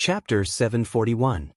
Chapter 741.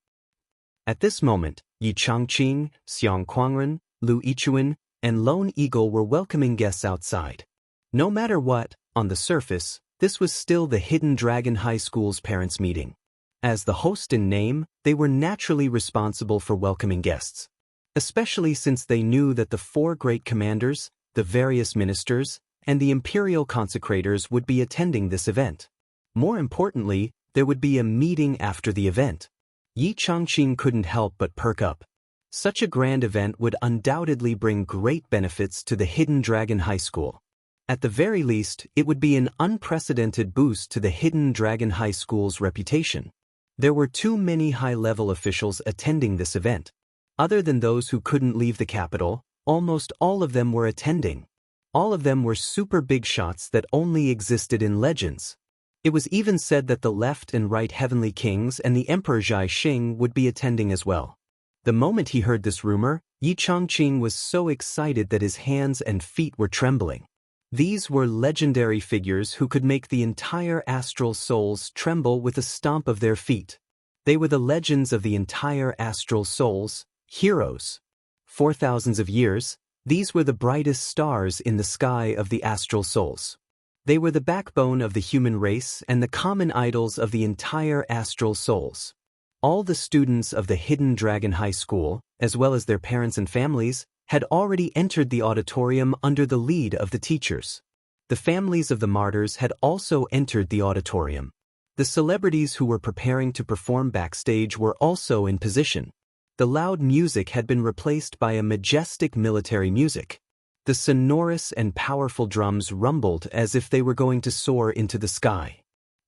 At this moment, Yi Changqing, Xiang Quangren, Lu Yichuan, and Lone Eagle were welcoming guests outside. No matter what, on the surface, this was still the Hidden Dragon High School's parents' meeting. As the host in name, they were naturally responsible for welcoming guests. Especially since they knew that the four great commanders, the various ministers, and the imperial consecrators would be attending this event. More importantly, there would be a meeting after the event. Yi Changqing couldn't help but perk up. Such a grand event would undoubtedly bring great benefits to the Hidden Dragon High School. At the very least, it would be an unprecedented boost to the Hidden Dragon High School's reputation. There were too many high-level officials attending this event. Other than those who couldn't leave the capital, almost all of them were attending. All of them were super big shots that only existed in legends. It was even said that the left and right heavenly kings and the Emperor Zhai Xing would be attending as well. The moment he heard this rumor, Yi Changqing was so excited that his hands and feet were trembling. These were legendary figures who could make the entire astral souls tremble with a stomp of their feet. They were the legends of the entire astral souls, heroes. For thousands of years, these were the brightest stars in the sky of the astral souls. They were the backbone of the human race and the common idols of the entire astral souls. All the students of the Hidden Dragon High School, as well as their parents and families, had already entered the auditorium under the lead of the teachers. The families of the martyrs had also entered the auditorium. The celebrities who were preparing to perform backstage were also in position. The loud music had been replaced by a majestic military music. The sonorous and powerful drums rumbled as if they were going to soar into the sky.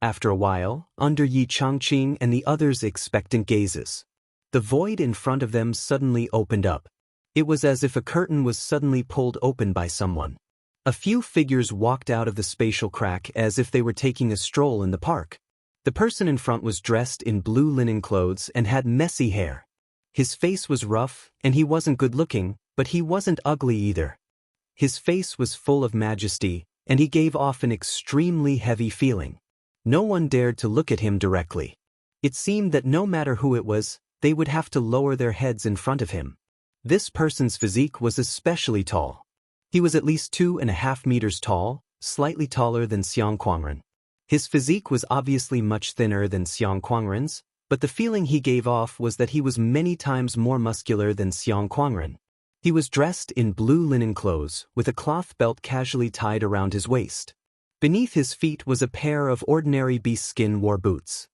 After a while, under Yi Changqing and the others' expectant gazes, the void in front of them suddenly opened up. It was as if a curtain was suddenly pulled open by someone. A few figures walked out of the spatial crack as if they were taking a stroll in the park. The person in front was dressed in blue linen clothes and had messy hair. His face was rough, and he wasn't good-looking, but he wasn't ugly either. His face was full of majesty, and he gave off an extremely heavy feeling. No one dared to look at him directly. It seemed that no matter who it was, they would have to lower their heads in front of him. This person's physique was especially tall. He was at least 2.5 meters tall, slightly taller than Xiang Quangren. His physique was obviously much thinner than Xiang Quangren's, but the feeling he gave off was that he was many times more muscular than Xiang Quangren. He was dressed in blue linen clothes, with a cloth belt casually tied around his waist. Beneath his feet was a pair of ordinary beast-skin war boots.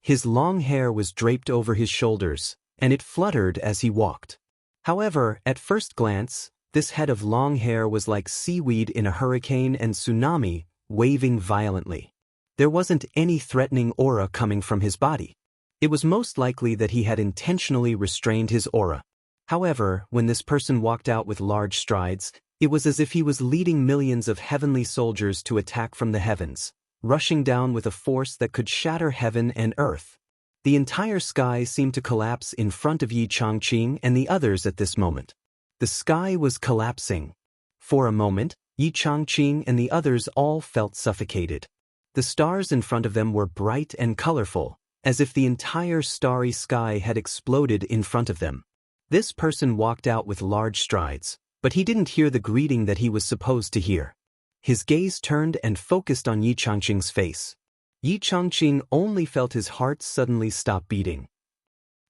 His long hair was draped over his shoulders, and it fluttered as he walked. However, at first glance, this head of long hair was like seaweed in a hurricane and tsunami, waving violently. There wasn't any threatening aura coming from his body. It was most likely that he had intentionally restrained his aura. However, when this person walked out with large strides, it was as if he was leading millions of heavenly soldiers to attack from the heavens, rushing down with a force that could shatter heaven and earth. The entire sky seemed to collapse in front of Yi Changqing and the others at this moment. The sky was collapsing. For a moment, Yi Changqing and the others all felt suffocated. The stars in front of them were bright and colorful, as if the entire starry sky had exploded in front of them. This person walked out with large strides, but he didn't hear the greeting that he was supposed to hear. His gaze turned and focused on Yi Changqing's face. Yi Changqing only felt his heart suddenly stop beating.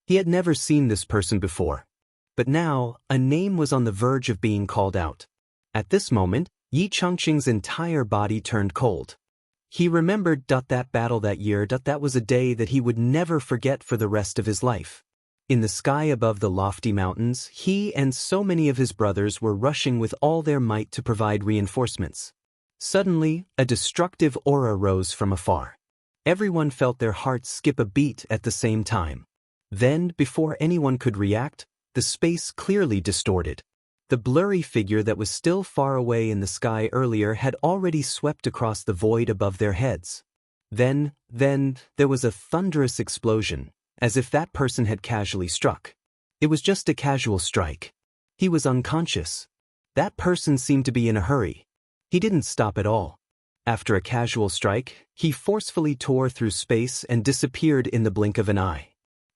He had never seen this person before. But now, a name was on the verge of being called out. At this moment, Yi Changqing's entire body turned cold. He remembered that battle that year, that was a day that he would never forget for the rest of his life. In the sky above the lofty mountains, he and so many of his brothers were rushing with all their might to provide reinforcements. Suddenly, a destructive aura rose from afar. Everyone felt their hearts skip a beat at the same time. Then, before anyone could react, the space clearly distorted. The blurry figure that was still far away in the sky earlier had already swept across the void above their heads. Then, there was a thunderous explosion, as if that person had casually struck. It was just a casual strike. He was unconscious. That person seemed to be in a hurry. He didn't stop at all. After a casual strike, he forcefully tore through space and disappeared in the blink of an eye.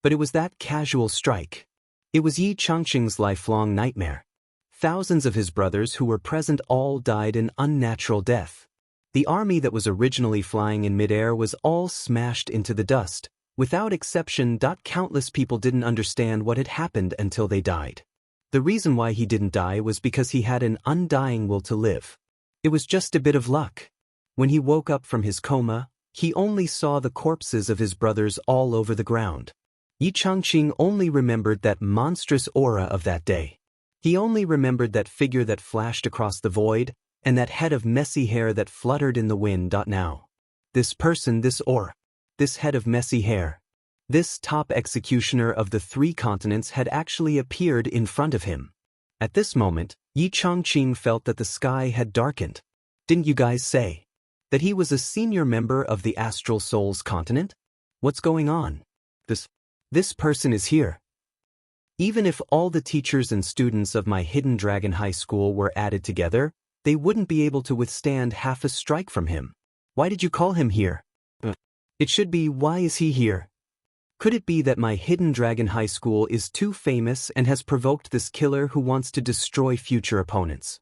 But it was that casual strike. It was Yi Changqing's lifelong nightmare. Thousands of his brothers who were present all died an unnatural death. The army that was originally flying in midair was all smashed into the dust. Without exception, countless people didn't understand what had happened until they died. The reason why he didn't die was because he had an undying will to live. It was just a bit of luck. When he woke up from his coma, he only saw the corpses of his brothers all over the ground. Yi Changqing only remembered that monstrous aura of that day. He only remembered that figure that flashed across the void, and that head of messy hair that fluttered in the wind. Now, this person, this aura, this head of messy hair, this top executioner of the 3 continents had actually appeared in front of him. At this moment, Yi Changqing felt that the sky had darkened. Didn't you guys say that he was a senior member of the Astral Souls continent? What's going on? This person is here. Even if all the teachers and students of my Hidden Dragon High School were added together, they wouldn't be able to withstand half a strike from him. Why did you call him here? It should be, why is he here? Could it be that my Hidden Dragon High School is too famous and has provoked this killer who wants to destroy future opponents?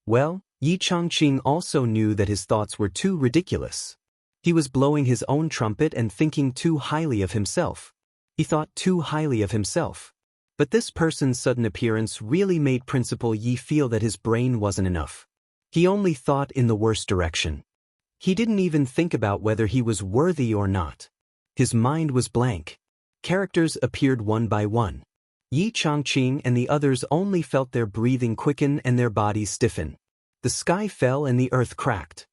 Well, Yi Changqing also knew that his thoughts were too ridiculous. He was blowing his own trumpet and thinking too highly of himself. He thought too highly of himself. But this person's sudden appearance really made Principal Yi feel that his brain wasn't enough. He only thought in the worst direction. He didn't even think about whether he was worthy or not. His mind was blank. Characters appeared one by one. Yi Changqing and the others only felt their breathing quicken and their bodies stiffen. The sky fell and the earth cracked.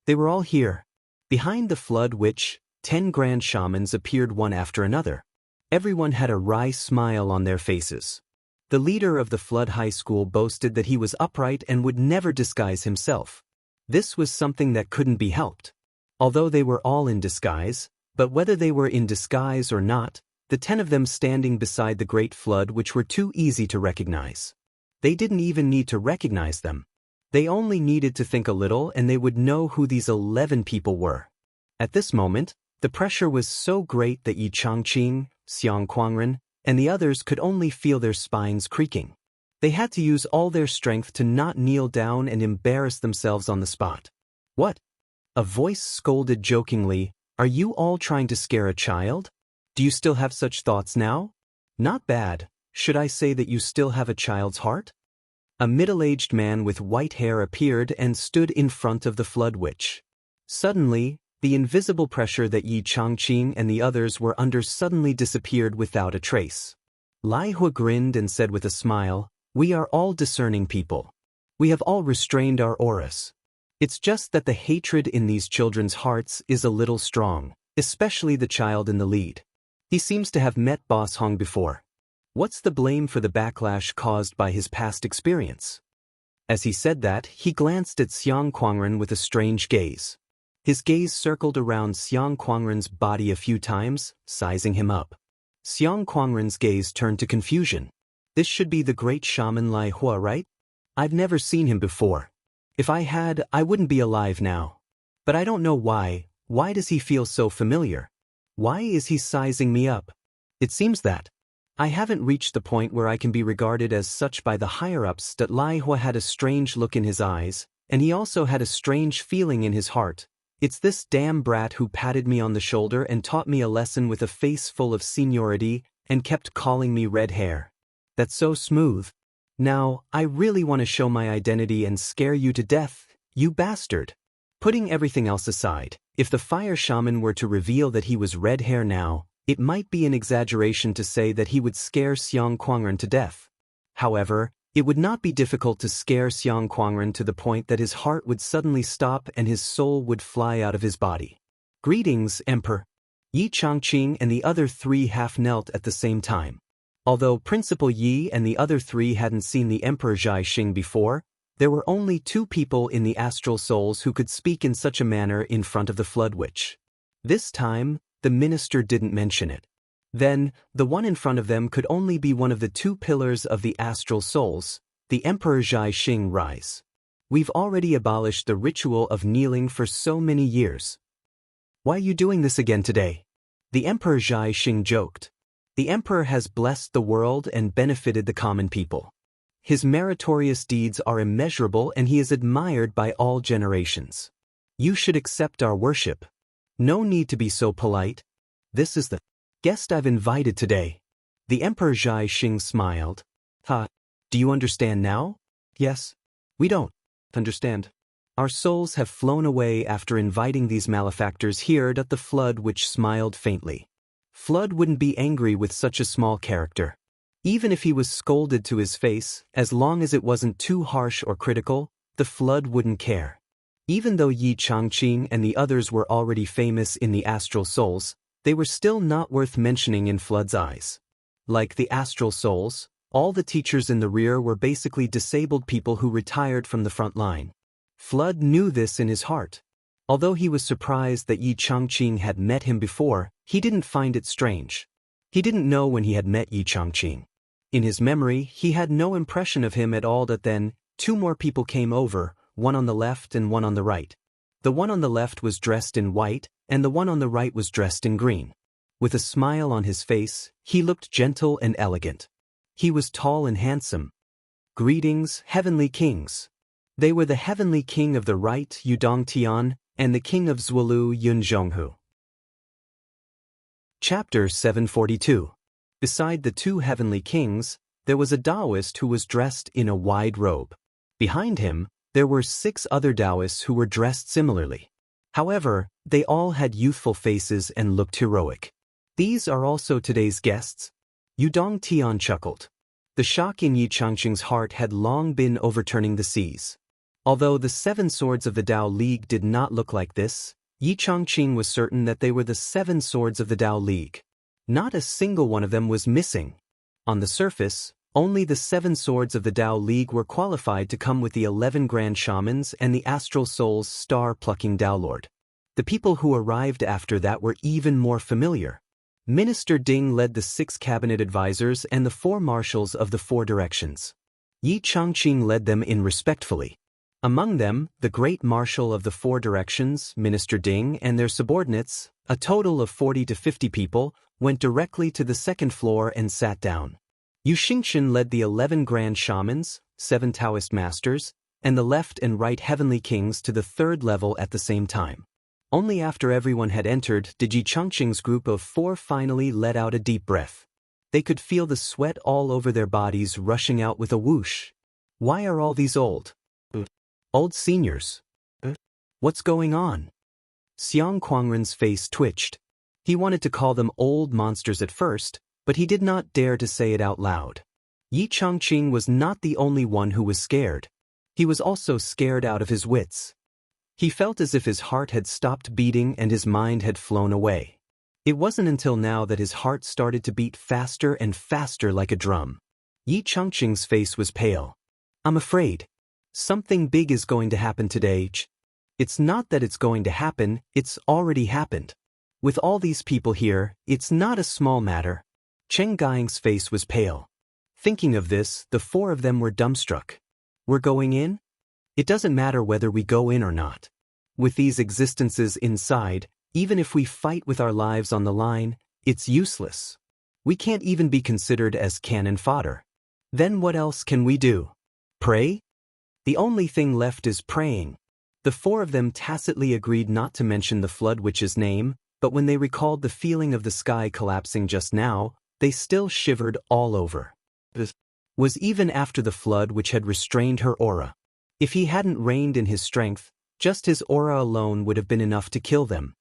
They were all here. Behind the flood which, 10 grand shamans appeared one after another. Everyone had a wry smile on their faces. The leader of the Flood High School boasted that he was upright and would never disguise himself. This was something that couldn't be helped. Although they were all in disguise, but whether they were in disguise or not, the 10 of them standing beside the Great Flood which were too easy to recognize. They didn't even need to recognize them. They only needed to think a little and they would know who these 11 people were. At this moment, the pressure was so great that Yi Changqing, Xiang Quangren, and the others could only feel their spines creaking. They had to use all their strength to not kneel down and embarrass themselves on the spot. What? A voice scolded jokingly, "Are you all trying to scare a child? Do you still have such thoughts now? Not bad. Should I say that you still have a child's heart?" A middle-aged man with white hair appeared and stood in front of the Flood Witch. Suddenly, the invisible pressure that Yi Changqing and the others were under suddenly disappeared without a trace. Lai Hua grinned and said with a smile, "We are all discerning people. We have all restrained our auras. It's just that the hatred in these children's hearts is a little strong, especially the child in the lead. He seems to have met Boss Hong before. What's the blame for the backlash caused by his past experience?" As he said that, he glanced at Xiang Quangren with a strange gaze. His gaze circled around Xiang Quangren's body a few times, sizing him up. Xiang Quangren's gaze turned to confusion. This should be the great shaman Lai Hua, right? I've never seen him before. If I had, I wouldn't be alive now. But I don't know why. Why does he feel so familiar? Why is he sizing me up? It seems that I haven't reached the point where I can be regarded as such by the higher-ups. That Lai Hua had a strange look in his eyes, and he also had a strange feeling in his heart. It's this damn brat who patted me on the shoulder and taught me a lesson with a face full of seniority and kept calling me red hair. That's so smooth. Now, I really want to show my identity and scare you to death, you bastard. Putting everything else aside, if the fire shaman were to reveal that he was red hair now, it might be an exaggeration to say that he would scare Xiang Quangren to death. However, it would not be difficult to scare Xiang Quangren to the point that his heart would suddenly stop and his soul would fly out of his body. "Greetings, Emperor." Yi Changqing and the other 3 half-knelt at the same time. Although Principal Yi and the other 3 hadn't seen the Emperor Zhai Xing before, there were only 2 people in the Astral Souls who could speak in such a manner in front of the Flood Witch. This time, the minister didn't mention it. Then, the one in front of them could only be one of the 2 pillars of the Astral Souls, the Emperor Zhai Xing rise. We've already abolished the ritual of kneeling for so many years. Why are you doing this again today? The Emperor Zhai Xing joked. The Emperor has blessed the world and benefited the common people. His meritorious deeds are immeasurable and he is admired by all generations. You should accept our worship. No need to be so polite. This is the guest I've invited today. The Emperor Zhai Xing smiled. Ha, do you understand now? Yes. We don't understand. Our souls have flown away after inviting these malefactors here at the flood, which smiled faintly. Flood wouldn't be angry with such a small character. Even if he was scolded to his face, as long as it wasn't too harsh or critical, the flood wouldn't care. Even though Yi Changqing and the others were already famous in the astral souls, they were still not worth mentioning in Flood's eyes. Like the astral souls, all the teachers in the rear were basically disabled people who retired from the front line. Flood knew this in his heart. Although he was surprised that Yi Changqing had met him before, he didn't find it strange. He didn't know when he had met Yi Changqing. In his memory, he had no impression of him at all. That then, two more people came over, one on the left and one on the right. The one on the left was dressed in white, and the one on the right was dressed in green. With a smile on his face, he looked gentle and elegant. He was tall and handsome. Greetings, heavenly kings. They were the heavenly king of the right, Yudong Tian, and the king of Zhuolu, Yun Zhonghu. Chapter 742. Beside the two heavenly kings, there was a Taoist who was dressed in a wide robe. Behind him, there were 6 other Taoists who were dressed similarly. However, they all had youthful faces and looked heroic. These are also today's guests. Yudong Tian chuckled. The shock in Yi Changqing's heart had long been overturning the seas. Although the 7 swords of the Tao League did not look like this, Yi Changqing was certain that they were the 7 swords of the Tao League. Not a single one of them was missing. On the surface, only the 7 swords of the Tao League were qualified to come with the 11 grand shamans and the astral soul's star-plucking Tao Lord. The people who arrived after that were even more familiar. Minister Ding led the 6 cabinet advisors and the 4 marshals of the 4 directions. Yi Changqing led them in respectfully. Among them, the great marshal of the 4 directions, Minister Ding, and their subordinates, a total of 40 to 50 people, went directly to the 2nd floor and sat down. Yu Xingchen led the 11 grand shamans, 7 Taoist masters, and the left and right heavenly kings to the 3rd level at the same time. Only after everyone had entered did Yi Changqing's group of 4 finally let out a deep breath. They could feel the sweat all over their bodies rushing out with a whoosh. Why are all these old seniors? What's going on? Xiang Kuangren's face twitched. He wanted to call them old monsters at first, but he did not dare to say it out loud. Yi Changqing was not the only one who was scared. He was also scared out of his wits. He felt as if his heart had stopped beating and his mind had flown away. It wasn't until now that his heart started to beat faster and faster like a drum. Yi Changqing's face was pale. I'm afraid. Something big is going to happen today. It's not that it's going to happen, it's already happened. With all these people here, it's not a small matter. Cheng Gaiying's face was pale. Thinking of this, the 4 of them were dumbstruck. We're going in? It doesn't matter whether we go in or not. With these existences inside, even if we fight with our lives on the line, it's useless. We can't even be considered as cannon fodder. Then what else can we do? Pray? The only thing left is praying. The 4 of them tacitly agreed not to mention the Flood Witch's name, but when they recalled the feeling of the sky collapsing just now, they still shivered all over. This was even after the flood which had restrained her aura. If he hadn't reined in his strength, just his aura alone would have been enough to kill them.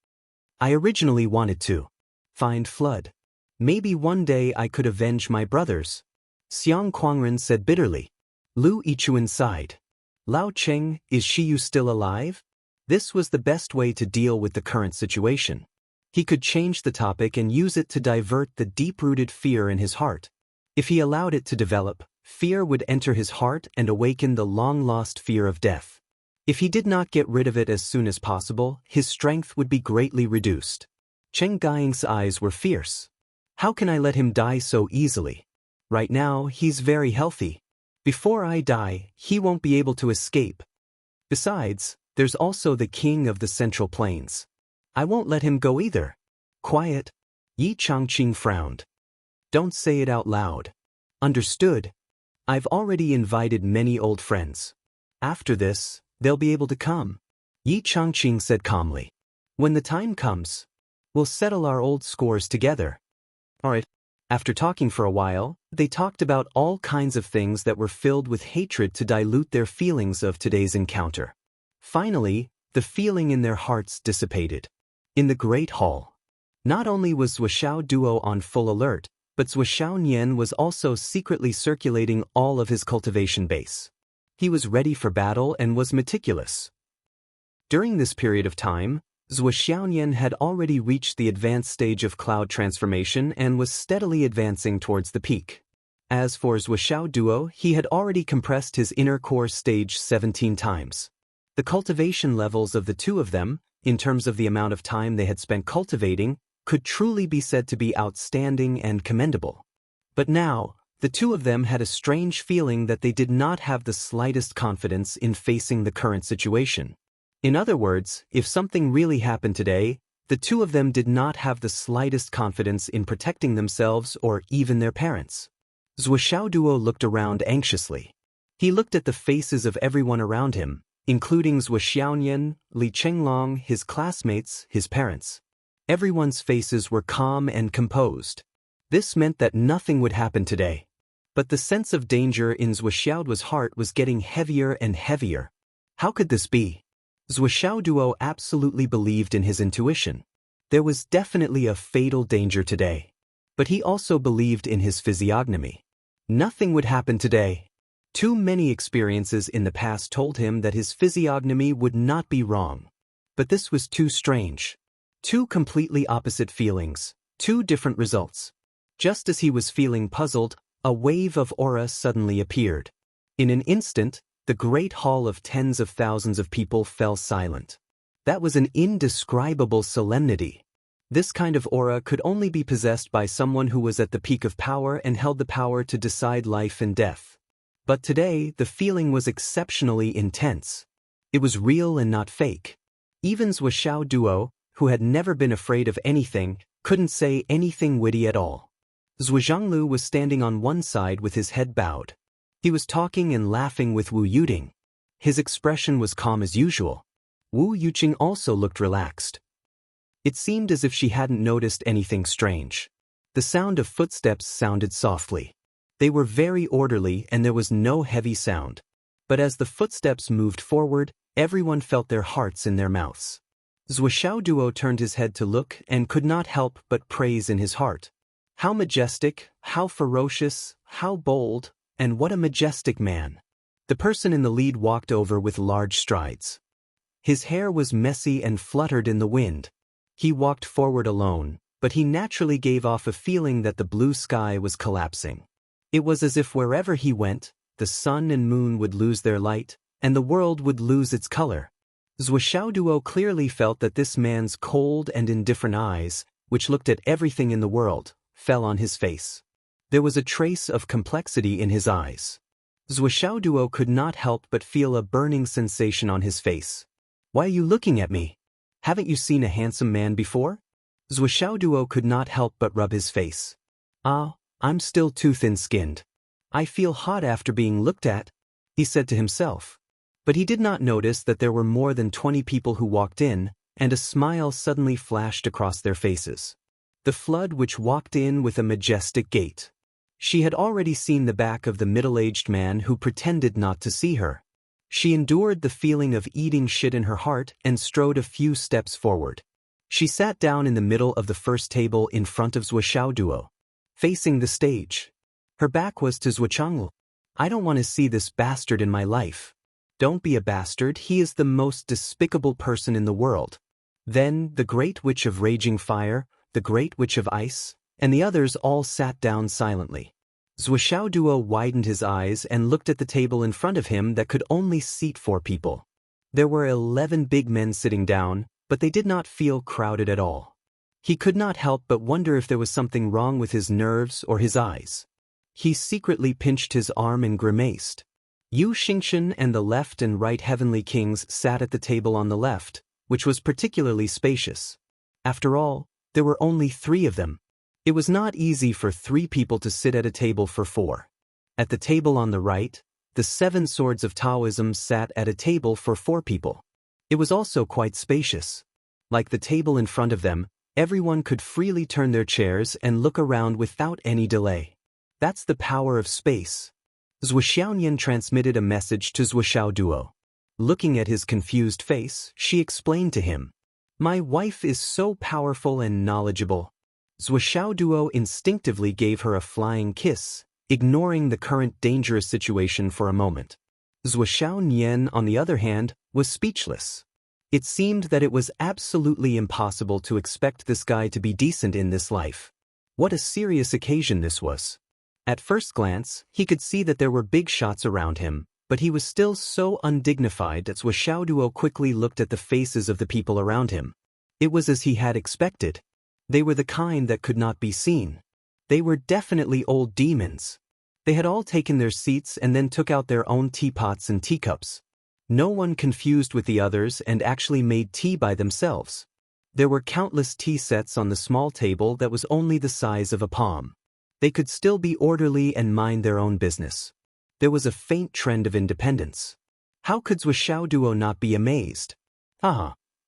I originally wanted to find Flood. Maybe one day I could avenge my brothers. Xiang Kuangren said bitterly. Lu Yichuan sighed. Lao Cheng, is Shiyu still alive? This was the best way to deal with the current situation. He could change the topic and use it to divert the deep-rooted fear in his heart. If he allowed it to develop, fear would enter his heart and awaken the long-lost fear of death. If he did not get rid of it as soon as possible, his strength would be greatly reduced. Cheng Gaiying's eyes were fierce. How can I let him die so easily? Right now, he's very healthy. Before I die, he won't be able to escape. Besides, there's also the king of the Central Plains. I won't let him go either. Quiet. Yi Changqing frowned. Don't say it out loud. Understood? I've already invited many old friends. After this, they'll be able to come. Yi Changqing said calmly. When the time comes, we'll settle our old scores together. Alright. After talking for a while, they talked about all kinds of things that were filled with hatred to dilute their feelings of today's encounter. Finally, the feeling in their hearts dissipated. In the Great Hall, not only was Zuoxiao Duo on full alert, but Zuoxiao Nian was also secretly circulating all of his cultivation base. He was ready for battle and was meticulous. During this period of time, Zuoxiao Nian had already reached the advanced stage of cloud transformation and was steadily advancing towards the peak. As for Zuoxiao Duo, he had already compressed his inner core stage 17 times. The cultivation levels of the two of them, in terms of the amount of time they had spent cultivating, could truly be said to be outstanding and commendable. But now, the two of them had a strange feeling that they did not have the slightest confidence in facing the current situation. In other words, if something really happened today, the two of them did not have the slightest confidence in protecting themselves or even their parents. Zuoxiao Duo looked around anxiously. He looked at the faces of everyone around him, including Zuoxiao Nian, Li Chenglong, his classmates, his parents. Everyone's faces were calm and composed. This meant that nothing would happen today. But the sense of danger in Zuoxiao's heart was getting heavier and heavier. How could this be? Zuoxiao Duo absolutely believed in his intuition. There was definitely a fatal danger today. But he also believed in his physiognomy. Nothing would happen today. Too many experiences in the past told him that his physiognomy would not be wrong. But this was too strange. Two completely opposite feelings, two different results. Just as he was feeling puzzled, a wave of aura suddenly appeared. In an instant, the great hall of tens of thousands of people fell silent. That was an indescribable solemnity. This kind of aura could only be possessed by someone who was at the peak of power and held the power to decide life and death. But today, the feeling was exceptionally intense. It was real and not fake. Even Zuoxiao Duo, who had never been afraid of anything, couldn't say anything witty at all. Zhuo Zhanglu was standing on one side with his head bowed. He was talking and laughing with Wu Yuding. His expression was calm as usual. Wu Yuqing also looked relaxed. It seemed as if she hadn't noticed anything strange. The sound of footsteps sounded softly. They were very orderly and there was no heavy sound. But as the footsteps moved forward, everyone felt their hearts in their mouths. Zuoxiao Duo turned his head to look and could not help but praise in his heart. How majestic, how ferocious, how bold, and what a majestic man. The person in the lead walked over with large strides. His hair was messy and fluttered in the wind. He walked forward alone, but he naturally gave off a feeling that the blue sky was collapsing. It was as if wherever he went, the sun and moon would lose their light, and the world would lose its color. Zuoxiao Duo clearly felt that this man's cold and indifferent eyes, which looked at everything in the world, fell on his face. There was a trace of complexity in his eyes. Zuoxiao Duo could not help but feel a burning sensation on his face. Why are you looking at me? Haven't you seen a handsome man before? Zuoxiao Duo could not help but rub his face. I'm still too thin-skinned. I feel hot after being looked at, he said to himself. But he did not notice that there were more than 20 people who walked in, and a smile suddenly flashed across their faces. The flood which walked in with a majestic gait. She had already seen the back of the middle-aged man who pretended not to see her. She endured the feeling of eating shit in her heart and strode a few steps forward. She sat down in the middle of the first table in front of Zuoxiao Duo, facing the stage. Her back was to Zuochanglu. I don't want to see this bastard in my life. Don't be a bastard, he is the most despicable person in the world. Then the Great Witch of Raging Fire, the Great Witch of Ice, and the others all sat down silently. Zuoxiao Duo widened his eyes and looked at the table in front of him that could only seat 4 people. There were 11 big men sitting down, but they did not feel crowded at all. He could not help but wonder if there was something wrong with his nerves or his eyes. He secretly pinched his arm and grimaced. Yu Xingchen and the left and right heavenly kings sat at the table on the left, which was particularly spacious. After all, there were only 3 of them. It was not easy for 3 people to sit at a table for 4. At the table on the right, the 7 swords of Taoism sat at a table for 4 people. It was also quite spacious. Like the table in front of them, everyone could freely turn their chairs and look around without any delay. That's the power of space. Zhuo Xiaoyan transmitted a message to Zhuo Xiaoduo. Looking at his confused face, she explained to him, "My wife is so powerful and knowledgeable." Zhuo Xiaoduo instinctively gave her a flying kiss, ignoring the current dangerous situation for a moment. Zhuo Xiaoyan, on the other hand, was speechless. It seemed that it was absolutely impossible to expect this guy to be decent in this life. What a serious occasion this was. At first glance, he could see that there were big shots around him, but he was still so undignified that Zhuo Xiaoduo quickly looked at the faces of the people around him. It was as he had expected. They were the kind that could not be seen. They were definitely old demons. They had all taken their seats and then took out their own teapots and teacups. No one confused with the others and actually made tea by themselves. There were countless tea sets on the small table that was only the size of a palm. They could still be orderly and mind their own business. There was a faint trend of independence. How could Zhuo Xiaoduo not be amazed?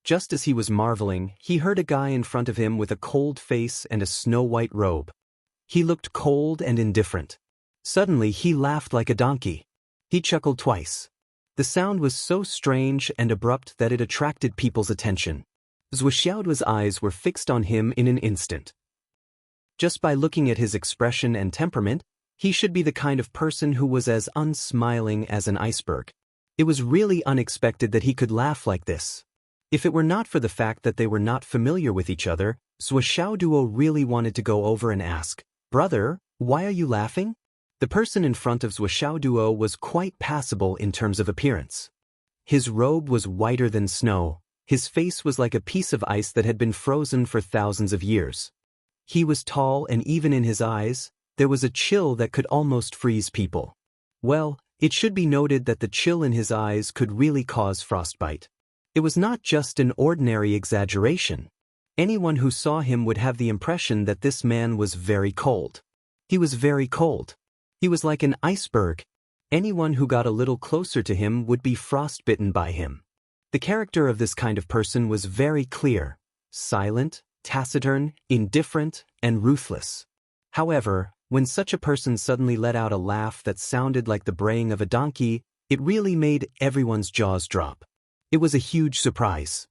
Just as he was marveling, he heard a guy in front of him with a cold face and a snow-white robe. He looked cold and indifferent. Suddenly he laughed like a donkey. He chuckled twice. The sound was so strange and abrupt that it attracted people's attention. Zhuo Xiaoduo's eyes were fixed on him in an instant. Just by looking at his expression and temperament, he should be the kind of person who was as unsmiling as an iceberg. It was really unexpected that he could laugh like this. If it were not for the fact that they were not familiar with each other, Zhuo Xiaoduo really wanted to go over and ask, "Brother, why are you laughing?" The person in front of Zhuo Xiaoduo was quite passable in terms of appearance. His robe was whiter than snow. His face was like a piece of ice that had been frozen for thousands of years. He was tall, and even in his eyes, there was a chill that could almost freeze people. Well, it should be noted that the chill in his eyes could really cause frostbite. It was not just an ordinary exaggeration. Anyone who saw him would have the impression that this man was very cold. He was very cold. He was like an iceberg. Anyone who got a little closer to him would be frostbitten by him. The character of this kind of person was very clear: silent, taciturn, indifferent, and ruthless. However, when such a person suddenly let out a laugh that sounded like the braying of a donkey, it really made everyone's jaws drop. It was a huge surprise.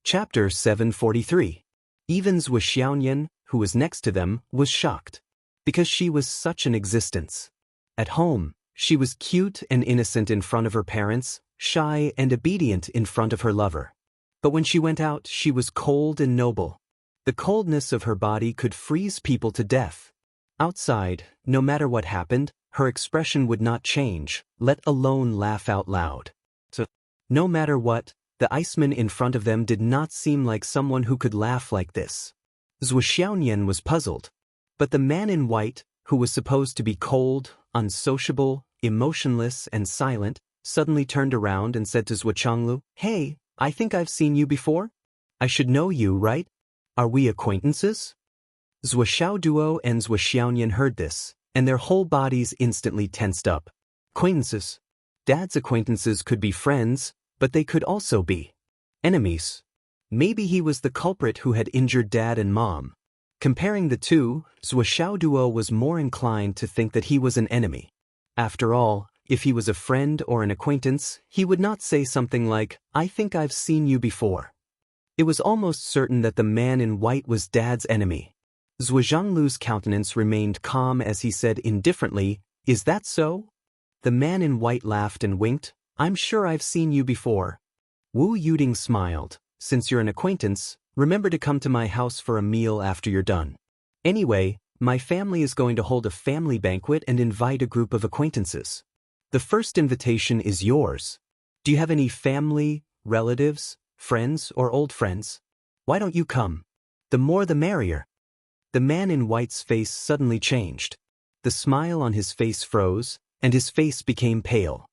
Chapter 743. Even Zhuo Xiaoyan, who was next to them, was shocked. Because she was such an existence. At home, she was cute and innocent in front of her parents, shy and obedient in front of her lover. But when she went out, she was cold and noble. The coldness of her body could freeze people to death. Outside, no matter what happened, her expression would not change, let alone laugh out loud. So, no matter what, the Iceman in front of them did not seem like someone who could laugh like this. Zhuo Xiaoyan was puzzled. But the man in white, who was supposed to be cold, unsociable, emotionless, and silent, suddenly turned around and said to Zhuo Changlu, "Hey, I think I've seen you before? I should know you, right? Are we acquaintances?" Zhuo Xiaoduo and Zhuo Xiaoyan heard this, and their whole bodies instantly tensed up. Acquaintances. Dad's acquaintances could be friends, but they could also be enemies. Maybe he was the culprit who had injured Dad and Mom. Comparing the two, Zhuo Xiaoduo was more inclined to think that he was an enemy. After all, if he was a friend or an acquaintance, he would not say something like, "I think I've seen you before." It was almost certain that the man in white was Dad's enemy. Zhuo Zhanglu's countenance remained calm as he said indifferently, "Is that so?" The man in white laughed and winked, "I'm sure I've seen you before." Wu Yuding smiled, "Since you're an acquaintance, remember to come to my house for a meal after you're done. Anyway, my family is going to hold a family banquet and invite a group of acquaintances. The first invitation is yours. Do you have any family, relatives, friends, or old friends? Why don't you come? The more the merrier." The man in white's face suddenly changed. The smile on his face froze, and his face became pale.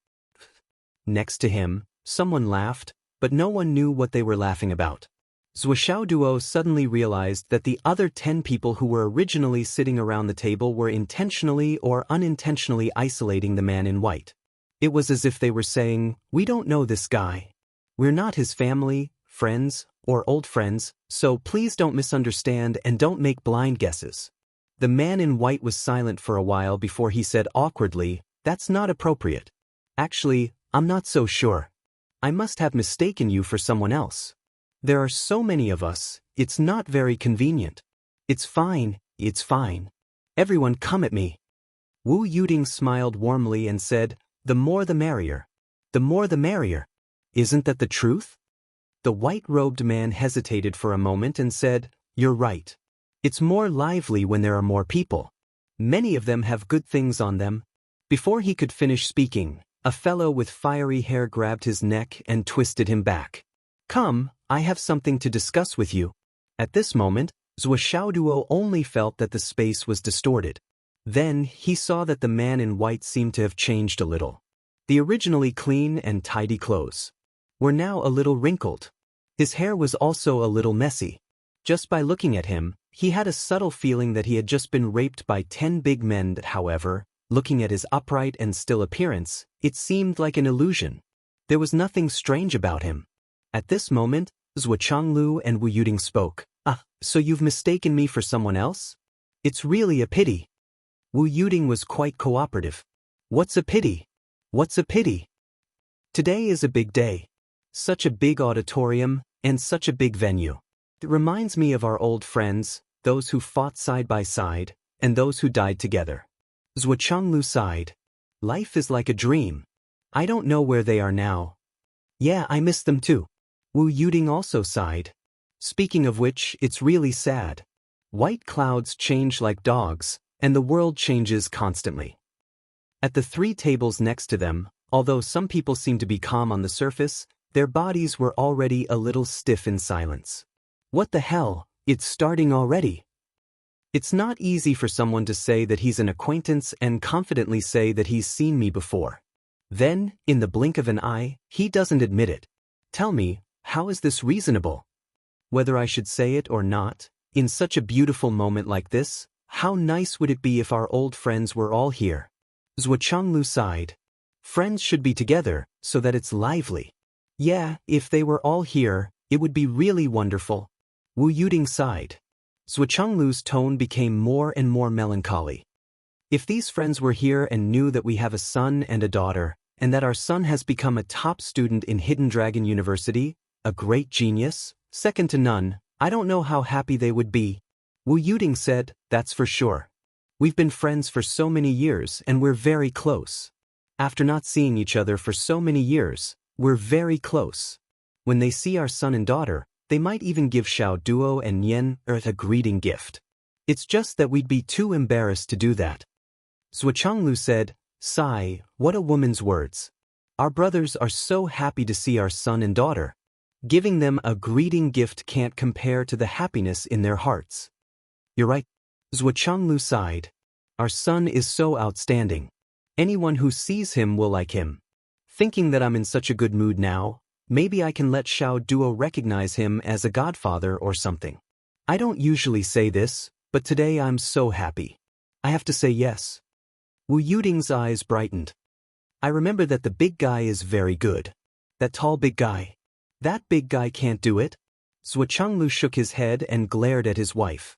Next to him, someone laughed, but no one knew what they were laughing about. Zhuo suddenly realized that the other 10 people who were originally sitting around the table were intentionally or unintentionally isolating the man in white. It was as if they were saying, "We don't know this guy. We're not his family, friends, or old friends, so please don't misunderstand and don't make blind guesses." The man in white was silent for a while before he said awkwardly, "That's not appropriate. Actually, I'm not so sure. I must have mistaken you for someone else. There are so many of us, it's not very convenient." It's fine. Everyone come at me." Wu Yuding smiled warmly and said, "The more the merrier. The more the merrier. Isn't that the truth?" The white-robed man hesitated for a moment and said, "You're right. It's more lively when there are more people. Many of them have good things on them." Before he could finish speaking, a fellow with fiery hair grabbed his neck and twisted him back. "Come, I have something to discuss with you." At this moment, Zhuo only felt that the space was distorted. Then, he saw that the man in white seemed to have changed a little. The originally clean and tidy clothes were now a little wrinkled. His hair was also a little messy. Just by looking at him, he had a subtle feeling that he had just been raped by 10 big men. However, looking at his upright and still appearance, it seemed like an illusion. There was nothing strange about him. At this moment, Zhuo and Wu Yuding spoke. "Ah, so you've mistaken me for someone else? It's really a pity." Wu Yuding was quite cooperative. "What's a pity? What's a pity? Today is a big day. Such a big auditorium, and such a big venue. It reminds me of our old friends, those who fought side by side, and those who died together." Zhuo sighed. "Life is like a dream. I don't know where they are now. Yeah, I miss them too." Wu Yuding also sighed. "Speaking of which, it's really sad. White clouds change like dogs, and the world changes constantly." At the 3 tables next to them, although some people seemed to be calm on the surface, their bodies were already a little stiff in silence. What the hell, it's starting already. It's not easy for someone to say that he's an acquaintance and confidently say that he's seen me before. Then, in the blink of an eye, he doesn't admit it. Tell me, how is this reasonable? Whether I should say it or not, in such a beautiful moment like this, how nice would it be if our old friends were all here? Zhuo sighed. Friends should be together, so that it's lively. Yeah, if they were all here, it would be really wonderful. Wu Yuding sighed. Zhuo tone became more and more melancholy. If these friends were here and knew that we have a son and a daughter, and that our son has become a top student in Hidden Dragon University, a great genius, second to none, I don't know how happy they would be. Wu Yuding said, "That's for sure. We've been friends for so many years and we're very close. After not seeing each other for so many years, we're very close. When they see our son and daughter, they might even give Xiao Duo and Yan a greeting gift. It's just that we'd be too embarrassed to do that." Zhuo said, "Sigh, what a woman's words. Our brothers are so happy to see our son and daughter. Giving them a greeting gift can't compare to the happiness in their hearts." "You're right." Zhuo sighed. "Our son is so outstanding. Anyone who sees him will like him. Thinking that I'm in such a good mood now, maybe I can let Xiao Duo recognize him as a godfather or something. I don't usually say this, but today I'm so happy. I have to say yes." Wu Yuding's eyes brightened. "I remember that the big guy is very good. That tall big guy. That big guy can't do it." Zhuo shook his head and glared at his wife.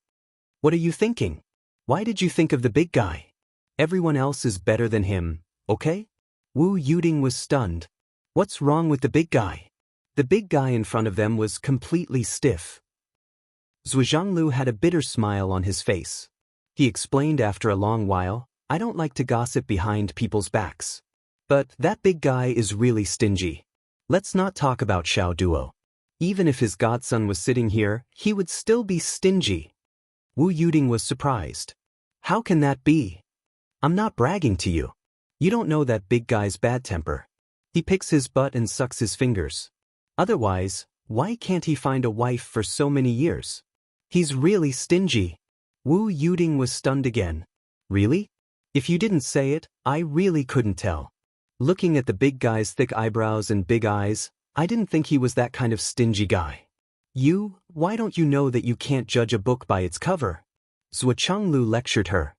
"What are you thinking? Why did you think of the big guy? Everyone else is better than him, okay?" Wu Yuding was stunned. "What's wrong with the big guy?" The big guy in front of them was completely stiff. Zhuo had a bitter smile on his face. He explained after a long while, "I don't like to gossip behind people's backs. But that big guy is really stingy. Let's not talk about Xiao Duo. Even if his godson was sitting here, he would still be stingy." Wu Yuding was surprised. "How can that be? I'm not bragging to you. You don't know that big guy's bad temper. He picks his butt and sucks his fingers. Otherwise, why can't he find a wife for so many years? He's really stingy." Wu Yuding was stunned again. "Really? If you didn't say it, I really couldn't tell. Looking at the big guy's thick eyebrows and big eyes, I didn't think he was that kind of stingy guy. Why don't you know that you can't judge a book by its cover? Zhuo Changlu lectured her.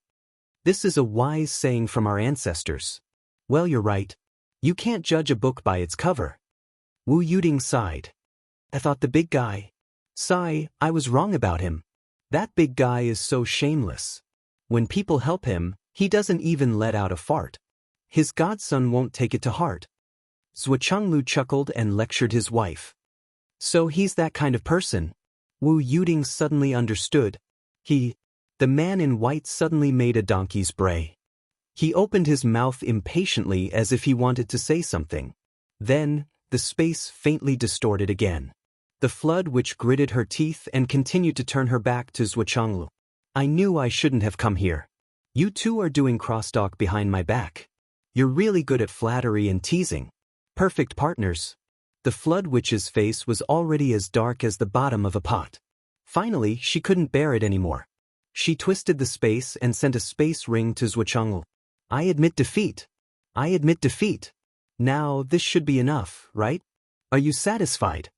This is a wise saying from our ancestors. Well, you're right. You can't judge a book by its cover. Wu Yuding sighed. I thought the big guy. Sigh, I was wrong about him. That big guy is so shameless. When people help him, he doesn't even let out a fart. His godson won't take it to heart. Zhuo Changlu chuckled and lectured his wife. So he's that kind of person. Wu Yuding suddenly understood. The man in white suddenly made a donkey's bray. He opened his mouth impatiently as if he wanted to say something. Then, the space faintly distorted again. The flood which gritted her teeth and continued to turn her back to Zhuo Changlu. I knew I shouldn't have come here. You two are doing crosstalk behind my back. You're really good at flattery and teasing. Perfect partners. The flood witch's face was already as dark as the bottom of a pot. Finally, she couldn't bear it anymore. She twisted the space and sent a space ring to Zhuo Changlu. I admit defeat. I admit defeat. Now, this should be enough, right? Are you satisfied?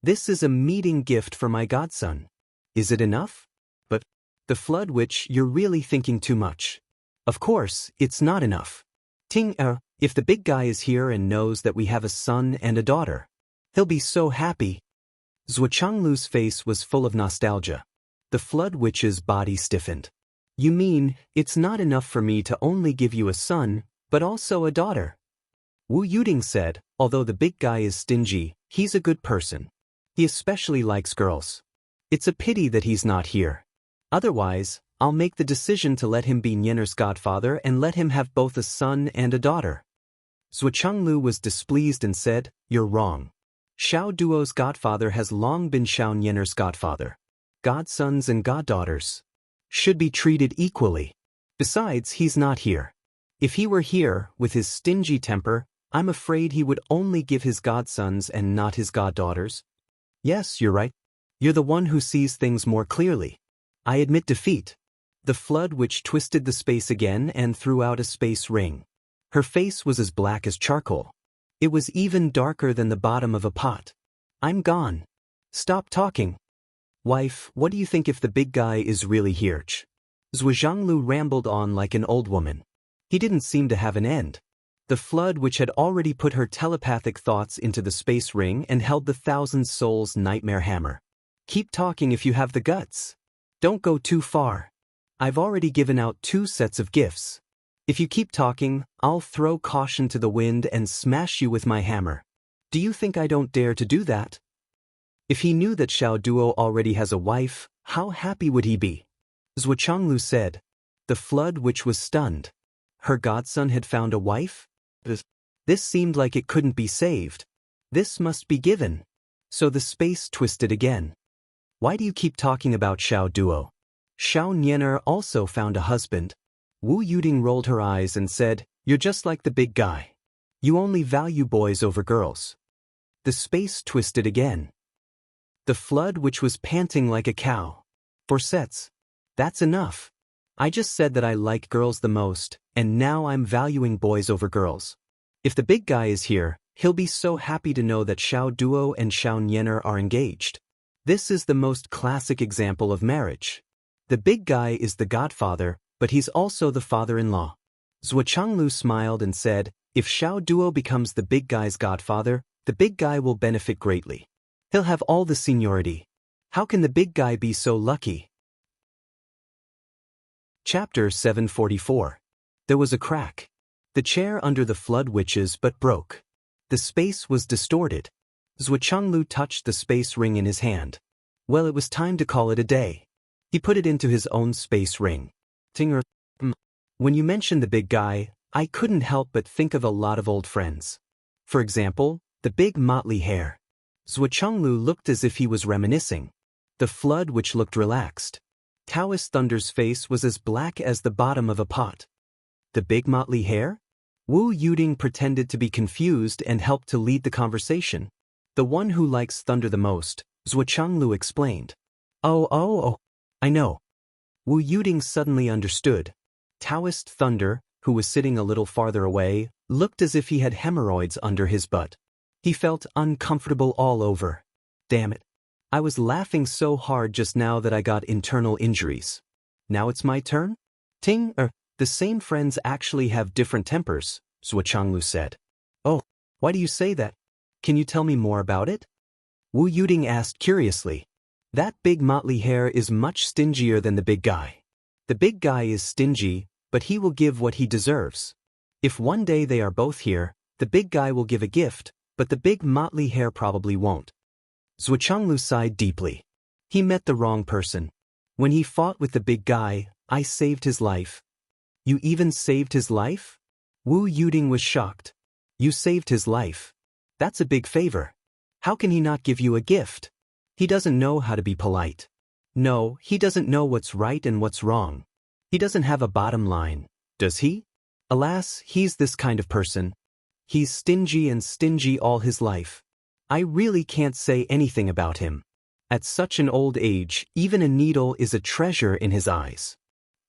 This is a meeting gift for my godson. Is it enough? But, the flood witch, you're really thinking too much. Of course, it's not enough. If the big guy is here and knows that we have a son and a daughter, he'll be so happy. Zhuo Changlu's face was full of nostalgia. The flood witch's body stiffened. You mean, it's not enough for me to only give you a son, but also a daughter? Wu Yuding said, although the big guy is stingy, he's a good person. He especially likes girls. It's a pity that he's not here. Otherwise, I'll make the decision to let him be Nianer's godfather and let him have both a son and a daughter. Zhuo Changlu was displeased and said, You're wrong. Xiao Duo's godfather has long been Xiao Nianer's godfather. Godsons and goddaughters should be treated equally. Besides, he's not here. If he were here, with his stingy temper, I'm afraid he would only give his godsons and not his goddaughters. Yes, you're right. You're the one who sees things more clearly. I admit defeat. The flood witch twisted the space again and threw out a space ring. Her face was as black as charcoal. It was even darker than the bottom of a pot. I'm gone. Stop talking. Wife, what do you think if the big guy is really here? Zhuo Zhanglu rambled on like an old woman. He didn't seem to have an end. The flood which had already put her telepathic thoughts into the space ring and held the thousand souls nightmare hammer. Keep talking if you have the guts. Don't go too far. I've already given out 2 sets of gifts. If you keep talking, I'll throw caution to the wind and smash you with my hammer. Do you think I don't dare to do that? If he knew that Xiao Duo already has a wife, how happy would he be? Zhuo Changlu said. The flood witch was stunned. Her godson had found a wife? This seemed like it couldn't be saved. This must be given. So the space twisted again. Why do you keep talking about Xiao Duo? Xiao Nianer also found a husband. Wu Yuding rolled her eyes and said, You're just like the big guy. You only value boys over girls. The space twisted again. The flood which was panting like a cow. 4 sets. That's enough. I just said that I like girls the most, and now I'm valuing boys over girls. If the big guy is here, he'll be so happy to know that Xiao Duo and Xiao Nianer are engaged. This is the most classic example of marriage. The big guy is the godfather, but he's also the father-in-law. Zhuo Changlu smiled and said, If Xiao Duo becomes the big guy's godfather, the big guy will benefit greatly. He'll have all the seniority. How can the big guy be so lucky? Chapter 744. There was a crack. The chair under the flood witches but broke. The space was distorted. Zhuo Changlu touched the space ring in his hand. Well, it was time to call it a day. He put it into his own space ring. When you mentioned the big guy, I couldn't help but think of a lot of old friends. For example, the big motley hair. Zhuo Changlu looked as if he was reminiscing. The flood which looked relaxed. Taoist Thunder's face was as black as the bottom of a pot. The big motley hair? Wu Yuding pretended to be confused and helped to lead the conversation. The one who likes Thunder the most, Zhuo Changlu explained. Oh, I know. Wu Yuding suddenly understood. Taoist Thunder, who was sitting a little farther away, looked as if he had hemorrhoids under his butt. He felt uncomfortable all over. Damn it. I was laughing so hard just now that I got internal injuries. Now it's my turn? Ting, the same friends actually have different tempers, Zhuo Changlu said. Oh, why do you say that? Can you tell me more about it? Wu Yuding asked curiously. That big motley hair is much stingier than the big guy. The big guy is stingy, but he will give what he deserves. If one day they are both here, the big guy will give a gift, but the big motley hair probably won't. Zhuo Changlu sighed deeply. He met the wrong person. When he fought with the big guy, I saved his life. You even saved his life? Wu Yuding was shocked. You saved his life. That's a big favor. How can he not give you a gift? He doesn't know how to be polite. No, he doesn't know what's right and what's wrong. He doesn't have a bottom line, does he? Alas, he's this kind of person. He's stingy and stingy all his life. I really can't say anything about him. At such an old age, even a needle is a treasure in his eyes.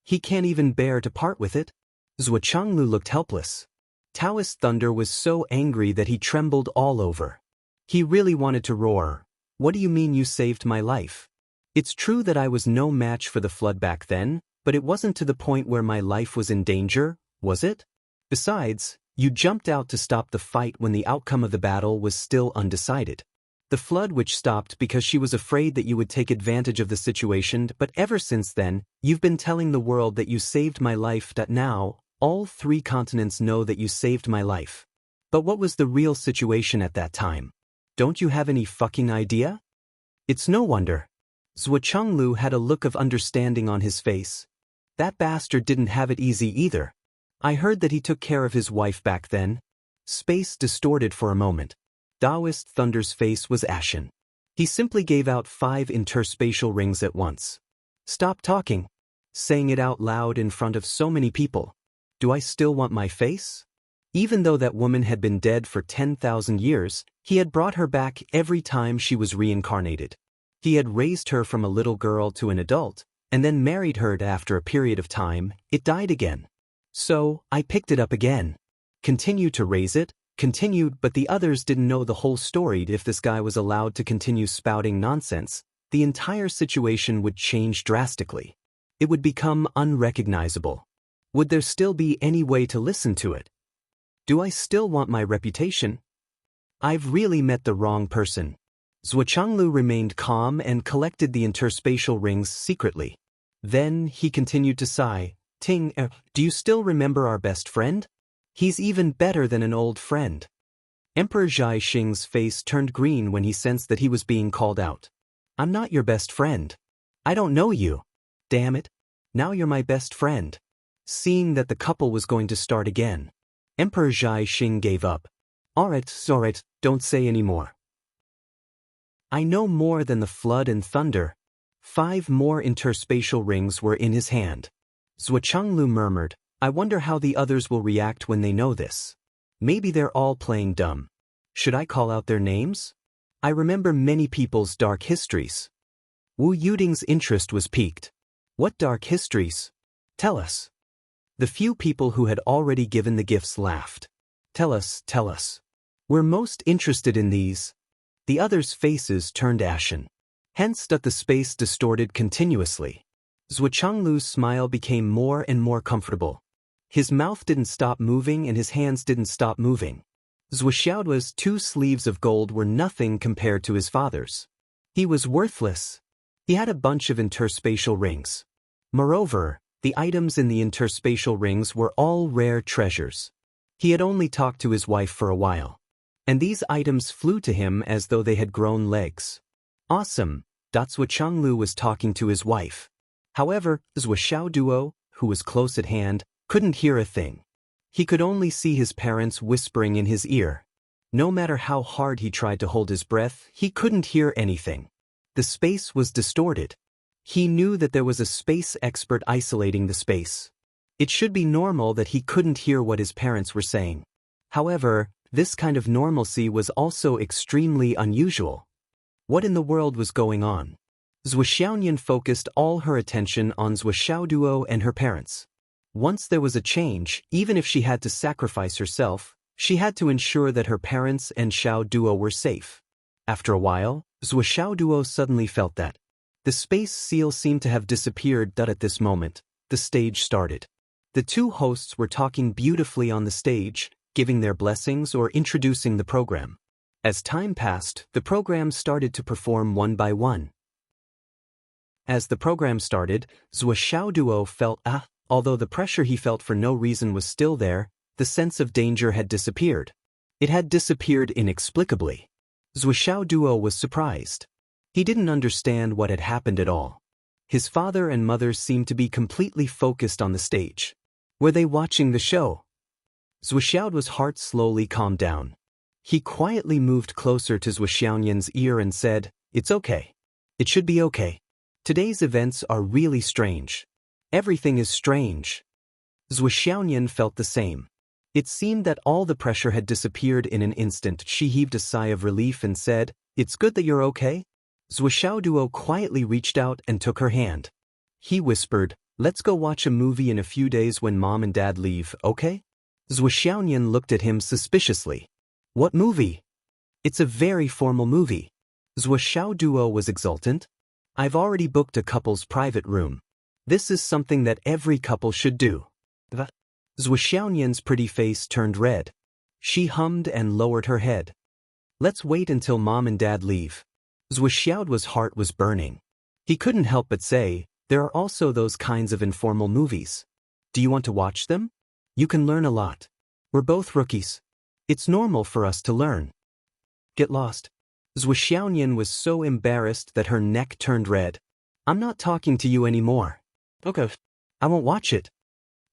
He can't even bear to part with it. Zhuo Changlu looked helpless. Taoist Thunder was so angry that he trembled all over. He really wanted to roar. What do you mean you saved my life? It's true that I was no match for the flood back then, but it wasn't to the point where my life was in danger, was it? Besides, you jumped out to stop the fight when the outcome of the battle was still undecided. The flood which stopped because she was afraid that you would take advantage of the situation, but ever since then, you've been telling the world that you saved my life. Now, all 3 continents know that you saved my life. But what was the real situation at that time? Don't you have any fucking idea? It's no wonder. Zhuo Changlu had a look of understanding on his face. That bastard didn't have it easy either. I heard that he took care of his wife back then. Space distorted for a moment. Taoist Thunder's face was ashen. He simply gave out 5 interspatial rings at once. Stop talking. Saying it out loud in front of so many people. Do I still want my face? Even though that woman had been dead for 10,000 years, he had brought her back every time she was reincarnated. He had raised her from a little girl to an adult, and then married her. After a period of time, it died again. So, I picked it up again. Continued to raise it, continued, but the others didn't know the whole story. If this guy was allowed to continue spouting nonsense, the entire situation would change drastically. It would become unrecognizable. Would there still be any way to listen to it? Do I still want my reputation? I've really met the wrong person. Zhuo Changlu remained calm and collected the interspatial rings secretly. Then he continued to sigh. Ting, do you still remember our best friend? He's even better than an old friend. Emperor Zhai Xing's face turned green when he sensed that he was being called out. I'm not your best friend. I don't know you. Damn it. Now you're my best friend. Seeing that the couple was going to start again, Emperor Zhai Xing gave up. Alright, don't say any more. I know more than the flood and thunder. 5 more interspatial rings were in his hand. Zhuo Changlu murmured, I wonder how the others will react when they know this. Maybe they're all playing dumb. Should I call out their names? I remember many people's dark histories. Wu Yuding's interest was piqued. What dark histories? Tell us. The few people who had already given the gifts laughed. Tell us. We're most interested in these. The others' faces turned ashen. Hence the space distorted continuously. Zhuo Changlu's smile became more and more comfortable. His mouth didn't stop moving and his hands didn't stop moving. Zhuo Xiaoduo's 2 sleeves of gold were nothing compared to his father's. He was worthless. He had a bunch of interspatial rings. Moreover, the items in the interspatial rings were all rare treasures. He had only talked to his wife for a while. And these items flew to him as though they had grown legs. Awesome. Zhuo Changlu was talking to his wife. However, Zhuo Xiaoduo, who was close at hand, couldn't hear a thing. He could only see his parents whispering in his ear. No matter how hard he tried to hold his breath, he couldn't hear anything. The space was distorted. He knew that there was a space expert isolating the space. It should be normal that he couldn't hear what his parents were saying. However, this kind of normalcy was also extremely unusual. What in the world was going on? Zhuo Xiaoyan focused all her attention on Zhuo Xiaoduo and her parents. Once there was a change, even if she had to sacrifice herself, she had to ensure that her parents and Xiao Duo were safe. After a while, Xiao Duo suddenly felt that the space seal seemed to have disappeared. At this moment, the stage started. The two hosts were talking beautifully on the stage, giving their blessings or introducing the program. As time passed, the program started to perform one by one. As the program started, Xiao Duo felt although the pressure he felt for no reason was still there, the sense of danger had disappeared. It had disappeared inexplicably. Xiao Duo was surprised. He didn't understand what had happened at all. His father and mother seemed to be completely focused on the stage. Were they watching the show? Xiao's heart slowly calmed down. He quietly moved closer to Xiaoyan's ear and said, "It's okay. It should be okay. Today's events are really strange. Everything is strange." Xiaoyan felt the same. It seemed that all the pressure had disappeared in an instant. She heaved a sigh of relief and said, "It's good that you're okay." Xiao Duo quietly reached out and took her hand. He whispered, "Let's go watch a movie in a few days when Mom and Dad leave, okay?" Xiaoyan looked at him suspiciously. "What movie?" "It's a very formal movie." Xiao Duo was exultant. "I've already booked a couple's private room. This is something that every couple should do." Xiaoyan's pretty face turned red. She hummed and lowered her head. "Let's wait until Mom and Dad leave." Xiao's heart was burning. He couldn't help but say, "There are also those kinds of informal movies. Do you want to watch them? You can learn a lot. We're both rookies. It's normal for us to learn." "Get lost." Xiaoyan was so embarrassed that her neck turned red. "I'm not talking to you anymore." "Okay. I won't watch it."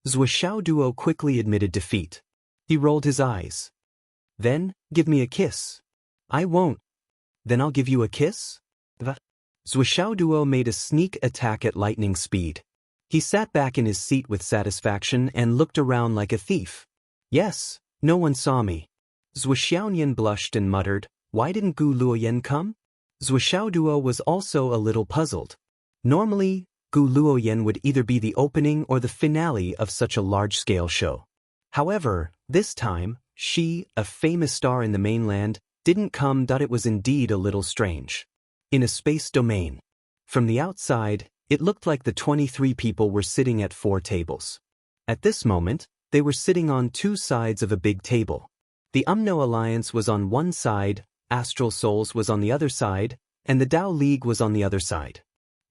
Xiao Duo quickly admitted defeat. He rolled his eyes. "Then, give me a kiss." "I won't." "Then I'll give you a kiss?" Xiao Duo made a sneak attack at lightning speed. He sat back in his seat with satisfaction and looked around like a thief. "Yes, no one saw me." Xiaoyan blushed and muttered, "Why didn't Gu Luoyan come?" Xiao Duo was also a little puzzled. Normally, Gu Luoyan would either be the opening or the finale of such a large-scale show. However, this time, she, a famous star in the mainland, didn't come. It was indeed a little strange. In a space domain. From the outside, it looked like the 23 people were sitting at 4 tables. At this moment, they were sitting on 2 sides of a big table. The Umno Alliance was on one side, Astral Souls was on the other side, and the Tao League was on the other side.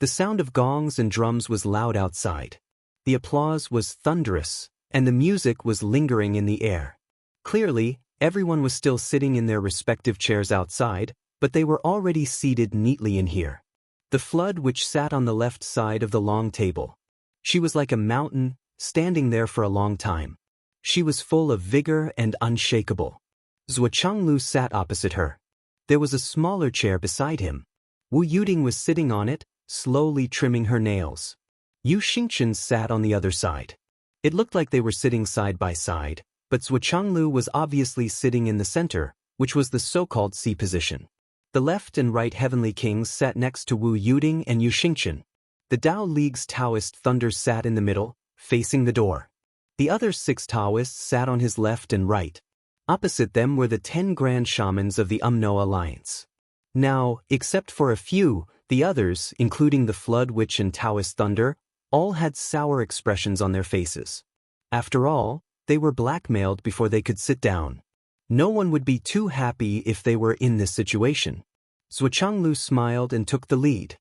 The sound of gongs and drums was loud outside. The applause was thunderous, and the music was lingering in the air. Clearly, everyone was still sitting in their respective chairs outside, but they were already seated neatly in here. The flood which sat on the left side of the long table. She was like a mountain, standing there for a long time. She was full of vigor and unshakable. Changlu sat opposite her. There was a smaller chair beside him. Wu Yuding was sitting on it, slowly trimming her nails. Yu Xingchen sat on the other side. It looked like they were sitting side by side, but Changlu was obviously sitting in the center, which was the so-called C position. The left and right heavenly kings sat next to Wu Yuding and Yu Xingchen. The Tao League's Taoist thunders sat in the middle, facing the door. The other 6 Taoists sat on his left and right. Opposite them were the 10 grand shamans of the Umno Alliance. Now, except for a few, the others, including the Flood Witch and Taoist Thunder, all had sour expressions on their faces. After all, they were blackmailed before they could sit down. No one would be too happy if they were in this situation. Changlu smiled and took the lead.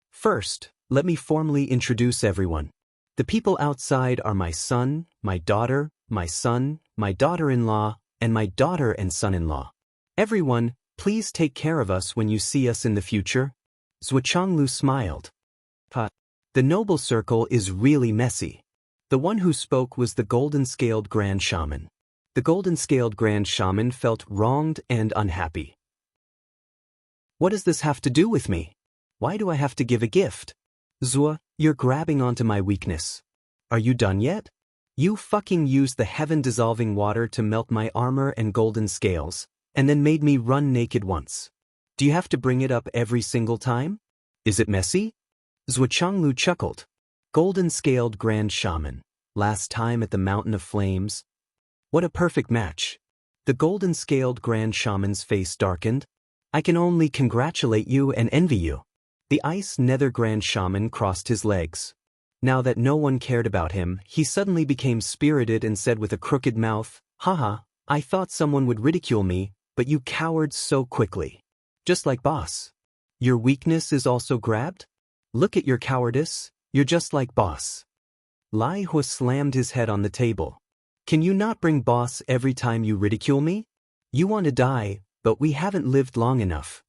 "First, let me formally introduce everyone. The people outside are my son, my daughter, my son, my daughter-in-law, and my daughter and son-in-law. Everyone, please take care of us when you see us in the future." Changlu smiled. The noble circle is really messy. The one who spoke was the golden-scaled Grand Shaman. The golden-scaled Grand Shaman felt wronged and unhappy. "What does this have to do with me? Why do I have to give a gift? Zua, you're grabbing onto my weakness. Are you done yet? You fucking used the heaven-dissolving water to melt my armor and golden scales, and then made me run naked once. Do you have to bring it up every single time? Is it messy?" Changlu chuckled. Golden-scaled Grand Shaman. Last time at the Mountain of Flames. What a perfect match. The golden-scaled Grand Shaman's face darkened. I can only congratulate you and envy you. The Ice Nether Grand Shaman crossed his legs. Now that no one cared about him, he suddenly became spirited and said with a crooked mouth, "Haha, I thought someone would ridicule me, but you cowered so quickly. Just like boss. Your weakness is also grabbed? Look at your cowardice, you're just like boss." Lai Hu slammed his head on the table. "Can you not bring boss every time you ridicule me? You want to die, but we haven't lived long enough."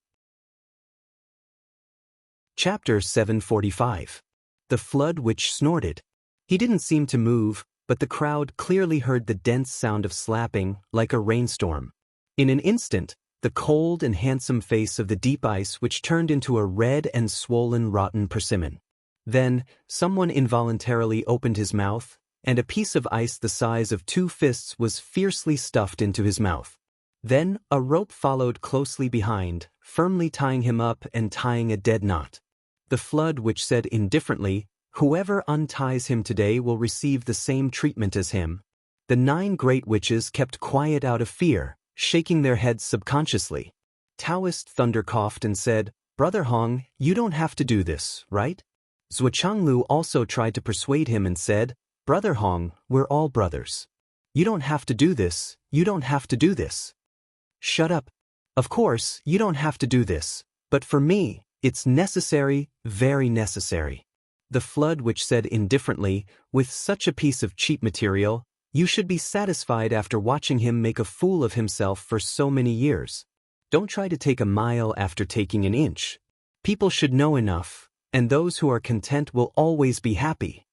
Chapter 745. The Flood Which Snorted. He didn't seem to move, but the crowd clearly heard the dense sound of slapping, like a rainstorm. In an instant, the cold and handsome face of the deep ice which turned into a red and swollen rotten persimmon. Then, someone involuntarily opened his mouth, and a piece of ice the size of 2 fists was fiercely stuffed into his mouth. Then, a rope followed closely behind, firmly tying him up and tying a dead knot. The flood which said indifferently, "Whoever unties him today will receive the same treatment as him." The 9 great witches kept quiet out of fear, shaking their heads subconsciously. Taoist Thunder coughed and said, "Brother Hong, you don't have to do this, right?" Zhuochanglu also tried to persuade him and said, "Brother Hong, we're all brothers. You don't have to do this, you don't have to do this." "Shut up. Of course, you don't have to do this, but for me, it's necessary, very necessary." The flood which said indifferently, "With such a piece of cheap material, you should be satisfied after watching him make a fool of himself for so many years. Don't try to take a mile after taking an inch. People should know enough, and those who are content will always be happy."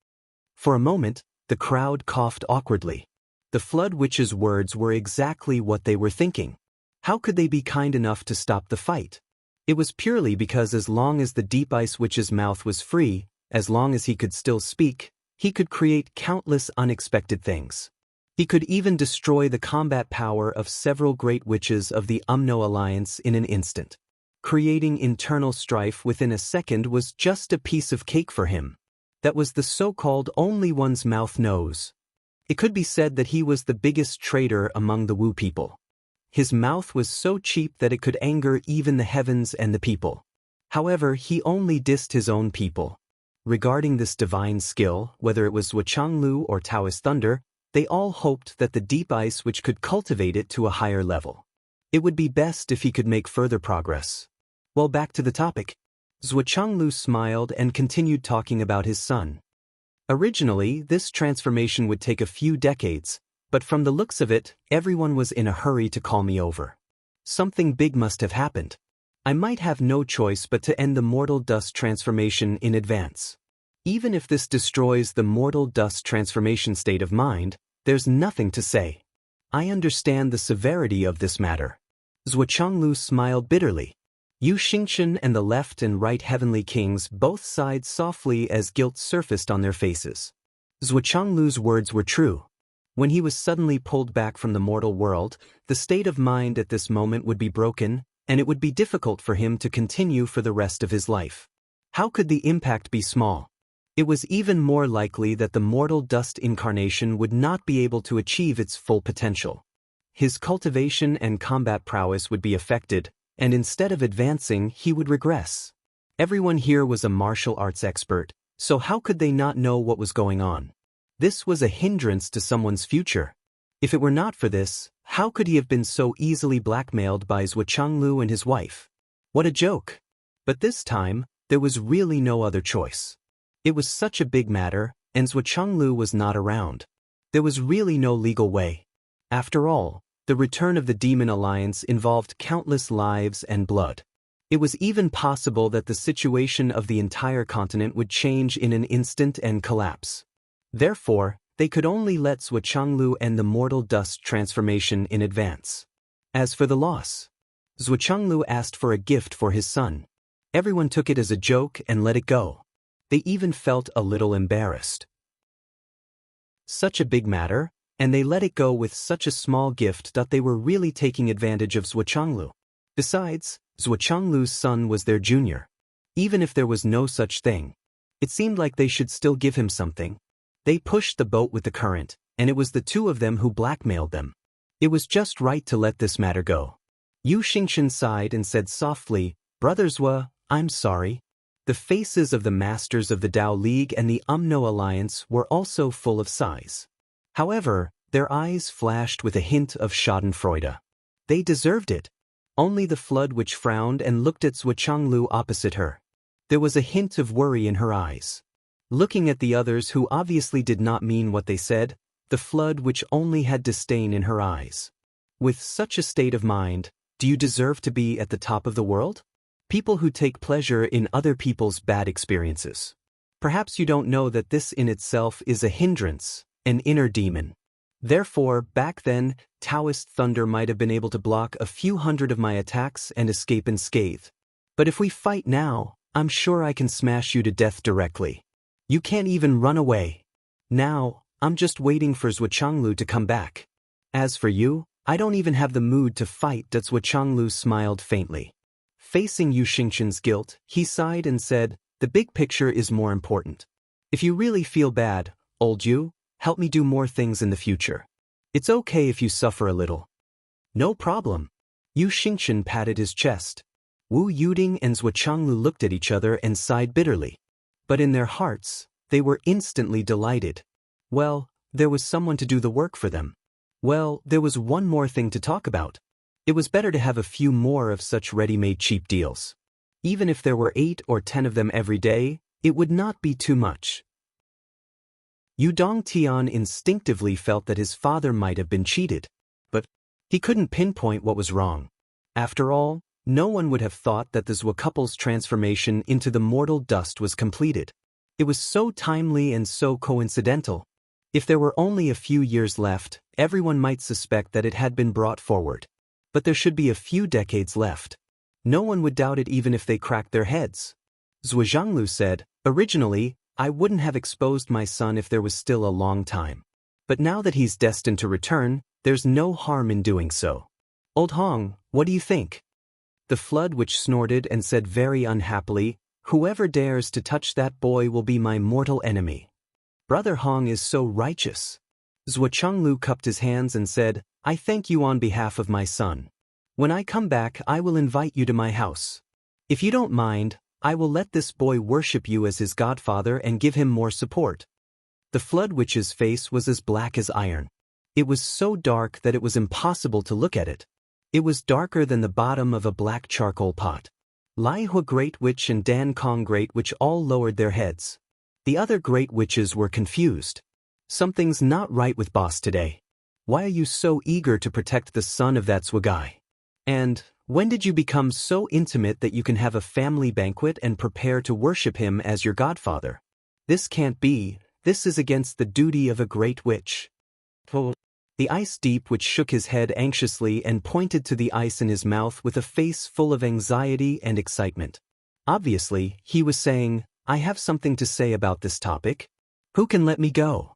For a moment, the crowd coughed awkwardly. The flood witch's words were exactly what they were thinking. How could they be kind enough to stop the fight? It was purely because as long as the deep ice witch's mouth was free, as long as he could still speak, he could create countless unexpected things. He could even destroy the combat power of several great witches of the Umno Alliance in an instant. Creating internal strife within a second was just a piece of cake for him. That was the so-called only one's mouth knows. It could be said that he was the biggest traitor among the Wu people. His mouth was so cheap that it could anger even the heavens and the people. However, he only dissed his own people. Regarding this divine skill, whether it was Zhuochanglu or Taoist Thunder, they all hoped that the deep ice which could cultivate it to a higher level. It would be best if he could make further progress. Well, back to the topic. Zhuochanglu smiled and continued talking about his son. Originally, this transformation would take a few decades, but from the looks of it, everyone was in a hurry to call me over. Something big must have happened. I might have no choice but to end the mortal dust transformation in advance. Even if this destroys the mortal dust transformation state of mind, there's nothing to say. I understand the severity of this matter. Zhuochanglu smiled bitterly. Yu Xingchen and the left and right heavenly kings both sighed softly as guilt surfaced on their faces. Zhuochanglu's words were true. When he was suddenly pulled back from the mortal world, the state of mind at this moment would be broken, and it would be difficult for him to continue for the rest of his life. How could the impact be small? It was even more likely that the mortal dust incarnation would not be able to achieve its full potential. His cultivation and combat prowess would be affected, and instead of advancing, he would regress. Everyone here was a martial arts expert, so how could they not know what was going on? This was a hindrance to someone's future. If it were not for this, how could he have been so easily blackmailed by Zhuochanglu and his wife? What a joke! But this time, there was really no other choice. It was such a big matter, and Zhuochanglu was not around. There was really no legal way. After all, the return of the Demon Alliance involved countless lives and blood. It was even possible that the situation of the entire continent would change in an instant and collapse. Therefore, they could only let Zhuochanglu end the mortal dust transformation in advance. As for the loss, Zhuochanglu asked for a gift for his son. Everyone took it as a joke and let it go. They even felt a little embarrassed. Such a big matter, and they let it go with such a small gift that they were really taking advantage of Zhuochanglu. Besides, Zhuochanglu's son was their junior. Even if there was no such thing, it seemed like they should still give him something. They pushed the boat with the current, and it was the two of them who blackmailed them. It was just right to let this matter go. Yu Xingchen sighed and said softly, Brother Zhua, I'm sorry. The faces of the masters of the Dao League and the Umno Alliance were also full of sighs. However, their eyes flashed with a hint of schadenfreude. They deserved it. Only the flood which frowned and looked at Zhuochanglu opposite her. There was a hint of worry in her eyes. Looking at the others who obviously did not mean what they said, the flood which only had disdain in her eyes. With such a state of mind, do you deserve to be at the top of the world? People who take pleasure in other people's bad experiences. Perhaps you don't know that this in itself is a hindrance, an inner demon. Therefore, back then, Taoist thunder might have been able to block a few hundred of my attacks and escape unscathed. But if we fight now, I'm sure I can smash you to death directly. You can't even run away. Now, I'm just waiting for Zhuochanglu to come back. As for you, I don't even have the mood to fight. Zhuochanglu smiled faintly. Facing Yu Xingchen's guilt, he sighed and said, the big picture is more important. If you really feel bad, old Yu, help me do more things in the future. It's okay if you suffer a little. No problem. Yu Xingchen patted his chest. Wu Yuding and Zhuochanglu looked at each other and sighed bitterly. But in their hearts, they were instantly delighted. Well, there was someone to do the work for them. Well, there was one more thing to talk about. It was better to have a few more of such ready-made cheap deals. Even if there were 8 or 10 of them every day, it would not be too much. Yu Dongtian instinctively felt that his father might have been cheated. But he couldn't pinpoint what was wrong. After all, no one would have thought that the Zhua couple's transformation into the mortal dust was completed. It was so timely and so coincidental. If there were only a few years left, everyone might suspect that it had been brought forward. But there should be a few decades left. No one would doubt it even if they cracked their heads. Zhuochanglu said, originally, I wouldn't have exposed my son if there was still a long time. But now that he's destined to return, there's no harm in doing so. Old Hong, what do you think? The flood which snorted and said very unhappily, whoever dares to touch that boy will be my mortal enemy. Brother Hong is so righteous. Zhuochanglu cupped his hands and said, I thank you on behalf of my son. When I come back, I will invite you to my house. If you don't mind, I will let this boy worship you as his godfather and give him more support. The flood witch's face was as black as iron. It was so dark that it was impossible to look at it. It was darker than the bottom of a black charcoal pot. Lai Hua Great Witch and Dan Kong Great Witch all lowered their heads. The other great witches were confused. Something's not right with boss today. Why are you so eager to protect the son of that Zhua guy? And when did you become so intimate that you can have a family banquet and prepare to worship him as your godfather? This can't be. This is against the duty of a great witch. The ice deep witch shook his head anxiously and pointed to the ice in his mouth with a face full of anxiety and excitement. Obviously, he was saying, I have something to say about this topic. Who can let me go?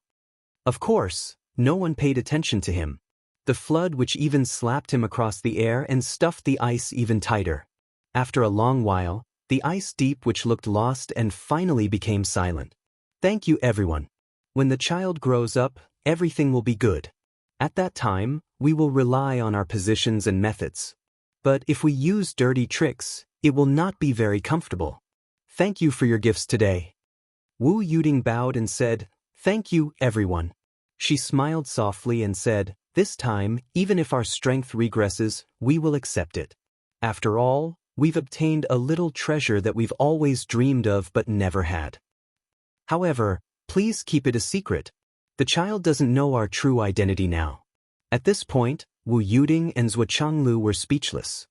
Of course, no one paid attention to him. The flood which even slapped him across the air and stuffed the ice even tighter. After a long while, the ice deep which looked lost and finally became silent. Thank you everyone. When the child grows up, everything will be good. At that time, we will rely on our positions and methods. But if we use dirty tricks, it will not be very comfortable. Thank you for your gifts today. Wu Yuding bowed and said, thank you, everyone. She smiled softly and said, this time, even if our strength regresses, we will accept it. After all, we've obtained a little treasure that we've always dreamed of but never had. However, please keep it a secret. The child doesn't know our true identity now. At this point, Wu Yuding and Zhuochanglu were speechless.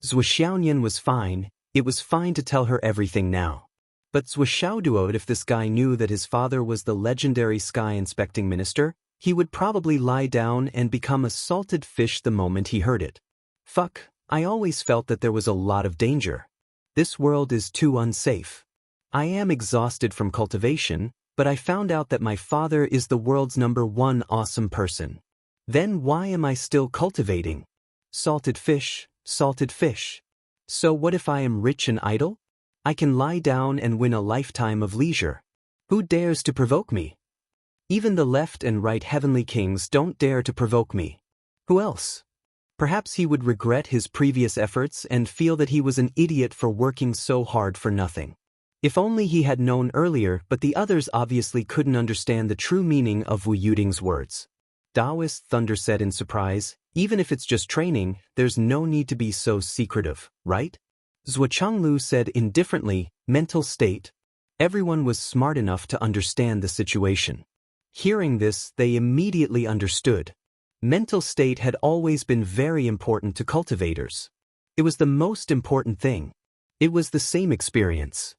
Zhuoxiaonian was fine. It was fine to tell her everything now. But Zhuoxiaoduo, if this guy knew that his father was the legendary sky inspecting minister, he would probably lie down and become a salted fish the moment he heard it. Fuck, I always felt that there was a lot of danger. This world is too unsafe. I am exhausted from cultivation, but I found out that my father is the world's #1 awesome person. Then why am I still cultivating? Salted fish, salted fish. So what if I am rich and idle? I can lie down and win a lifetime of leisure. Who dares to provoke me? Even the left and right heavenly kings don't dare to provoke me. Who else? Perhaps he would regret his previous efforts and feel that he was an idiot for working so hard for nothing. If only he had known earlier, but the others obviously couldn't understand the true meaning of Wu Yuding's words. Taoist Thunder said in surprise, even if it's just training, there's no need to be so secretive, right? Zhuochanglu said indifferently, mental state. Everyone was smart enough to understand the situation. Hearing this, they immediately understood. Mental state had always been very important to cultivators. It was the most important thing. It was the same experience.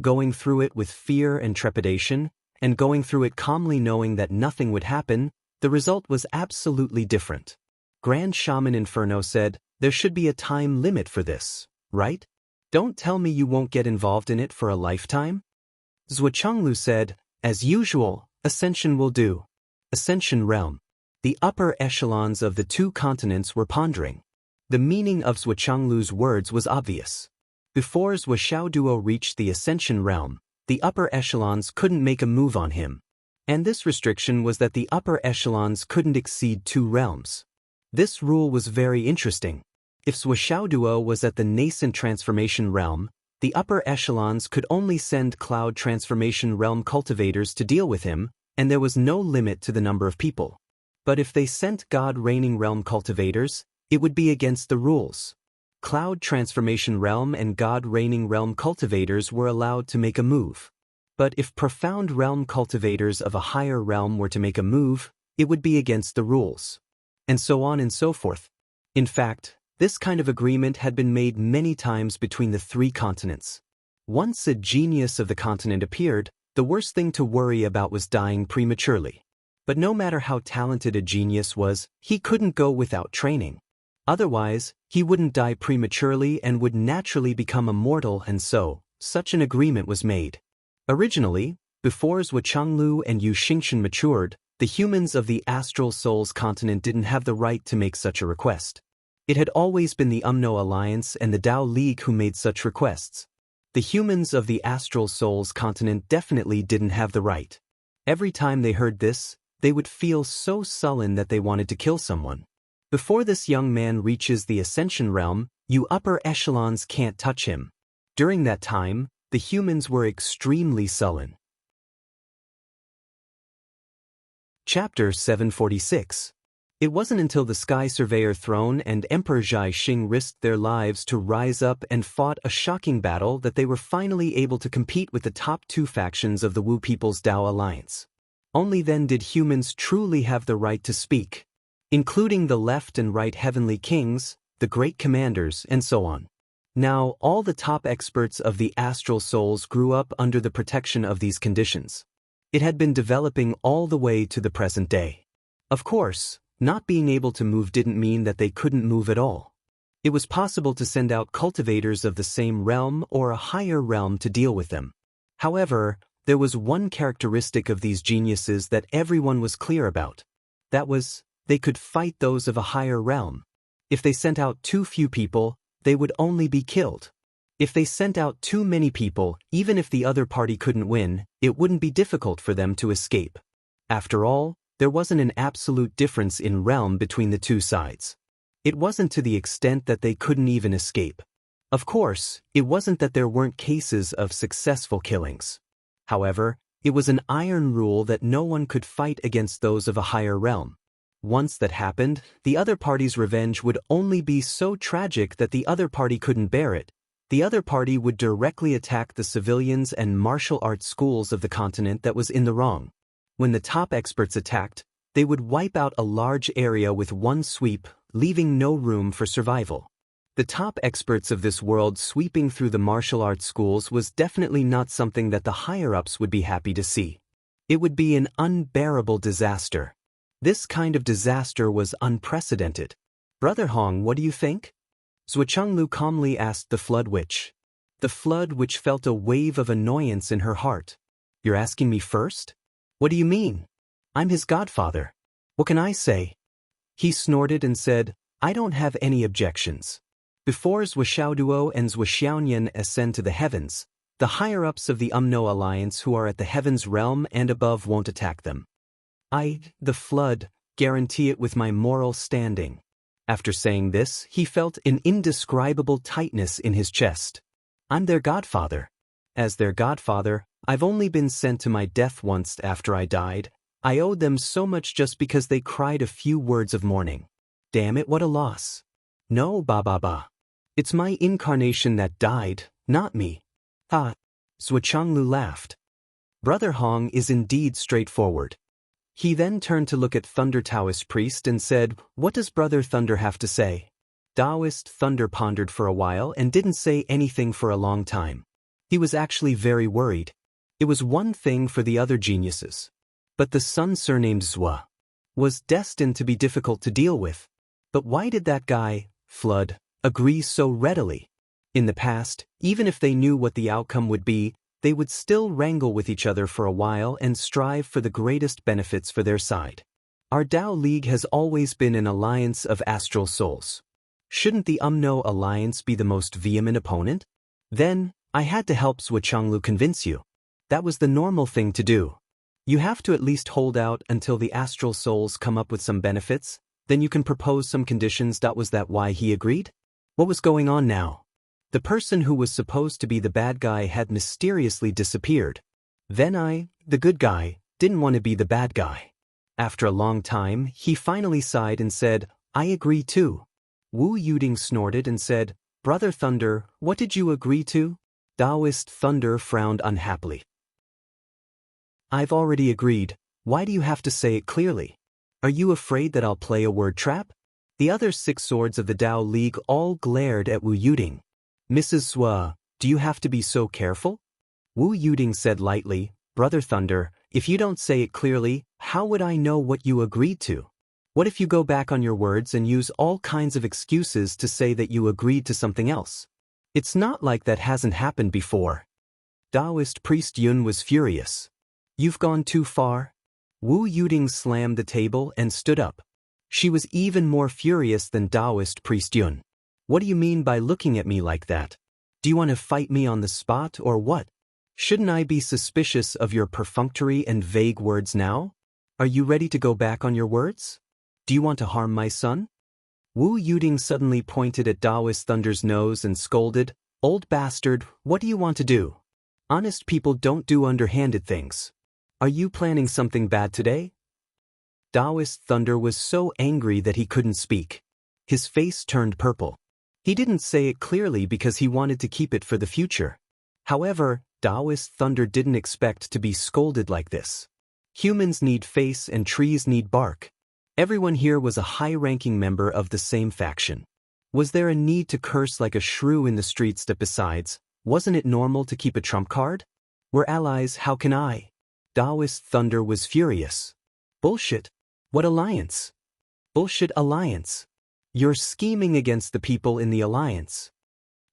Going through it with fear and trepidation, and going through it calmly knowing that nothing would happen, the result was absolutely different. Grand Shaman Inferno said, there should be a time limit for this, right? Don't tell me you won't get involved in it for a lifetime? Zhuochanglu said, as usual, Ascension will do. Ascension realm. The upper echelons of the two continents were pondering. The meaning of Zhuochanglu's words was obvious. Before Zhuoxiaoduo reached the Ascension realm, the upper echelons couldn't make a move on him. And this restriction was that the upper echelons couldn't exceed 2 realms. This rule was very interesting. If Zhuoxiaoduo was at the nascent transformation realm, the upper echelons could only send cloud transformation realm cultivators to deal with him, and there was no limit to the number of people. But if they sent God reigning realm cultivators, it would be against the rules. Cloud transformation realm and God reigning realm cultivators were allowed to make a move. But if profound realm cultivators of a higher realm were to make a move, it would be against the rules. And so on and so forth. In fact, this kind of agreement had been made many times between the 3 continents. Once a genius of the continent appeared, the worst thing to worry about was dying prematurely. But no matter how talented a genius was, he couldn't go without training. Otherwise, he wouldn't die prematurely and would naturally become immortal, and so, such an agreement was made. Originally, before Zhuochanglu and Yu Xingchen matured, the humans of the Astral Souls continent didn't have the right to make such a request. It had always been the Umno Alliance and the Dao League who made such requests. The humans of the Astral Souls continent definitely didn't have the right. Every time they heard this, they would feel so sullen that they wanted to kill someone. Before this young man reaches the Ascension realm, you upper echelons can't touch him. During that time, the humans were extremely sullen. Chapter 746. It wasn't until the Sky Surveyor throne and Emperor Zhai Xing risked their lives to rise up and fought a shocking battle that they were finally able to compete with the top 2 factions of the Wu People's Dao Alliance. Only then did humans truly have the right to speak, including the left and right heavenly kings, the great commanders, and so on. Now, all the top experts of the astral souls grew up under the protection of these conditions. It had been developing all the way to the present day. Of course, not being able to move didn't mean that they couldn't move at all. It was possible to send out cultivators of the same realm or a higher realm to deal with them. However, there was one characteristic of these geniuses that everyone was clear about. That was, they could fight those of a higher realm. If they sent out too few people, they would only be killed. If they sent out too many people, even if the other party couldn't win, it wouldn't be difficult for them to escape. After all, there wasn't an absolute difference in realm between the 2 sides. It wasn't to the extent that they couldn't even escape. Of course, it wasn't that there weren't cases of successful killings. However, it was an iron rule that no one could fight against those of a higher realm. Once that happened, the other party's revenge would only be so tragic that the other party couldn't bear it. The other party would directly attack the civilians and martial arts schools of the continent that was in the wrong. When the top experts attacked, they would wipe out a large area with one sweep, leaving no room for survival. The top experts of this world sweeping through the martial arts schools was definitely not something that the higher-ups would be happy to see. It would be an unbearable disaster. This kind of disaster was unprecedented. Brother Hong, what do you think? Zhuochanglu calmly asked the Flood Witch. The Flood Witch felt a wave of annoyance in her heart. You're asking me first? What do you mean? I'm his godfather. What can I say? He snorted and said, I don't have any objections. Before Zhuoxiaoduo and Zhuoxiaonian ascend to the heavens, The higher-ups of the Umno Alliance who are at the heavens realm and above won't attack them. The flood, guarantee it with my moral standing. After saying this, he felt an indescribable tightness in his chest. I'm their godfather. As their godfather, I've only been sent to my death once after I died. I owed them so much just because they cried a few words of mourning. Damn it, what a loss. No, ba. It's my incarnation that died, not me. Zhuochanglu laughed. Brother Hong is indeed straightforward. He then turned to look at Thunder Taoist priest and said, what does Brother Thunder have to say? Taoist Thunder pondered for a while and didn't say anything for a long time. He was actually very worried. It was one thing for the other geniuses. But the son surnamed Zhua was destined to be difficult to deal with. But why did that guy, Flood, agree so readily? In the past, even if they knew what the outcome would be, they would still wrangle with each other for a while and strive for the greatest benefits for their side. Our Tao League has always been an alliance of astral souls. Shouldn't the Umno Alliance be the most vehement opponent? Then, I had to help Zhuochanglu convince you. That was the normal thing to do. You have to at least hold out until the astral souls come up with some benefits, then you can propose some conditions. Was that why he agreed? What was going on now? The person who was supposed to be the bad guy had mysteriously disappeared. Then I, the good guy, didn't want to be the bad guy. After a long time, he finally sighed and said, I agree too. Wu Yuding snorted and said, Brother Thunder, what did you agree to? Taoist Thunder frowned unhappily. I've already agreed. Why do you have to say it clearly? Are you afraid that I'll play a word trap? The other 6 swords of the Tao League all glared at Wu Yuding. Mrs. Zhua, do you have to be so careful? Wu Yuding said lightly, Brother Thunder, if you don't say it clearly, how would I know what you agreed to? What if you go back on your words and use all kinds of excuses to say that you agreed to something else? It's not like that hasn't happened before. Taoist priest Yun was furious. You've gone too far. Wu Yuding slammed the table and stood up. She was even more furious than Taoist priest Yun. What do you mean by looking at me like that? Do you want to fight me on the spot or what? Shouldn't I be suspicious of your perfunctory and vague words now? Are you ready to go back on your words? Do you want to harm my son? Wu Yuding suddenly pointed at Taoist Thunder's nose and scolded, Old bastard, what do you want to do? Honest people don't do underhanded things. Are you planning something bad today? Taoist Thunder was so angry that he couldn't speak. His face turned purple. He didn't say it clearly because he wanted to keep it for the future. However, Taoist Thunder didn't expect to be scolded like this. Humans need face and trees need bark. Everyone here was a high-ranking member of the same faction. Was there a need to curse like a shrew in the streets? Besides, wasn't it normal to keep a trump card? We're allies, how can I? Taoist Thunder was furious. Bullshit. What alliance? Bullshit alliance. You're scheming against the people in the alliance.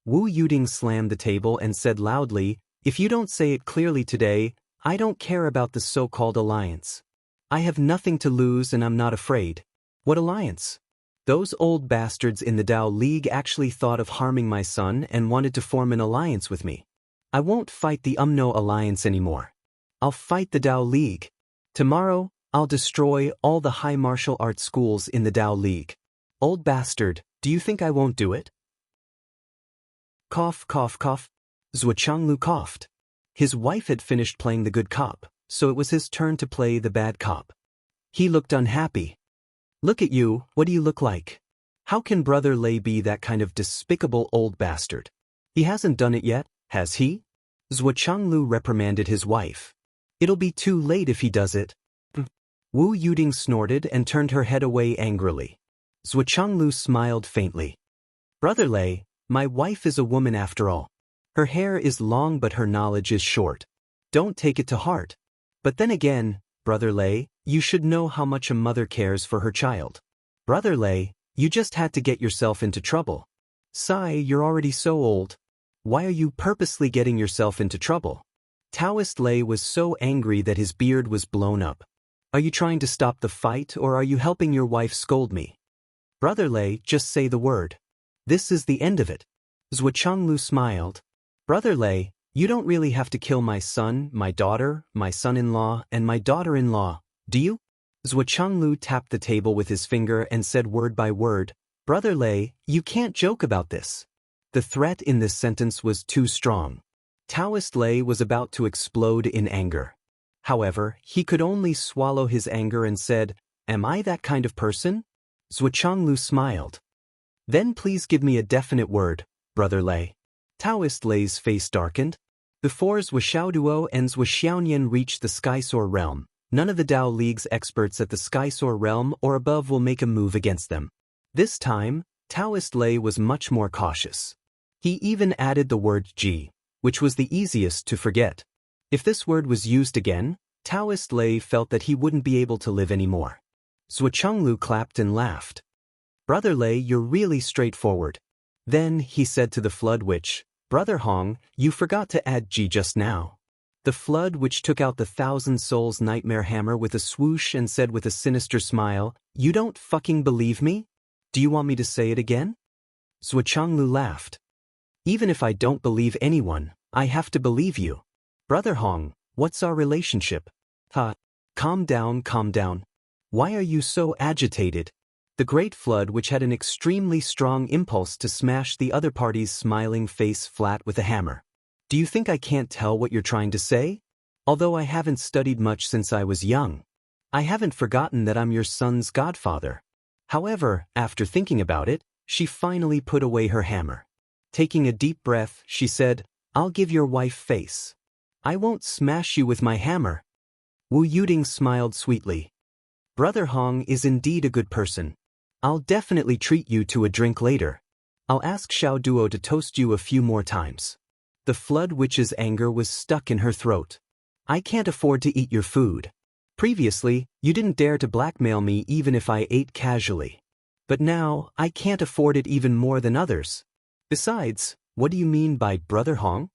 Wu Yuding slammed the table and said loudly, if you don't say it clearly today, I don't care about the so-called alliance. I have nothing to lose and I'm not afraid. What alliance? Those old bastards in the Tao League actually thought of harming my son and wanted to form an alliance with me. I won't fight the Umno Alliance anymore. I'll fight the Tao League. Tomorrow, I'll destroy all the high martial arts schools in the Tao League. Old bastard, do you think I won't do it? Cough, cough, cough. Zhuochanglu coughed. His wife had finished playing the good cop, so it was his turn to play the bad cop. He looked unhappy. Look at you, what do you look like? How can Brother Lei be that kind of despicable old bastard? He hasn't done it yet, has he? Zhuochanglu reprimanded his wife. It'll be too late if he does it. Wu Yuding snorted and turned her head away angrily. Zhuochanglu smiled faintly. Brother Lei, my wife is a woman after all. Her hair is long but her knowledge is short. Don't take it to heart. But then again, Brother Lei, you should know how much a mother cares for her child. Brother Lei, you just had to get yourself into trouble. Sai, you're already so old. Why are you purposely getting yourself into trouble? Taoist Lei was so angry that his beard was blown up. Are you trying to stop the fight or are you helping your wife scold me? Brother Lei, just say the word. This is the end of it. Zhuochanglu smiled. Brother Lei, You don't really have to kill my son, my daughter, my son-in-law, and my daughter-in-law, do you? Zhuochanglu tapped the table with his finger and said word by word, Brother Lei, you can't joke about this. The threat in this sentence was too strong. Taoist Lei was about to explode in anger. However, he could only swallow his anger and said, Am I that kind of person? Zhuochanglu smiled. Then please give me a definite word, Brother Lei. Taoist Lei's face darkened. Before Zhuoxiaoduo and Zhuoxiaonian reached the Skysoar realm, none of the Tao League's experts at the Skysoar realm or above will make a move against them. This time, Taoist Lei was much more cautious. He even added the word ji, which was the easiest to forget. If this word was used again, Taoist Lei felt that he wouldn't be able to live anymore. Zhuochanglu clapped and laughed. Brother Lei, you're really straightforward. Then he said to the Flood Witch, Brother Hong, you forgot to add ji just now. The Flood Witch took out the 1,000 Souls Nightmare Hammer with a swoosh and said with a sinister smile, You don't fucking believe me? Do you want me to say it again? Zhuochanglu laughed. Even if I don't believe anyone, I have to believe you. Brother Hong, what's our relationship? Calm down, calm down. Why are you so agitated? The Great Flood, which had an extremely strong impulse to smash the other party's smiling face flat with a hammer. Do you think I can't tell what you're trying to say? Although I haven't studied much since I was young, I haven't forgotten that I'm your son's godfather. However, after thinking about it, she finally put away her hammer. Taking a deep breath, she said, I'll give your wife face. I won't smash you with my hammer. Wu Yuding smiled sweetly. Brother Hong is indeed a good person. I'll definitely treat you to a drink later. I'll ask Xiao Duo to toast you a few more times. The Flood Witch's anger was stuck in her throat. I can't afford to eat your food. Previously, you didn't dare to blackmail me even if I ate casually. But now, I can't afford it even more than others. Besides, what do you mean by Brother Hong?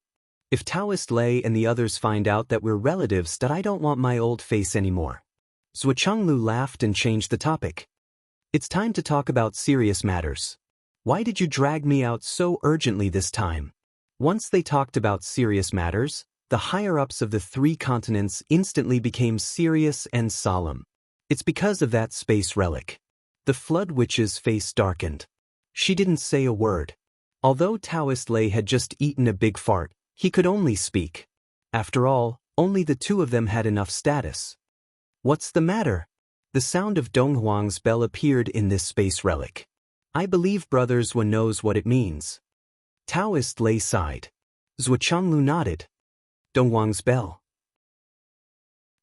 If Taoist Lei and the others find out that we're relatives, that I don't want my old face anymore. Zhuochanglu laughed and changed the topic. It's time to talk about serious matters. Why did you drag me out so urgently this time? Once they talked about serious matters, the higher-ups of the 3 continents instantly became serious and solemn. It's because of that space relic. The Flood Witch's face darkened. She didn't say a word. Although Taoist Lei had just eaten a big fart, he could only speak. After all, only the 2 of them had enough status. What's the matter? The sound of Donghuang's bell appeared in this space relic. I believe Brother Zhuo knows what it means. Taoist Lei sighed. Zhuochanglu nodded. Donghuang's bell.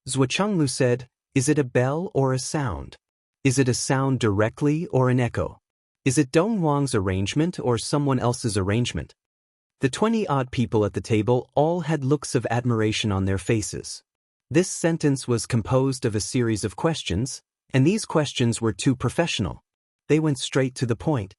Zhuochanglu said, Is it a bell or a sound? Is it a sound directly or an echo? Is it Donghuang's arrangement or someone else's arrangement? The 20-odd people at the table all had looks of admiration on their faces. This sentence was composed of a series of questions, and these questions were too professional. They went straight to the point.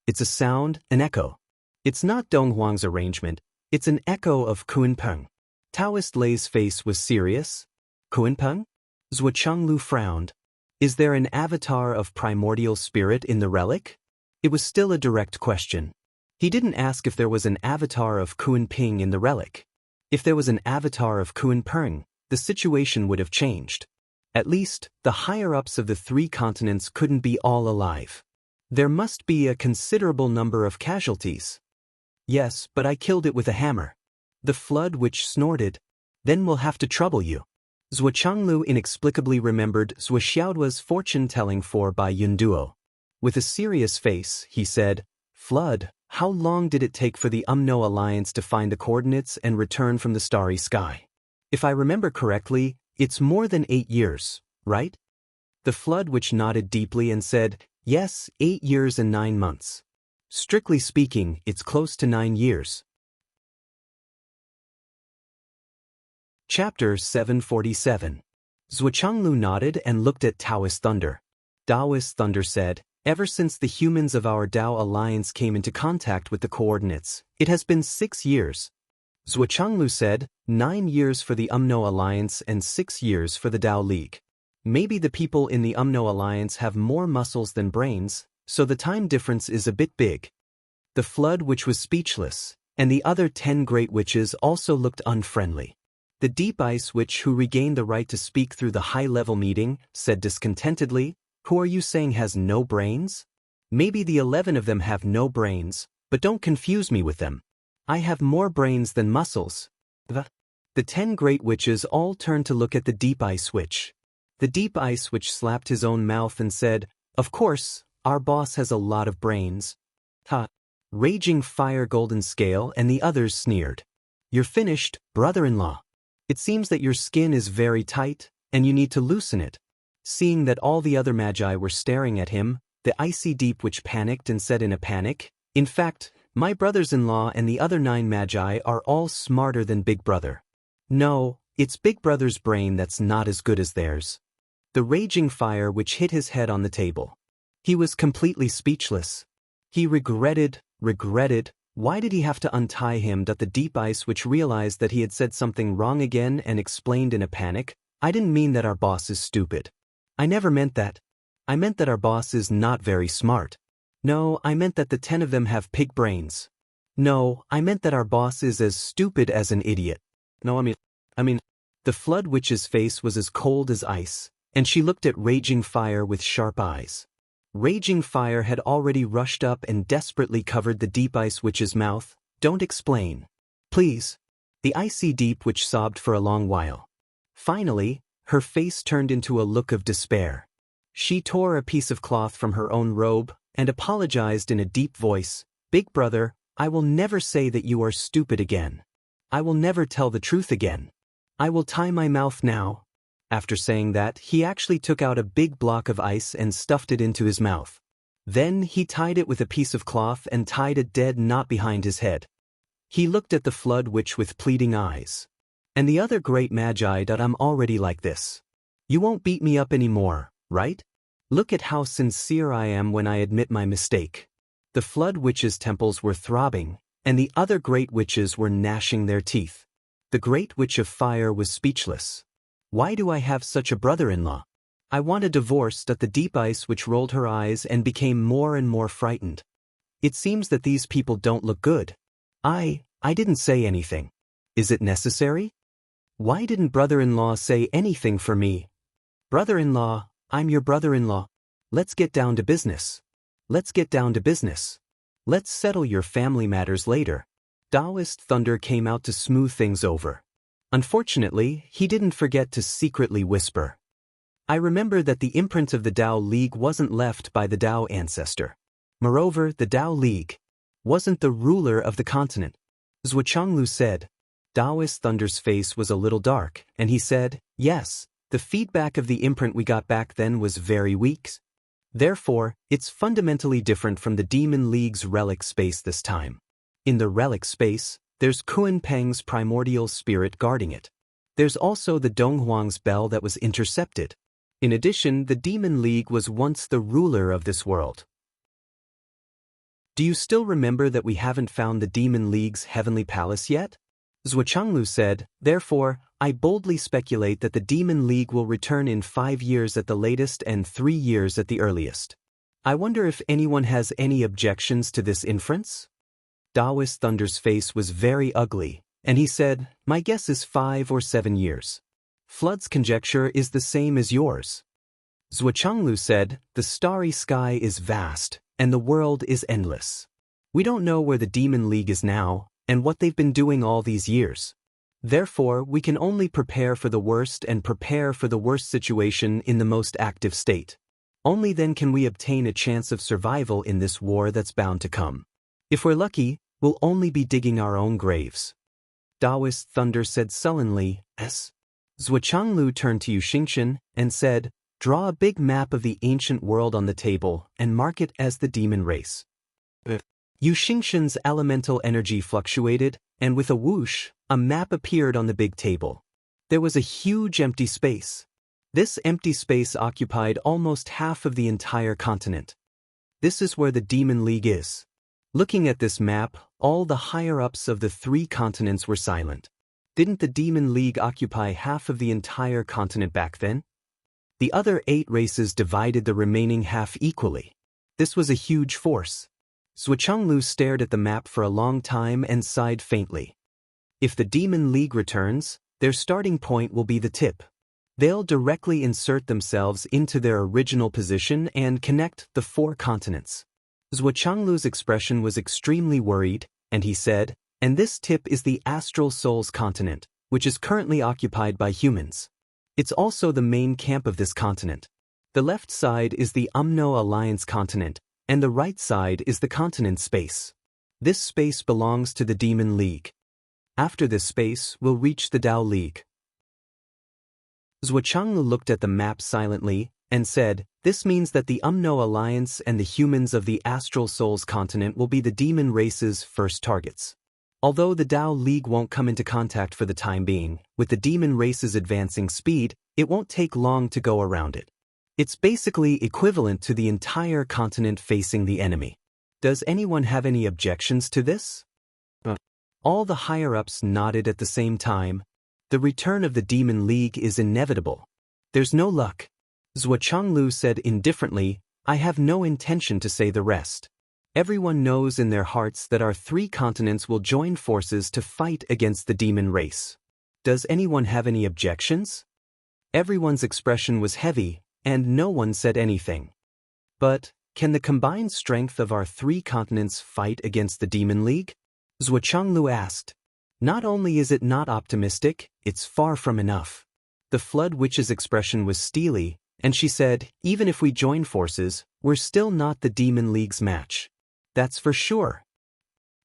It's a sound, an echo. It's not Donghuang's arrangement, it's an echo of Kunpeng. Taoist Lei's face was serious. Kunpeng? Zhuochanglu frowned. Is there an avatar of primordial spirit in the relic? It was still a direct question. He didn't ask if there was an avatar of Kunpeng in the relic. If there was an avatar of Kunpeng, the situation would have changed. At least, the higher-ups of the 3 continents couldn't be all alive. There must be a considerable number of casualties. Yes, but I killed it with a hammer. The Flood Witch snorted. Then we'll have to trouble you. Zhuochanglu inexplicably remembered Zhuoxiaoduo's fortune-telling by Yunduo. With a serious face, he said, Flood, how long did it take for the Umno Alliance to find the coordinates and return from the starry sky? If I remember correctly, it's more than 8 years, right? The Flood Witch nodded deeply and said, Yes, 8 years and 9 months. Strictly speaking, it's close to 9 years. Chapter 747. Zhuochanglu nodded and looked at Taoist Thunder. Taoist Thunder said, Ever since the humans of our Tao Alliance came into contact with the coordinates, it has been 6 years. Zhuochanglu said, 9 years for the Umno Alliance and 6 years for the Tao League. Maybe the people in the Umno Alliance have more muscles than brains, so the time difference is a bit big. The Flood Witch was speechless. and the other 10 great witches also looked unfriendly. The Deep Ice Witch, who regained the right to speak through the high-level meeting, said discontentedly, "Who are you saying has no brains? Maybe the 11 of them have no brains, but don't confuse me with them. I have more brains than muscles." The 10 great witches all turned to look at the Deep Ice Witch. The Deep Ice Witch slapped his own mouth and said, "Of course, our boss has a lot of brains." Ha! Raging Fire Golden Scale and the others sneered. "You're finished, brother-in-law. It seems that your skin is very tight, and you need to loosen it." Seeing that all the other magi were staring at him, the Icy Deep Witch panicked and said in a panic, "In fact, my brothers-in-law and the other 9 magi are all smarter than Big Brother. No, it's Big Brother's brain that's not as good as theirs." The Raging Fire Witch hit his head on the table. He was completely speechless. He regretted, why did he have to untie him? The Deep Ice Witch realized that he had said something wrong again and explained in a panic, "I didn't mean that our boss is stupid. I never meant that. I meant that our boss is not very smart. No, I meant that the 10 of them have pig brains. No, I meant that our boss is as stupid as an idiot. No, I mean, the Flood Witch's face was as cold as ice, and she looked at Raging Fire with sharp eyes. Raging Fire had already rushed up and desperately covered the Deep Ice Witch's mouth. "Don't explain. Please." The Icy Deep Witch sobbed for a long while. Finally, her face turned into a look of despair. She tore a piece of cloth from her own robe and apologized in a deep voice, "Big Brother, I will never say that you are stupid again. I will never tell the truth again. I will tie my mouth now." After saying that, he actually took out a big block of ice and stuffed it into his mouth. Then he tied it with a piece of cloth and tied a dead knot behind his head. He looked at the Flood Witch with pleading eyes. "And the other great magi, I'm already like this. You won't beat me up anymore, right? Look at how sincere I am when I admit my mistake." The Flood Witch's temples were throbbing, and the other great witches were gnashing their teeth. The Great Witch of Fire was speechless. "Why do I have such a brother-in-law? I want a divorce." The Deep Ice Witch rolled her eyes and became more and more frightened. "It seems that these people don't look good. I didn't say anything. Is it necessary? Why didn't brother-in-law say anything for me? Brother-in-law, I'm your brother-in-law. Let's get down to business. Let's get down to business. Let's settle your family matters later." Taoist Thunder came out to smooth things over. Unfortunately, he didn't forget to secretly whisper, "I remember that the imprint of the Tao League wasn't left by the Tao ancestor. Moreover, the Tao League wasn't the ruler of the continent." Zhuochanglu said. Taoist Thunder's face was a little dark, and he said, "Yes, the feedback of the imprint we got back then was very weak. Therefore, it's fundamentally different from the Demon League's relic space this time. In the relic space, there's Kuan Peng's primordial spirit guarding it. There's also the Donghuang's bell that was intercepted. In addition, the Demon League was once the ruler of this world. Do you still remember that we haven't found the Demon League's heavenly palace yet?" Zhuochanglu said, "Therefore, I boldly speculate that the Demon League will return in 5 years at the latest and 3 years at the earliest. I wonder if anyone has any objections to this inference?" Taoist Thunder's face was very ugly, and he said, "My guess is 5 or 7 years. Flood's conjecture is the same as yours." Zhuochanglu said, "The starry sky is vast, and the world is endless. We don't know where the Demon League is now, and what they've been doing all these years. Therefore, we can only prepare for the worst and prepare for the worst situation in the most active state. Only then can we obtain a chance of survival in this war that's bound to come. If we're lucky, we'll only be digging our own graves." Taoist Thunder said sullenly, "Yes." Zhuochanglu turned to Yu Xingchen and said, "Draw a big map of the ancient world on the table and mark it as the demon race." Yu Xingchen's elemental energy fluctuated, and with a whoosh, a map appeared on the big table. There was a huge empty space. This empty space occupied almost half of the entire continent. This is where the Demon League is. Looking at this map, all the higher-ups of the 3 continents were silent. Didn't the Demon League occupy half of the entire continent back then? The other 8 races divided the remaining half equally. This was a huge force. Zhuchenglu stared at the map for a long time and sighed faintly. If the Demon League returns, their starting point will be the tip. They'll directly insert themselves into their original position and connect the 4 continents. Zhuchenglu's expression was extremely worried, and he said, "And this tip is the Astral Souls continent, which is currently occupied by humans. It's also the main camp of this continent. The left side is the Umno Alliance continent, and the right side is the continent space. This space belongs to the Demon League. After this space, we'll reach the Tao League." Zhuchenglu looked at the map silently and said, "This means that the Umno Alliance and the humans of the Astral Souls continent will be the demon race's first targets. Although the Tao League won't come into contact for the time being, with the demon race's advancing speed, it won't take long to go around it. It's basically equivalent to the entire continent facing the enemy. Does anyone have any objections to this?" All the higher-ups nodded at the same time. The return of the Demon League is inevitable. There's no luck. Zhuchenglu said indifferently, "I have no intention to say the rest. Everyone knows in their hearts that our 3 continents will join forces to fight against the demon race. Does anyone have any objections?" Everyone's expression was heavy, and no one said anything. "But, can the combined strength of our 3 continents fight against the Demon League?" Zhuchenglu asked. "Not only is it not optimistic, it's far from enough." The Flood Witch's expression was steely, and she said, "Even if we join forces, we're still not the Demon League's match. That's for sure.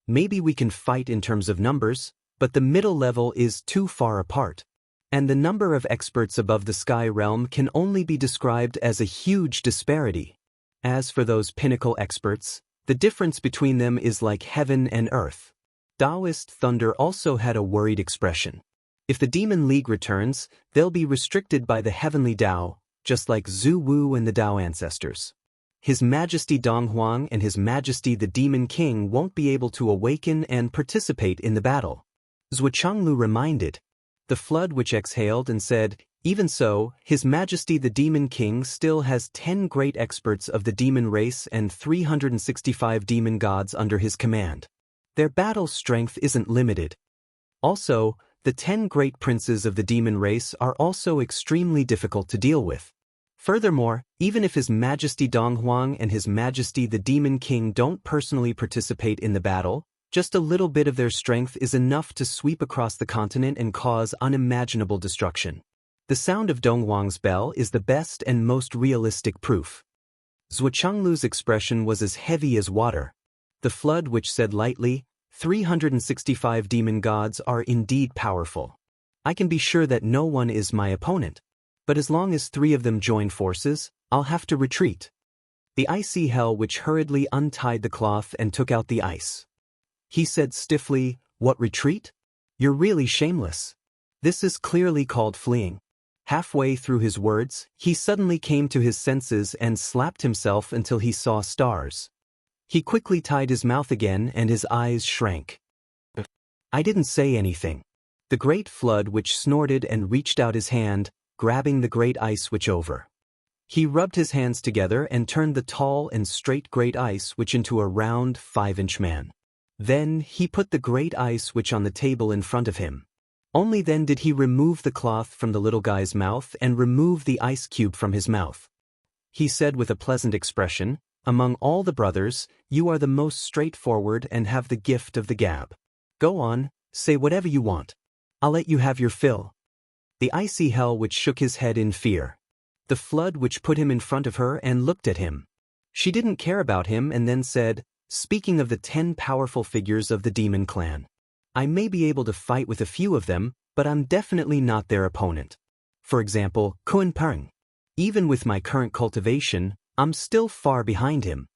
Maybe we can fight in terms of numbers, but the middle level is too far apart. And the number of experts above the Sky Realm can only be described as a huge disparity. As for those pinnacle experts, the difference between them is like heaven and earth." Taoist Thunder also had a worried expression. "If the Demon League returns, they'll be restricted by the heavenly Tao, just like Zhu Wu and the Tao ancestors. His Majesty Donghuang and His Majesty the Demon King won't be able to awaken and participate in the battle." Zhuchenglu reminded. The Flood Witch exhaled and said, "Even so, His Majesty the Demon King still has 10 great experts of the demon race and 365 demon gods under his command. Their battle strength isn't limited. Also, the 10 great princes of the demon race are also extremely difficult to deal with. Furthermore, even if His Majesty Donghuang and His Majesty the Demon King don't personally participate in the battle, just a little bit of their strength is enough to sweep across the continent and cause unimaginable destruction. The sound of Donghuang's bell is the best and most realistic proof." Zhuchenglu's expression was as heavy as water. The Flood Witch said lightly, 365 demon gods are indeed powerful. I can be sure that no one is my opponent. But as long as 3 of them join forces, I'll have to retreat." The Icy Hell Witch hurriedly untied the cloth and took out the ice. He said stiffly, "What retreat? You're really shameless. This is clearly called fleeing." Halfway through his words, he suddenly came to his senses and slapped himself until he saw stars. He quickly tied his mouth again and his eyes shrank. "I didn't say anything." The Great Flood Witch snorted and reached out his hand, grabbing the Great Ice Witch over. He rubbed his hands together and turned the tall and straight Great Ice Witch into a round 5-inch man. Then he put the Great Ice Witch on the table in front of him. Only then did he remove the cloth from the little guy's mouth and remove the ice cube from his mouth. He said with a pleasant expression, "Among all the brothers, you are the most straightforward and have the gift of the gab. Go on, say whatever you want. I'll let you have your fill." The Icy Hell Witch shook his head in fear. The Flood Witch put him in front of her and looked at him. She didn't care about him and then said, "Speaking of the 10 powerful figures of the demon clan, I may be able to fight with a few of them, but I'm definitely not their opponent. For example, Kunpeng. Even with my current cultivation, I'm still far behind him.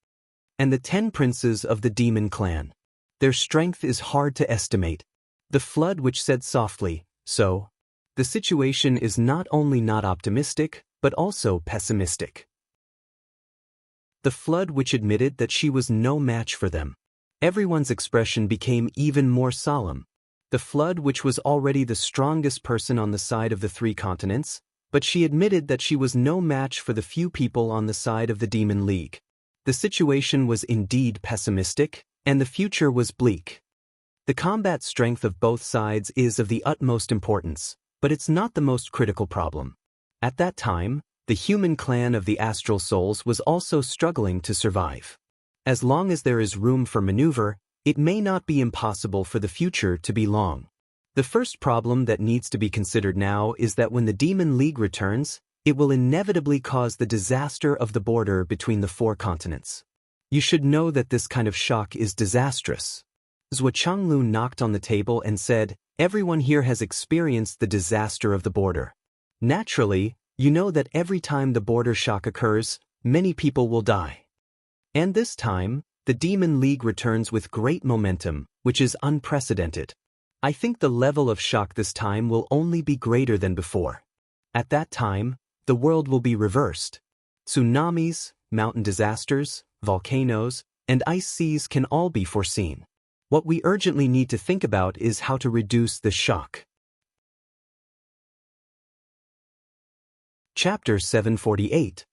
And the 10 princes of the demon clan. Their strength is hard to estimate." The Flood Witch said softly, "So, the situation is not only not optimistic, but also pessimistic." The Flood Witch admitted that she was no match for them. Everyone's expression became even more solemn. The Flood Witch was already the strongest person on the side of the 3 continents, but she admitted that she was no match for the few people on the side of the Demon League. The situation was indeed pessimistic, and the future was bleak. The combat strength of both sides is of the utmost importance, but it's not the most critical problem. At that time, the human clan of the astral souls was also struggling to survive. As long as there is room for maneuver, it may not be impossible for the future to be long. The first problem that needs to be considered now is that when the Demon League returns, it will inevitably cause the disaster of the border between the 4 continents. You should know that this kind of shock is disastrous. Zhuo Changlu knocked on the table and said, "Everyone here has experienced the disaster of the border. Naturally, you know that every time the border shock occurs, many people will die. And this time, the Demon League returns with great momentum, which is unprecedented. I think the level of shock this time will only be greater than before. At that time, the world will be reversed. Tsunamis, mountain disasters, volcanoes, and ice seas can all be foreseen. What we urgently need to think about is how to reduce the shock." Chapter 748.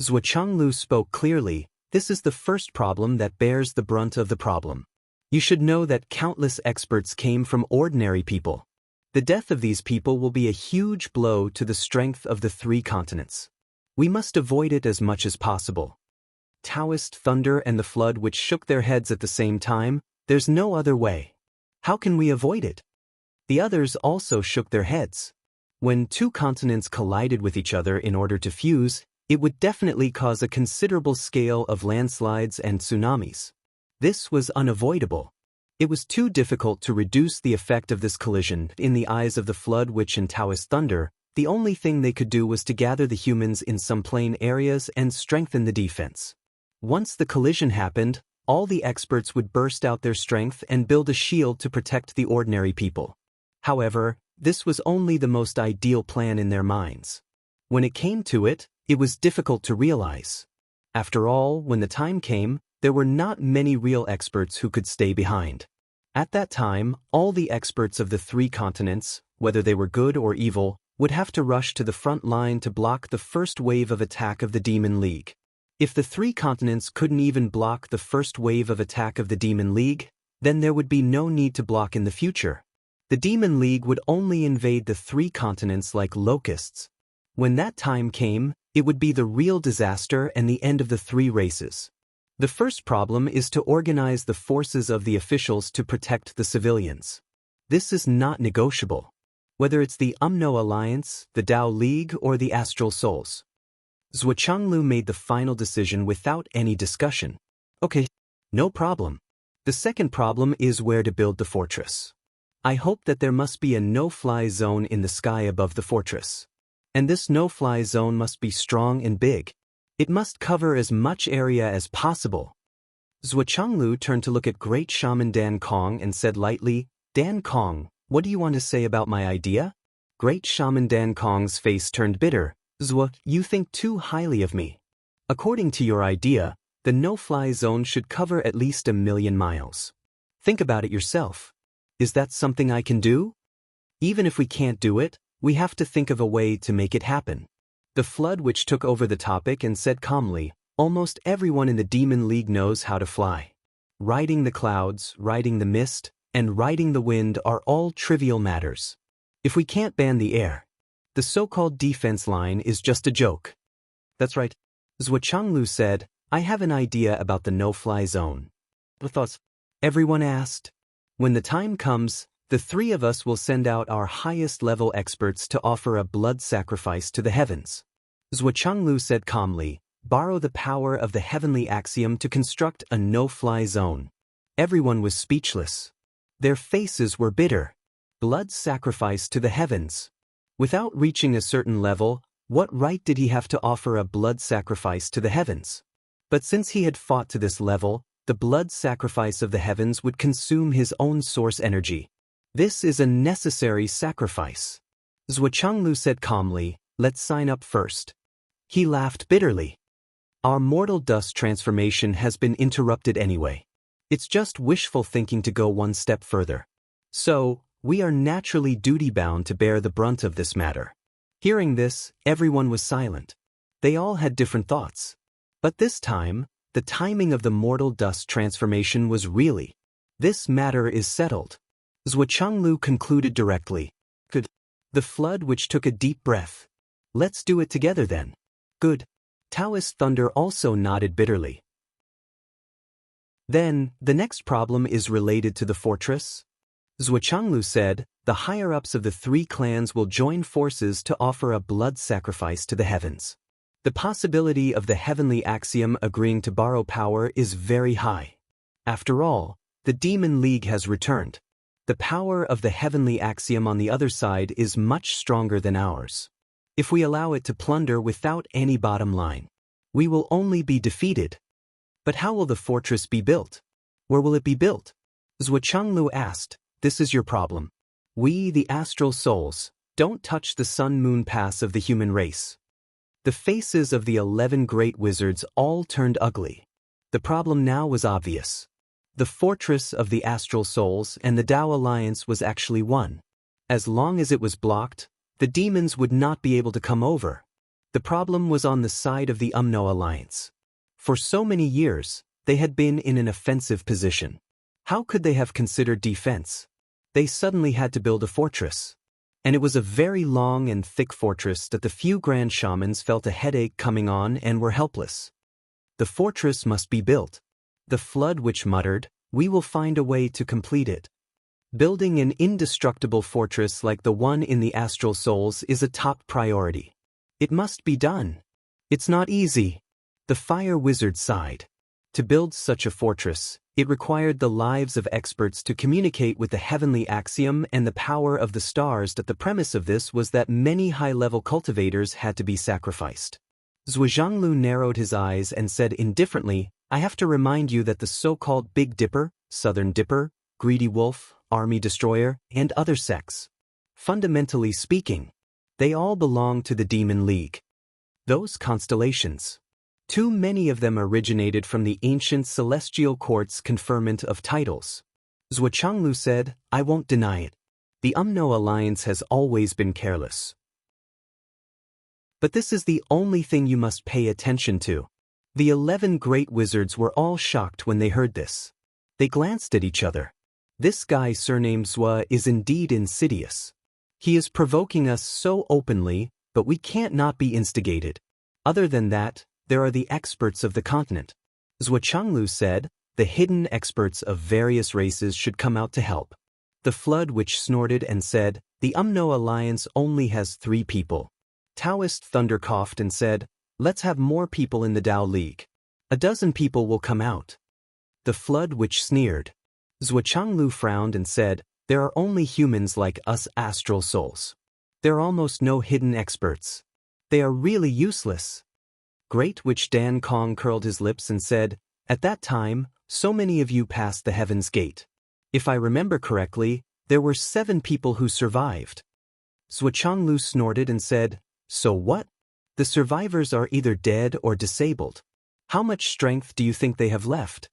Zhuo Changlu spoke clearly. This is the first problem that bears the brunt of the problem. You should know that countless experts came from ordinary people. The death of these people will be a huge blow to the strength of the 3 continents. We must avoid it as much as possible. Taoist thunder and the flood which shook their heads at the same time, there's no other way. How can we avoid it? The others also shook their heads. When 2 continents collided with each other in order to fuse, it would definitely cause a considerable scale of landslides and tsunamis. This was unavoidable. It was too difficult to reduce the effect of this collision. In the eyes of the Flood Witch and Taoist Thunder, the only thing they could do was to gather the humans in some plain areas and strengthen the defense. Once the collision happened, all the experts would burst out their strength and build a shield to protect the ordinary people. However, this was only the most ideal plan in their minds. When it came to it, it was difficult to realize. After all, when the time came, there were not many real experts who could stay behind. At that time, all the experts of the 3 continents, whether they were good or evil, would have to rush to the front line to block the first wave of attack of the Demon League. If the 3 continents couldn't even block the first wave of attack of the Demon League, then there would be no need to block in the future. The Demon League would only invade the 3 continents like locusts. When that time came, it would be the real disaster and the end of the 3 races. The first problem is to organize the forces of the officials to protect the civilians. This is not negotiable. Whether it's the Umno Alliance, the Tao League, or the Astral Souls. Zhuo Changlu made the final decision without any discussion. Okay, no problem. The second problem is where to build the fortress. I hope that there must be a no-fly zone in the sky above the fortress. And this no-fly zone must be strong and big. It must cover as much area as possible. Zhuo Changlu turned to look at Great Shaman Dan Kong and said lightly, "Dan Kong, what do you want to say about my idea?" Great Shaman Dan Kong's face turned bitter. "Zhuo, you think too highly of me. According to your idea, the no-fly zone should cover at least 1,000,000 miles. Think about it yourself. Is that something I can do? Even if we can't do it, we have to think of a way to make it happen." The Flood Witch took over the topic and said calmly, "Almost everyone in the Demon League knows how to fly. Riding the clouds, riding the mist, and riding the wind are all trivial matters. If we can't ban the air, the so-called defense line is just a joke." "That's right," Zhuo Changlu said, "I have an idea about the no-fly zone." "What thoughts?" everyone asked. "When the time comes, the 3 of us will send out our highest-level experts to offer a blood sacrifice to the heavens." Zhuo Changlu said calmly, "Borrow the power of the heavenly axiom to construct a no-fly zone." Everyone was speechless. Their faces were bitter. Blood sacrifice to the heavens. Without reaching a certain level, what right did he have to offer a blood sacrifice to the heavens? But since he had fought to this level, the blood sacrifice of the heavens would consume his own source energy. This is a necessary sacrifice. Zhuo Changlu said calmly, "Let's sign up first." He laughed bitterly. "Our mortal dust transformation has been interrupted anyway. It's just wishful thinking to go one step further. So, we are naturally duty-bound to bear the brunt of this matter." Hearing this, everyone was silent. They all had different thoughts. But this time, the timing of the mortal dust transformation was really. This matter is settled. Zhuo Changlu concluded directly. Good. The flood which took a deep breath. Let's do it together then. Good. Taoist Thunder also nodded bitterly. Then, the next problem is related to the fortress? Zhuo Changlu said, the higher-ups of the 3 clans will join forces to offer a blood sacrifice to the heavens. The possibility of the heavenly axiom agreeing to borrow power is very high. After all, the Demon League has returned. The power of the heavenly axiom on the other side is much stronger than ours. If we allow it to plunder without any bottom line, we will only be defeated. But how will the fortress be built? Where will it be built? Zhuo Changlu asked. This is your problem. We, the astral souls, don't touch the sun-moon pass of the human race. The faces of the 11 great wizards all turned ugly. The problem now was obvious. The fortress of the astral souls and the Tao Alliance was actually one. As long as it was blocked, the demons would not be able to come over. The problem was on the side of the Umno Alliance. For so many years, they had been in an offensive position. How could they have considered defense? They suddenly had to build a fortress. And it was a very long and thick fortress that the few grand shamans felt a headache coming on and were helpless. The fortress must be built. The flood which muttered, we will find a way to complete it. Building an indestructible fortress like the one in the astral souls is a top priority. It must be done. It's not easy. The fire wizard sighed. To build such a fortress, it required the lives of experts to communicate with the heavenly axiom and the power of the stars. That the premise of this was that many high-level cultivators had to be sacrificed. Zhuo Zhanglu narrowed his eyes and said indifferently, I have to remind you that the so-called Big Dipper, Southern Dipper, Greedy Wolf, Army Destroyer, and other sects. Fundamentally speaking, they all belong to the Demon League. Those constellations. Too many of them originated from the ancient celestial court's conferment of titles. Zhuo Changlu said, I won't deny it. The Umno Alliance has always been careless. But this is the only thing you must pay attention to. The 11 great wizards were all shocked when they heard this. They glanced at each other. This guy surnamed Zhuo is indeed insidious. He is provoking us so openly, but we can't not be instigated. Other than that, there are the experts of the continent. Zhuo Changlu said, the hidden experts of various races should come out to help. The flood which snorted and said, the Umno Alliance only has 3 people. Taoist Thunder coughed and said, let's have more people in the Tao League. A dozen people will come out. The flood which sneered. Zhuo Changlu frowned and said, there are only humans like us astral souls. There are almost no hidden experts. They are really useless. Great Witch Dan Kong curled his lips and said, at that time, so many of you passed the Heaven's Gate. If I remember correctly, there were 7 people who survived. Zhuo Changlu snorted and said, so what? The survivors are either dead or disabled. How much strength do you think they have left?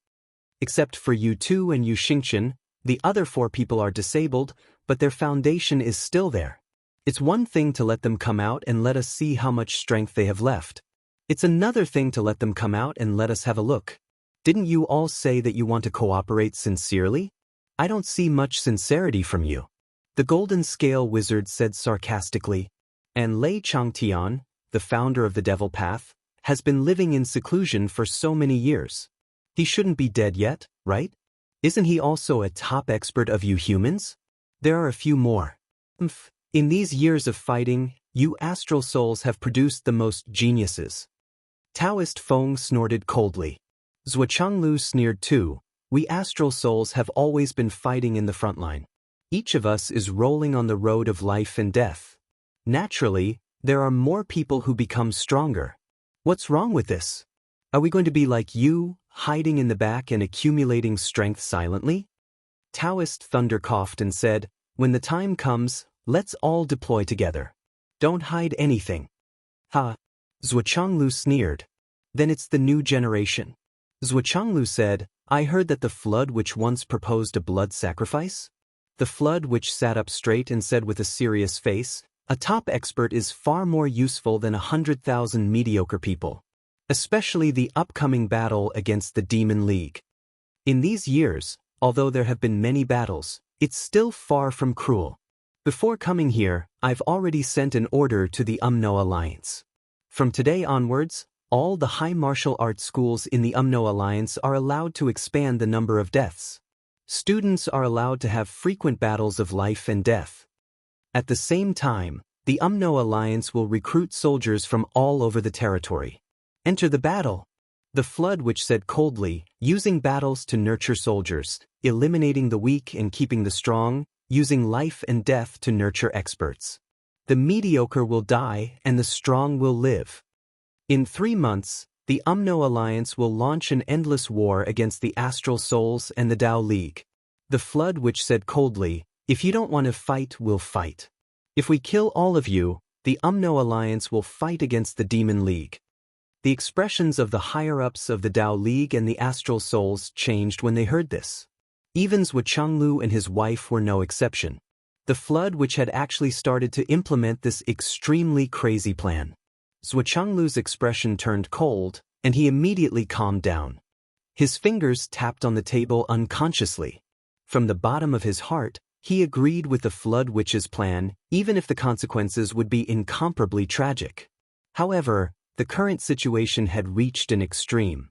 Except for you 2 and Yu Xingqian, the other 4 people are disabled, but their foundation is still there. It's one thing to let them come out and let us see how much strength they have left. It's another thing to let them come out and let us have a look. Didn't you all say that you want to cooperate sincerely? I don't see much sincerity from you. The Golden Scale Wizard said sarcastically. And Lei Changtian, the founder of the Devil Path, has been living in seclusion for so many years. He shouldn't be dead yet, right? Isn't he also a top expert of you humans? There are a few more. In these years of fighting, you astral souls have produced the most geniuses. Taoist Feng snorted coldly. Zhuo Changlu sneered too. We astral souls have always been fighting in the front line. Each of us is rolling on the road of life and death. Naturally, there are more people who become stronger. What's wrong with this? Are we going to be like you, hiding in the back and accumulating strength silently? Taoist Thunder coughed and said, when the time comes, let's all deploy together. Don't hide anything. Ha! Zhuo Changlu sneered. Then it's the new generation. Zhuo Changlu said, I heard that the flood which once proposed a blood sacrifice? The flood which sat up straight and said with a serious face, a top expert is far more useful than 100,000 mediocre people. especially the upcoming battle against the Demon League. In these years, although there have been many battles, it's still far from cruel. Before coming here, I've already sent an order to the UMNO Alliance. From today onwards, all the high martial arts schools in the UMNO Alliance are allowed to expand the number of deaths. Students are allowed to have frequent battles of life and death. At the same time, the UMNO Alliance will recruit soldiers from all over the territory. Enter the battle. The Flood which said coldly, using battles to nurture soldiers, eliminating the weak and keeping the strong, using life and death to nurture experts. The mediocre will die and the strong will live. In 3 months, the UMNO Alliance will launch an endless war against the Astral Souls and the Tao League. The Flood which said coldly, if you don't want to fight, we'll fight. If we kill all of you, the UMNO Alliance will fight against the Demon League. The expressions of the higher-ups of the Tao League and the Astral Souls changed when they heard this. Even Zhuo Changlu and his wife were no exception. The Flood which had actually started to implement this extremely crazy plan. Zhuo Changlu's expression turned cold, and he immediately calmed down. His fingers tapped on the table unconsciously. From the bottom of his heart, he agreed with the Flood Witch's plan, even if the consequences would be incomparably tragic. However, the current situation had reached an extreme.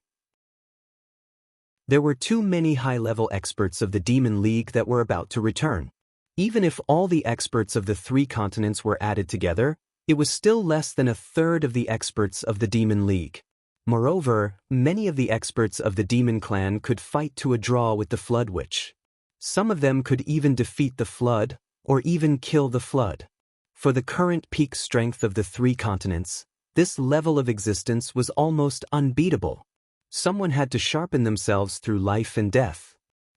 There were too many high-level experts of the Demon League that were about to return. Even if all the experts of the 3 continents were added together, it was still less than a third of the experts of the Demon League. Moreover, many of the experts of the Demon Clan could fight to a draw with the Flood Witch. Some of them could even defeat the Flood, or even kill the Flood. For the current peak strength of the 3 continents, this level of existence was almost unbeatable. Someone had to sharpen themselves through life and death.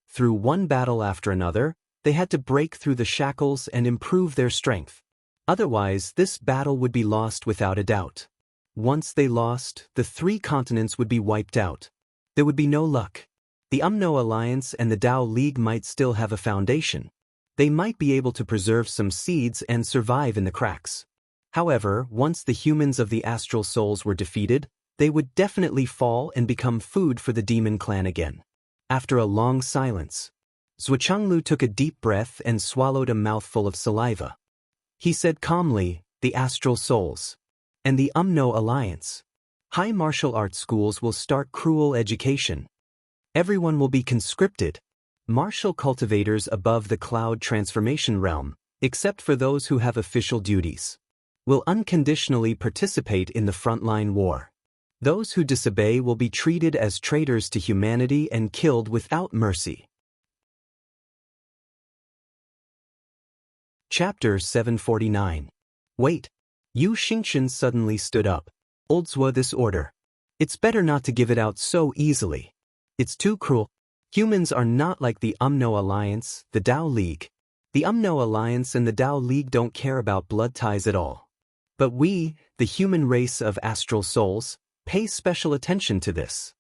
Through one battle after another, they had to break through the shackles and improve their strength. Otherwise, this battle would be lost without a doubt. Once they lost, the 3 continents would be wiped out. There would be no luck. The UMNO Alliance and the Tao League might still have a foundation. They might be able to preserve some seeds and survive in the cracks. However, once the humans of the Astral Souls were defeated, they would definitely fall and become food for the Demon Clan again. After a long silence, Zhuo Changlu took a deep breath and swallowed a mouthful of saliva. He said calmly, the Astral Souls and the UMNO Alliance. High martial arts schools will start cruel education. Everyone will be conscripted. Martial cultivators above the cloud transformation realm, except for those who have official duties, will unconditionally participate in the frontline war. Those who disobey will be treated as traitors to humanity and killed without mercy. Chapter 749. Wait. Yu Xingchen suddenly stood up. Old Zhuo, this order. It's better not to give it out so easily. It's too cruel. Humans are not like the UMNO Alliance, the Tao League. The UMNO Alliance and the Tao League don't care about blood ties at all. But we, the human race of Astral Souls, pay special attention to this.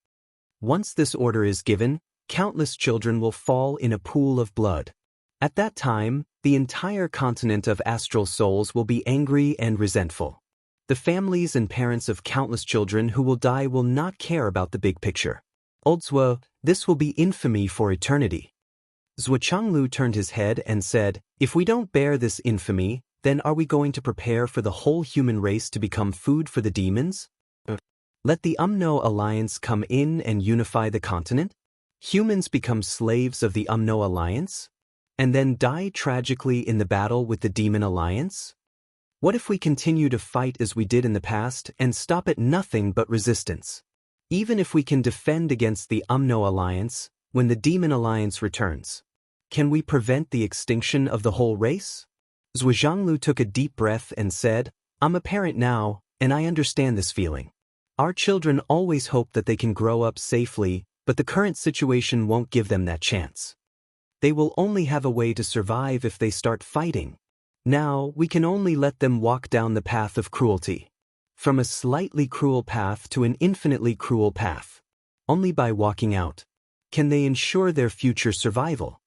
Once this order is given, countless children will fall in a pool of blood. At that time, the entire continent of Astral Souls will be angry and resentful. The families and parents of countless children who will die will not care about the big picture. Old Zhuo, this will be infamy for eternity. Zhuo Changlu turned his head and said, if we don't bear this infamy, then are we going to prepare for the whole human race to become food for the demons? Let the UMNO Alliance come in and unify the continent? Humans become slaves of the UMNO Alliance? And then die tragically in the battle with the Demon Alliance? What if we continue to fight as we did in the past and stop at nothing but resistance? Even if we can defend against the UMNO Alliance, when the Demon Alliance returns, can we prevent the extinction of the whole race? Zhuo Zhanglu took a deep breath and said, I'm a parent now, and I understand this feeling. Our children always hope that they can grow up safely, but the current situation won't give them that chance. They will only have a way to survive if they start fighting. Now, we can only let them walk down the path of cruelty. From a slightly cruel path to an infinitely cruel path. Only by walking out can they ensure their future survival.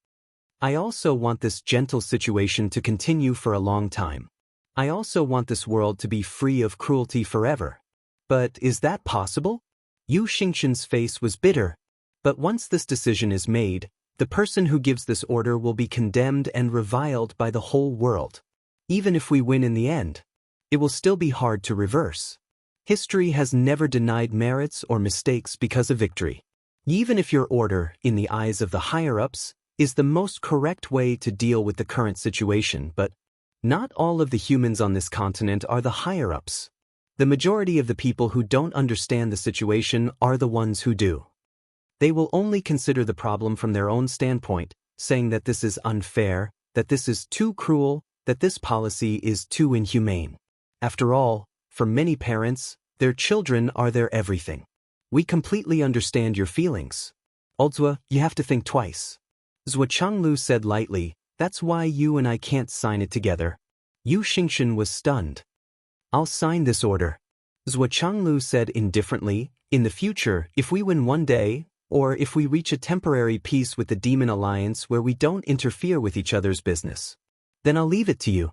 I also want this gentle situation to continue for a long time. I also want this world to be free of cruelty forever. But is that possible? Yu Xingqian's face was bitter. But once this decision is made, the person who gives this order will be condemned and reviled by the whole world. Even if we win in the end, it will still be hard to reverse. History has never denied merits or mistakes because of victory. Even if your order, in the eyes of the higher-ups, is the most correct way to deal with the current situation, but not all of the humans on this continent are the higher-ups. The majority of the people who don't understand the situation are the ones who do. They will only consider the problem from their own standpoint, saying that this is unfair, that this is too cruel, that this policy is too inhumane. After all, for many parents, their children are their everything. We completely understand your feelings. Oldzwa, you have to think twice. Zhuo Changlu said lightly, that's why you and I can't sign it together. Yu Xingqian was stunned. I'll sign this order. Zhuo Changlu said indifferently, in the future, if we win one day, or if we reach a temporary peace with the Demon Alliance where we don't interfere with each other's business, then I'll leave it to you.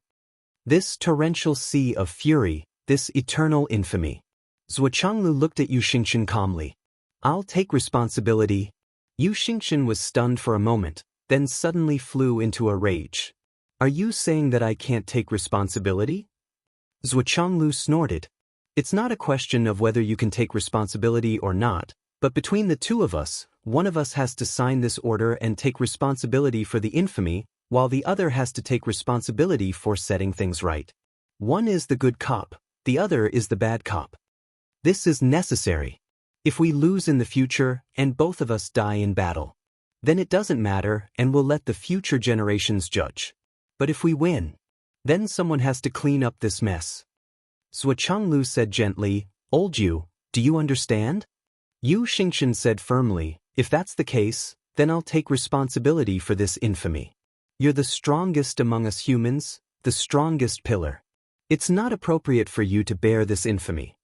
This torrential sea of fury, this eternal infamy. Zhuo Changlu looked at Yu Xingqian calmly. I'll take responsibility. Yu Xingqian was stunned for a moment, then suddenly flew into a rage. Are you saying that I can't take responsibility? Zhuo Changlu snorted. It's not a question of whether you can take responsibility or not, but between the two of us, one of us has to sign this order and take responsibility for the infamy, while the other has to take responsibility for setting things right. One is the good cop, the other is the bad cop. This is necessary. If we lose in the future, and both of us die in battle, then it doesn't matter and we'll let the future generations judge. But if we win, then someone has to clean up this mess. Zhuo Changlu said gently, Old Yu, do you understand? Yu Xingqian said firmly, if that's the case, then I'll take responsibility for this infamy. You're the strongest among us humans, the strongest pillar. It's not appropriate for you to bear this infamy.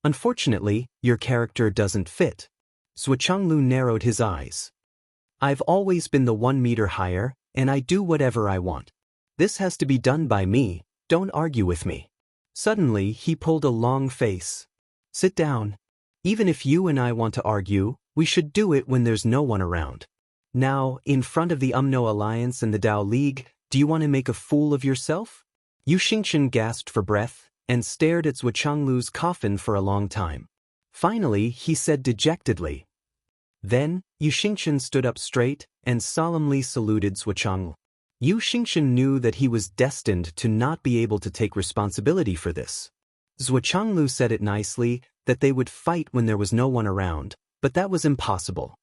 Unfortunately, your character doesn't fit. Zhuo Changlu narrowed his eyes. I've always been the 1 meter higher, and I do whatever I want. This has to be done by me, don't argue with me. Suddenly, he pulled a long face. Sit down. Even if you and I want to argue, we should do it when there's no one around. Now, in front of the UMNO Alliance and the Tao League, do you want to make a fool of yourself? Yu Xingqian gasped for breath and stared at Zhuo Changlu's coffin for a long time. Finally, he said dejectedly. Then, Yu Xingqian stood up straight and solemnly saluted Zhuo Changlu. Yu Xingqian knew that he was destined to not be able to take responsibility for this. Zhuo Changlu said it nicely, that they would fight when there was no one around, but that was impossible.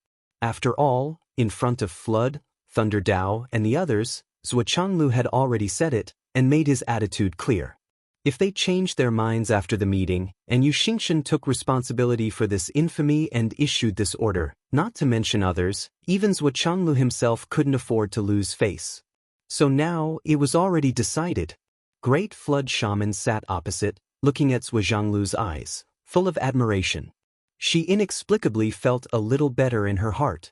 After all, in front of Flood, Thunder Dao, and the others, Zhuo Changlu had already said it and made his attitude clear. If they changed their minds after the meeting, and Yu Xingqian took responsibility for this infamy and issued this order, not to mention others, even Zhuo Changlu himself couldn't afford to lose face. So now, it was already decided. Great Flood Shaman sat opposite, looking at Zhuo Changlu's eyes, full of admiration. She inexplicably felt a little better in her heart.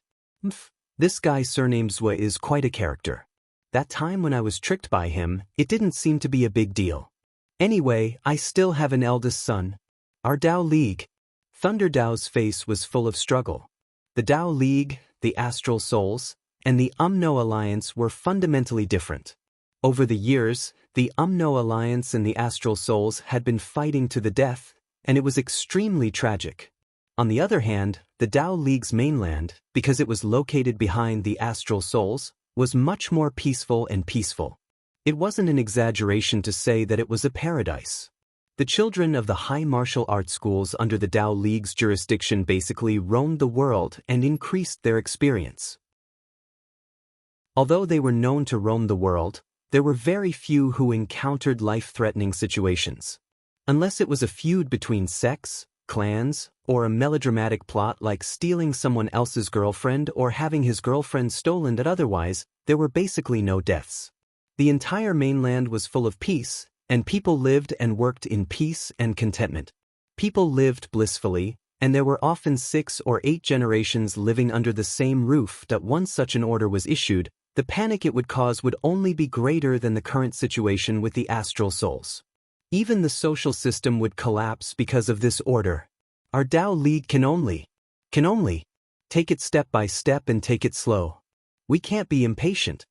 This guy surnamed Zhuo is quite a character. That time when I was tricked by him, it didn't seem to be a big deal. Anyway, I still have an eldest son. Our Tao League. Thunder Dao's face was full of struggle. The Tao League, the Astral Souls, and the UMNO Alliance were fundamentally different. Over the years, the UMNO Alliance and the Astral Souls had been fighting to the death, and it was extremely tragic. On the other hand, the Tao League's mainland, because it was located behind the Astral Souls, was much more peaceful and peaceful. It wasn't an exaggeration to say that it was a paradise. The children of the high martial arts schools under the Tao League's jurisdiction basically roamed the world and increased their experience. Although they were known to roam the world, there were very few who encountered life-threatening situations. Unless it was a feud between sects, clans, or a melodramatic plot like stealing someone else's girlfriend or having his girlfriend stolen, that otherwise, there were basically no deaths. The entire mainland was full of peace, and people lived and worked in peace and contentment. People lived blissfully, and there were often 6 or 8 generations living under the same roof. That once such an order was issued, the panic it would cause would only be greater than the current situation with the Astral Souls. Even the social system would collapse because of this order. Our Tao League can only take it step by step and take it slow. We can't be impatient.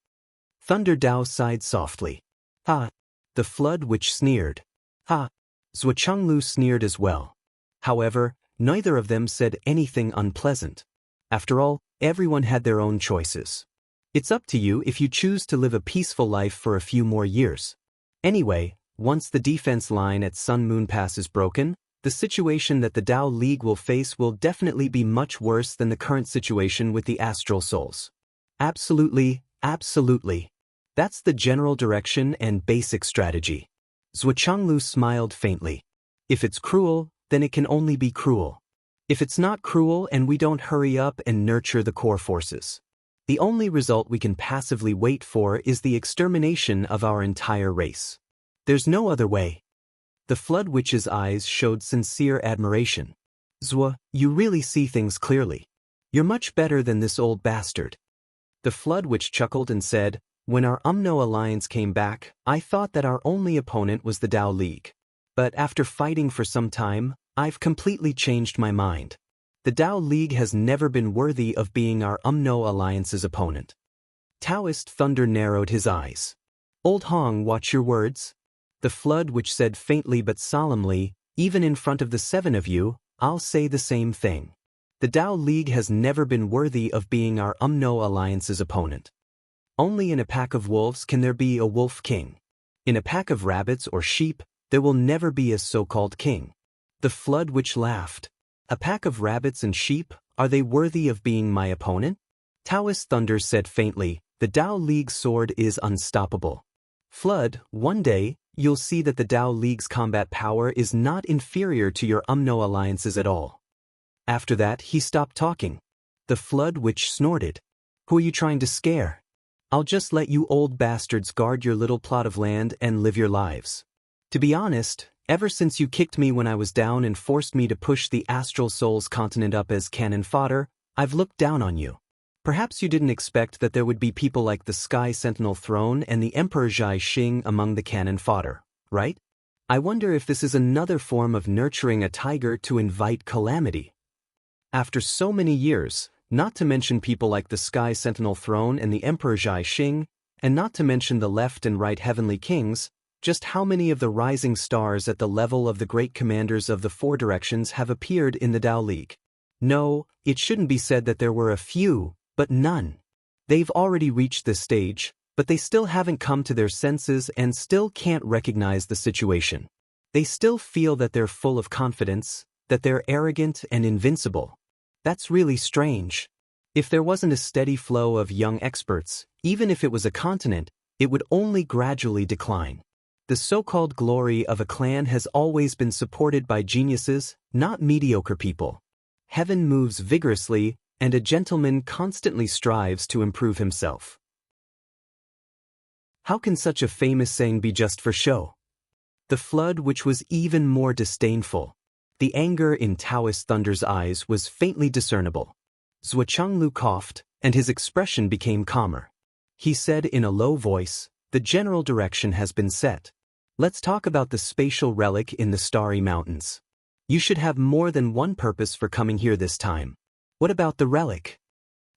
Thunder Tao sighed softly. Ha! The flood witch sneered. Ha! Zhuochenglu sneered as well. However, neither of them said anything unpleasant. After all, everyone had their own choices. It's up to you if you choose to live a peaceful life for a few more years. Anyway, once the defense line at Sun Moon Pass is broken, the situation that the Tao League will face will definitely be much worse than the current situation with the astral souls. Absolutely, absolutely. That's the general direction and basic strategy. Zhuochenglu smiled faintly. If it's cruel, then it can only be cruel. If it's not cruel and we don't hurry up and nurture the core forces, the only result we can passively wait for is the extermination of our entire race. There's no other way. The Flood Witch's eyes showed sincere admiration. Zhuo, you really see things clearly. You're much better than this old bastard. The Flood Witch chuckled and said, when our Umno alliance came back, I thought that our only opponent was the Tao League. But after fighting for some time, I've completely changed my mind. The Tao League has never been worthy of being our Umno alliance's opponent. Taoist Thunder narrowed his eyes. Old Hong, watch your words. The Flood Witch said faintly but solemnly, even in front of the 7 of you, I'll say the same thing. The Tao League has never been worthy of being our Umno alliance's opponent. Only in a pack of wolves can there be a wolf king. In a pack of rabbits or sheep, there will never be a so-called king. The Flood Witch laughed. A pack of rabbits and sheep, are they worthy of being my opponent? Taoist Thunder said faintly, the Tao League's sword is unstoppable. Flood, one day, you'll see that the Tao League's combat power is not inferior to your Umno alliances at all. After that, he stopped talking. The Flood Witch snorted. Who are you trying to scare? I'll just let you old bastards guard your little plot of land and live your lives. To be honest, ever since you kicked me when I was down and forced me to push the Astral Souls continent up as cannon fodder, I've looked down on you. Perhaps you didn't expect that there would be people like the Sky Sentinel Throne and the Emperor Zhai Xing among the cannon fodder, right? I wonder if this is another form of nurturing a tiger to invite calamity. After so many years, not to mention people like the Sky Sentinel Throne and the Emperor Zhai Xing, and not to mention the left and right heavenly kings, just how many of the rising stars at the level of the great commanders of the 4 directions have appeared in the Tao League? No, it shouldn't be said that there were a few, but none. They've already reached this stage, but they still haven't come to their senses and still can't recognize the situation. They still feel that they're full of confidence, that they're arrogant and invincible. That's really strange. If there wasn't a steady flow of young experts, even if it was a continent, it would only gradually decline. The so-called glory of a clan has always been supported by geniuses, not mediocre people. Heaven moves vigorously, and a gentleman constantly strives to improve himself. How can such a famous saying be just for show? The Flood Witch was even more disdainful. The anger in Taoist Thunder's eyes was faintly discernible. Zhuochenglu coughed, and his expression became calmer. He said in a low voice, the general direction has been set. Let's talk about the spatial relic in the Starry Mountains. You should have more than one purpose for coming here this time. What about the relic?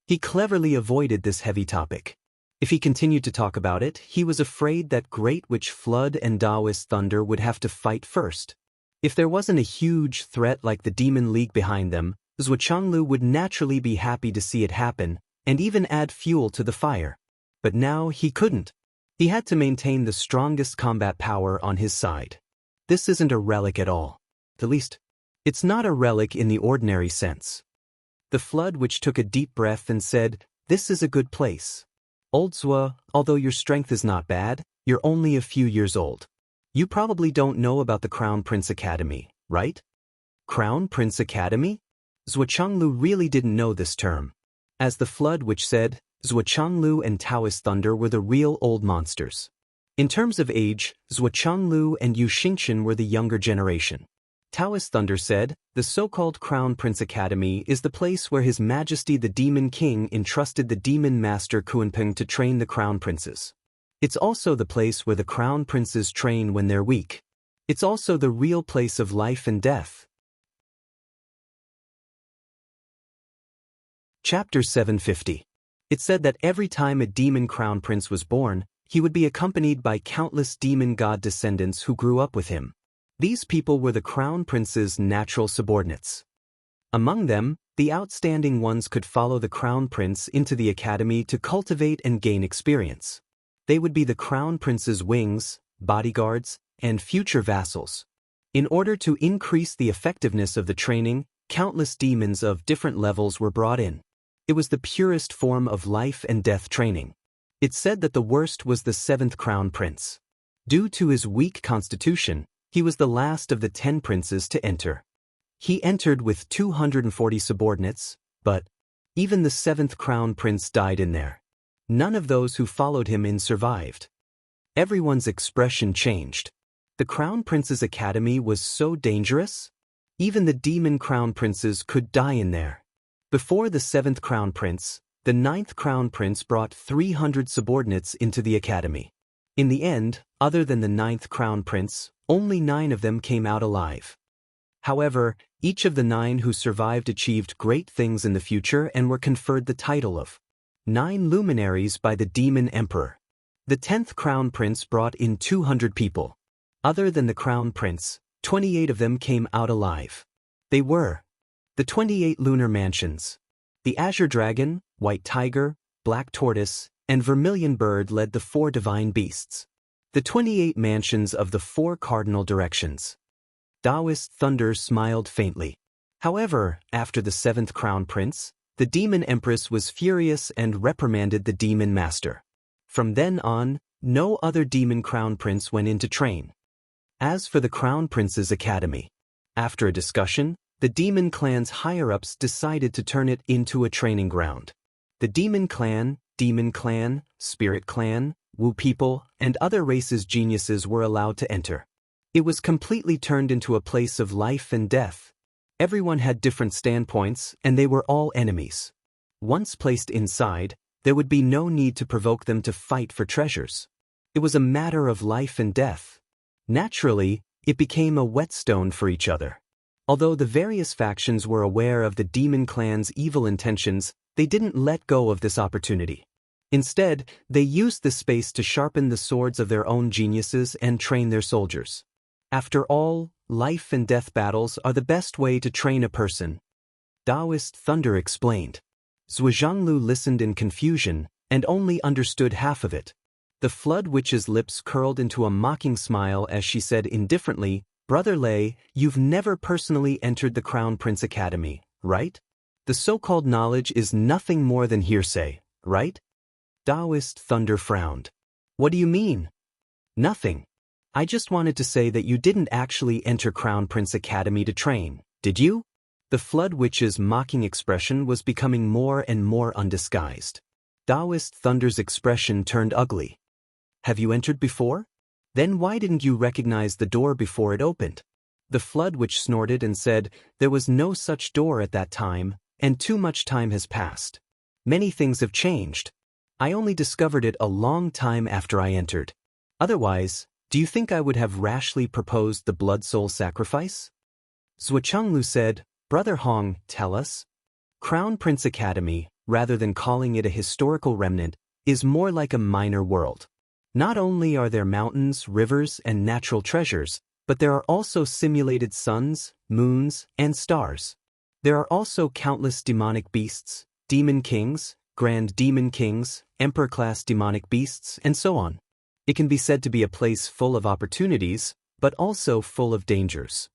He cleverly avoided this heavy topic. If he continued to talk about it, he was afraid that Great Witch Flood and Taoist Thunder would have to fight first. If there wasn't a huge threat like the Demon League behind them, Zhuochenglu would naturally be happy to see it happen, and even add fuel to the fire. But now he couldn't. He had to maintain the strongest combat power on his side. This isn't a relic at all. At least, it's not a relic in the ordinary sense. The Flood Witch took a deep breath and said, this is a good place. Old Zhuo, although your strength is not bad, you're only a few years old. You probably don't know about the Crown Prince Academy, right? Crown Prince Academy? Zhuochenglu really didn't know this term. As the Flood Witch said, Zhuochenglu and Taoist Thunder were the real old monsters. In terms of age, Zhuochenglu and Yu Xingchen were the younger generation. Taoist Thunder said, the so-called Crown Prince Academy is the place where His Majesty the Demon King entrusted the Demon Master Kunpeng to train the Crown Princes. It's also the place where the Crown Princes train when they're weak. It's also the real place of life and death. Chapter 750. It said that every time a demon crown prince was born, he would be accompanied by countless demon god descendants who grew up with him. These people were the crown prince's natural subordinates. Among them, the outstanding ones could follow the crown prince into the academy to cultivate and gain experience. They would be the crown prince's wings, bodyguards, and future vassals. In order to increase the effectiveness of the training, countless demons of different levels were brought in. It was the purest form of life and death training. It said that the worst was the 7th crown prince. Due to his weak constitution, he was the last of the 10 princes to enter. He entered with 240 subordinates, but even the 7th crown prince died in there. None of those who followed him in survived. Everyone's expression changed. The crown prince's academy was so dangerous? Even the demon crown princes could die in there. Before the 7th crown prince, the 9th crown prince brought 300 subordinates into the academy. In the end, other than the 9th crown prince, only 9 of them came out alive. However, each of the 9 who survived achieved great things in the future and were conferred the title of 9 luminaries by the demon emperor. The 10th crown prince brought in 200 people. Other than the crown prince, 28 of them came out alive. They were the 28 lunar mansions. The azure dragon, white tiger, black tortoise, and vermilion bird led the 4 divine beasts. The 28 mansions of the 4 cardinal directions. Taoist thunder smiled faintly. However, after the 7th crown prince, the demon empress was furious and reprimanded the demon master. From then on, no other demon crown prince went in to train. As for the crown prince's academy, after a discussion, the demon clan's higher-ups decided to turn it into a training ground. The demon clan, spirit clan, Wu people, and other races' geniuses were allowed to enter. It was completely turned into a place of life and death. Everyone had different standpoints, and they were all enemies. Once placed inside, there would be no need to provoke them to fight for treasures. It was a matter of life and death. Naturally, it became a whetstone for each other. Although the various factions were aware of the demon clan's evil intentions, they didn't let go of this opportunity. Instead, they used the space to sharpen the swords of their own geniuses and train their soldiers. After all, life and death battles are the best way to train a person. Taoist thunder explained. Zhuanglu listened in confusion and only understood half of it. The flood witch's lips curled into a mocking smile as she said indifferently, "Brother Lei, you've never personally entered the Crown Prince Academy, right? The so-called knowledge is nothing more than hearsay, right?" Taoist thunder frowned. "What do you mean?" "Nothing. I just wanted to say that you didn't actually enter Crown Prince Academy to train, did you?" The flood witch's mocking expression was becoming more and more undisguised. Taoist thunder's expression turned ugly. "Have you entered before? Then why didn't you recognize the door before it opened?" The flood witch snorted and said, "There was no such door at that time, and too much time has passed. Many things have changed. I only discovered it a long time after I entered. Otherwise, do you think I would have rashly proposed the blood soul sacrifice?" Zhuanglu said, "Brother Hong, tell us." Crown Prince Academy, rather than calling it a historical remnant, is more like a minor world. Not only are there mountains, rivers, and natural treasures, but there are also simulated suns, moons, and stars. There are also countless demonic beasts, demon kings, grand demon kings, emperor-class demonic beasts, and so on. It can be said to be a place full of opportunities, but also full of dangers.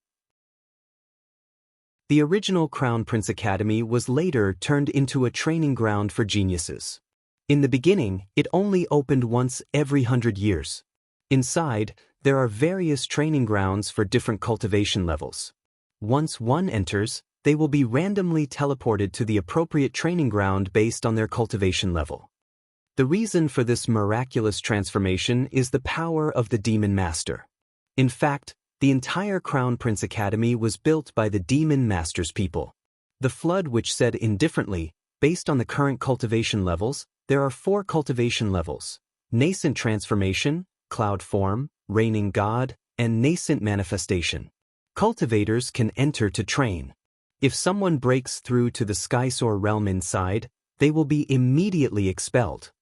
The original Crown Prince Academy was later turned into a training ground for geniuses. In the beginning, it only opened once every 100 years. Inside, there are various training grounds for different cultivation levels. Once one enters, they will be randomly teleported to the appropriate training ground based on their cultivation level. The reason for this miraculous transformation is the power of the Demon Master. In fact, the entire Crown Prince Academy was built by the Demon Master's people. The flood which said indifferently, based on the current cultivation levels, there are 4 cultivation levels: nascent transformation, cloud form, reigning god, and nascent manifestation. Cultivators can enter to train. If someone breaks through to the Skysoar realm inside, they will be immediately expelled.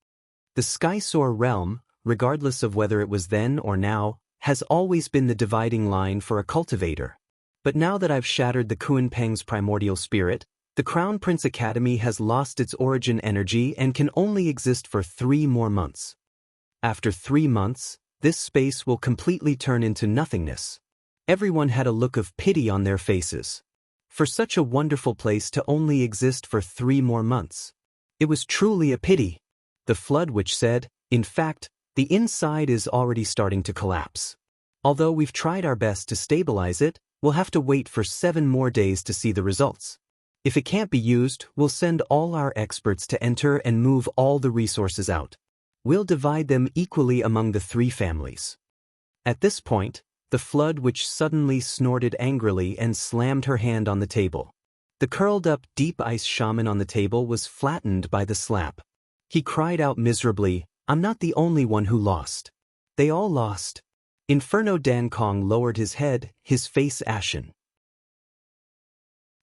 The Skysoar realm, regardless of whether it was then or now, has always been the dividing line for a cultivator. But now that I've shattered the Kuanpeng's primordial spirit, the Crown Prince Academy has lost its origin energy and can only exist for 3 more months. After 3 months, this space will completely turn into nothingness. Everyone had a look of pity on their faces. For such a wonderful place to only exist for 3 more months. It was truly a pity. The Flood Witch said, in fact, the inside is already starting to collapse. Although we've tried our best to stabilize it, we'll have to wait for 7 more days to see the results. If it can't be used, we'll send all our experts to enter and move all the resources out. We'll divide them equally among the 3 families. At this point, the Flood Witch suddenly snorted angrily and slammed her hand on the table. The curled-up deep ice shaman on the table was flattened by the slap. He cried out miserably, "I'm not the only one who lost. They all lost." Inferno Dankong lowered his head, his face ashen.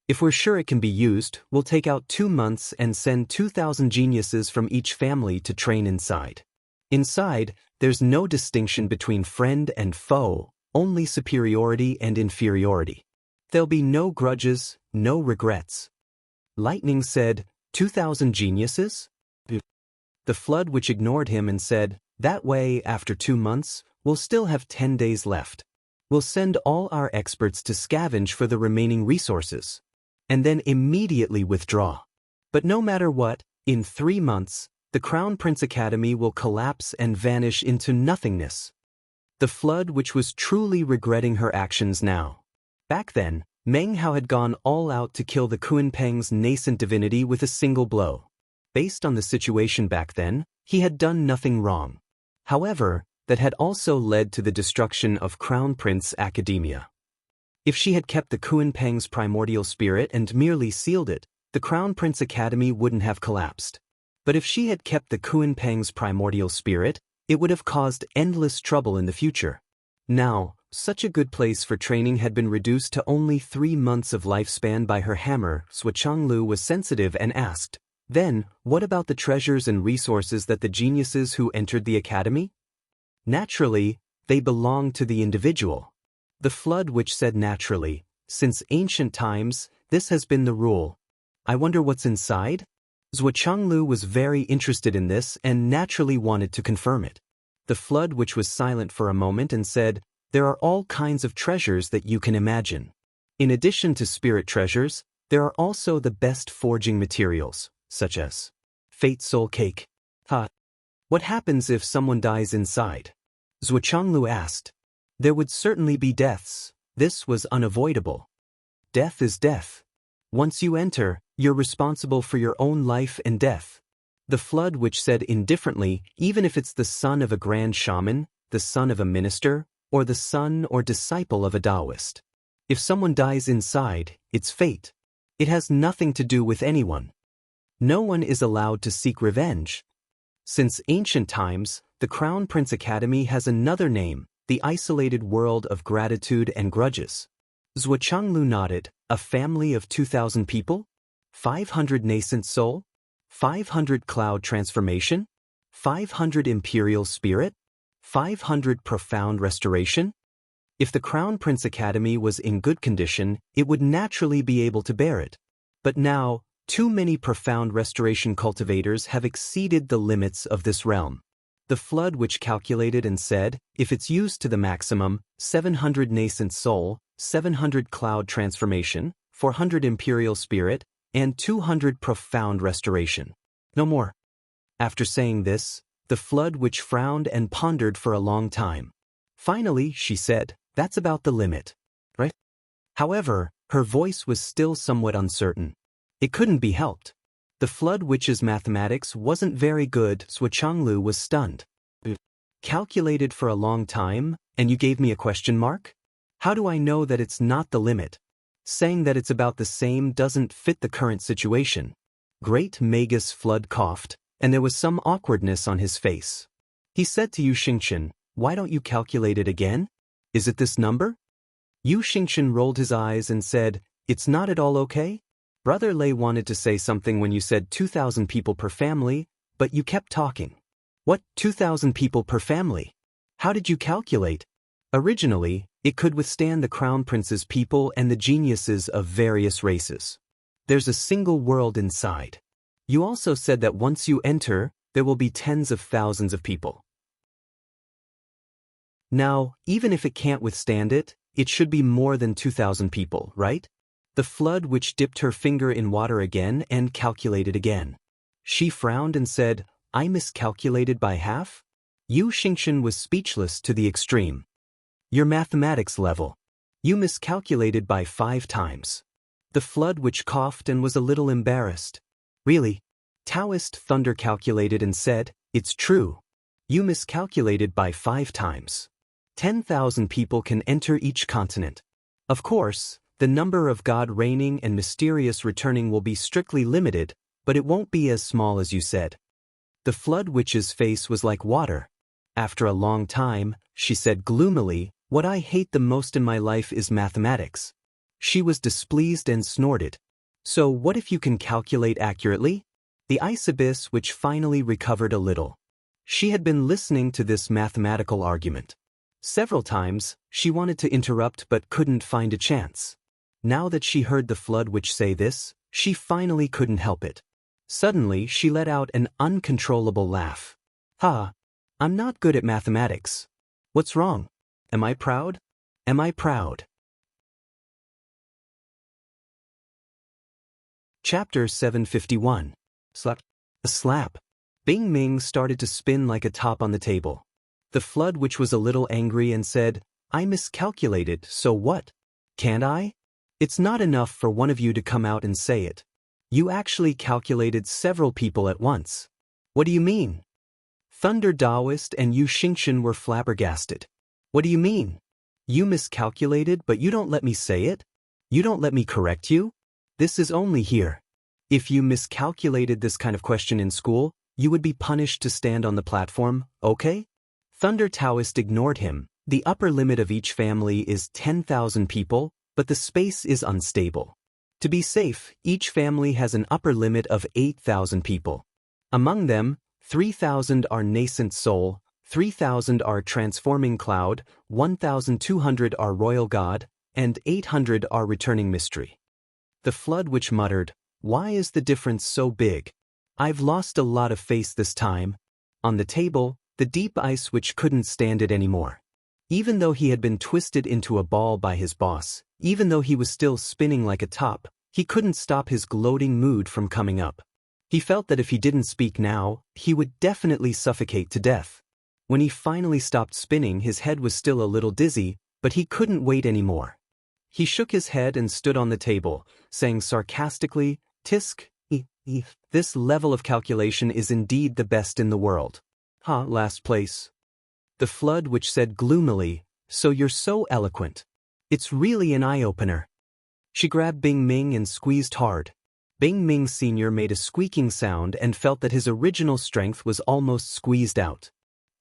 If we're sure it can be used, we'll take out 2 months and send 2,000 geniuses from each family to train inside. Inside, there's no distinction between friend and foe, only superiority and inferiority. There'll be no grudges, no regrets. Lightning said, 2,000 geniuses? The Flood Witch ignored him and said, that way, after 2 months, we'll still have 10 days left. We'll send all our experts to scavenge for the remaining resources. And then immediately withdraw. But no matter what, in 3 months, the Crown Prince Academy will collapse and vanish into nothingness. The Flood Witch was truly regretting her actions now. Back then, Meng Hao had gone all out to kill the Kuanpeng's nascent divinity with a single blow. Based on the situation back then, he had done nothing wrong. However, that had also led to the destruction of Crown Prince Academia. If she had kept the Kuanpeng's primordial spirit and merely sealed it, the Crown Prince Academy wouldn't have collapsed. But if she had kept the Kuanpeng's primordial spirit, it would have caused endless trouble in the future. Now, such a good place for training had been reduced to only 3 months of lifespan by her hammer. Suochanglu was sensitive and asked, then, what about the treasures and resources that the geniuses who entered the academy? Naturally, they belong to the individual. The Flood Witch said naturally, since ancient times, this has been the rule. I wonder what's inside? Suochanglu was very interested in this and naturally wanted to confirm it. The Flood Witch was silent for a moment and said, there are all kinds of treasures that you can imagine. In addition to spirit treasures, there are also the best forging materials, such as Fate Soul Cake. What happens if someone dies inside? Suochanglu asked. There would certainly be deaths. This was unavoidable. Death is death. Once you enter, you're responsible for your own life and death. The Flood Witch said indifferently, even if it's the son of a grand shaman, the son of a minister, or the son or disciple of a Taoist. If someone dies inside, it's fate. It has nothing to do with anyone. No one is allowed to seek revenge. Since ancient times, the Crown Prince Academy has another name, the isolated world of gratitude and grudges. Suochanglu nodded, a family of 2,000 people? 500 nascent soul? 500 cloud transformation? 500 imperial spirit? 500 profound restoration? If the Crown Prince Academy was in good condition, it would naturally be able to bear it. But now, too many profound restoration cultivators have exceeded the limits of this realm. The Flood Witch calculated and said, if it's used to the maximum, 700 nascent soul, 700 cloud transformation, 400 imperial spirit, and 200 profound restoration. No more. After saying this, the Flood Witch frowned and pondered for a long time. Finally, she said, that's about the limit, right? However, her voice was still somewhat uncertain. It couldn't be helped. The Flood Witch's mathematics wasn't very good. Suochanglu was stunned. Calculated for a long time, and you gave me a question mark? How do I know that it's not the limit? Saying that it's about the same doesn't fit the current situation. Great Magus Flood coughed, and there was some awkwardness on his face. He said to Yu Xingchen, why don't you calculate it again? Is it this number? Yu Xingchen rolled his eyes and said, It's not at all okay? Brother Lei wanted to say something when you said 2,000 people per family, but you kept talking. What, 2,000 people per family? How did you calculate? Originally, it could withstand the crown prince's people and the geniuses of various races. There's a single world inside. You also said that once you enter, there will be tens of thousands of people. Now, even if it can't withstand it, it should be more than 2,000 people, right? The flood which dipped her finger in water again and calculated again. She frowned and said, I miscalculated by half? Yu Xingxin was speechless to the extreme. Your mathematics level. You miscalculated by 5 times. The flood which coughed and was a little embarrassed. Really? Taoist Thunder calculated and said, it's true. You miscalculated by 5 times. 10,000 people can enter each continent. Of course, the number of God reigning and mysterious returning will be strictly limited, but it won't be as small as you said. The flood witch's face was like water. After a long time, she said gloomily, what I hate the most in my life is mathematics. She was displeased and snorted. So what if you can calculate accurately? The ice abyss which finally recovered a little. She had been listening to this mathematical argument. Several times, she wanted to interrupt but couldn't find a chance. Now that she heard the flood witch say this, she finally couldn't help it. Suddenly, she let out an uncontrollable laugh. Ha! I'm not good at mathematics. What's wrong? Am I proud? Am I proud? Chapter 751. Slap. A slap. Bing Ming started to spin like a top on the table. The flood witch was a little angry and said, I miscalculated, so what? Can't I? It's not enough for one of you to come out and say it. You actually calculated several people at once. What do you mean? Thunder Taoist and Yu Xingxin were flabbergasted. What do you mean? You miscalculated but you don't let me say it? You don't let me correct you? This is only here. If you miscalculated this kind of question in school, you would be punished to stand on the platform, okay? Thunder Taoist ignored him. The upper limit of each family is 10,000 people, but the space is unstable. To be safe, each family has an upper limit of 8,000 people. Among them, 3,000 are nascent soul, 3,000 are transforming cloud, 1,200 are royal god, and 800 are returning mystery. The flood witch muttered, why is the difference so big? I've lost a lot of face this time. On the table, the deep ice witch couldn't stand it anymore. Even though he had been twisted into a ball by his boss, even though he was still spinning like a top, he couldn't stop his gloating mood from coming up. He felt that if he didn't speak now, he would definitely suffocate to death. When he finally stopped spinning, his head was still a little dizzy, but he couldn't wait anymore. He shook his head and stood on the table, saying sarcastically, Tisk, this level of calculation is indeed the best in the world. Last place. The flood witch said gloomily, so you're so eloquent. It's really an eye-opener. She grabbed Bing Ming and squeezed hard. Bing Ming Sr. made a squeaking sound and felt that his original strength was almost squeezed out.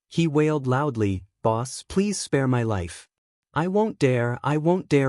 He wailed loudly, Boss, please spare my life. I won't dare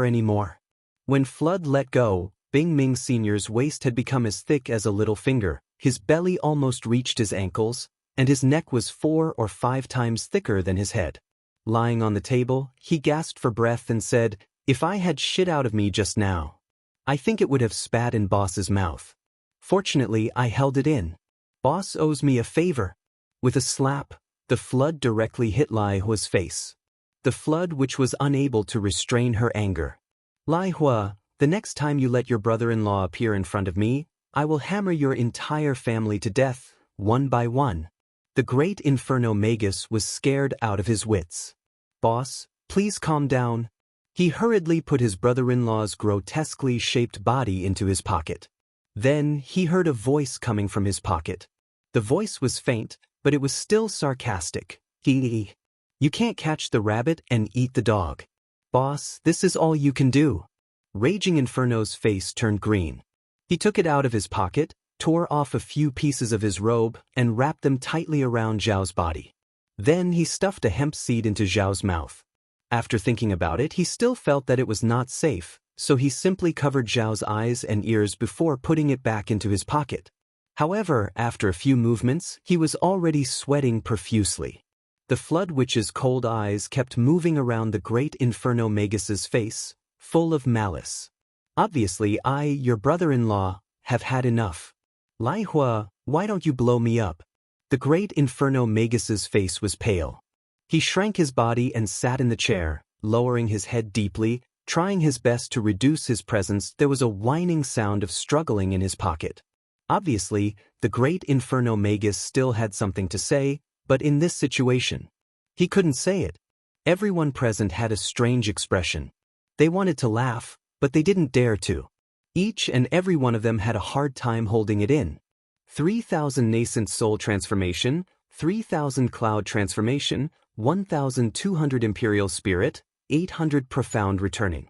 anymore. When Flood let go, Bing Ming Sr.'s waist had become as thick as a little finger, his belly almost reached his ankles, and his neck was 4 or 5 times thicker than his head. Lying on the table, he gasped for breath and said, if I had shit out of me just now, I think it would have spat in Boss's mouth. Fortunately, I held it in. Boss owes me a favor. With a slap, the flood directly hit Lai Hua's face. The flood which was unable to restrain her anger. Lai Hua, the next time you let your brother-in-law appear in front of me, I will hammer your entire family to death, one by one. The great Inferno Magus was scared out of his wits. Boss, please calm down. He hurriedly put his brother-in-law's grotesquely shaped body into his pocket. Then he heard a voice coming from his pocket. The voice was faint, but it was still sarcastic. You can't catch the rabbit and eat the dog. Boss, this is all you can do. Raging Inferno's face turned green. He took it out of his pocket, tore off a few pieces of his robe, and wrapped them tightly around Zhao's body. Then he stuffed a hemp seed into Zhao's mouth. After thinking about it, he still felt that it was not safe, so he simply covered Zhao's eyes and ears before putting it back into his pocket. However, after a few movements, he was already sweating profusely. The Flood Witch's cold eyes kept moving around the great Inferno Magus's face, full of malice. Obviously, your brother-in-law, have had enough. Lai Hua, why don't you blow me up? The great Inferno Magus's face was pale. He shrank his body and sat in the chair, lowering his head deeply, trying his best to reduce his presence. There was a whining sound of struggling in his pocket. Obviously, the great Inferno Magus still had something to say, but in this situation, he couldn't say it. Everyone present had a strange expression. They wanted to laugh, but they didn't dare to. Each and every one of them had a hard time holding it in. 3,000 nascent soul transformation, 3,000 cloud transformation, 1,200 imperial spirit, 800 profound returning.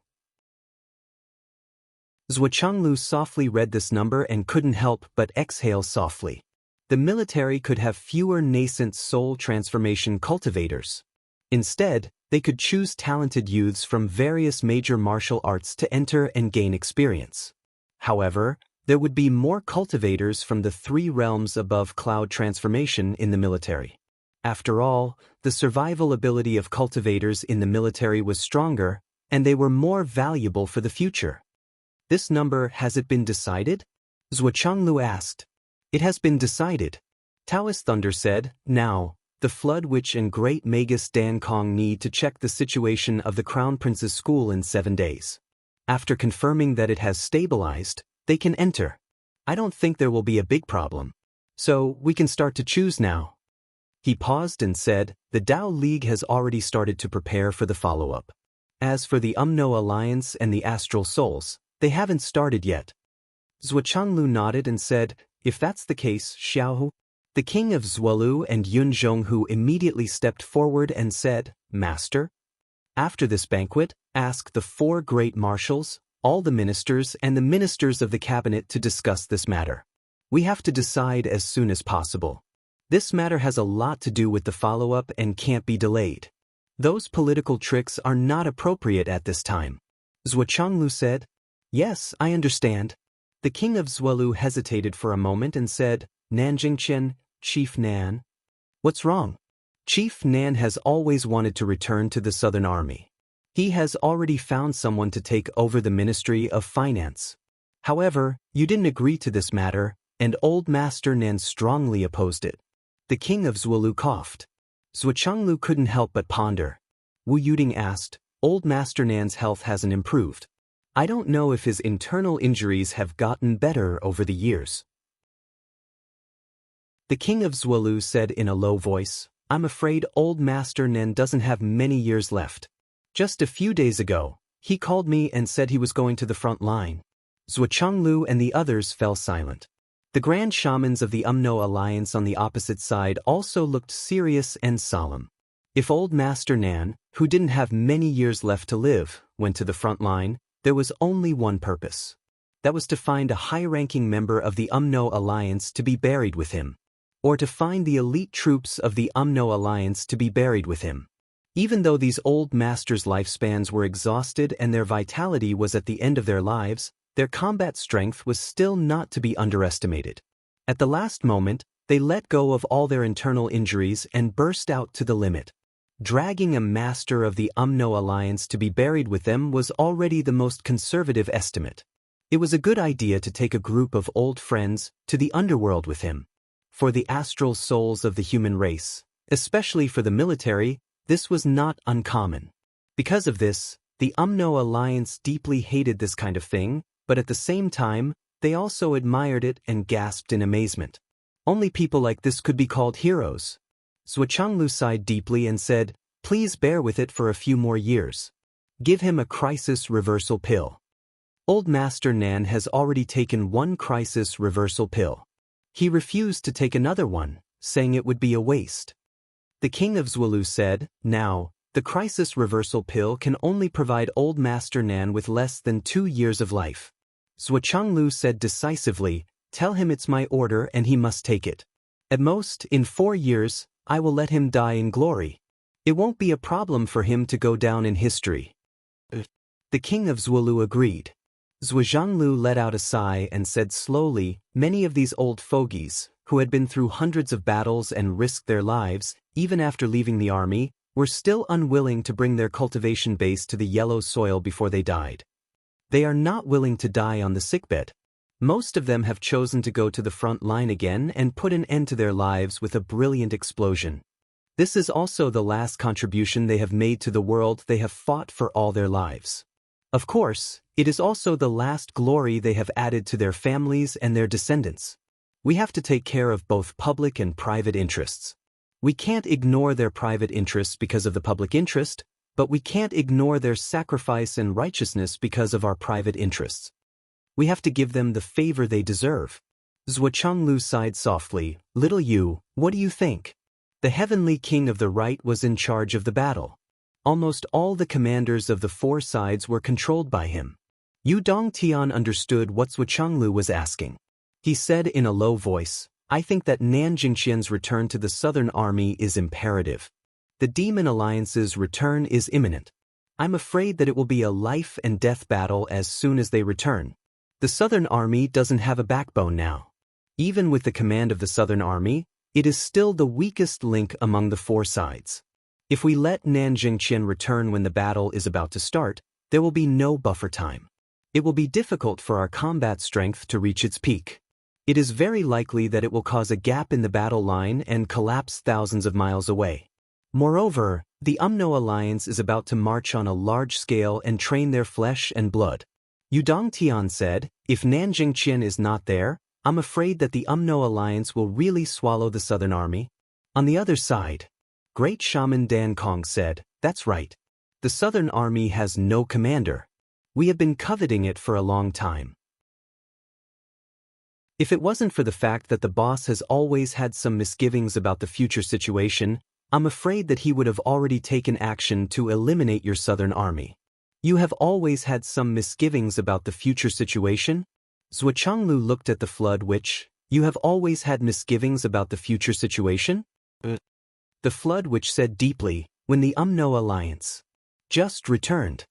Zhuochanglu softly read this number and couldn't help but exhale softly. The military could have fewer nascent soul transformation cultivators. Instead, they could choose talented youths from various major martial arts to enter and gain experience. However, there would be more cultivators from the 3 realms above cloud transformation in the military. After all, the survival ability of cultivators in the military was stronger, and they were more valuable for the future. This number, has it been decided? Zhuochanglu asked. It has been decided. Taoist Thunder said. Now, the Flood Witch and Great Magus Dan Kong need to check the situation of the Crown Prince's school in 7 days. After confirming that it has stabilized, they can enter. I don't think there will be a big problem. So, we can start to choose now. He paused and said, the Dao League has already started to prepare for the follow-up. As for the Umno Alliance and the Astral Souls, they haven't started yet. Zhuochanglu nodded and said, if that's the case, Xiaohu. The king of Zhuolu and Yun Zhonghu immediately stepped forward and said, Master? After this banquet, ask the 4 great marshals, all the ministers and the ministers of the cabinet to discuss this matter. We have to decide as soon as possible. This matter has a lot to do with the follow-up and can't be delayed. Those political tricks are not appropriate at this time. Zhuochanglu said, Yes, I understand. The king of Zhuolu hesitated for a moment and said, Nanjingqian, Chief Nan. What's wrong? Chief Nan has always wanted to return to the Southern Army. He has already found someone to take over the Ministry of Finance. However, you didn't agree to this matter, and Old Master Nan strongly opposed it. The king of Zhuolu coughed. Zhuochanglu couldn't help but ponder. Wu Yuding asked, Old Master Nan's health hasn't improved. I don't know if his internal injuries have gotten better over the years. The king of Zhuolu said in a low voice, I'm afraid Old Master Nan doesn't have many years left. Just a few days ago, he called me and said he was going to the front line. Zhuochanglu and the others fell silent. The grand shamans of the Umno Alliance on the opposite side also looked serious and solemn. If Old Master Nan, who didn't have many years left to live, went to the front line, there was only one purpose. That was to find a high-ranking member of the Umno Alliance to be buried with him. Or to find the elite troops of the Umno Alliance to be buried with him. Even though these old masters' lifespans were exhausted and their vitality was at the end of their lives, their combat strength was still not to be underestimated. At the last moment, they let go of all their internal injuries and burst out to the limit. Dragging a master of the Umno Alliance to be buried with them was already the most conservative estimate. It was a good idea to take a group of old friends to the underworld with him. For the astral souls of the human race, especially for the military, this was not uncommon. Because of this, the Umno Alliance deeply hated this kind of thing, but at the same time, they also admired it and gasped in amazement. Only people like this could be called heroes. Zhuochanglu sighed deeply and said, Please bear with it for a few more years. Give him a crisis reversal pill. Old Master Nan has already taken 1 crisis reversal pill. He refused to take another one, saying it would be a waste. The king of Zhuolu said, Now, the crisis reversal pill can only provide Old Master Nan with less than 2 years of life. Zhuochanglu said decisively, Tell him it's my order and he must take it. At most, in 4 years, I will let him die in glory. It won't be a problem for him to go down in history. The king of Zhuolu agreed. Zhuozhanglu let out a sigh and said slowly, many of these old fogies, who had been through hundreds of battles and risked their lives, even after leaving the army, were still unwilling to bring their cultivation base to the yellow soil before they died. They are not willing to die on the sickbed. Most of them have chosen to go to the front line again and put an end to their lives with a brilliant explosion. This is also the last contribution they have made to the world they have fought for all their lives. Of course, it is also the last glory they have added to their families and their descendants. We have to take care of both public and private interests. We can't ignore their private interests because of the public interest, but we can't ignore their sacrifice and righteousness because of our private interests. We have to give them the favor they deserve. Zhuozhanglu sighed softly. Little you, what do you think? The heavenly king of the right was in charge of the battle. Almost all the commanders of the four sides were controlled by him. Yu Dongtian understood what Zhuozhanglu was asking. He said in a low voice, I think that Nanjingqian's return to the Southern Army is imperative. The Demon Alliance's return is imminent. I'm afraid that it will be a life and death battle as soon as they return. The Southern Army doesn't have a backbone now. Even with the command of the Southern Army, it is still the weakest link among the four sides. If we let Nanjingqian return when the battle is about to start, there will be no buffer time. It will be difficult for our combat strength to reach its peak. It is very likely that it will cause a gap in the battle line and collapse thousands of miles away. Moreover, the UMNO alliance is about to march on a large scale and train their flesh and blood. Yu Dongtian said, if Nanjingqian is not there, I'm afraid that the UMNO alliance will really swallow the Southern Army. On the other side, Great Shaman Dan Kong said, that's right. The Southern Army has no commander. We have been coveting it for a long time. If it wasn't for the fact that the boss has always had some misgivings about the future situation, I'm afraid that he would have already taken action to eliminate your Southern Army. You have always had some misgivings about the future situation? Zhuozhanglu looked at the flood which, you have always had misgivings about the future situation? The flood which said deeply, when the UMNO alliance just returned.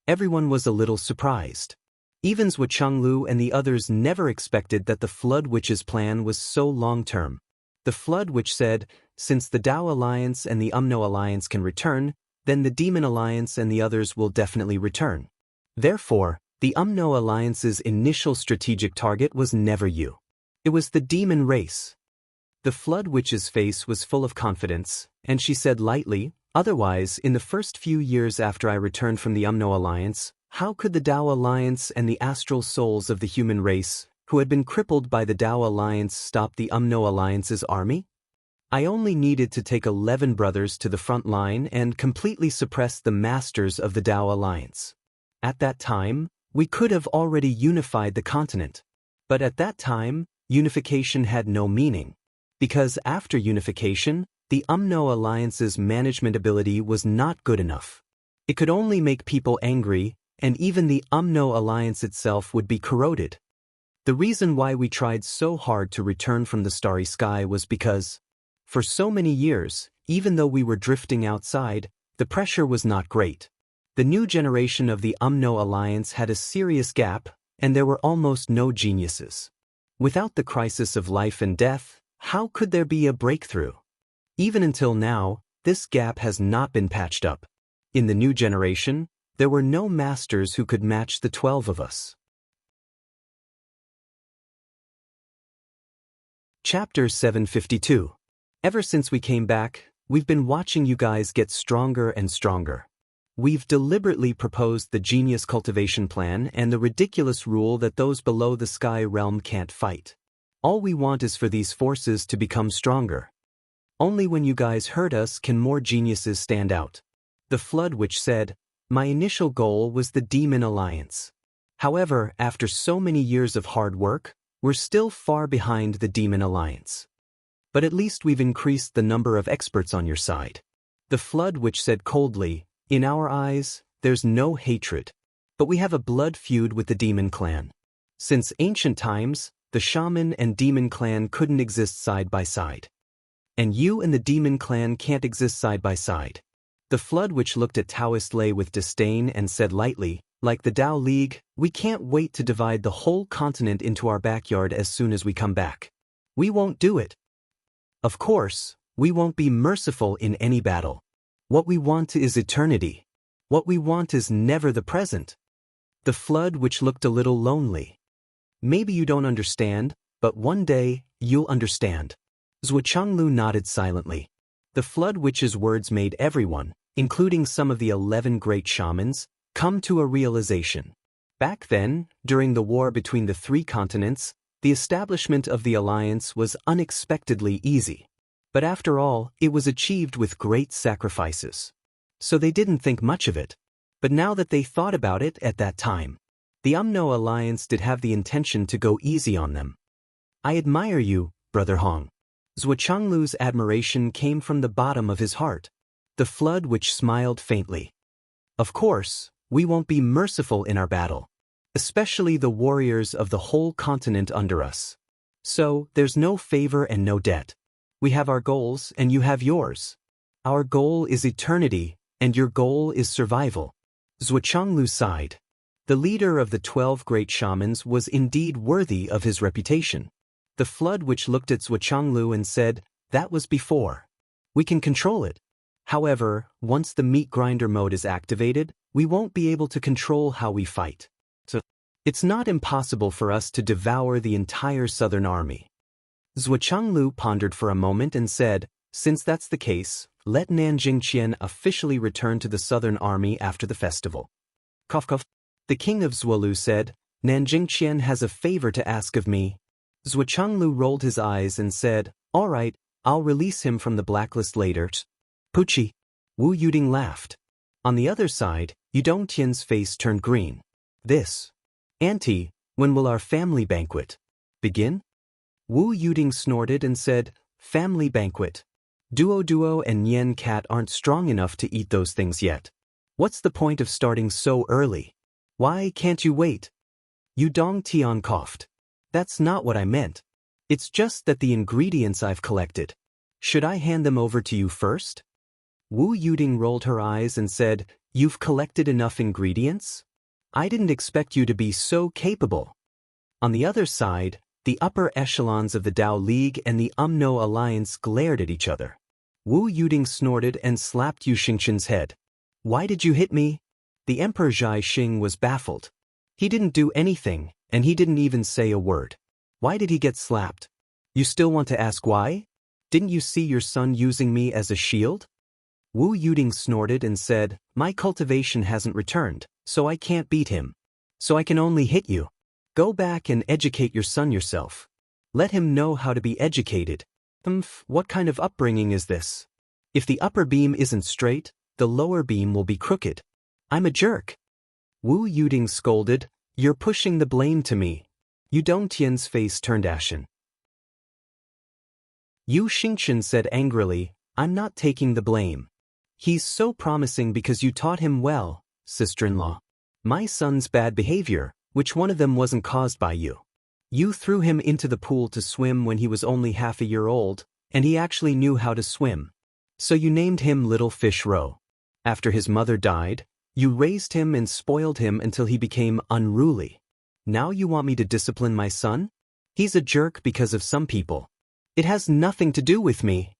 Everyone was a little surprised. Even Zhuozhanglu and the others never expected that the flood witch's plan was so long-term. The flood witch said, since the Dao alliance and the UMNO alliance can return, then the Demon alliance and the others will definitely return. Therefore, the UMNO alliance's initial strategic target was never you. It was the demon race. The flood witch's face was full of confidence, and she said lightly, otherwise, in the first few years after I returned from the UMNO alliance, how could the Dao alliance and the astral souls of the human race, who had been crippled by the Dao alliance, stop the UMNO alliance's army? I only needed to take 11 brothers to the front line and completely suppress the masters of the Dao alliance. At that time, we could have already unified the continent. But at that time, unification had no meaning. Because after unification, the UMNO alliance's management ability was not good enough. It could only make people angry, and even the UMNO alliance itself would be corroded. The reason why we tried so hard to return from the starry sky was because, for so many years, even though we were drifting outside, the pressure was not great. The new generation of the UMNO alliance had a serious gap, and there were almost no geniuses. Without the crisis of life and death, how could there be a breakthrough? Even until now, this gap has not been patched up. In the new generation, there were no masters who could match the 12 of us. Chapter 752. Ever since we came back, we've been watching you guys get stronger and stronger. We've deliberately proposed the genius cultivation plan and the ridiculous rule that those below the sky realm can't fight. All we want is for these forces to become stronger. Only when you guys hurt us can more geniuses stand out. The flood witch said, my initial goal was the Demon Alliance. However, after so many years of hard work, we're still far behind the Demon Alliance. But at least we've increased the number of experts on your side. The flood witch said coldly, in our eyes, there's no hatred. But we have a blood feud with the Demon Clan. Since ancient times, the Shaman and Demon Clan couldn't exist side by side. And you and the Demon Clan can't exist side by side. The flood which looked at Taoist Lei with disdain and said lightly, like the Tao League, we can't wait to divide the whole continent into our backyard as soon as we come back. We won't do it. Of course, we won't be merciful in any battle. What we want is eternity. What we want is never the present. The flood which looked a little lonely. Maybe you don't understand, but one day, you'll understand. Zhuochanglu nodded silently. The flood witch's words made everyone, including some of the 11 great shamans, come to a realization. Back then, during the war between the 3 continents, the establishment of the alliance was unexpectedly easy. But after all, it was achieved with great sacrifices. So they didn't think much of it. But now that they thought about it at that time, the UMNO alliance did have the intention to go easy on them. I admire you, Brother Hong. Zhuochanglu's admiration came from the bottom of his heart. The flood which smiled faintly. Of course, we won't be merciful in our battle. Especially the warriors of the whole continent under us. So, there's no favor and no debt. We have our goals and you have yours. Our goal is eternity, and your goal is survival. Zhuochanglu sighed. The leader of the 12 great shamans was indeed worthy of his reputation. The flood which looked at Zhuochanglu and said, that was before. We can control it. However, once the meat grinder mode is activated, we won't be able to control how we fight. So, it's not impossible for us to devour the entire southern army. Zhuochanglu pondered for a moment and said, since that's the case, let Nanjingqian officially return to the southern army after the festival. Cough cough. The king of Zhuolu said, Nanjingqian has a favor to ask of me. Zhuochanglu rolled his eyes and said, all right, I'll release him from the blacklist later. Puchi. Wu Yuding laughed. On the other side, Yudongtian's face turned green. This. Auntie, when will our family banquet begin? Wu Yuding snorted and said, family banquet. Duo and Yen Cat aren't strong enough to eat those things yet. What's the point of starting so early? Why can't you wait? Yudongtian coughed. That's not what I meant. It's just that the ingredients I've collected. Should I hand them over to you first? Wu Yuding rolled her eyes and said, you've collected enough ingredients? I didn't expect you to be so capable. On the other side, the upper echelons of the Tao League and the UMNO alliance glared at each other. Wu Yuding snorted and slapped Yu Xingqian's head. Why did you hit me? The Emperor Zhai Xing was baffled. He didn't do anything, and he didn't even say a word. Why did he get slapped? You still want to ask why? Didn't you see your son using me as a shield? Wu Yuding snorted and said, my cultivation hasn't returned, so I can't beat him. So I can only hit you. Go back and educate your son yourself. Let him know how to be educated. What kind of upbringing is this? If the upper beam isn't straight, the lower beam will be crooked. I'm a jerk. Wu Yuding scolded, you're pushing the blame to me. Yudongtian's face turned ashen. Yu Xingqian said angrily, I'm not taking the blame. He's so promising because you taught him well, sister-in-law. My son's bad behavior, which one of them wasn't caused by you? You threw him into the pool to swim when he was only half a year old, and he actually knew how to swim. So you named him Little Fish Roe. After his mother died, you raised him and spoiled him until he became unruly. Now you want me to discipline my son? He's a jerk because of some people. It has nothing to do with me.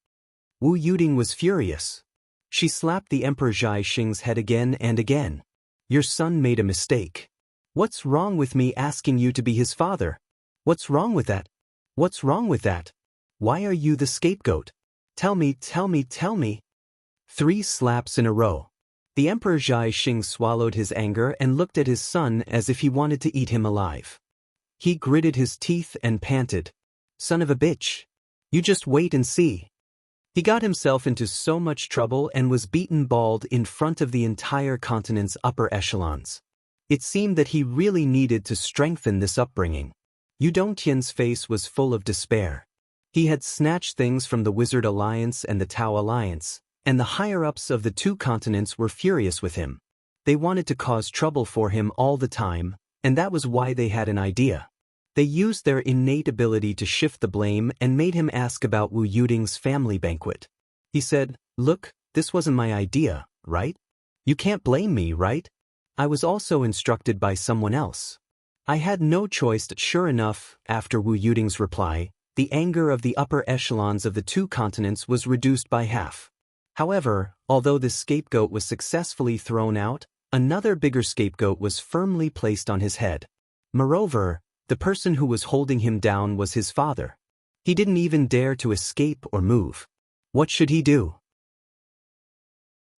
Wu Yuding was furious. She slapped the Emperor Zhai Xing's head again and again. Your son made a mistake. What's wrong with me asking you to be his father? What's wrong with that? What's wrong with that? Why are you the scapegoat? Tell me. 3 slaps in a row. The Emperor Zhai Xing swallowed his anger and looked at his son as if he wanted to eat him alive. He gritted his teeth and panted. Son of a bitch. You just wait and see. He got himself into so much trouble and was beaten bald in front of the entire continent's upper echelons. It seemed that he really needed to strengthen this upbringing. Yudongtian's face was full of despair. He had snatched things from the Wizard Alliance and the Tao Alliance, and the higher-ups of the 2 continents were furious with him. They wanted to cause trouble for him all the time, and that was why they had an idea. They used their innate ability to shift the blame and made him ask about Wu Yuding's family banquet. He said, look, this wasn't my idea, right? You can't blame me, right? I was also instructed by someone else. I had no choice. Sure enough, after Wu Yuding's reply, the anger of the upper echelons of the two continents was reduced by half. However, although the scapegoat was successfully thrown out, another bigger scapegoat was firmly placed on his head. Moreover, the person who was holding him down was his father. He didn't even dare to escape or move. What should he do?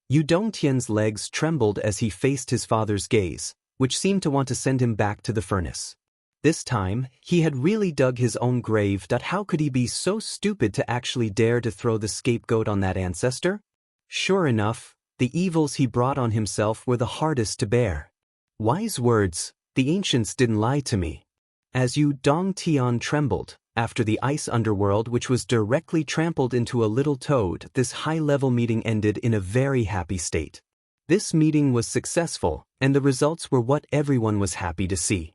Yu Dongtian's legs trembled as he faced his father's gaze, which seemed to want to send him back to the furnace. This time, he had really dug his own grave. How could he be so stupid to actually dare to throw the scapegoat on that ancestor? Sure enough, the evils he brought on himself were the hardest to bear. Wise words, the ancients didn't lie to me. As Yu Dongtian trembled, after the ice underworld which was directly trampled into a little toad, this high-level meeting ended in a very happy state. This meeting was successful, and the results were what everyone was happy to see.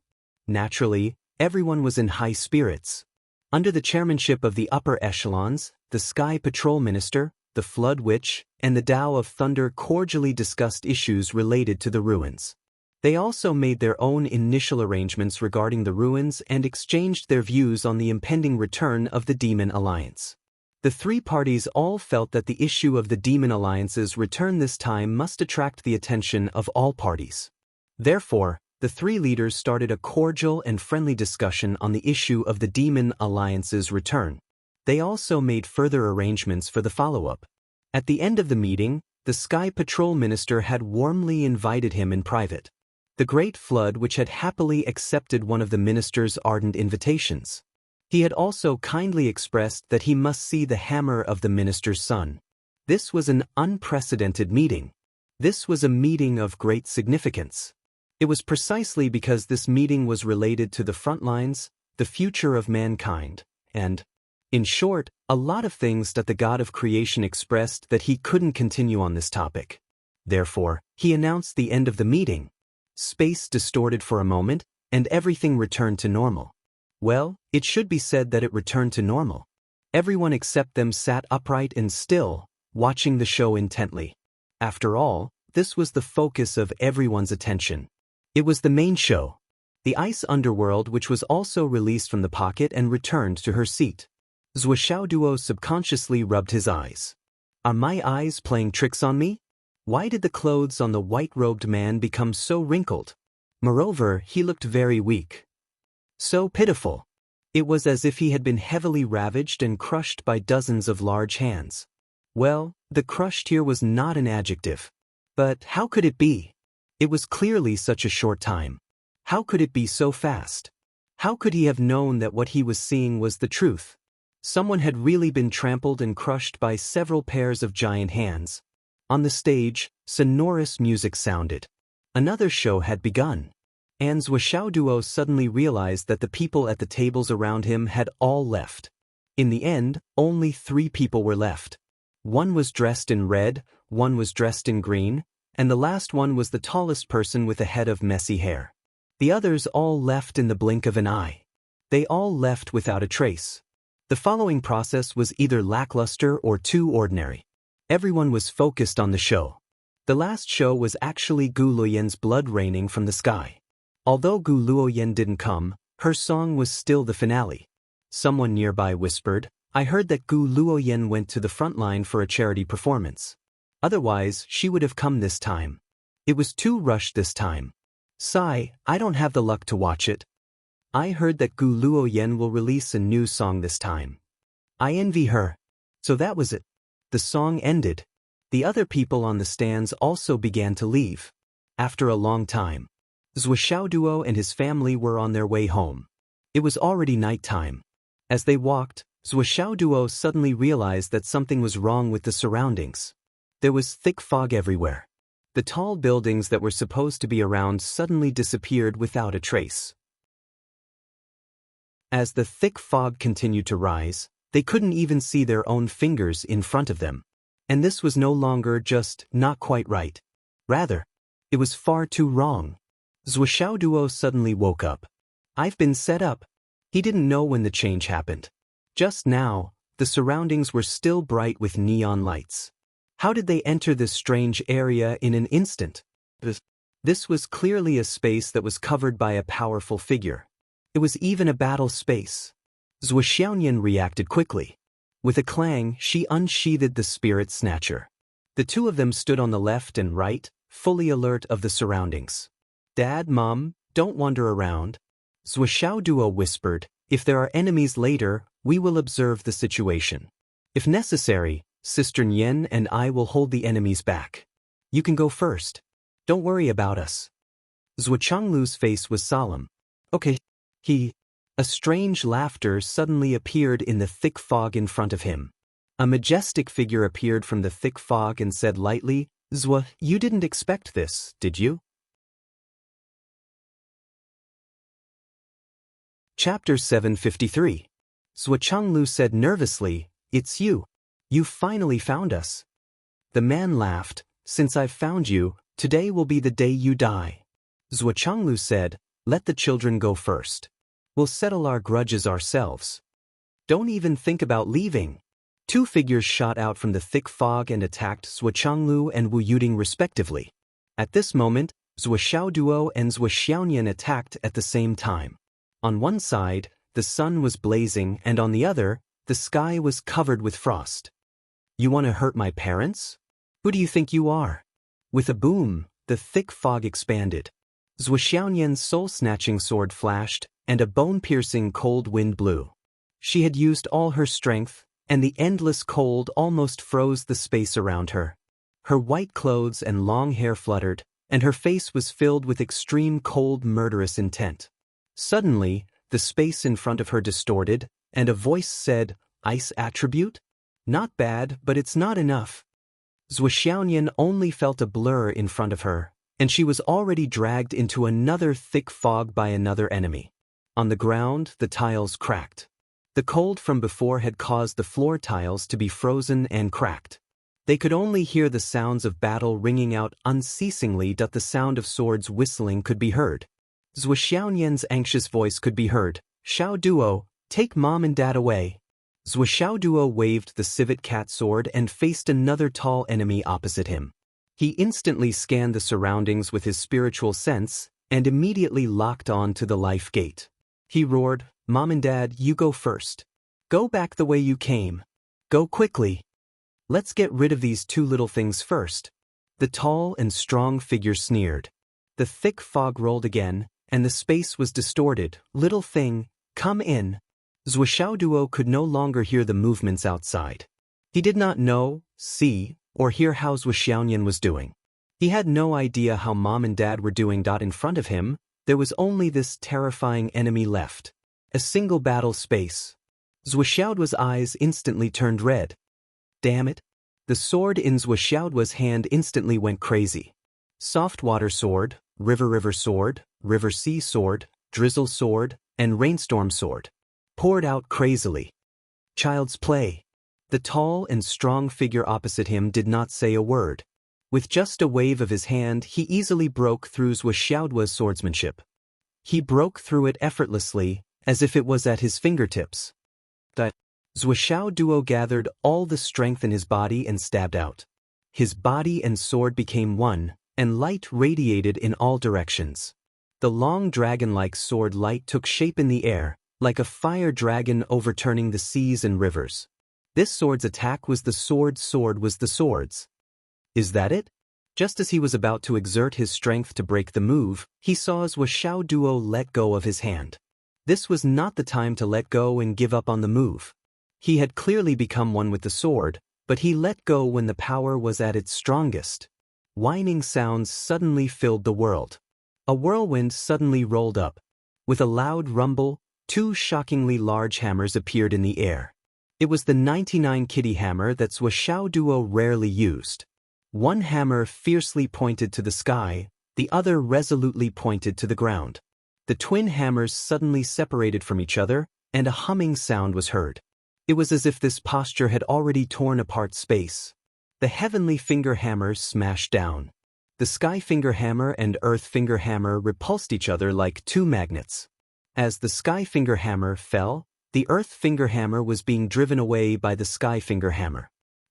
Naturally, everyone was in high spirits. Under the chairmanship of the upper echelons, the Sky Patrol Minister, the Flood Witch, and the Tao of Thunder cordially discussed issues related to the ruins. They also made their own initial arrangements regarding the ruins and exchanged their views on the impending return of the Demon Alliance. The three parties all felt that the issue of the Demon Alliance's return this time must attract the attention of all parties. Therefore, the three leaders started a cordial and friendly discussion on the issue of the Demon Alliance's return. They also made further arrangements for the follow-up. At the end of the meeting, the Sky Patrol Minister had warmly invited him in private. The Great Flood which had happily accepted one of the minister's ardent invitations. He had also kindly expressed that he must see the hammer of the minister's son. This was an unprecedented meeting. This was a meeting of great significance. It was precisely because this meeting was related to the front lines, the future of mankind, and, in short, a lot of things that the God of creation expressed that he couldn't continue on this topic. Therefore, he announced the end of the meeting. Space distorted for a moment, and everything returned to normal. Well, it should be said that it returned to normal. Everyone except them sat upright and still, watching the show intently. After all, this was the focus of everyone's attention. It was the main show. The ice underworld which was also released from the pocket and returned to her seat. Zuoshaoduo subconsciously rubbed his eyes. Are my eyes playing tricks on me? Why did the clothes on the white-robed man become so wrinkled? Moreover, he looked very weak. So pitiful. It was as if he had been heavily ravaged and crushed by dozens of large hands. Well, the crushed here was not an adjective. But how could it be? It was clearly such a short time. How could it be so fast? How could he have known that what he was seeing was the truth? Someone had really been trampled and crushed by several pairs of giant hands. On the stage, sonorous music sounded. Another show had begun. And Zuoshaoduo suddenly realized that the people at the tables around him had all left. In the end, only 3 people were left. One was dressed in red, one was dressed in green, and the last one was the tallest person with a head of messy hair. The others all left in the blink of an eye. They all left without a trace. The following process was either lackluster or too ordinary. Everyone was focused on the show. The last show was actually Gu Luoyan's blood raining from the sky. Although Gu Luoyan didn't come, her song was still the finale. Someone nearby whispered, "I heard that Gu Luoyan went to the front line for a charity performance. Otherwise, she would have come this time. It was too rushed this time. Sigh, I don't have the luck to watch it. I heard that Gu Luoyan will release a new song this time. I envy her." So that was it. The song ended. The other people on the stands also began to leave. After a long time, Zuoshaoduo and his family were on their way home. It was already nighttime. As they walked, Zuoshaoduo suddenly realized that something was wrong with the surroundings. There was thick fog everywhere. The tall buildings that were supposed to be around suddenly disappeared without a trace. As the thick fog continued to rise, they couldn't even see their own fingers in front of them. And this was no longer just not quite right. Rather, it was far too wrong. Zuoshaoduo suddenly woke up. I've been set up. He didn't know when the change happened. Just now, the surroundings were still bright with neon lights. How did they enter this strange area in an instant? This was clearly a space that was covered by a powerful figure. It was even a battle space. Zhuo Xiaoyan reacted quickly. With a clang, she unsheathed the spirit snatcher. The two of them stood on the left and right, fully alert of the surroundings. Dad, Mom, don't wander around. Zhuo Xiaoduo whispered, if there are enemies later, we will observe the situation. If necessary, Sister Nian and I will hold the enemies back. You can go first. Don't worry about us. Zhuo Changlu's face was solemn. Okay. A strange laughter suddenly appeared in the thick fog in front of him. A majestic figure appeared from the thick fog and said lightly, Zhuo, you didn't expect this, did you? Chapter 753. Zhuo Changlu said nervously, it's you. You finally found us. The man laughed, since I've found you, today will be the day you die. Zhuo Changlu said, let the children go first. We'll settle our grudges ourselves. Don't even think about leaving. Two figures shot out from the thick fog and attacked Zhuo Changlu and Wu Yuding respectively. At this moment, Zhuo Xiaoduo and Zhuo Xiaoyan attacked at the same time. On one side, the sun was blazing and on the other, the sky was covered with frost. You want to hurt my parents? Who do you think you are? With a boom, the thick fog expanded. Zhuo Xiaoyan's soul-snatching sword flashed, and a bone-piercing cold wind blew. She had used all her strength, and the endless cold almost froze the space around her. Her white clothes and long hair fluttered, and her face was filled with extreme cold murderous intent. Suddenly, the space in front of her distorted, and a voice said, Ice attribute? Not bad, but it's not enough. Zhuo Xiaoyan only felt a blur in front of her, and she was already dragged into another thick fog by another enemy. On the ground, the tiles cracked. The cold from before had caused the floor tiles to be frozen and cracked. They could only hear the sounds of battle ringing out unceasingly, but the sound of swords whistling could be heard. Zhuo Xiaoyan's anxious voice could be heard, Xiaoduo, take Mom and Dad away. Zhuo Xiaoduo waved the civet cat sword and faced another tall enemy opposite him. He instantly scanned the surroundings with his spiritual sense and immediately locked on to the life gate. He roared, Mom and Dad, you go first. Go back the way you came. Go quickly. Let's get rid of these two little things first. The tall and strong figure sneered. The thick fog rolled again, and the space was distorted. Little thing, come in. Zhuo Xiaoduo could no longer hear the movements outside. He did not know, see, or hear how Zhuo Xiaoyan was doing. He had no idea how Mom and Dad were doing. In front of him, there was only this terrifying enemy left. A single battle space. Zhuo Xiaoduo's eyes instantly turned red. Damn it. The sword in Zhuo Xiaoduo's hand instantly went crazy. Soft water sword, river sword, river sea sword, drizzle sword, and rainstorm sword. Poured out crazily. Child's play. The tall and strong figure opposite him did not say a word. With just a wave of his hand, he easily broke through Zhuo Xiaoduo's swordsmanship. He broke through it effortlessly, as if it was at his fingertips. Zhuo Xiaoduo gathered all the strength in his body and stabbed out. His body and sword became one, and light radiated in all directions. The long dragon-like sword light took shape in the air, like a fire dragon overturning the seas and rivers. This sword's attack was the sword was the sword's. Is that it? Just as he was about to exert his strength to break the move, he saw Zhuo Xiaoduo let go of his hand. This was not the time to let go and give up on the move. He had clearly become one with the sword, but he let go when the power was at its strongest. Whining sounds suddenly filled the world. A whirlwind suddenly rolled up. With a loud rumble, two shockingly large hammers appeared in the air. It was the 99 kitty hammer that Zhuo Xiaoduo rarely used. One hammer fiercely pointed to the sky, the other resolutely pointed to the ground. The twin hammers suddenly separated from each other, and a humming sound was heard. It was as if this posture had already torn apart space. The heavenly finger hammer smashed down. The sky finger hammer and earth finger hammer repulsed each other like two magnets. As the sky finger hammer fell, the earth finger hammer was being driven away by the sky finger hammer.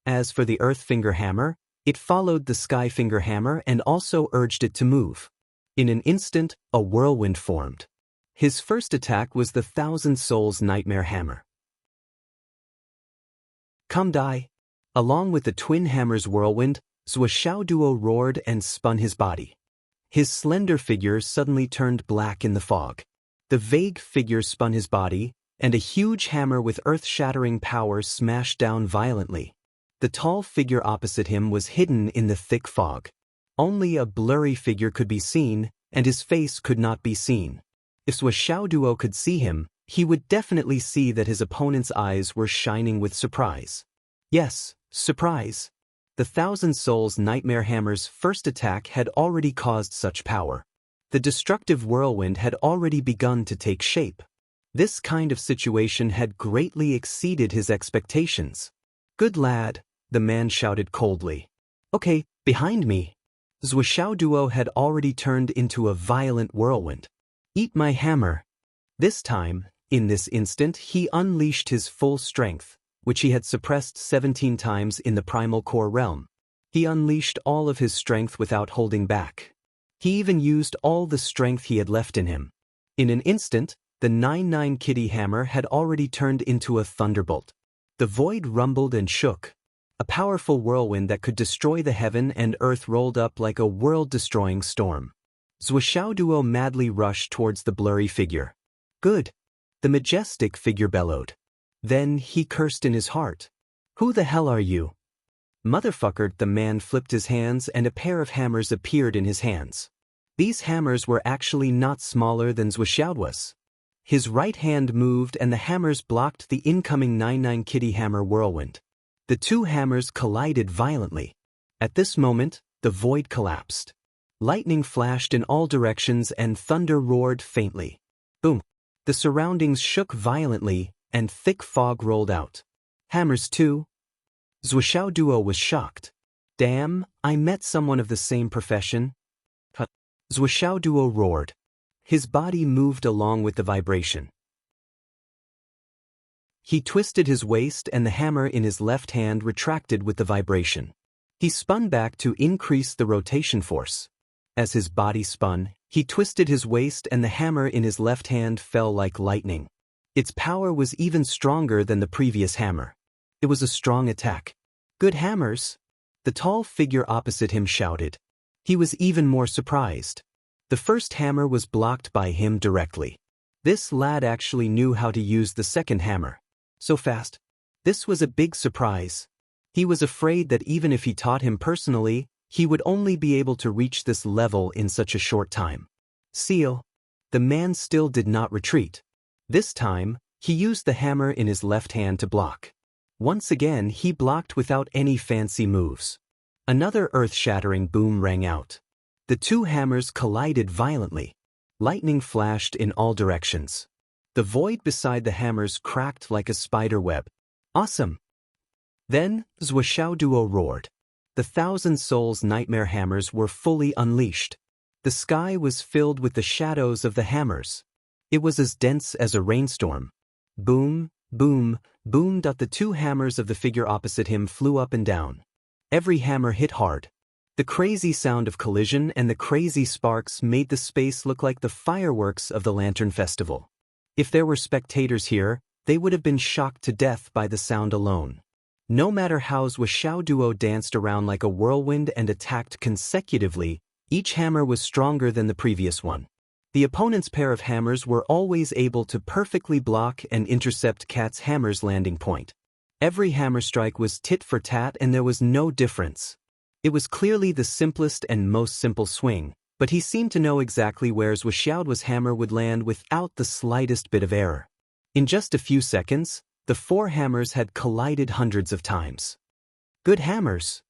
As for the Earth Finger Hammer, it followed the Sky Finger Hammer and also urged it to move. In an instant, a whirlwind formed. His first attack was the Thousand Souls Nightmare Hammer. Come die! Along with the twin hammer's whirlwind, Zuo roared and spun his body. His slender figure suddenly turned black in the fog. The vague figure spun his body, and a huge hammer with earth-shattering power smashed down violently. The tall figure opposite him was hidden in the thick fog. Only a blurry figure could be seen, and his face could not be seen. If Zuo could see him, he would definitely see that his opponent's eyes were shining with surprise. Yes, surprise. The Thousand Souls Nightmare Hammer's first attack had already caused such power. The destructive whirlwind had already begun to take shape. This kind of situation had greatly exceeded his expectations. Good lad, the man shouted coldly. Okay, behind me. Zuo had already turned into a violent whirlwind. Eat my hammer. This time, in this instant, he unleashed his full strength, which he had suppressed 17 times in the primal core realm. He unleashed all of his strength without holding back. He even used all the strength he had left in him. In an instant, the 99 Kitty Hammer had already turned into a thunderbolt. The void rumbled and shook. A powerful whirlwind that could destroy the heaven and earth rolled up like a world-destroying storm. Zuo madly rushed towards the blurry figure. Good! The majestic figure bellowed. Then he cursed in his heart. Who the hell are you? Motherfucker! The man flipped his hands and a pair of hammers appeared in his hands. These hammers were actually not smaller than Zuo's. His right hand moved and the hammers blocked the incoming 99 Kitty Hammer whirlwind. The two hammers collided violently. At this moment, the void collapsed. Lightning flashed in all directions and thunder roared faintly. Boom! The surroundings shook violently and thick fog rolled out. Hammers too? Zuo was shocked. Damn, I met someone of the same profession. Zuo roared. His body moved along with the vibration. He twisted his waist and the hammer in his left hand retracted with the vibration. He spun back to increase the rotation force. As his body spun, he twisted his waist and the hammer in his left hand fell like lightning. Its power was even stronger than the previous hammer. It was a strong attack. Good hammers! The tall figure opposite him shouted. He was even more surprised. The first hammer was blocked by him directly. This lad actually knew how to use the second hammer. So fast. This was a big surprise. He was afraid that even if he taught him personally, he would only be able to reach this level in such a short time. Seal. The man still did not retreat. This time, he used the hammer in his left hand to block. Once again, he blocked without any fancy moves. Another earth-shattering boom rang out. The two hammers collided violently. Lightning flashed in all directions. The void beside the hammers cracked like a spider web. Awesome! Then, Zuo roared. The Thousand Souls Nightmare Hammers were fully unleashed. The sky was filled with the shadows of the hammers. It was as dense as a rainstorm. Boom, boom, boom. The two hammers of the figure opposite him flew up and down. Every hammer hit hard. The crazy sound of collision and the crazy sparks made the space look like the fireworks of the Lantern Festival. If there were spectators here, they would have been shocked to death by the sound alone. No matter how Zuo danced around like a whirlwind and attacked consecutively, each hammer was stronger than the previous one. The opponent's pair of hammers were always able to perfectly block and intercept Cat's hammer's landing point. Every hammer strike was tit for tat and there was no difference. It was clearly the simplest and most simple swing, but he seemed to know exactly where Zuo's hammer would land without the slightest bit of error. In just a few seconds, the four hammers had collided hundreds of times. Good hammers!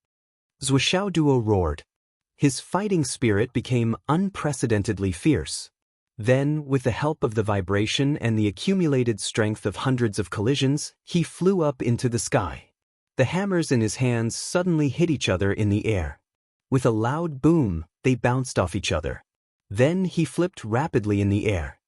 Zuo roared. His fighting spirit became unprecedentedly fierce. Then, with the help of the vibration and the accumulated strength of hundreds of collisions, he flew up into the sky. The hammers in his hands suddenly hit each other in the air. With a loud boom, they bounced off each other. Then he flipped rapidly in the air.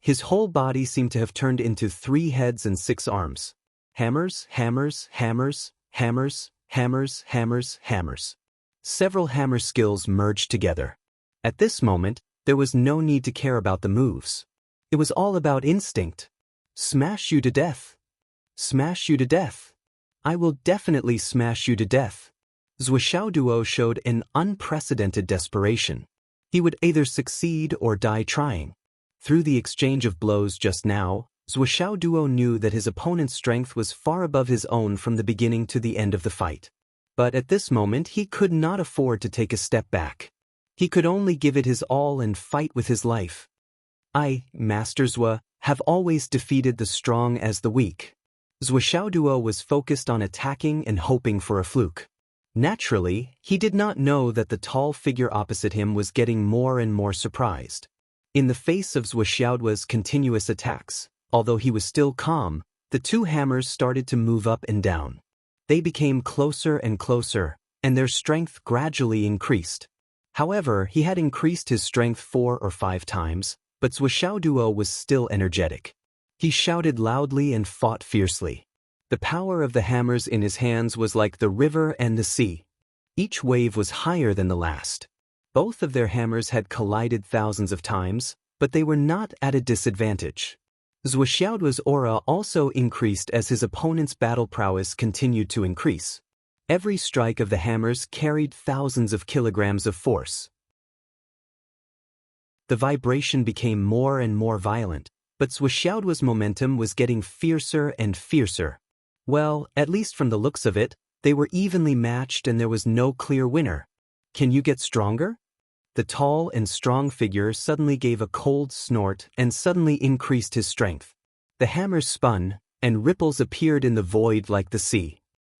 His whole body seemed to have turned into 3 heads and 6 arms. Hammers, hammers, hammers, hammers, hammers, hammers, hammers. Several hammer skills merged together. At this moment, there was no need to care about the moves. It was all about instinct. Smash you to death. Smash you to death. I will definitely smash you to death. Zhuoxiao Duo showed an unprecedented desperation. He would either succeed or die trying. Through the exchange of blows just now, Zhuoxiao Duo knew that his opponent's strength was far above his own from the beginning to the end of the fight. But at this moment he could not afford to take a step back. He could only give it his all and fight with his life. I, Master Zhua, have always defeated the strong as the weak. Zhuoxiao Duo was focused on attacking and hoping for a fluke. Naturally, he did not know that the tall figure opposite him was getting more and more surprised. In the face of Zhuoxiao Duo's continuous attacks, although he was still calm, the two hammers started to move up and down. They became closer and closer, and their strength gradually increased. However, he had increased his strength 4 or 5 times, but Zhuoxiao Duo was still energetic. He shouted loudly and fought fiercely. The power of the hammers in his hands was like the river and the sea. Each wave was higher than the last. Both of their hammers had collided thousands of times, but they were not at a disadvantage. Zhuoxiao Duo's aura also increased as his opponent's battle prowess continued to increase. Every strike of the hammers carried thousands of kilograms of force. The vibration became more and more violent, but Zhuoxiao Duo's momentum was getting fiercer and fiercer. Well, at least from the looks of it, they were evenly matched and there was no clear winner. Can you get stronger? The tall and strong figure suddenly gave a cold snort and suddenly increased his strength. The hammers spun, and ripples appeared in the void like the sea.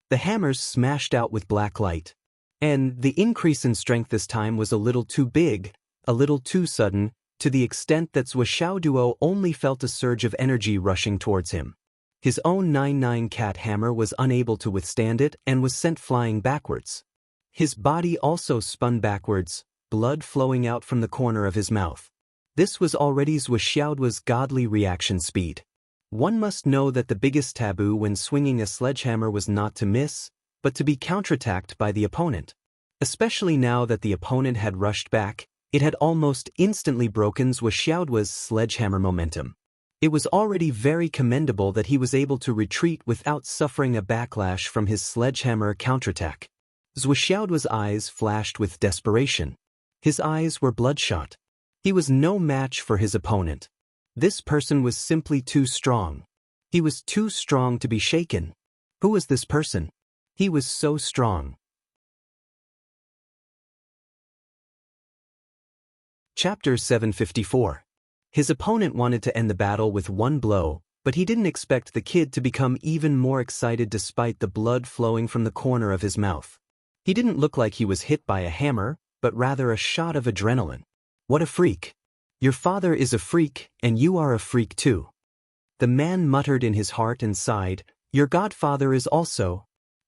The hammers smashed out with black light. And the increase in strength this time was a little too big, a little too sudden, to the extent that Zhuoxiao Duo only felt a surge of energy rushing towards him. His own 9-9 cat hammer was unable to withstand it and was sent flying backwards. His body also spun backwards, blood flowing out from the corner of his mouth. This was already Zhuoxiao Duo's godly reaction speed. One must know that the biggest taboo when swinging a sledgehammer was not to miss, but to be counterattacked by the opponent. Especially now that the opponent had rushed back, it had almost instantly broken Zhuoxiao Duo's sledgehammer momentum. It was already very commendable that he was able to retreat without suffering a backlash from his sledgehammer counterattack. Zhuoxiao Duo's eyes flashed with desperation. His eyes were bloodshot. He was no match for his opponent. This person was simply too strong. He was too strong to be shaken. Who was this person? He was so strong. Chapter 754. His opponent wanted to end the battle with one blow, but he didn't expect the kid to become even more excited despite the blood flowing from the corner of his mouth. He didn't look like he was hit by a hammer, but rather a shot of adrenaline. What a freak! Your father is a freak, and you are a freak too. The man muttered in his heart and sighed, your godfather is also.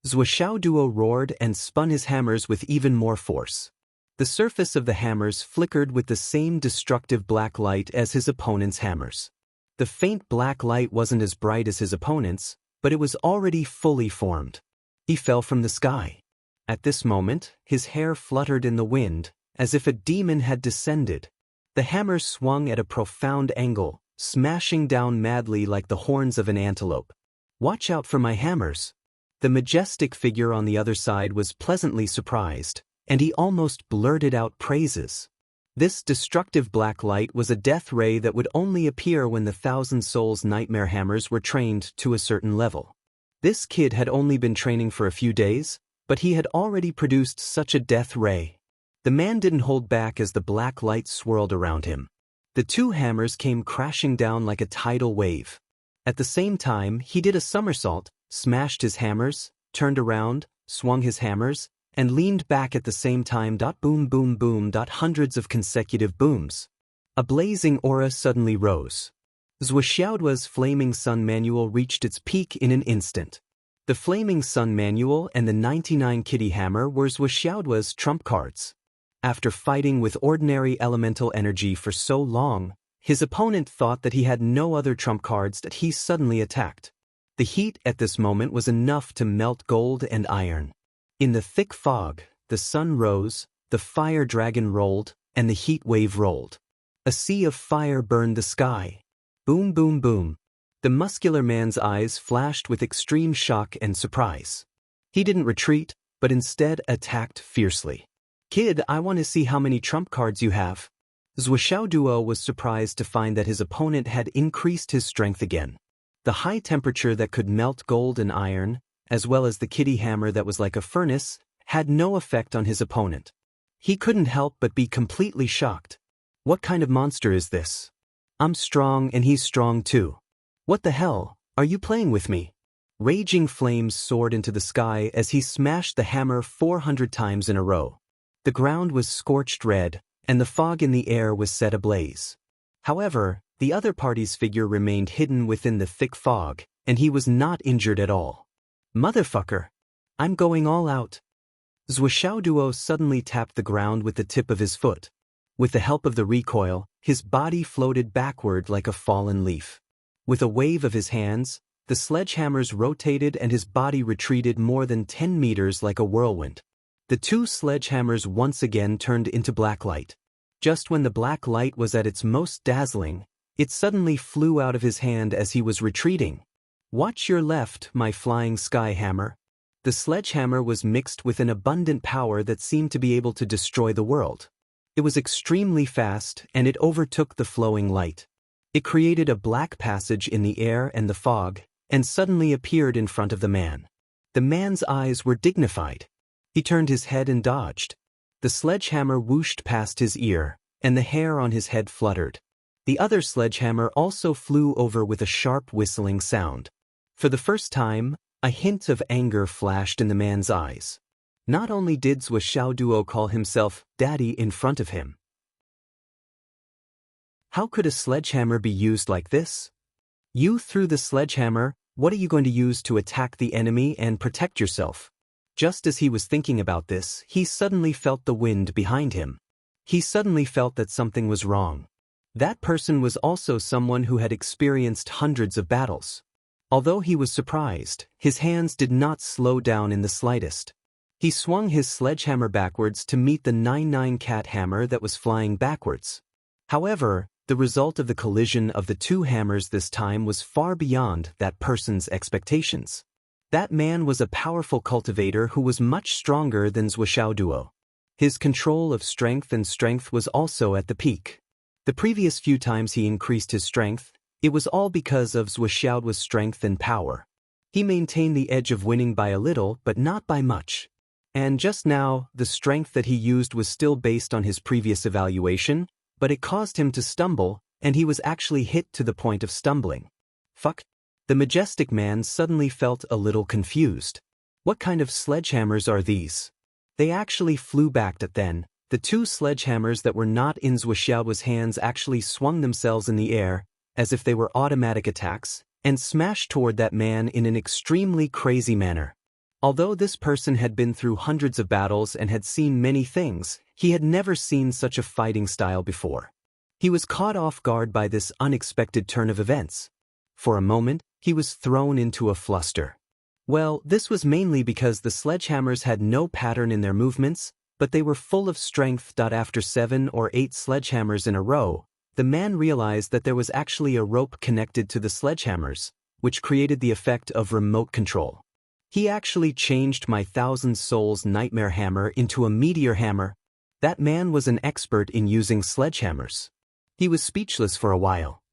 Zhuoxiao Duo roared and spun his hammers with even more force. The surface of the hammers flickered with the same destructive black light as his opponent's hammers. The faint black light wasn't as bright as his opponent's, but it was already fully formed. He fell from the sky. At this moment, his hair fluttered in the wind, as if a demon had descended. The hammer swung at a profound angle, smashing down madly like the horns of an antelope. Watch out for my hammers. The majestic figure on the other side was pleasantly surprised, and he almost blurted out praises. This destructive black light was a death ray that would only appear when the Thousand Souls nightmare hammers were trained to a certain level. This kid had only been training for a few days, but he had already produced such a death ray. The man didn't hold back as the black light swirled around him. The two hammers came crashing down like a tidal wave. At the same time, he did a somersault, smashed his hammers, turned around, swung his hammers, and leaned back at the same time. Boom, boom, boom. Hundreds of consecutive booms. A blazing aura suddenly rose. Zhuoxiao Duo's Flaming Sun Manual reached its peak in an instant. The Flaming Sun Manual and the 99 Kitty Hammer were Zhuoxiao Duo's trump cards. After fighting with ordinary elemental energy for so long, his opponent thought that he had no other trump cards that he suddenly attacked. The heat at this moment was enough to melt gold and iron. In the thick fog, the sun rose, the fire dragon rolled, and the heat wave rolled. A sea of fire burned the sky. Boom, boom, boom. The muscular man's eyes flashed with extreme shock and surprise. He didn't retreat, but instead attacked fiercely. "Kid, I want to see how many trump cards you have." Duo was surprised to find that his opponent had increased his strength again. The high temperature that could melt gold and iron, as well as the kitty hammer that was like a furnace, had no effect on his opponent. He couldn't help but be completely shocked. What kind of monster is this? I'm strong and he's strong too. What the hell, are you playing with me? Raging flames soared into the sky as he smashed the hammer 400 times in a row. The ground was scorched red, and the fog in the air was set ablaze. However, the other party's figure remained hidden within the thick fog, and he was not injured at all. "Motherfucker! I'm going all out." Duo suddenly tapped the ground with the tip of his foot. With the help of the recoil, his body floated backward like a fallen leaf. With a wave of his hands, the sledgehammers rotated and his body retreated more than 10 meters like a whirlwind. The two sledgehammers once again turned into black light. Just when the black light was at its most dazzling, it suddenly flew out of his hand as he was retreating. "Watch your left, my flying sky hammer." The sledgehammer was mixed with an abundant power that seemed to be able to destroy the world. It was extremely fast, and it overtook the flowing light. It created a black passage in the air and the fog, and suddenly appeared in front of the man. The man's eyes were dignified. He turned his head and dodged. The sledgehammer whooshed past his ear, and the hair on his head fluttered. The other sledgehammer also flew over with a sharp whistling sound. For the first time, a hint of anger flashed in the man's eyes. Not only did Duo call himself Daddy in front of him. How could a sledgehammer be used like this? You threw the sledgehammer, what are you going to use to attack the enemy and protect yourself? Just as he was thinking about this, he suddenly felt the wind behind him. He suddenly felt that something was wrong. That person was also someone who had experienced hundreds of battles. Although he was surprised, his hands did not slow down in the slightest. He swung his sledgehammer backwards to meet the 9-9 cat hammer that was flying backwards. However, the result of the collision of the two hammers this time was far beyond that person's expectations. That man was a powerful cultivator who was much stronger than Duo. His control of strength and strength was also at the peak. The previous few times he increased his strength, it was all because of Duo's strength and power. He maintained the edge of winning by a little, but not by much. And just now, the strength that he used was still based on his previous evaluation, but it caused him to stumble, and he was actually hit to the point of stumbling. Fuck. The majestic man suddenly felt a little confused. What kind of sledgehammers are these? They actually flew back at then. The two sledgehammers that were not in Duo's hands actually swung themselves in the air, as if they were automatic attacks, and smashed toward that man in an extremely crazy manner. Although this person had been through hundreds of battles and had seen many things, he had never seen such a fighting style before. He was caught off guard by this unexpected turn of events. For a moment, he was thrown into a fluster. Well, this was mainly because the sledgehammers had no pattern in their movements, but they were full of strength. After 7 or 8 sledgehammers in a row, the man realized that there was actually a rope connected to the sledgehammers, which created the effect of remote control. He actually changed my 1,000 Souls nightmare hammer into a meteor hammer. That man was an expert in using sledgehammers. He was speechless for a while.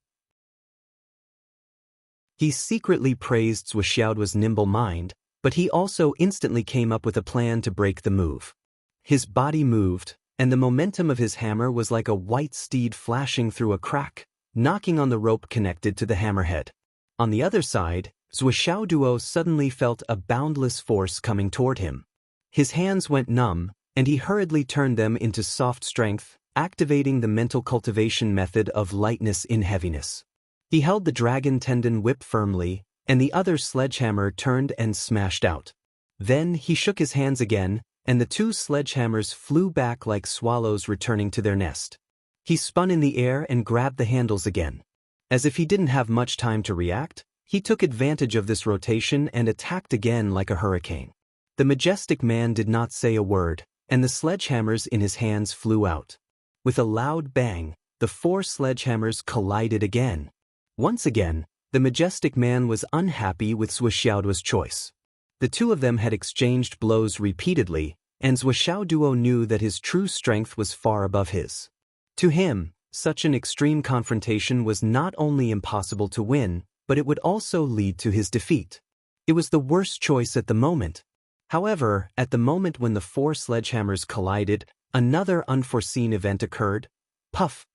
He secretly praised Duo's nimble mind, but he also instantly came up with a plan to break the move. His body moved, and the momentum of his hammer was like a white steed flashing through a crack, knocking on the rope connected to the hammerhead. On the other side, Duo suddenly felt a boundless force coming toward him. His hands went numb, and he hurriedly turned them into soft strength, activating the mental cultivation method of lightness in heaviness. He held the dragon tendon whip firmly, and the other sledgehammer turned and smashed out. Then he shook his hands again, and the two sledgehammers flew back like swallows returning to their nest. He spun in the air and grabbed the handles again. As if he didn't have much time to react, he took advantage of this rotation and attacked again like a hurricane. The majestic man did not say a word, and the sledgehammers in his hands flew out. With a loud bang, the 4 sledgehammers collided again. Once again, the majestic man was unhappy with Zhuoxiaoduo's choice. The two of them had exchanged blows repeatedly, and Zhuoxiaoduo knew that his true strength was far above his. To him, such an extreme confrontation was not only impossible to win, but it would also lead to his defeat. It was the worst choice at the moment. However, at the moment when the 4 sledgehammers collided, another unforeseen event occurred. Puff!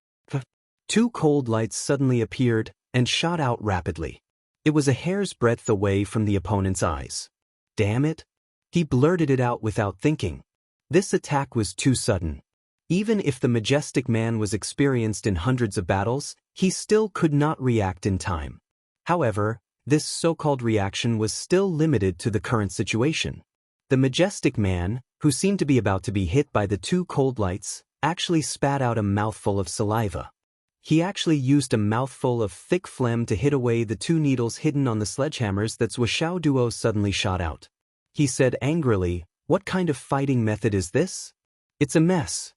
2 cold lights suddenly appeared and shot out rapidly. It was a hair's breadth away from the opponent's eyes. Damn it! He blurted it out without thinking. This attack was too sudden. Even if the majestic man was experienced in hundreds of battles, he still could not react in time. However, this so-called reaction was still limited to the current situation. The majestic man, who seemed to be about to be hit by the 2 cold lights, actually spat out a mouthful of saliva. He actually used a mouthful of thick phlegm to hit away the 2 needles hidden on the sledgehammers that Zhuoxiaoduo suddenly shot out. He said angrily, "What kind of fighting method is this? It's a mess."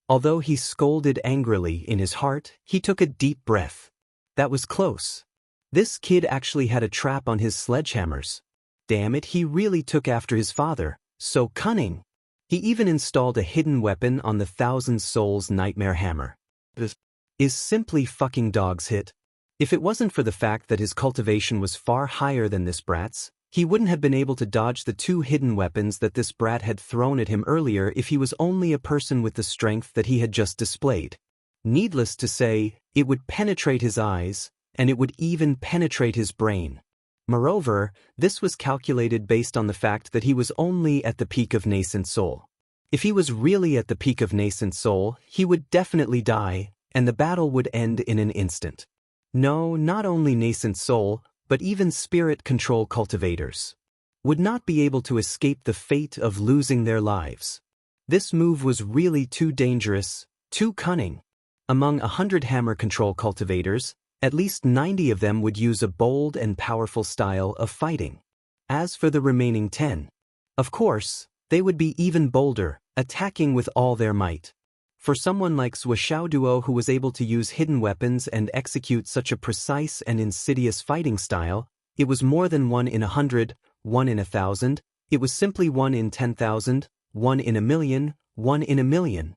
Although he scolded angrily in his heart, he took a deep breath. That was close. This kid actually had a trap on his sledgehammers. Damn it, he really took after his father. So cunning. He even installed a hidden weapon on the 1,000 Souls Nightmare Hammer. This is simply fucking dog's hit. If it wasn't for the fact that his cultivation was far higher than this brat's, he wouldn't have been able to dodge the 2 hidden weapons that this brat had thrown at him earlier if he was only a person with the strength that he had just displayed. Needless to say, it would penetrate his eyes, and it would even penetrate his brain. Moreover, this was calculated based on the fact that he was only at the peak of nascent soul. If he was really at the peak of nascent soul, he would definitely die, and the battle would end in an instant. No, not only nascent soul, but even spirit control cultivators would not be able to escape the fate of losing their lives. This move was really too dangerous, too cunning. Among 100 hammer control cultivators, at least 90 of them would use a bold and powerful style of fighting. As for the remaining 10, of course, they would be even bolder, attacking with all their might. For someone like Zhuoxiaoduo who was able to use hidden weapons and execute such a precise and insidious fighting style, it was more than 1 in 100, 1 in 1,000, it was simply 1 in 10,000, 1 in 1,000,000, 1 in 1,000,000.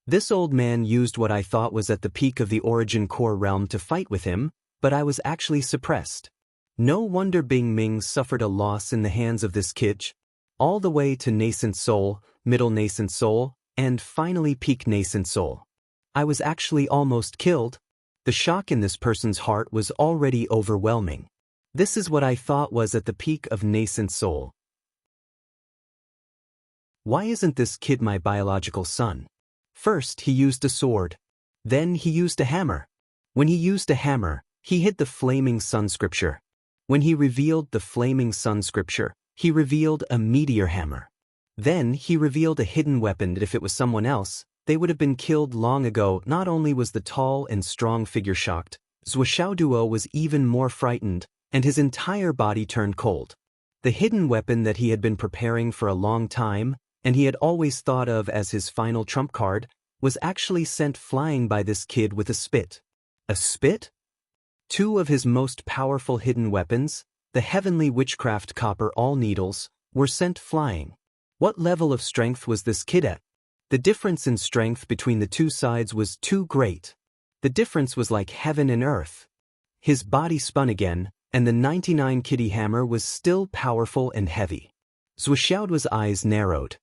This old man used what I thought was at the peak of the origin core realm to fight with him, but I was actually suppressed. No wonder Bing Ming suffered a loss in the hands of this kid. All the way to nascent soul, middle nascent soul, and finally peak nascent soul. I was actually almost killed. The shock in this person's heart was already overwhelming. This is what I thought was at the peak of nascent soul. Why isn't this kid my biological son? First he used a sword. Then he used a hammer. When he used a hammer, he hit the flaming sun scripture. When he revealed the flaming sun scripture, he revealed a meteor hammer. Then he revealed a hidden weapon that if it was someone else, they would have been killed long ago. Not only was the tall and strong figure shocked, Zhuoxiaoduo was even more frightened, and his entire body turned cold. The hidden weapon that he had been preparing for a long time, and he had always thought of as his final trump card, was actually sent flying by this kid with a spit. A spit? 2 of his most powerful hidden weapons, the heavenly witchcraft copper all needles, were sent flying. What level of strength was this kid at? The difference in strength between the 2 sides was too great. The difference was like heaven and earth. His body spun again, and the 99 kitty hammer was still powerful and heavy. Zhuoxiaoduo's eyes narrowed.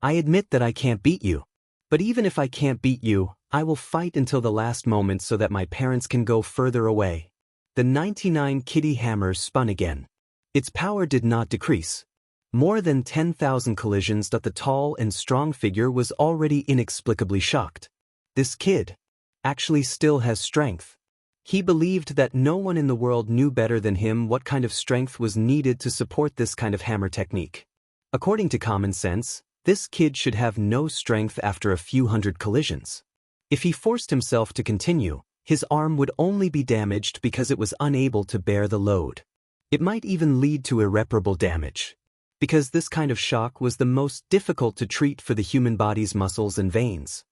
I admit that I can't beat you. But even if I can't beat you, I will fight until the last moment so that my parents can go further away. The 99 kitty hammer spun again. Its power did not decrease. More than 10,000 collisions that the tall and strong figure was already inexplicably shocked. This kid actually still has strength. He believed that no one in the world knew better than him what kind of strength was needed to support this kind of hammer technique. According to common sense, this kid should have no strength after a few hundred collisions. If he forced himself to continue, his arm would only be damaged because it was unable to bear the load. It might even lead to irreparable damage. because this kind of shock was the most difficult to treat for the human body's muscles and veins.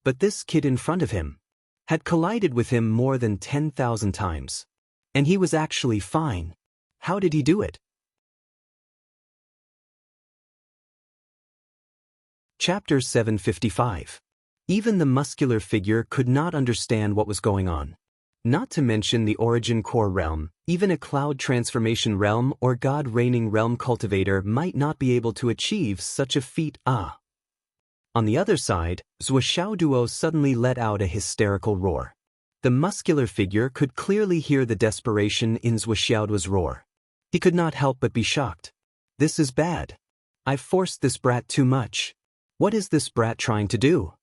But this kid in front of him had collided with him more than 10,000 times. And he was actually fine. How did he do it? Chapter 755. Even the muscular figure could not understand what was going on. Not to mention the origin core realm, even a cloud transformation realm or god reigning realm cultivator might not be able to achieve such a feat. On the other side, Zuo Duo suddenly let out a hysterical roar. The muscular figure could clearly hear the desperation in Zuo Duo's roar. He could not help but be shocked. This is bad. I've forced this brat too much. What is this brat trying to do?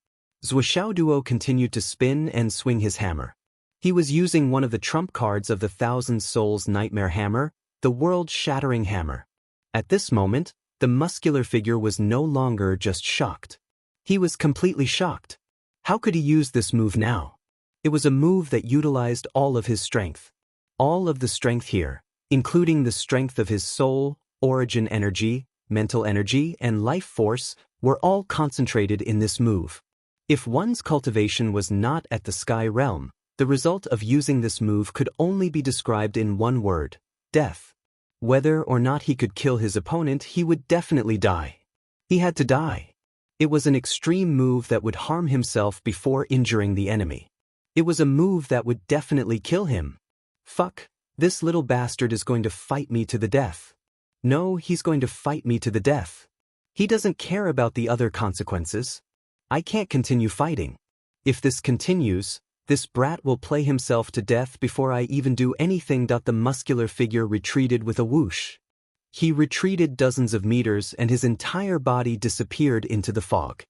Zuo Duo continued to spin and swing his hammer. He was using one of the trump cards of the Thousand Souls Nightmare Hammer, the world-shattering hammer. At this moment, the muscular figure was no longer just shocked. He was completely shocked. How could he use this move now? It was a move that utilized all of his strength. All of the strength here, including the strength of his soul, origin energy, mental energy, and life force, were all concentrated in this move. If one's cultivation was not at the sky realm, the result of using this move could only be described in one word: death. Whether or not he could kill his opponent, he would definitely die. He had to die. It was an extreme move that would harm himself before injuring the enemy. It was a move that would definitely kill him. Fuck, this little bastard is going to fight me to the death. No, he's going to fight me to the death. He doesn't care about the other consequences. I can't continue fighting. If this continues, this brat will play himself to death before I even do anything. The muscular figure retreated with a whoosh. He retreated dozens of meters and his entire body disappeared into the fog.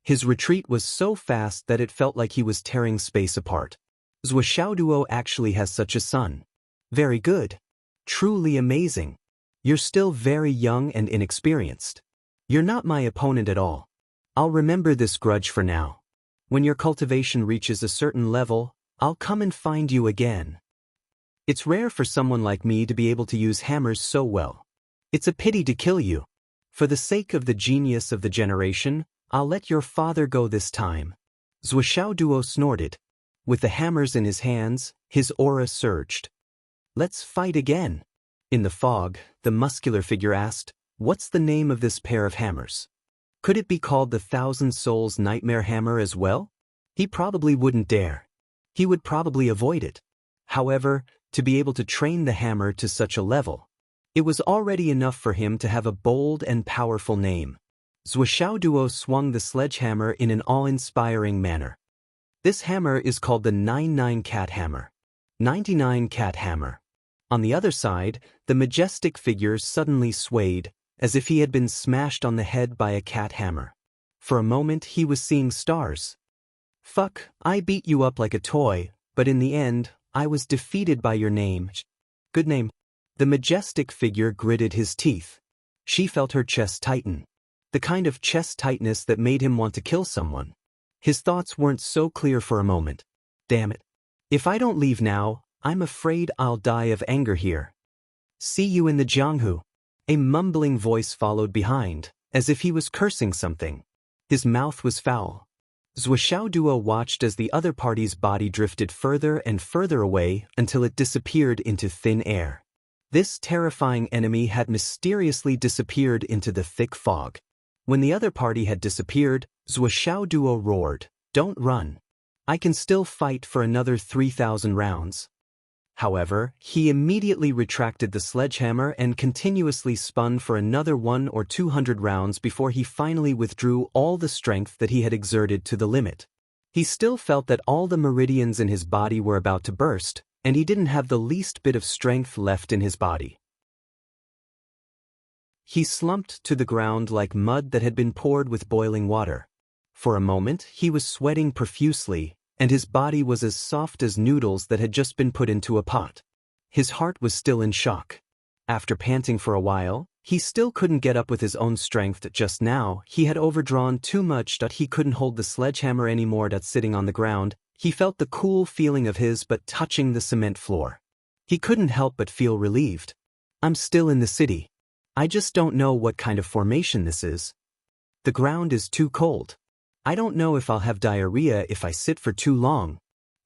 His retreat was so fast that it felt like he was tearing space apart. Zuo Duo actually has such a son. Very good. Truly amazing. You're still very young and inexperienced. You're not my opponent at all. I'll remember this grudge for now. When your cultivation reaches a certain level, I'll come and find you again. It's rare for someone like me to be able to use hammers so well. It's a pity to kill you. For the sake of the genius of the generation, I'll let your father go this time. Zuo Duo snorted. With the hammers in his hands, his aura surged. Let's fight again. In the fog, the muscular figure asked, what's the name of this pair of hammers? Could it be called the Thousand Souls Nightmare Hammer as well? He probably wouldn't dare. He would probably avoid it. However, to be able to train the hammer to such a level, it was already enough for him to have a bold and powerful name. Zuo Duo swung the sledgehammer in an awe-inspiring manner. This hammer is called the 99 Cat Hammer. 99 Cat Hammer. On the other side, the majestic figure suddenly swayed, as if he had been smashed on the head by a cat hammer. For a moment he was seeing stars. Fuck, I beat you up like a toy, but in the end, I was defeated by your name. Good name. The majestic figure gritted his teeth. She felt her chest tighten. The kind of chest tightness that made him want to kill someone. His thoughts weren't so clear for a moment. Damn it. If I don't leave now, I'm afraid I'll die of anger here. See you in the Jianghu. A mumbling voice followed behind, as if he was cursing something. His mouth was foul. Zuo Duo watched as the other party's body drifted further and further away until it disappeared into thin air. This terrifying enemy had mysteriously disappeared into the thick fog. When the other party had disappeared, Zuo Duo roared, "Don't run. I can still fight for another 3,000 rounds." However, he immediately retracted the sledgehammer and continuously spun for another 100 or 200 rounds before he finally withdrew all the strength that he had exerted to the limit. He still felt that all the meridians in his body were about to burst, and he didn't have the least bit of strength left in his body. He slumped to the ground like mud that had been poured with boiling water. For a moment, he was sweating profusely, and his body was as soft as noodles that had just been put into a pot. His heart was still in shock. After panting for a while, he still couldn't get up with his own strength. Just now, he had overdrawn too much that he couldn't hold the sledgehammer anymore. Sitting on the ground, he felt the cool feeling of his butt touching the cement floor. He couldn't help but feel relieved. I'm still in the city. I just don't know what kind of formation this is. The ground is too cold. I don't know if I'll have diarrhea if I sit for too long.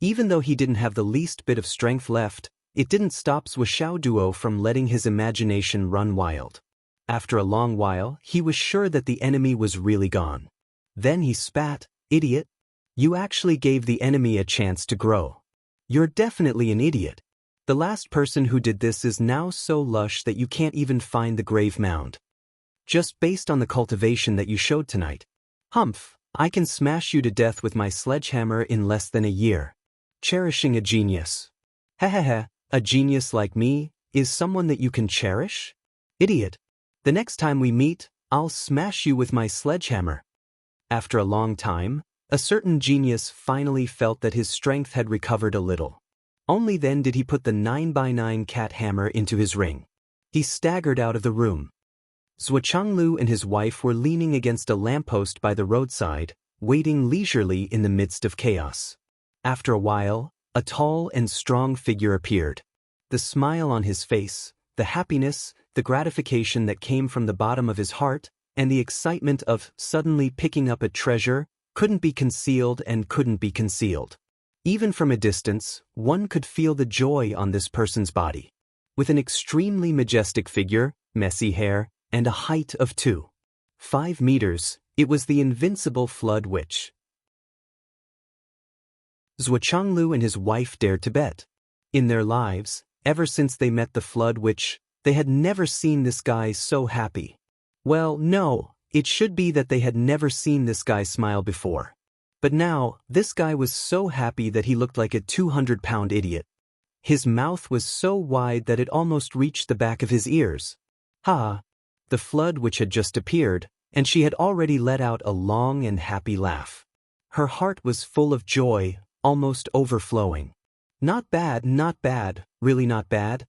Even though he didn't have the least bit of strength left, it didn't stop Zhuo Duo from letting his imagination run wild. After a long while, he was sure that the enemy was really gone. Then he spat, "Idiot. You actually gave the enemy a chance to grow. You're definitely an idiot. The last person who did this is now so lush that you can't even find the grave mound. Just based on the cultivation that you showed tonight. Humph, I can smash you to death with my sledgehammer in less than a year. Cherishing a genius. Hehehe, a genius like me is someone that you can cherish? Idiot. The next time we meet, I'll smash you with my sledgehammer." After a long time, a certain genius finally felt that his strength had recovered a little. Only then did he put the 9x9 cat hammer into his ring. He staggered out of the room. Zhuo and his wife were leaning against a lamppost by the roadside, waiting leisurely in the midst of chaos. After a while, a tall and strong figure appeared. The smile on his face, the happiness, the gratification that came from the bottom of his heart, and the excitement of suddenly picking up a treasure couldn't be concealed and couldn't be concealed. Even from a distance, one could feel the joy on this person's body. With an extremely majestic figure, messy hair, and a height of 2.5 meters, it was the invincible Flood Witch. Zhuo and his wife dared to bet. In their lives, ever since they met the Flood Witch, they had never seen this guy so happy. Well, no, it should be that they had never seen this guy smile before. But now, this guy was so happy that he looked like a 200-pound idiot. His mouth was so wide that it almost reached the back of his ears. Ha! The Flood Witch had just appeared, and she had already let out a long and happy laugh. Her heart was full of joy, almost overflowing. Not bad, really not bad.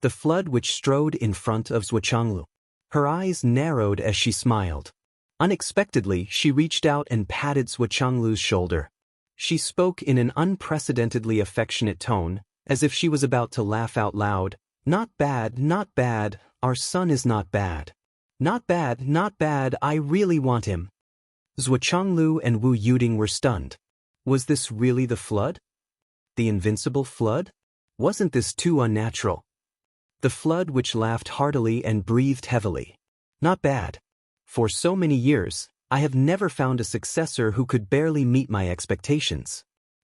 The Flood Witch strode in front of Zhuo. Her eyes narrowed as she smiled. Unexpectedly, she reached out and patted Zhuo's shoulder. She spoke in an unprecedentedly affectionate tone, as if she was about to laugh out loud. Not bad, our son is not bad. Not bad, I really want him. Zhuo and Wu Yuding were stunned. Was this really the Flood? The invincible Flood? Wasn't this too unnatural? The Flood Witch laughed heartily and breathed heavily. Not bad. For so many years, I have never found a successor who could barely meet my expectations.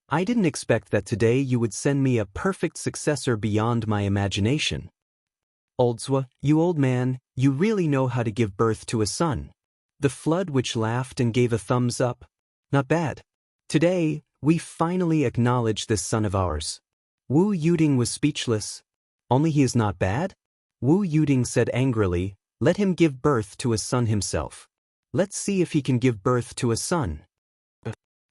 I didn't expect that today you would send me a perfect successor beyond my imagination. Old Zhuo, you old man, you really know how to give birth to a son. The Flood Witch laughed and gave a thumbs up. Not bad. Today, we finally acknowledge this son of ours. Wu Yuding was speechless. Only he is not bad? Wu Yuding said angrily, let him give birth to a son himself. Let's see if he can give birth to a son.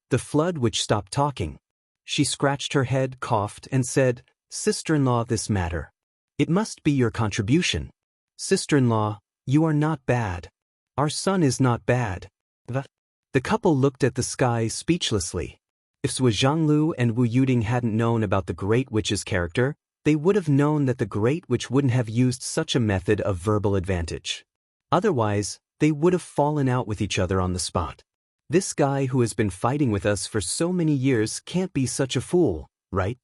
The Flood Witch stopped talking. She scratched her head, coughed, and said, Sister-in-law, this matter. It must be your contribution. Sister-in-law, you are not bad. Our son is not bad. The couple looked at the sky speechlessly. If Zhuo and Wu Yuding hadn't known about the Great Witch's character, they would have known that the Great Witch wouldn't have used such a method of verbal advantage. Otherwise, they would have fallen out with each other on the spot. This guy who has been fighting with us for so many years can't be such a fool, right?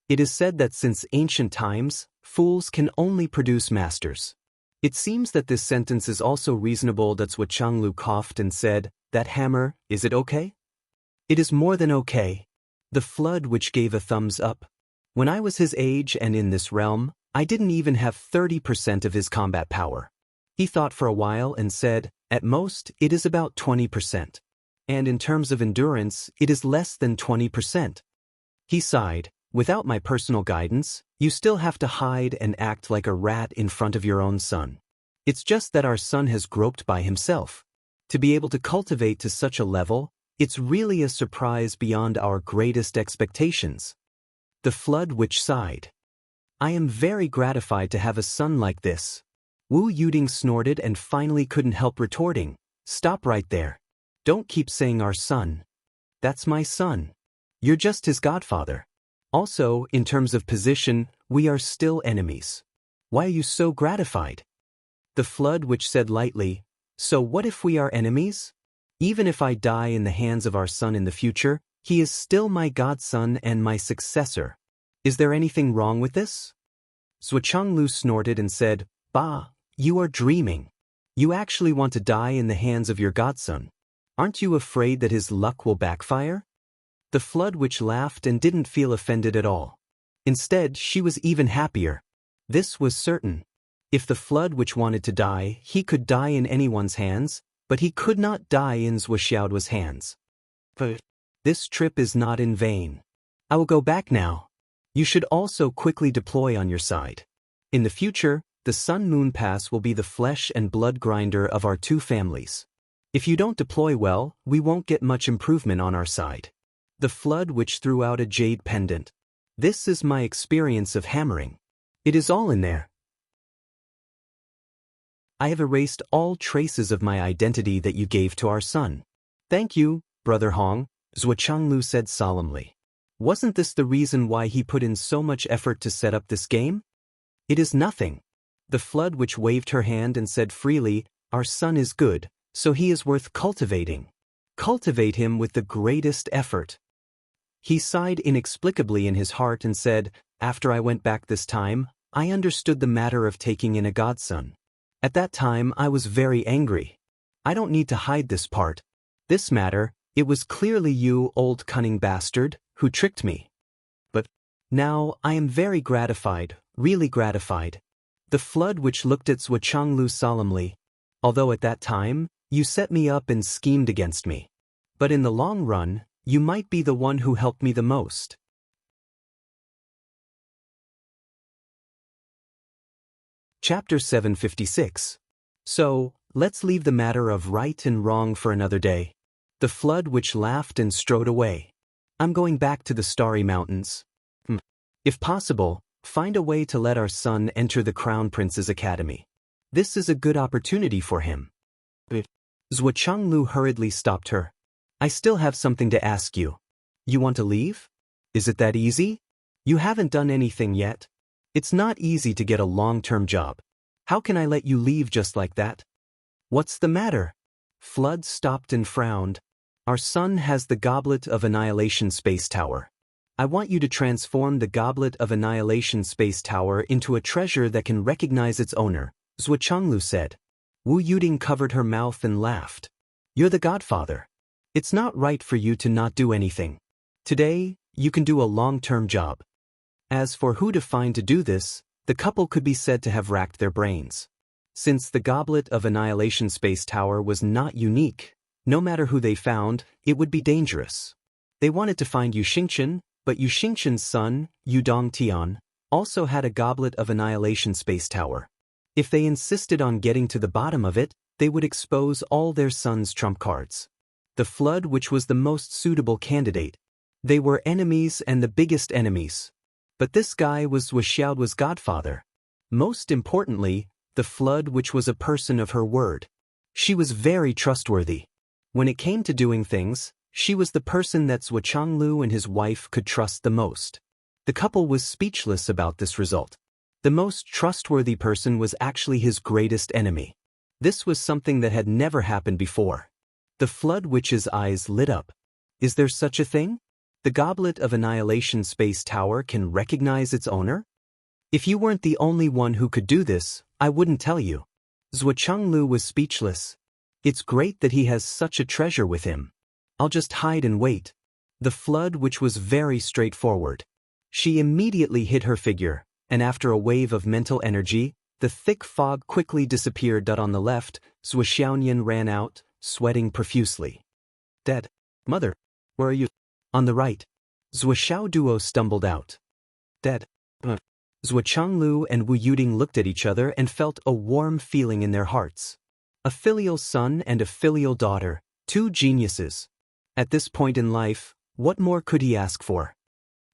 It is said that since ancient times, fools can only produce masters. It seems that this sentence is also reasonable. That Zhuo coughed and said, that hammer, is it okay? It is more than okay. The Flood Witch gave a thumbs up. When I was his age and in this realm, I didn't even have 30% of his combat power. He thought for a while and said, at most, it is about 20%. And in terms of endurance, it is less than 20%. He sighed, without my personal guidance, you still have to hide and act like a rat in front of your own son. It's just that our son has groped by himself. To be able to cultivate to such a level, it's really a surprise beyond our greatest expectations. The Flood Witch sighed. I am very gratified to have a son like this. Wu Yuding snorted and finally couldn't help retorting, stop right there. Don't keep saying our son. That's my son. You're just his godfather. Also, in terms of position, we are still enemies. Why are you so gratified? The flood which said lightly, "So what if we are enemies? Even if I die in the hands of our son in the future, he is still my godson and my successor. Is there anything wrong with this?" Zhuchanglu snorted and said, "Bah, you are dreaming. You actually want to die in the hands of your godson. Aren't you afraid that his luck will backfire?" The flood witch laughed and didn't feel offended at all. Instead, she was even happier. This was certain. If the flood witch wanted to die, he could die in anyone's hands, but he could not die in Zhuxiaoduo's hands. But this trip is not in vain. I will go back now. You should also quickly deploy on your side. In the future, the Sun-Moon Pass will be the flesh and blood grinder of our two families. If you don't deploy well, we won't get much improvement on our side. The flood witch threw out a jade pendant. This is my experience of hammering. It is all in there. I have erased all traces of my identity that you gave to our son. Thank you, Brother Hong, Zhuchanglu said solemnly. Wasn't this the reason why he put in so much effort to set up this game? It is nothing. The flood witch waved her hand and said freely, "Our son is good, so he is worth cultivating. Cultivate him with the greatest effort." He sighed inexplicably in his heart and said, "After I went back this time, I understood the matter of taking in a godson. At that time I was very angry. I don't need to hide this part. This matter, it was clearly you, old cunning bastard, who tricked me. But now I am very gratified, really gratified." The flood witch looked at Zhuchanglu solemnly. "Although at that time, you set me up and schemed against me. But in the long run, you might be the one who helped me the most." Chapter 756. So, let's leave the matter of right and wrong for another day. The flood witch laughed and strode away. "I'm going back to the Starry Mountains. If possible, find a way to let our son enter the Crown Prince's Academy. This is a good opportunity for him." Zhuchanglu hurriedly stopped her. "I still have something to ask you. You want to leave? Is it that easy? You haven't done anything yet. It's not easy to get a long-term job. How can I let you leave just like that?" "What's the matter?" Flood stopped and frowned. "Our son has the Goblet of Annihilation Space Tower. I want you to transform the Goblet of Annihilation Space Tower into a treasure that can recognize its owner," Zhuchanglu said. Wu Yuding covered her mouth and laughed. "You're the godfather. It's not right for you to not do anything. Today, you can do a long-term job." As for who to find to do this, the couple could be said to have racked their brains. Since the Goblet of Annihilation Space Tower was not unique, no matter who they found, it would be dangerous. They wanted to find Yu Xingchen, but Yu Xingchen's son, Yu Dongtian, also had a Goblet of Annihilation Space Tower. If they insisted on getting to the bottom of it, they would expose all their son's trump cards. The flood which was the most suitable candidate. They were enemies and the biggest enemies. But this guy was Zhuxiaoduo's godfather. Most importantly, the flood which was a person of her word. She was very trustworthy. When it came to doing things, she was the person that Zhuchanglu and his wife could trust the most. The couple was speechless about this result. The most trustworthy person was actually his greatest enemy. This was something that had never happened before. The flood witch's eyes lit up. Is there such a thing? The Goblet of Annihilation Space Tower can recognize its owner? If you weren't the only one who could do this, I wouldn't tell you. Zhuchanglu was speechless. It's great that he has such a treasure with him. I'll just hide and wait. The flood which was very straightforward. She immediately hid her figure, and after a wave of mental energy, the thick fog quickly disappeared. On the left, Zhuxiaonian ran out, sweating profusely. "Dad, Mother, where are you?" On the right, Zhuxiaoduo stumbled out. "Dad." Zhuchanglu and Wu Yuding looked at each other and felt a warm feeling in their hearts. A filial son and a filial daughter, two geniuses. At this point in life, what more could he ask for?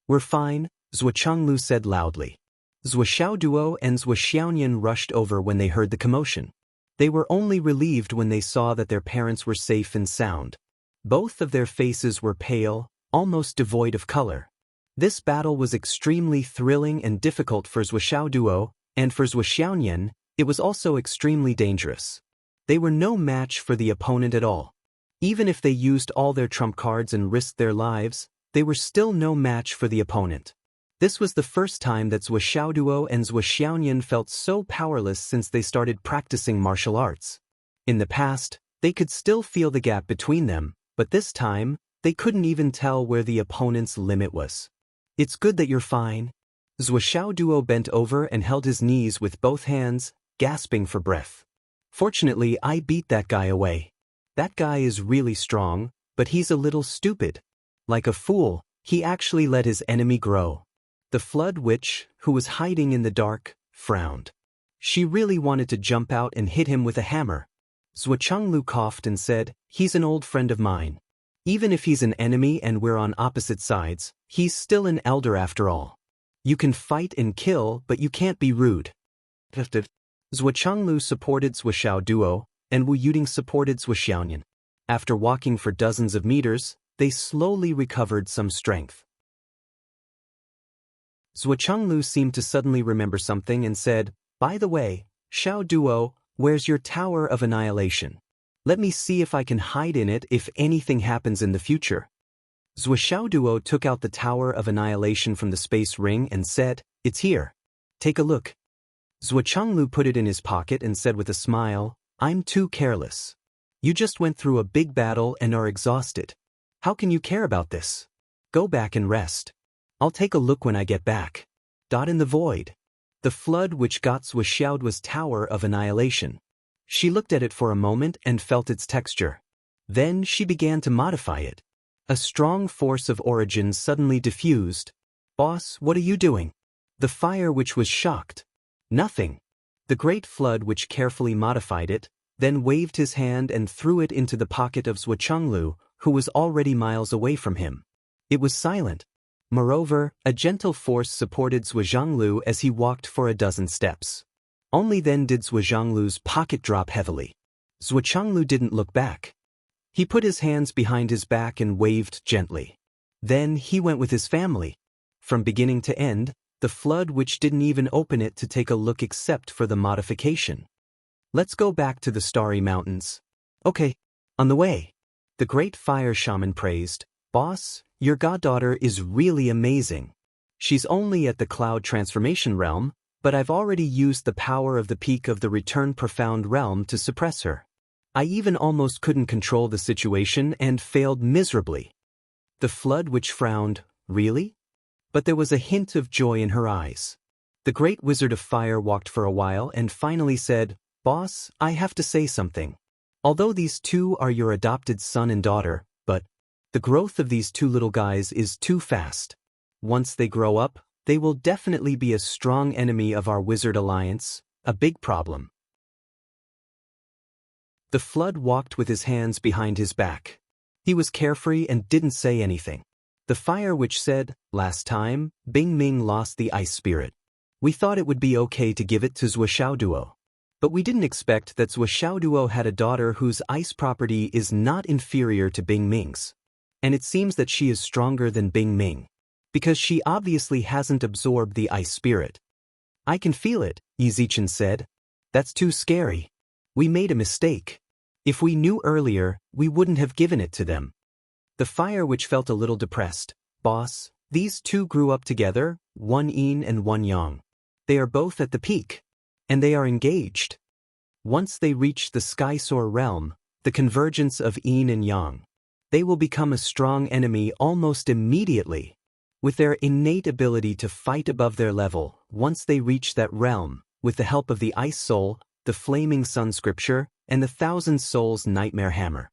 "We're fine," Zhuchanglu said loudly. Zhuxiaoduo and Zhuxiaonian rushed over when they heard the commotion. They were only relieved when they saw that their parents were safe and sound. Both of their faces were pale, almost devoid of color. This battle was extremely thrilling and difficult for Zhuxiaoduo, and for Zhuxiaonian, It was also extremely dangerous. They were no match for the opponent at all. Even if they used all their trump cards and risked their lives, they were still no match for the opponent. This was the first time that Zhou Xiaoduo and Zhou Xiaoyan felt so powerless since they started practicing martial arts. In the past, they could still feel the gap between them, but this time, they couldn't even tell where the opponent's limit was. "It's good that you're fine." Zhou Xiaoduo bent over and held his knees with both hands, gasping for breath. "Fortunately, I beat that guy away. That guy is really strong, but he's a little stupid. Like a fool, he actually let his enemy grow." The Flood Witch, who was hiding in the dark, frowned. She really wanted to jump out and hit him with a hammer. Zhou Chenglu coughed and said, "He's an old friend of mine. Even if he's an enemy and we're on opposite sides, he's still an elder after all. You can fight and kill, but you can't be rude." Zhou Chenglu supported Zhou Xiaoduo, and Wu Yuding supported Zhou Xiaoyan. After walking for dozens of meters, they slowly recovered some strength. Zhou Chenglu seemed to suddenly remember something and said, "By the way, Xiaoduo, where's your Tower of Annihilation? Let me see if I can hide in it if anything happens in the future." Zhou Xiaoduo took out the Tower of Annihilation from the space ring and said, "It's here. Take a look." Zhou Chenglu put it in his pocket and said with a smile, "I'm too careless. You just went through a big battle and are exhausted. How can you care about this? Go back and rest. I'll take a look when I get back." In the void. The Flood Witch got Zhou Xiaoduo's Tower of Annihilation. She looked at it for a moment and felt its texture. Then she began to modify it. A strong force of origin suddenly diffused. "Boss, what are you doing?" The Fire Witch was shocked. "Nothing." The Great Flood Witch carefully modified it, then waved his hand and threw it into the pocket of Zhou Chenglu, who was already miles away from him. It was silent. Moreover, a gentle force supported Zhou Zhanglu as he walked for a dozen steps. Only then did Zhou Zhanglu's pocket drop heavily. Zhou Chenglu didn't look back. He put his hands behind his back and waved gently. Then he went with his family. From beginning to end, the Flood Witch didn't even open it to take a look except for the modification. "Let's go back to the Starry Mountains." "Okay. On the way." The Great Fire Shaman praised, "Boss, your goddaughter is really amazing. She's only at the Cloud Transformation Realm, but I've already used the power of the Peak of the Return Profound Realm to suppress her. I even almost couldn't control the situation and failed miserably." The Flood Witch frowned. "Really?" But there was a hint of joy in her eyes. The Great Wizard of Fire walked for a while and finally said, "Boss, I have to say something. Although these two are your adopted son and daughter, but the growth of these two little guys is too fast. Once they grow up, they will definitely be a strong enemy of our Wizard Alliance, a big problem." The Flood walked with his hands behind his back. He was carefree and didn't say anything. The Fire Witch said, "Last time, Bing Ming lost the Ice Spirit. We thought it would be okay to give it to Zhou Xiaoduo. But we didn't expect that Zhou Xiaoduo had a daughter whose ice property is not inferior to Bing Ming's. And it seems that she is stronger than Bing Ming, because she obviously hasn't absorbed the Ice Spirit." "I can feel it," Yizichin said. "That's too scary. We made a mistake. If we knew earlier, we wouldn't have given it to them." The Fire Witch felt a little depressed. "Boss, these two grew up together, one yin and one yang. They are both at the peak. And they are engaged. Once they reach the Skysoar realm, the convergence of yin and yang, they will become a strong enemy almost immediately. With their innate ability to fight above their level, once they reach that realm, with the help of the Ice Soul, the Flaming Sun Scripture, and the Thousand Souls Nightmare Hammer.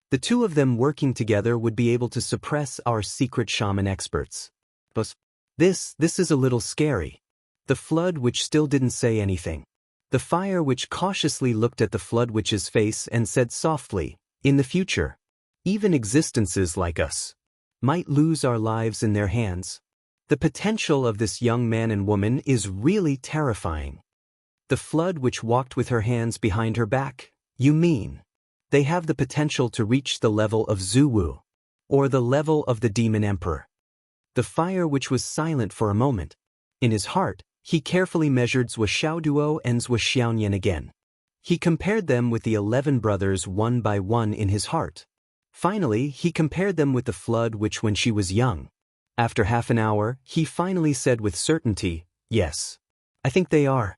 The two of them working together would be able to suppress our secret shaman experts. But this is a little scary." The Flood Witch still didn't say anything. The Fire Witch cautiously looked at the Flood Witch's face and said softly, "In the future, even existences like us might lose our lives in their hands. The potential of this young man and woman is really terrifying." The Flood Witch walked with her hands behind her back. "You mean they have the potential to reach the level of Zuwu, or the level of the Demon Emperor?" The Fire Witch was silent for a moment. In his heart, He carefully measured Zhuoxiaoduo and Zhuoxiaonian again. He compared them with the 11 brothers one by one in his heart. Finally, he compared them with the flood which when she was young. After half an hour, he finally said with certainty, "Yes. I think they are."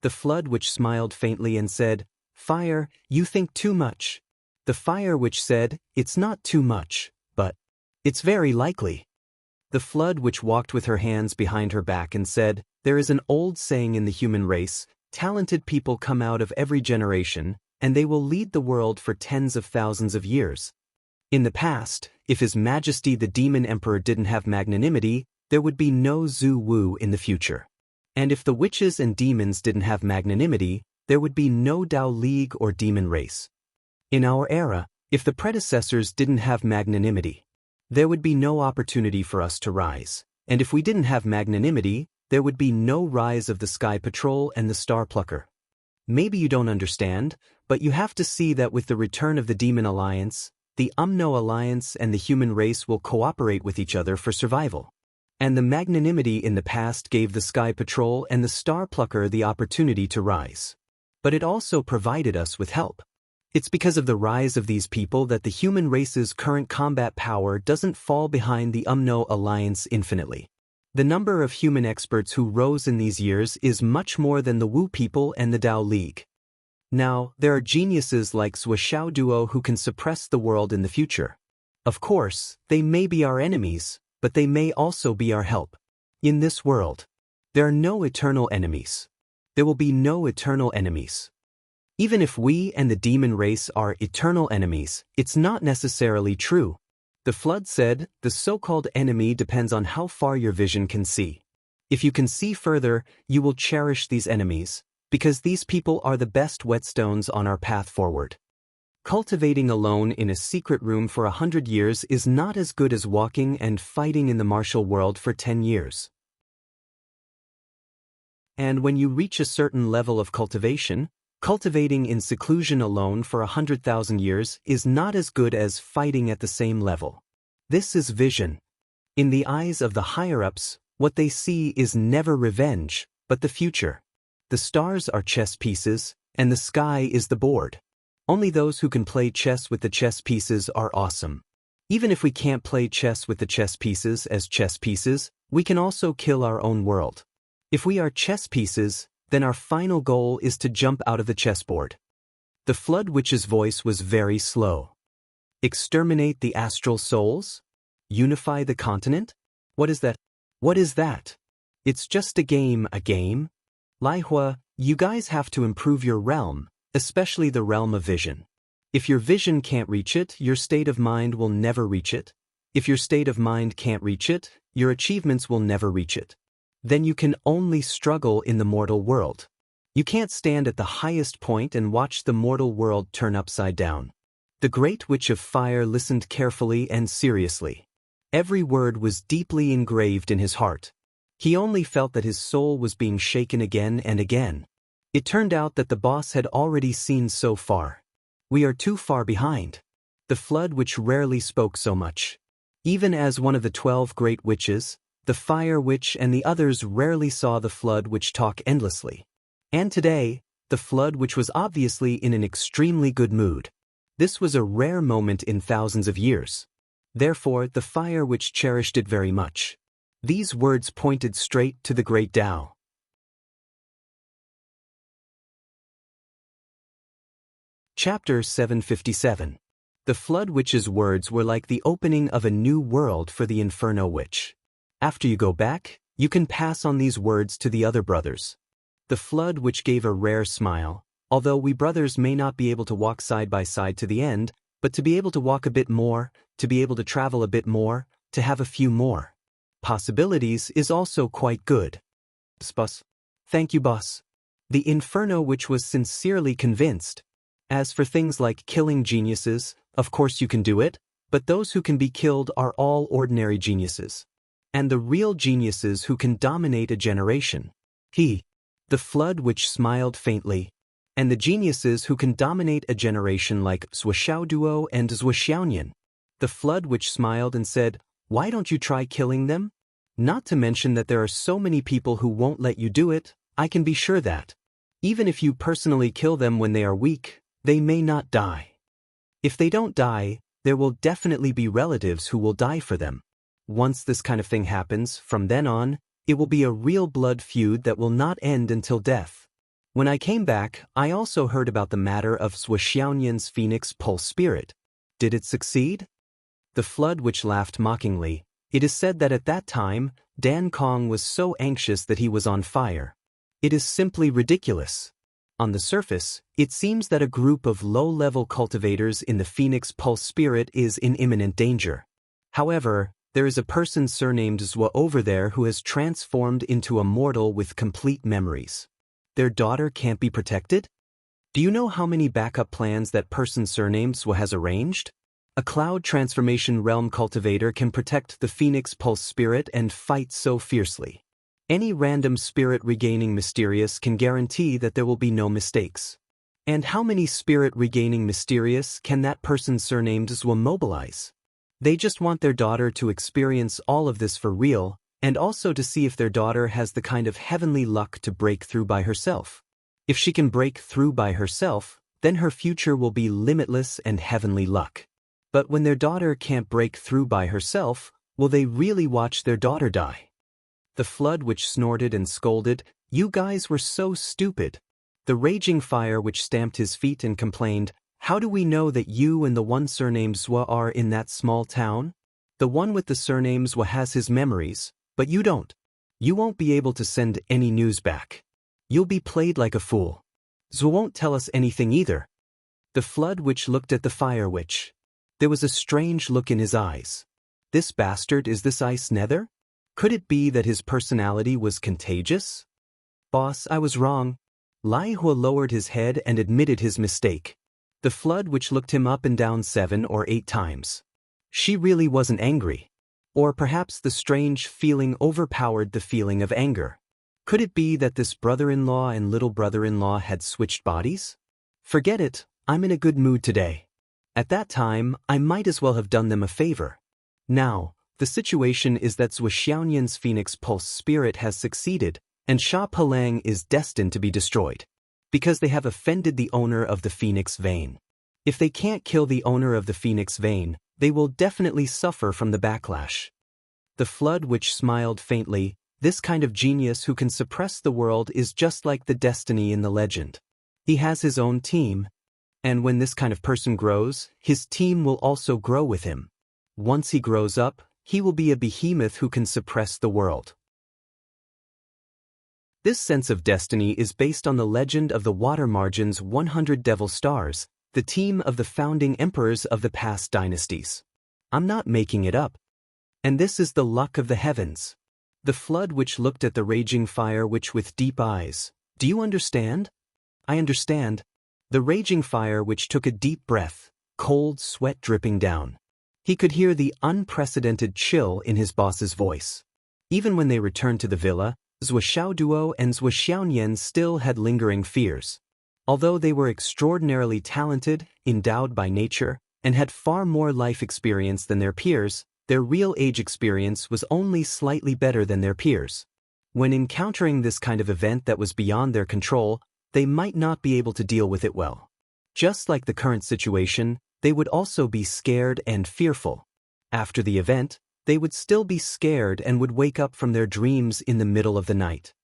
The flood which smiled faintly and said, "Fire, you think too much." The fire which said, "It's not too much, but it's very likely." The flood which walked with her hands behind her back and said, "There is an old saying in the human race, talented people come out of every generation, and they will lead the world for tens of thousands of years. In the past, if His Majesty the Demon Emperor didn't have magnanimity, there would be no Zhu Wu in the future. And if the witches and demons didn't have magnanimity, there would be no Dao League or demon race. In our era, if the predecessors didn't have magnanimity, there would be no opportunity for us to rise, and if we didn't have magnanimity, there would be no rise of the Sky Patrol and the Star Plucker. Maybe you don't understand, but you have to see that with the return of the Demon Alliance, the Umno Alliance and the human race will cooperate with each other for survival. And the magnanimity in the past gave the Sky Patrol and the Star Plucker the opportunity to rise. But it also provided us with help. It's because of the rise of these people that the human race's current combat power doesn't fall behind the Umno Alliance infinitely. The number of human experts who rose in these years is much more than the Wu people and the Dao League. Now, there are geniuses like Zhuoxiaoduo who can suppress the world in the future. Of course, they may be our enemies, but they may also be our help. In this world, there are no eternal enemies. There will be no eternal enemies. Even if we and the demon race are eternal enemies, it's not necessarily true. The flood said, the so-called enemy depends on how far your vision can see. If you can see further, you will cherish these enemies, because these people are the best whetstones on our path forward. Cultivating alone in a secret room for 100 years is not as good as walking and fighting in the martial world for 10 years. And when you reach a certain level of cultivation, cultivating in seclusion alone for 100,000 years is not as good as fighting at the same level. This is vision. In the eyes of the higher-ups, what they see is never revenge, but the future. The stars are chess pieces, and the sky is the board. Only those who can play chess with the chess pieces are awesome. Even if we can't play chess with the chess pieces as chess pieces, we can also kill our own world. If we are chess pieces, then our final goal is to jump out of the chessboard. The Flood Witch's voice was very slow. Exterminate the astral souls? Unify the continent? What is that? What is that? It's just a game, a game? Lai Hua, you guys have to improve your realm, especially the realm of vision. If your vision can't reach it, your state of mind will never reach it. If your state of mind can't reach it, your achievements will never reach it. Then you can only struggle in the mortal world. You can't stand at the highest point and watch the mortal world turn upside down. The Great Witch of Fire listened carefully and seriously. Every word was deeply engraved in his heart. He only felt that his soul was being shaken again and again. It turned out that the boss had already seen so far. We are too far behind. The Flood Witch rarely spoke so much. Even as one of the 12 Great Witches, the Fire Witch and the others rarely saw the Flood Witch talk endlessly. And today, the Flood Witch was obviously in an extremely good mood. This was a rare moment in thousands of years. Therefore, the Fire Witch cherished it very much. These words pointed straight to the Great Tao. Chapter 757. The Flood Witch's words were like the opening of a new world for the Inferno Witch. After you go back, you can pass on these words to the other brothers. The Flood Witch gave a rare smile. Although we brothers may not be able to walk side by side to the end, but to be able to walk a bit more, to be able to travel a bit more, to have a few more possibilities is also quite good. Boss. Thank you, boss. The Inferno Witch was sincerely convinced. As for things like killing geniuses, of course you can do it, but those who can be killed are all ordinary geniuses. And the real geniuses who can dominate a generation. The Flood Witch smiled faintly. And the geniuses who can dominate a generation like Zhuoxiaoduo and Zhuoxiaonian. The Flood Witch smiled and said, "Why don't you try killing them?" Not to mention that there are so many people who won't let you do it, I can be sure that. Even if you personally kill them when they are weak, they may not die. If they don't die, there will definitely be relatives who will die for them. Once this kind of thing happens, from then on, it will be a real blood feud that will not end until death. When I came back, I also heard about the matter of Zhuoxiaonian's phoenix pulse spirit. Did it succeed? The flood which laughed mockingly. It is said that at that time, Dan Kong was so anxious that he was on fire. It is simply ridiculous. On the surface, it seems that a group of low-level cultivators in the Phoenix Pulse Spirit is in imminent danger. However, there is a person surnamed Zhuo over there who has transformed into a mortal with complete memories. Their daughter can't be protected? Do you know how many backup plans that person surnamed Zhuo has arranged? A cloud transformation realm cultivator can protect the Phoenix Pulse Spirit and fight so fiercely. Any random spirit regaining Mysterious can guarantee that there will be no mistakes. And how many spirit regaining Mysterious can that person surnamed Zhuo mobilize? They just want their daughter to experience all of this for real, and also to see if their daughter has the kind of heavenly luck to break through by herself. If she can break through by herself, then her future will be limitless and heavenly luck. But when their daughter can't break through by herself, will they really watch their daughter die? The flood which snorted and scolded, "You guys were so stupid." The raging fire which stamped his feet and complained, "How do we know that you and the one surnamed Zhuo are in that small town? The one with the surname Zhuo has his memories, but you don't. You won't be able to send any news back. You'll be played like a fool. Zhuo won't tell us anything either." The flood which looked at the fire which. There was a strange look in his eyes. This bastard, is this ice nether? Could it be that his personality was contagious? "Boss, I was wrong." Lai Hua lowered his head and admitted his mistake. The flood which looked him up and down 7 or 8 times. She really wasn't angry. Or perhaps the strange feeling overpowered the feeling of anger. Could it be that this brother-in-law and little brother-in-law had switched bodies? Forget it, I'm in a good mood today. At that time, I might as well have done them a favor. Now, the situation is that Zhuoxiaonian's Phoenix Pulse Spirit has succeeded, and Sha Palang is destined to be destroyed. Because they have offended the owner of the Phoenix Vein. If they can't kill the owner of the Phoenix Vein, they will definitely suffer from the backlash. The flood which smiled faintly, this kind of genius who can suppress the world is just like the destiny in the legend. He has his own team. And when this kind of person grows, his team will also grow with him. Once he grows up, he will be a behemoth who can suppress the world. This sense of destiny is based on the legend of the Water Margin's 100 Devil Stars, the team of the founding emperors of the past dynasties. I'm not making it up. And this is the luck of the heavens. The flood which looked at the raging fire which with deep eyes. "Do you understand?" "I understand." The raging fire which took a deep breath, cold sweat dripping down. He could hear the unprecedented chill in his boss's voice. Even when they returned to the villa, Zhuo Xiaoduo and Zhuo Xiaonian still had lingering fears. Although they were extraordinarily talented, endowed by nature, and had far more life experience than their peers, their real age experience was only slightly better than their peers. When encountering this kind of event that was beyond their control, they might not be able to deal with it well. Just like the current situation, they would also be scared and fearful. After the event, they would still be scared and would wake up from their dreams in the middle of the night.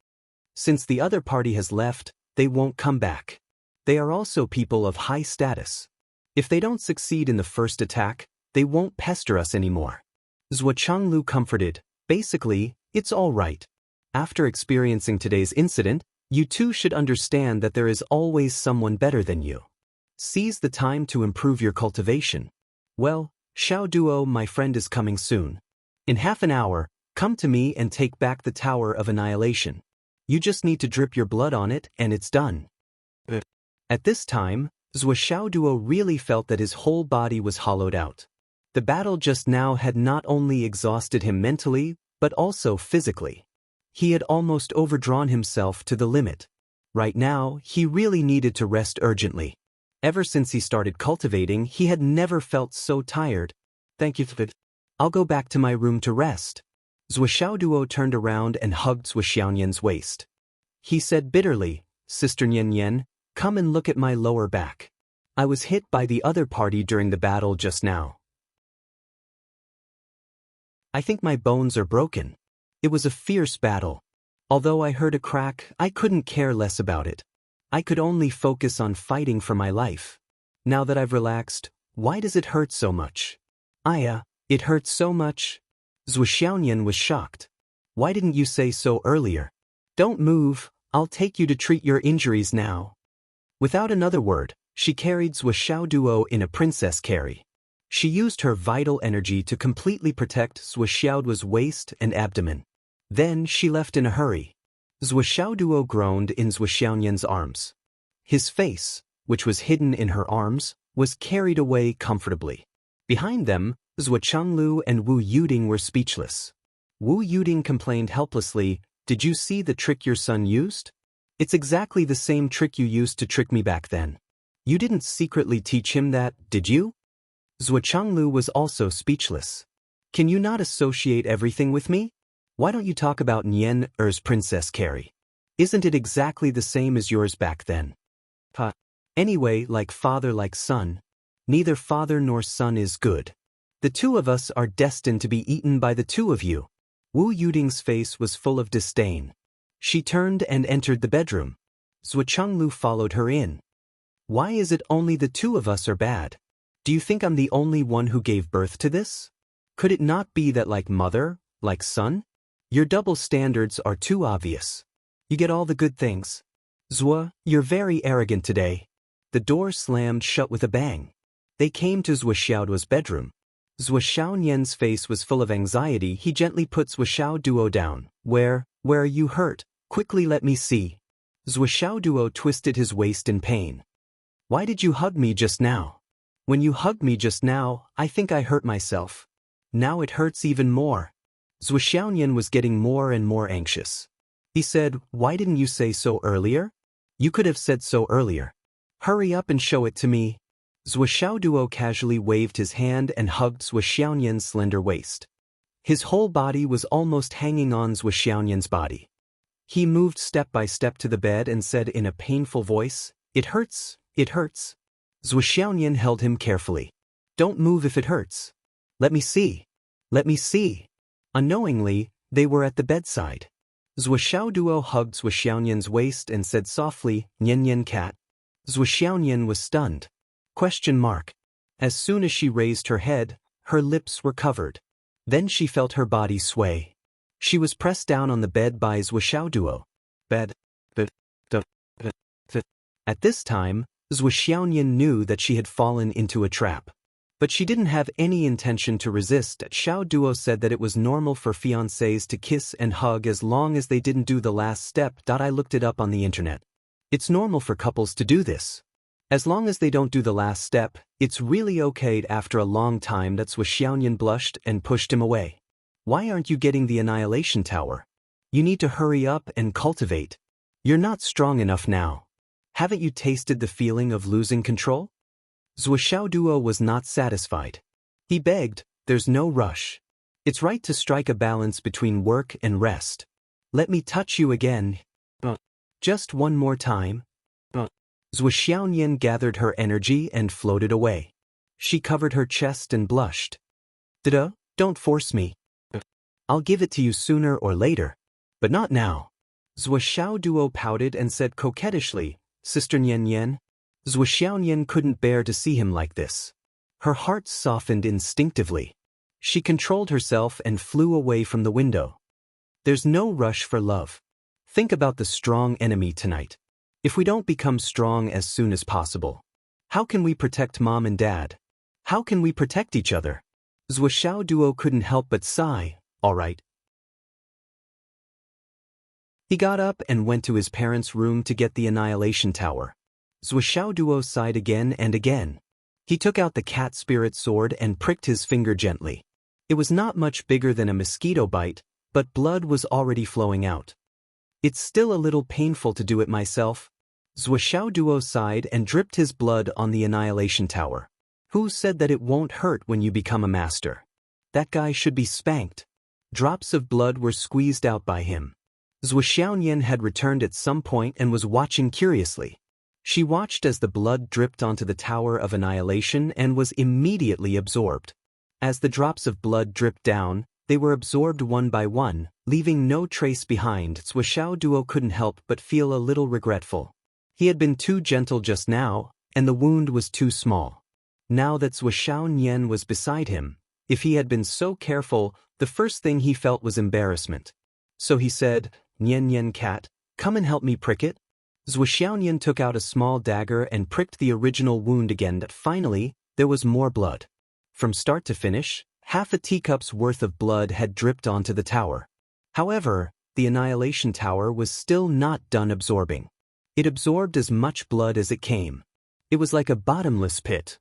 Since the other party has left, they won't come back. They are also people of high status. If they don't succeed in the first attack, they won't pester us anymore. Zhuo Changlu comforted, "Basically, it's all right. After experiencing today's incident, you too should understand that there is always someone better than you. Seize the time to improve your cultivation. Well, Xiao Duo, my friend is coming soon. In half an hour, come to me and take back the Tower of Annihilation. You just need to drip your blood on it and it's done." At this time, Zhuo Xiaoduo really felt that his whole body was hollowed out. The battle just now had not only exhausted him mentally, but also physically. He had almost overdrawn himself to the limit. Right now, he really needed to rest urgently. Ever since he started cultivating, he had never felt so tired. "Thank you, Fid. I'll go back to my room to rest." Duo turned around and hugged Xiaoyan's waist. He said bitterly, Sister Nian, come and look at my lower back. I was hit by the other party during the battle just now. I think my bones are broken. It was a fierce battle. Although I heard a crack, I couldn't care less about it. I could only focus on fighting for my life. Now that I've relaxed, why does it hurt so much? It hurts so much? Xiaoyan was shocked. Why didn't you say so earlier? Don't move, I'll take you to treat your injuries now. Without another word, she carried Duo in a princess carry. She used her vital energy to completely protect Duo's waist and abdomen. Then she left in a hurry. Duo groaned in Xiaoyan's arms. His face, which was hidden in her arms, was carried away comfortably. Behind them, Changlu and Wu Yuding were speechless. Wu Yuding complained helplessly, did you see the trick your son used? It's exactly the same trick you used to trick me back then. You didn't secretly teach him that, did you? Changlu was also speechless. Can you not associate everything with me? Why don't you talk about Nian Er's princess carry? Isn't it exactly the same as yours back then? Anyway, like father like son. Neither father nor son is good. The two of us are destined to be eaten by the two of you. Wu Yuding's face was full of disdain. She turned and entered the bedroom. Changlu followed her in. Why is it only the two of us are bad? Do you think I'm the only one who gave birth to this? Could it not be that like mother, like son? Your double standards are too obvious. You get all the good things. You're very arrogant today. The door slammed shut with a bang. They came to Xiaoduo's bedroom. Xiaoyan's face was full of anxiety. He gently put Duo down. Where are you hurt? Quickly let me see. Duo twisted his waist in pain. Why did you hug me just now? When you hugged me just now, I think I hurt myself. Now it hurts even more. Xiaoyan was getting more and more anxious. He said, why didn't you say so earlier? You could have said so earlier. Hurry up and show it to me. Duo casually waved his hand and hugged Xiaoyan's slender waist. His whole body was almost hanging on Xiaoyan's body. He moved step by step to the bed and said in a painful voice, it hurts, it hurts. Xiaoyan held him carefully. Don't move if it hurts. Let me see. Let me see. Unknowingly, they were at the bedside. Duo hugged Xiaoyan's waist and said softly, Nian cat. Xiaoyan was stunned. ? As soon as she raised her head, her lips were covered. Then she felt her body sway. She was pressed down on the bed by Duo. At this time, Xiaoyan knew that she had fallen into a trap. But she didn't have any intention to resist. Duo said that it was normal for fiancés to kiss and hug as long as they didn't do the last step. I looked it up on the internet. It's normal for couples to do this. As long as they don't do the last step, it's really okay. After a long time, Xiaoyan blushed and pushed him away. Why aren't you getting the Annihilation Tower? You need to hurry up and cultivate. You're not strong enough now. Haven't you tasted the feeling of losing control? Duo was not satisfied. He begged, there's no rush. It's right to strike a balance between work and rest. Let me touch you again. Just one more time. Xiaoyan gathered her energy and floated away. She covered her chest and blushed. Don't force me. I'll give it to you sooner or later. But not now. Duo pouted and said coquettishly, Sister Nian. Xiaoyan couldn't bear to see him like this. Her heart softened instinctively. She controlled herself and flew away from the window. There's no rush for love. Think about the strong enemy tonight. If we don't become strong as soon as possible, how can we protect mom and dad? How can we protect each other? Duo couldn't help but sigh, all right. He got up and went to his parents' room to get the Annihilation Tower. Duo sighed again and again. He took out the cat spirit sword and pricked his finger gently. It was not much bigger than a mosquito bite, but blood was already flowing out. It's still a little painful to do it myself. Duo sighed and dripped his blood on the Annihilation Tower. Who said that it won't hurt when you become a master? That guy should be spanked. Drops of blood were squeezed out by him. Zhuo Xiaoyan had returned at some point and was watching curiously. She watched as the blood dripped onto the Tower of Annihilation and was immediately absorbed. As the drops of blood dripped down, they were absorbed one by one, leaving no trace behind. Zhuo Duo couldn't help but feel a little regretful. He had been too gentle just now, and the wound was too small. Now that Zhuo Xiaoyan was beside him, if he had been so careful, the first thing he felt was embarrassment. So he said, "Nian Nian cat, come and help me prick it." Zhuo Xiaoyan took out a small dagger and pricked the original wound again. That finally, there was more blood. From start to finish, half a teacup's worth of blood had dripped onto the tower. However, the Annihilation Tower was still not done absorbing. It absorbed as much blood as it came. It was like a bottomless pit.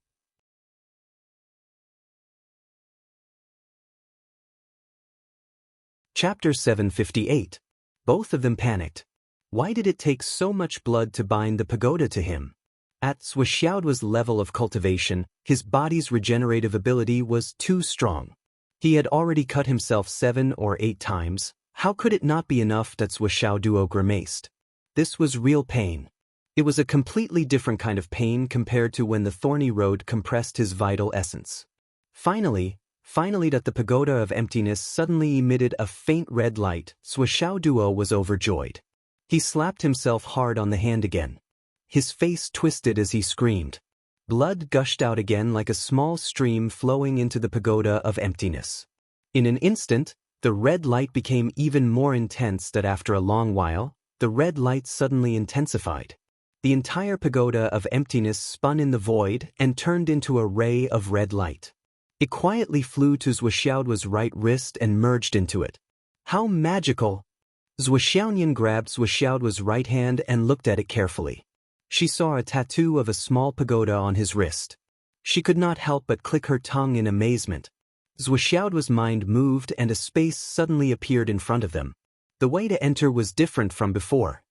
Chapter 758. Both of them panicked. Why did it take so much blood to bind the pagoda to him? At Zhuo Xiaoduo's level of cultivation, his body's regenerative ability was too strong. He had already cut himself 7 or 8 times. How could it not be enough? That Zhuo Xiaoduo grimaced. This was real pain. It was a completely different kind of pain compared to when the thorny road compressed his vital essence. Finally that the pagoda of emptiness suddenly emitted a faint red light. Zhuo Xiaoduo was overjoyed. He slapped himself hard on the hand again. His face twisted as he screamed. Blood gushed out again like a small stream flowing into the pagoda of emptiness. In an instant, the red light became even more intense. That after a long while, the red light suddenly intensified. The entire pagoda of emptiness spun in the void and turned into a ray of red light. It quietly flew to Zhuo Xiaoduo's right wrist and merged into it. How magical! Zhuo Xiaoyan grabbed Zhuo Xiaoduo's right hand and looked at it carefully. She saw a tattoo of a small pagoda on his wrist. She could not help but click her tongue in amazement. Zhuo Xiaoduo's mind moved and a space suddenly appeared in front of them. The way to enter was different from before.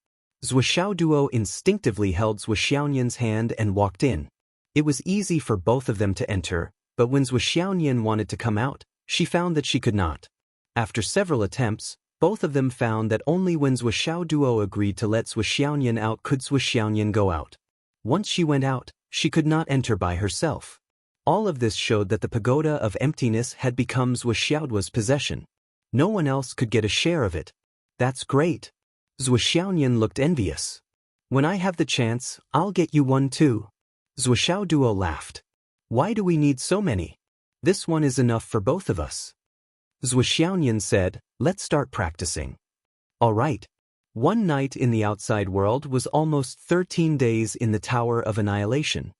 Zhuo Xiaoduo instinctively held Zhuo Xiaoyan's hand and walked in. It was easy for both of them to enter, but when Zhuo Xiaoyan wanted to come out, she found that she could not. After several attempts, both of them found that only when Zhuo Xiaoduo agreed to let Zhuo Xiaoyan out could Zhuo Xiaoyan go out. Once she went out, she could not enter by herself. All of this showed that the pagoda of emptiness had become Zhuo Xiaoduo's possession. No one else could get a share of it. That's great. Zhuo Xiaoyan looked envious. When I have the chance, I'll get you one too. Zhuo Xiaoduo laughed. Why do we need so many? This one is enough for both of us. Zhuo Xiaoyan said, let's start practicing. All right. One night in the outside world was almost 13 days in the Tower of Annihilation.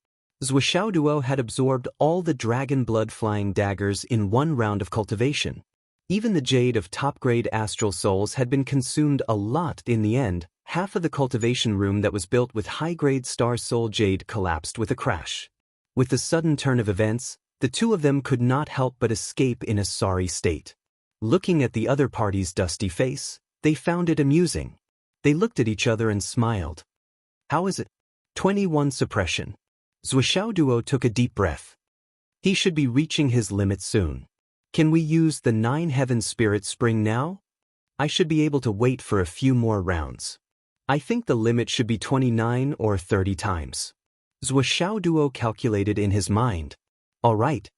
Zhuo Xiaoduo had absorbed all the dragon blood flying daggers in one round of cultivation. Even the jade of top-grade astral souls had been consumed a lot. In the end, half of the cultivation room that was built with high-grade star soul jade collapsed with a crash. With the sudden turn of events, the two of them could not help but escape in a sorry state. Looking at the other party's dusty face, they found it amusing. They looked at each other and smiled. How is it? 21 suppression. Zhuo Xiaoduo took a deep breath. He should be reaching his limit soon. Can we use the 9 Heaven Spirit Spring now? I should be able to wait for a few more rounds. I think the limit should be 29 or 30 times. Zhuo Xiaoduo calculated in his mind. All right.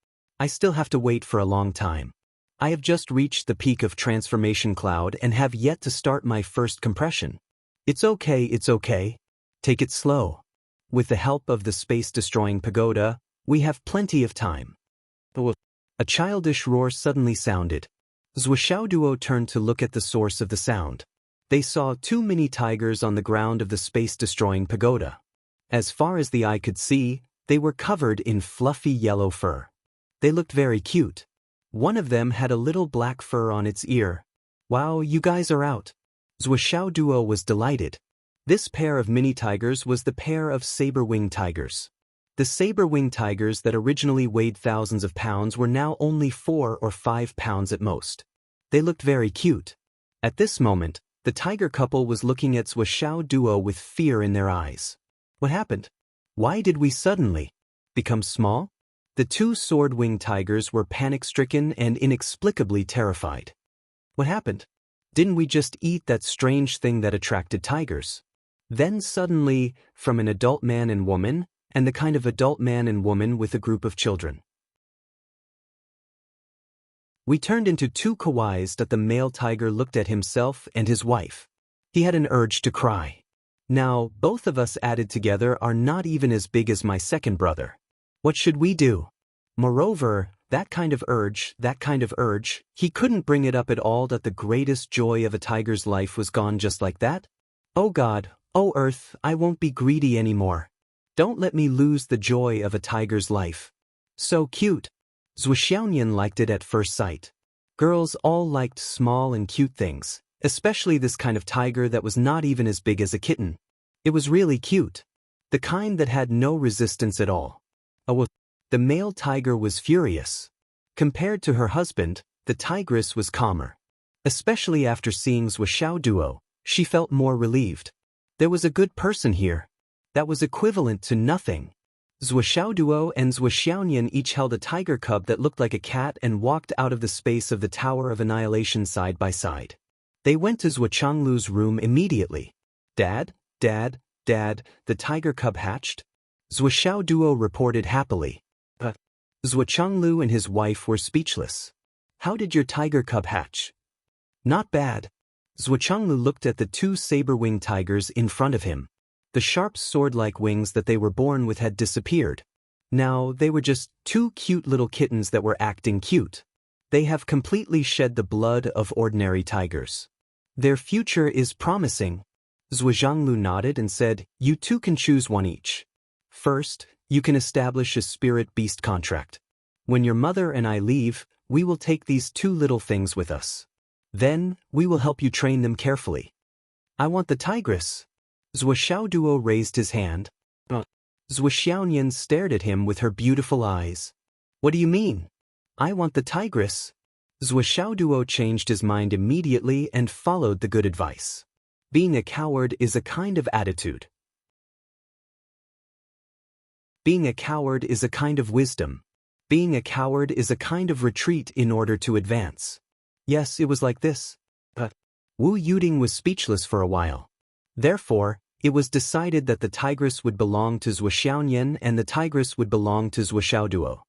I still have to wait for a long time. I have just reached the peak of transformation cloud and have yet to start my first compression. It's okay. Take it slow. With the help of the space-destroying pagoda, we have plenty of time. A childish roar suddenly sounded. Zhuo Xiaoduo turned to look at the source of the sound. They saw 2 mini tigers on the ground of the space-destroying pagoda. As far as the eye could see, they were covered in fluffy yellow fur. They looked very cute. One of them had a little black fur on its ear. Wow, you guys are out. Zhuo Xiaoduo was delighted. This pair of mini tigers was the pair of saber-winged tigers. The saber-winged tigers that originally weighed thousands of pounds were now only 4 or 5 pounds at most. They looked very cute. At this moment, the tiger couple was looking at Zhuo Xiaoduo with fear in their eyes. What happened? Why did we suddenly become small? The 2 sword-winged tigers were panic-stricken and inexplicably terrified. What happened? Didn't we just eat that strange thing that attracted tigers? Then suddenly, from an adult man and woman, and the kind of adult man and woman with a group of children. We turned into two kawais that the male tiger looked at himself and his wife. He had an urge to cry. Now, both of us added together are not even as big as my second brother. What should we do? Moreover, that kind of urge, he couldn't bring it up at all that the greatest joy of a tiger's life was gone just like that? Oh God, oh Earth, I won't be greedy anymore. Don't let me lose the joy of a tiger's life. So cute. Zhuxiaonian liked it at first sight. Girls all liked small and cute things, especially this kind of tiger that was not even as big as a kitten. It was really cute. The kind that had no resistance at all. Oh, the male tiger was furious. Compared to her husband, the tigress was calmer. Especially after seeing Zhuxiao Duo, she felt more relieved. There was a good person here. That was equivalent to nothing. Zhuxiao Duo and Zhuxiaonian each held a tiger cub that looked like a cat and walked out of the space of the Tower of Annihilation side by side. They went to Zhuqianglu's room immediately. Dad, the tiger cub hatched? Zhuxiao Duo reported happily. Zhuqianglu and his wife were speechless. How did your tiger cub hatch? Not bad. Zhuqianglu looked at the two saber-winged tigers in front of him. The sharp sword-like wings that they were born with had disappeared. Now they were just two cute little kittens that were acting cute. They have completely shed the blood of ordinary tigers. Their future is promising. Zhuqianglu nodded and said, you two can choose one each. First, you can establish a spirit-beast contract. When your mother and I leave, we will take these two little things with us. Then, we will help you train them carefully. I want the tigress. Zhuxiao Duo raised his hand. Zhuxiaonian stared at him with her beautiful eyes. What do you mean? I want the tigress. Zhuxiao Duo changed his mind immediately and followed the good advice. Being a coward is a kind of attitude. Being a coward is a kind of wisdom. Being a coward is a kind of retreat in order to advance. Yes, it was like this. But Wu Yuding was speechless for a while. Therefore, it was decided that the tigress would belong to Zhuxiaonian and the tigress would belong to Zhuxiao Duo.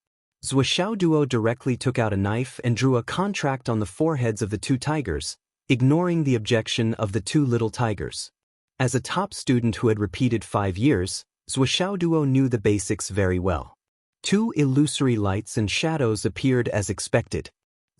Zhuxiao Duo directly took out a knife and drew a contract on the foreheads of the two tigers, ignoring the objection of the two little tigers. As a top student who had repeated 5 years, Zhuxiao Duo knew the basics very well. Two illusory lights and shadows appeared as expected.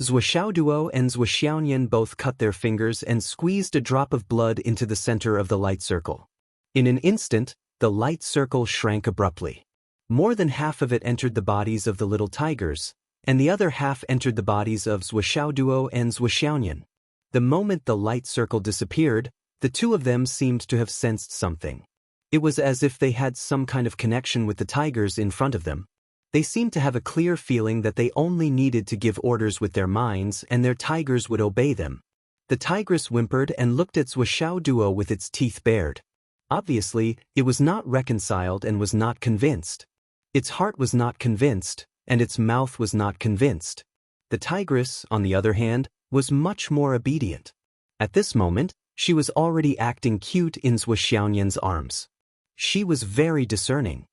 Zhuxiao Duo and Zhuxiaonian both cut their fingers and squeezed a drop of blood into the center of the light circle. In an instant, the light circle shrank abruptly. More than half of it entered the bodies of the little tigers, and the other half entered the bodies of Zhuxiao Duo and Zhuxiaonian. The moment the light circle disappeared, the two of them seemed to have sensed something. It was as if they had some kind of connection with the tigers in front of them. They seemed to have a clear feeling that they only needed to give orders with their minds and their tigers would obey them. The tigress whimpered and looked at Zhuxiao Duo with its teeth bared. Obviously, it was not reconciled and was not convinced. Its heart was not convinced, and its mouth was not convinced. The tigress, on the other hand, was much more obedient. At this moment, she was already acting cute in Zhuxiaonian's arms. She was very discerning.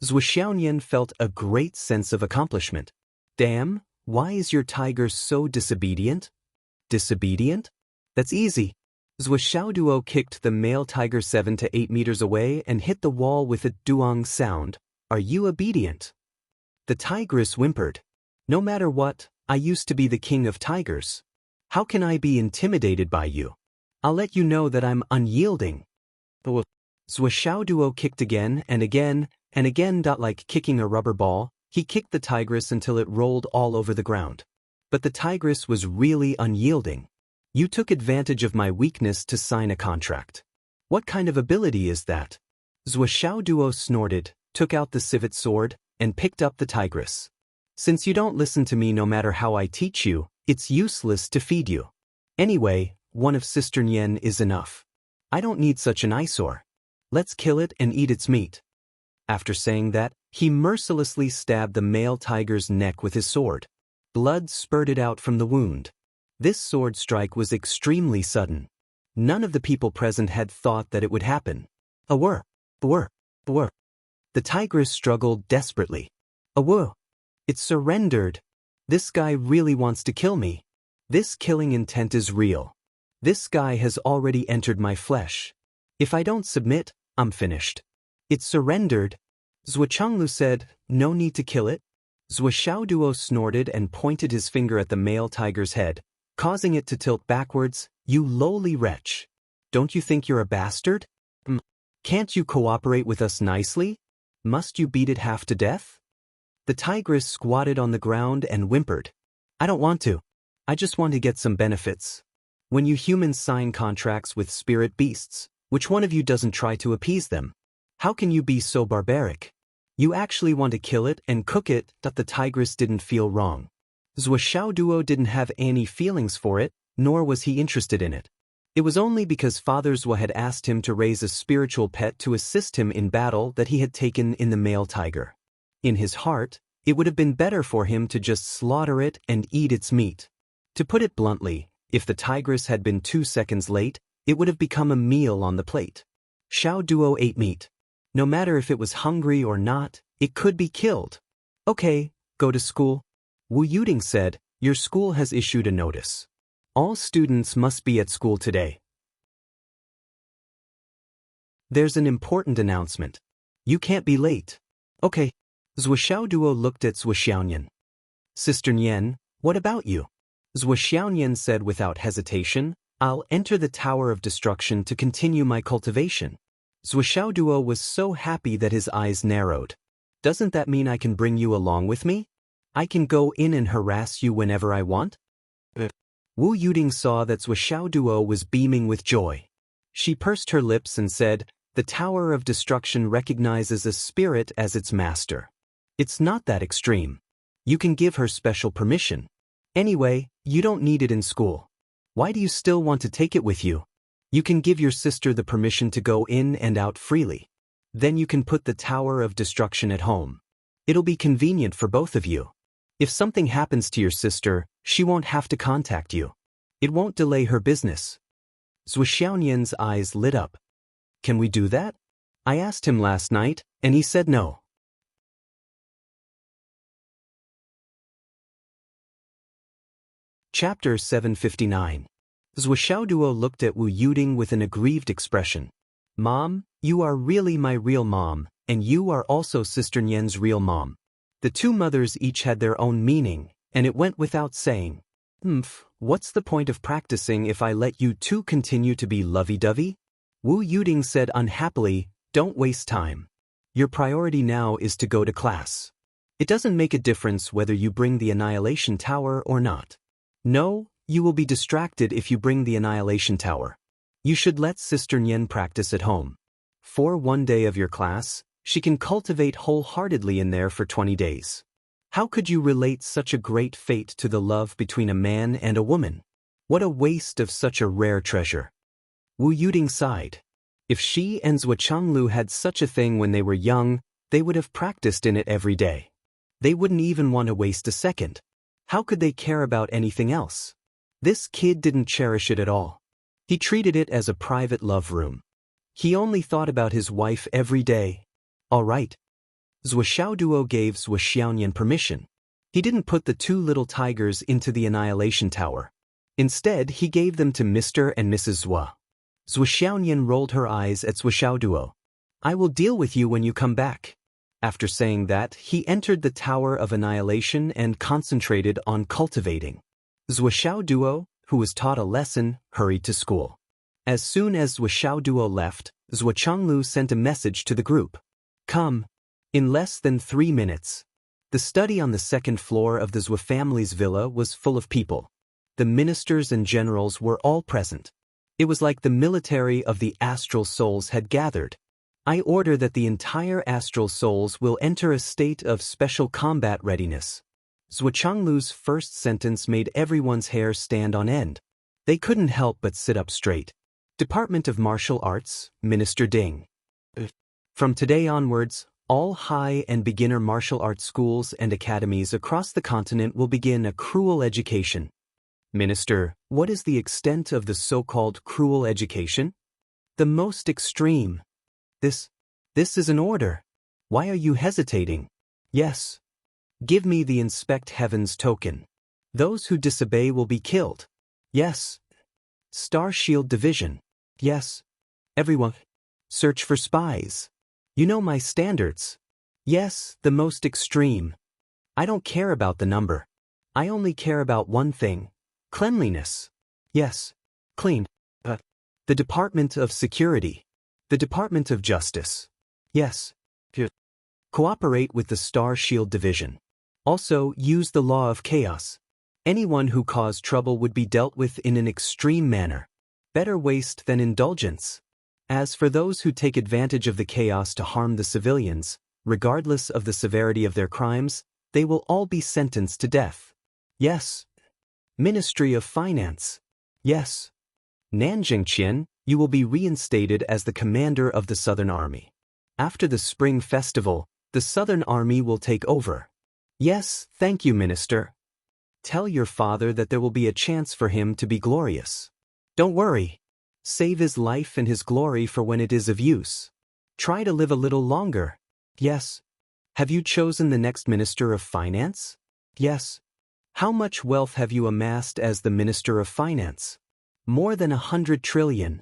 Zhuxiaonian felt a great sense of accomplishment. Damn, why is your tiger so disobedient? Disobedient? That's easy. Zhuxiao Duo kicked the male tiger 7 to 8 meters away and hit the wall with a duong sound. Are you obedient? The tigress whimpered. No matter what, I used to be the king of tigers. How can I be intimidated by you? I'll let you know that I'm unyielding. Zhuxiao Duo kicked again and again, and again. Like kicking a rubber ball, he kicked the tigress until it rolled all over the ground. But the tigress was really unyielding. You took advantage of my weakness to sign a contract. What kind of ability is that? Zhuxiao Duo snorted, took out the civet sword, and picked up the tigress. Since you don't listen to me no matter how I teach you, it's useless to feed you. Anyway, one of Sister Nian is enough. I don't need such an eyesore. Let's kill it and eat its meat. After saying that, he mercilessly stabbed the male tiger's neck with his sword. Blood spurted out from the wound. This sword strike was extremely sudden. None of the people present had thought that it would happen. Awur, awur, awur. The tigress struggled desperately. Awur. It surrendered. This guy really wants to kill me. This killing intent is real. This guy has already entered my flesh. If I don't submit, I'm finished. It surrendered. Zhuchanglu said, no need to kill it. Zhuxiaoduo snorted and pointed his finger at the male tiger's head, causing it to tilt backwards. You lowly wretch. Don't you think you're a bastard? Can't you cooperate with us nicely? Must you beat it half to death? The tigress squatted on the ground and whimpered. I don't want to. I just want to get some benefits. When you humans sign contracts with spirit beasts, which one of you doesn't try to appease them? How can you be so barbaric? You actually want to kill it and cook it. The tigress didn't feel wrong. Zhuxiaoduo didn't have any feelings for it, nor was he interested in it. It was only because Father Zhua had asked him to raise a spiritual pet to assist him in battle that he had taken in the male tiger. In his heart, it would have been better for him to just slaughter it and eat its meat. To put it bluntly, if the tigress had been 2 seconds late, it would have become a meal on the plate. Xiao Duo ate meat. No matter if it was hungry or not, it could be killed. Okay, go to school. Wu Yuding said, your school has issued a notice. All students must be at school today. There's an important announcement. You can't be late. Okay. Zhuxiaoduo looked at Zhuxiaonian. Sister Nian, what about you? Zhuxiaonian said without hesitation, I'll enter the Tower of Destruction to continue my cultivation. Zhuxiaoduo was so happy that his eyes narrowed. Doesn't that mean I can bring you along with me? I can go in and harass you whenever I want? Wu Yuding saw that Zhuxiaoduo was beaming with joy. She pursed her lips and said, the Tower of Destruction recognizes a spirit as its master. It's not that extreme. You can give her special permission. Anyway, you don't need it in school. Why do you still want to take it with you? You can give your sister the permission to go in and out freely. Then you can put the Tower of Destruction at home. It'll be convenient for both of you. If something happens to your sister, she won't have to contact you. It won't delay her business. Zhuxiaonian's eyes lit up. Can we do that? I asked him last night, and he said no. Chapter 759. Zhuxiaoduo looked at Wu Yuding with an aggrieved expression. Mom, you are really my real mom, and you are also Sister Nian's real mom. The two mothers each had their own meaning, and it went without saying. What's the point of practicing if I let you two continue to be lovey-dovey? Wu Yuding said unhappily, don't waste time. Your priority now is to go to class. It doesn't make a difference whether you bring the Annihilation Tower or not. No, you will be distracted if you bring the Annihilation Tower. You should let Sister Nian practice at home. For one day of your class, she can cultivate wholeheartedly in there for 20 days. How could you relate such a great fate to the love between a man and a woman? What a waste of such a rare treasure. Wu Yuding sighed. If she and Zhuchanglu had such a thing when they were young, they would have practiced in it every day. They wouldn't even want to waste a second. How could they care about anything else? This kid didn't cherish it at all. He treated it as a private love room. He only thought about his wife every day. All right. Zhuxiaoduo gave Zhuxiaonian permission. He didn't put the two little tigers into the Annihilation Tower. Instead, he gave them to Mr. and Mrs. Zhua. Zhuxiaonian rolled her eyes at Zhuxiaoduo. I will deal with you when you come back. After saying that, he entered the Tower of Annihilation and concentrated on cultivating. Zhuxiaoduo, who was taught a lesson, hurried to school. As soon as Zhuxiaoduo left, Zhuchanglu sent a message to the group. Come. In less than 3 minutes. The study on the second floor of the Zhua family's villa was full of people. The ministers and generals were all present. It was like the military of the astral souls had gathered. I order that the entire astral souls will enter a state of special combat readiness. Zhuchanglu's first sentence made everyone's hair stand on end. They couldn't help but sit up straight. Department of Martial Arts, Minister Ding. From today onwards, all high and beginner martial arts schools and academies across the continent will begin a cruel education. Minister, what is the extent of the so-called cruel education? The most extreme. This is an order. Why are you hesitating? Yes. Give me the inspect heavens token. Those who disobey will be killed. Yes. Star Shield Division. Yes. Everyone. Search for spies. You know my standards. Yes, the most extreme. I don't care about the number. I only care about one thing. Cleanliness. Yes. Clean. The Department of Security. The Department of Justice. Yes. Cooperate with the Star Shield Division. Also, use the law of chaos. Anyone who caused trouble would be dealt with in an extreme manner. Better waste than indulgence. As for those who take advantage of the chaos to harm the civilians, regardless of the severity of their crimes, they will all be sentenced to death. Yes. Ministry of Finance. Yes. Nanjingqian, you will be reinstated as the commander of the Southern Army. After the Spring Festival, the Southern Army will take over. Yes, thank you, Minister. Tell your father that there will be a chance for him to be glorious. Don't worry. Save his life and his glory for when it is of use. Try to live a little longer. Yes. Have you chosen the next Minister of Finance? Yes. How much wealth have you amassed as the Minister of Finance? More than 100 trillion.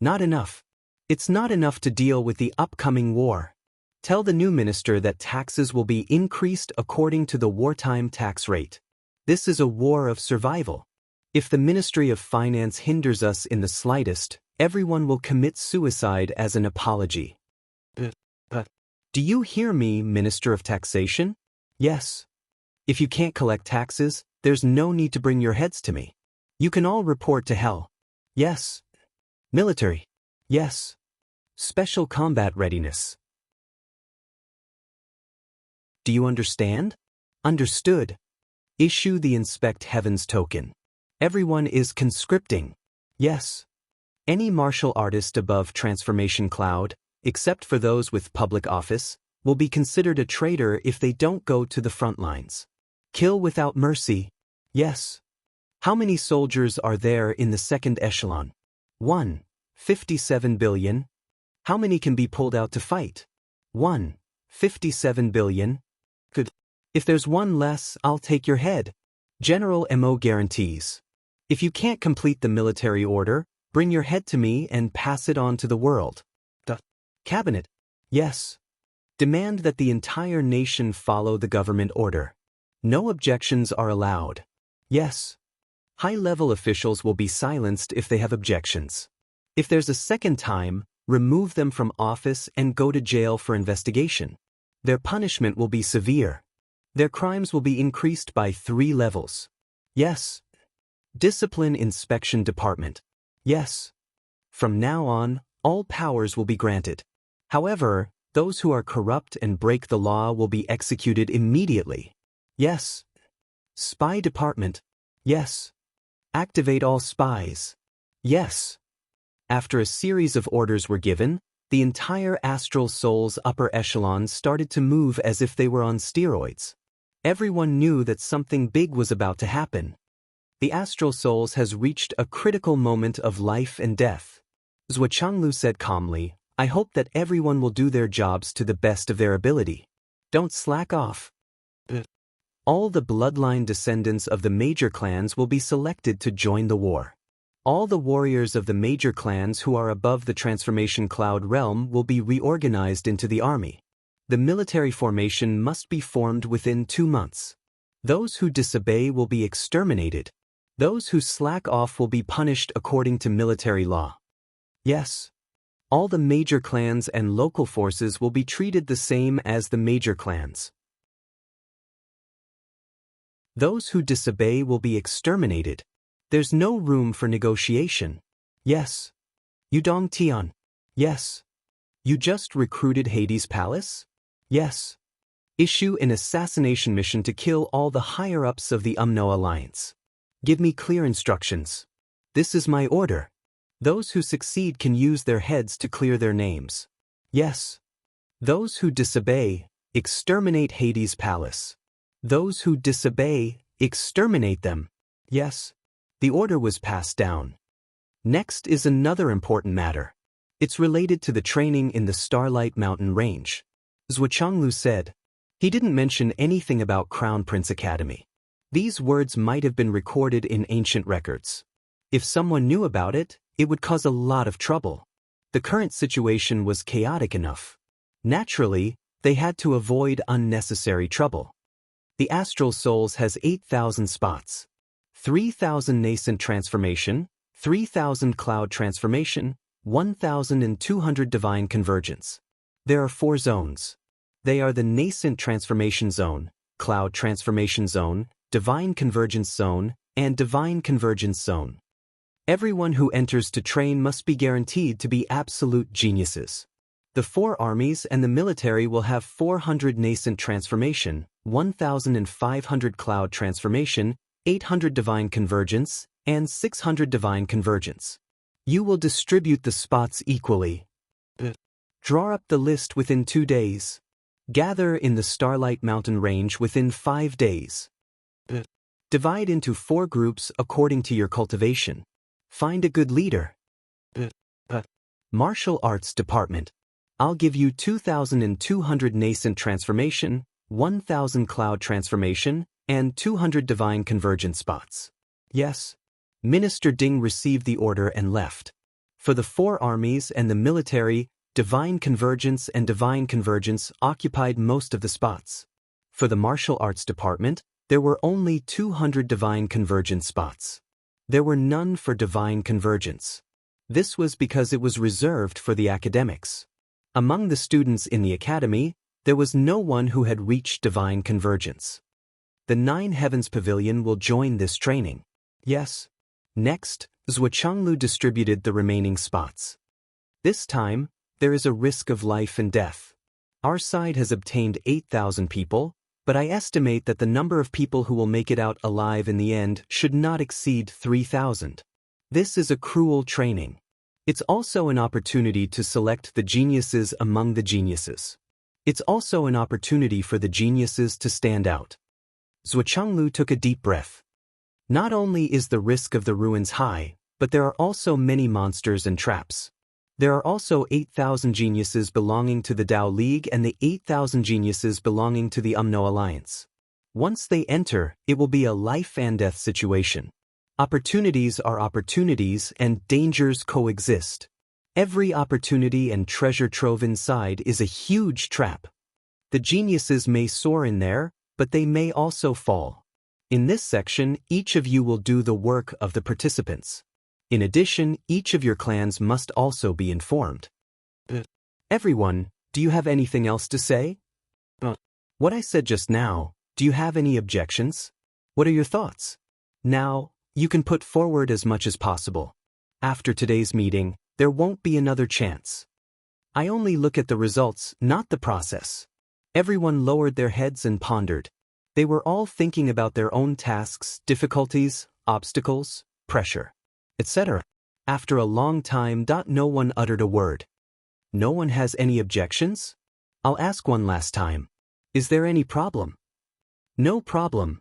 Not enough. It's not enough to deal with the upcoming war. Tell the new minister that taxes will be increased according to the wartime tax rate. This is a war of survival. If the Ministry of Finance hinders us in the slightest, everyone will commit suicide as an apology. Do you hear me, Minister of Taxation? Yes. If you can't collect taxes, there's no need to bring your heads to me. You can all report to hell. Yes. Military. Yes. Special combat readiness. Do you understand? Understood. Issue the inspect heavens token. Everyone is conscripting. Yes. Any martial artist above transformation cloud, except for those with public office, will be considered a traitor if they don't go to the front lines. Kill without mercy. Yes. How many soldiers are there in the second echelon? 1. 57 billion. How many can be pulled out to fight? 1. 57 billion. Good. If there's one less, I'll take your head. General MO guarantees. If you can't complete the military order, bring your head to me and pass it on to the world. Cabinet. Yes. Demand that the entire nation follow the government order. No objections are allowed. Yes. High-level officials will be silenced if they have objections. If there's a second time, remove them from office and go to jail for investigation. Their punishment will be severe. Their crimes will be increased by 3 levels. Yes. Discipline Inspection Department. Yes. From now on, all powers will be granted. However, those who are corrupt and break the law will be executed immediately. Yes. Spy Department. Yes. Activate all spies. Yes. After a series of orders were given, the entire Astral Soul's upper echelons started to move as if they were on steroids. Everyone knew that something big was about to happen. The Astral Souls has reached a critical moment of life and death. Zhuo Changlu said calmly, I hope that everyone will do their jobs to the best of their ability. Don't slack off. All the bloodline descendants of the major clans will be selected to join the war. All the warriors of the major clans who are above the transformation cloud realm will be reorganized into the army. The military formation must be formed within 2 months. Those who disobey will be exterminated. Those who slack off will be punished according to military law. Yes. All the major clans and local forces will be treated the same as the major clans. Those who disobey will be exterminated. There's no room for negotiation. Yes. Yudong Tian. Yes. You just recruited Hades Palace? Yes. Issue an assassination mission to kill all the higher-ups of the Umno Alliance. Give me clear instructions. This is my order. Those who succeed can use their heads to clear their names. Yes. Those who disobey, exterminate Hades Palace. Those who disobey, exterminate them. Yes. The order was passed down. Next is another important matter. It's related to the training in the Starlight Mountain Range. Zhuochanglu said. He didn't mention anything about Crown Prince Academy. These words might have been recorded in ancient records. If someone knew about it, it would cause a lot of trouble. The current situation was chaotic enough. Naturally, they had to avoid unnecessary trouble. The Astral Souls has 8,000 spots. 3,000 nascent transformation, 3,000 cloud transformation, 1,200 divine convergence. There are 4 zones. They are the nascent transformation zone, cloud transformation zone, divine convergence zone, and divine convergence zone. Everyone who enters to train must be guaranteed to be absolute geniuses. The 4 armies and the military will have 400 nascent transformation, 1,500 cloud transformation, 800 divine convergence, and 600 divine convergence. You will distribute the spots equally. Draw up the list within 2 days. Gather in the Starlight Mountain Range within 5 days. Divide into 4 groups according to your cultivation. Find a good leader. Martial Arts Department. I'll give you 2,200 nascent transformation, 1,000 cloud transformation, and 200 divine convergence spots. Yes. Minister Ding received the order and left. For the 4 armies and the military, divine convergence and divine convergence occupied most of the spots. For the martial arts department, there were only 200 divine convergence spots. There were none for divine convergence. This was because it was reserved for the academics. Among the students in the academy, there was no one who had reached divine convergence. The 9 Heavens Pavilion will join this training. Yes. Next, Zhuochanglu distributed the remaining spots. This time, there is a risk of life and death. Our side has obtained 8,000 people, but I estimate that the number of people who will make it out alive in the end should not exceed 3,000. This is a cruel training. It's also an opportunity to select the geniuses among the geniuses. It's also an opportunity for the geniuses to stand out. Zhuochanglu took a deep breath. Not only is the risk of the ruins high, but there are also many monsters and traps. There are also 8,000 geniuses belonging to the Tao League and the 8,000 geniuses belonging to the UMNO Alliance. Once they enter, it will be a life and death situation. Opportunities are opportunities and dangers coexist. Every opportunity and treasure trove inside is a huge trap. The geniuses may soar in there, but they may also fall. In this section, each of you will do the work of the participants. In addition, each of your clans must also be informed. Everyone, do you have anything else to say? What I said just now, do you have any objections? What are your thoughts? Now, you can put forward as much as possible. After today's meeting, there won't be another chance. I only look at the results, not the process. Everyone lowered their heads and pondered. They were all thinking about their own tasks, difficulties, obstacles, pressure, etc. After a long time, no one uttered a word. No one has any objections? I'll ask one last time. Is there any problem? No problem.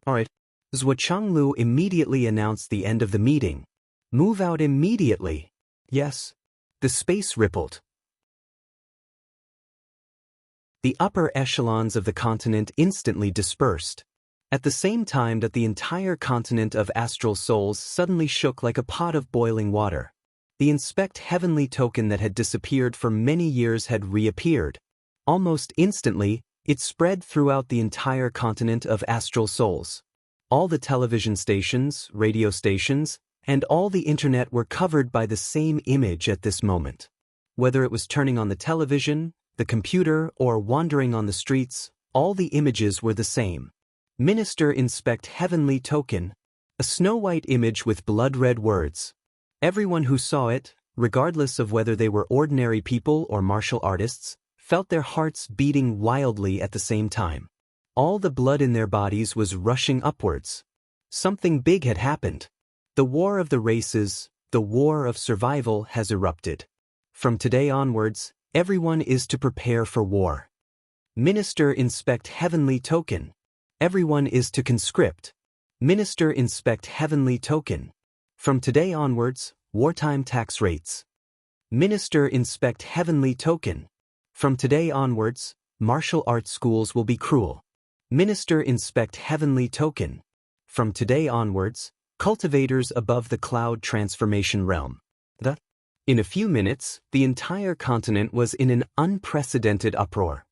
All right. Zhuochanglu immediately announced the end of the meeting. Move out immediately. Yes. The space rippled. The upper echelons of the continent instantly dispersed, at the same time that the entire continent of astral souls suddenly shook like a pot of boiling water. The inspect heavenly token that had disappeared for many years had reappeared. Almost instantly, it spread throughout the entire continent of astral souls. All the television stations, radio stations, and all the internet were covered by the same image at this moment. Whether it was turning on the television, the computer, or wandering on the streets, all the images were the same. Minister inspect heavenly token, a snow-white image with blood-red words. Everyone who saw it, regardless of whether they were ordinary people or martial artists, felt their hearts beating wildly at the same time. All the blood in their bodies was rushing upwards. Something big had happened. The war of the races, the war of survival has erupted. From today onwards, everyone is to prepare for war. Minister inspect heavenly token. Everyone is to conscript. Minister inspect heavenly token. From today onwards, wartime tax rates. Minister inspect heavenly token. From today onwards, martial arts schools will be cruel. Minister inspect heavenly token. From today onwards, cultivators above the cloud transformation realm. In a few minutes, the entire continent was in an unprecedented uproar.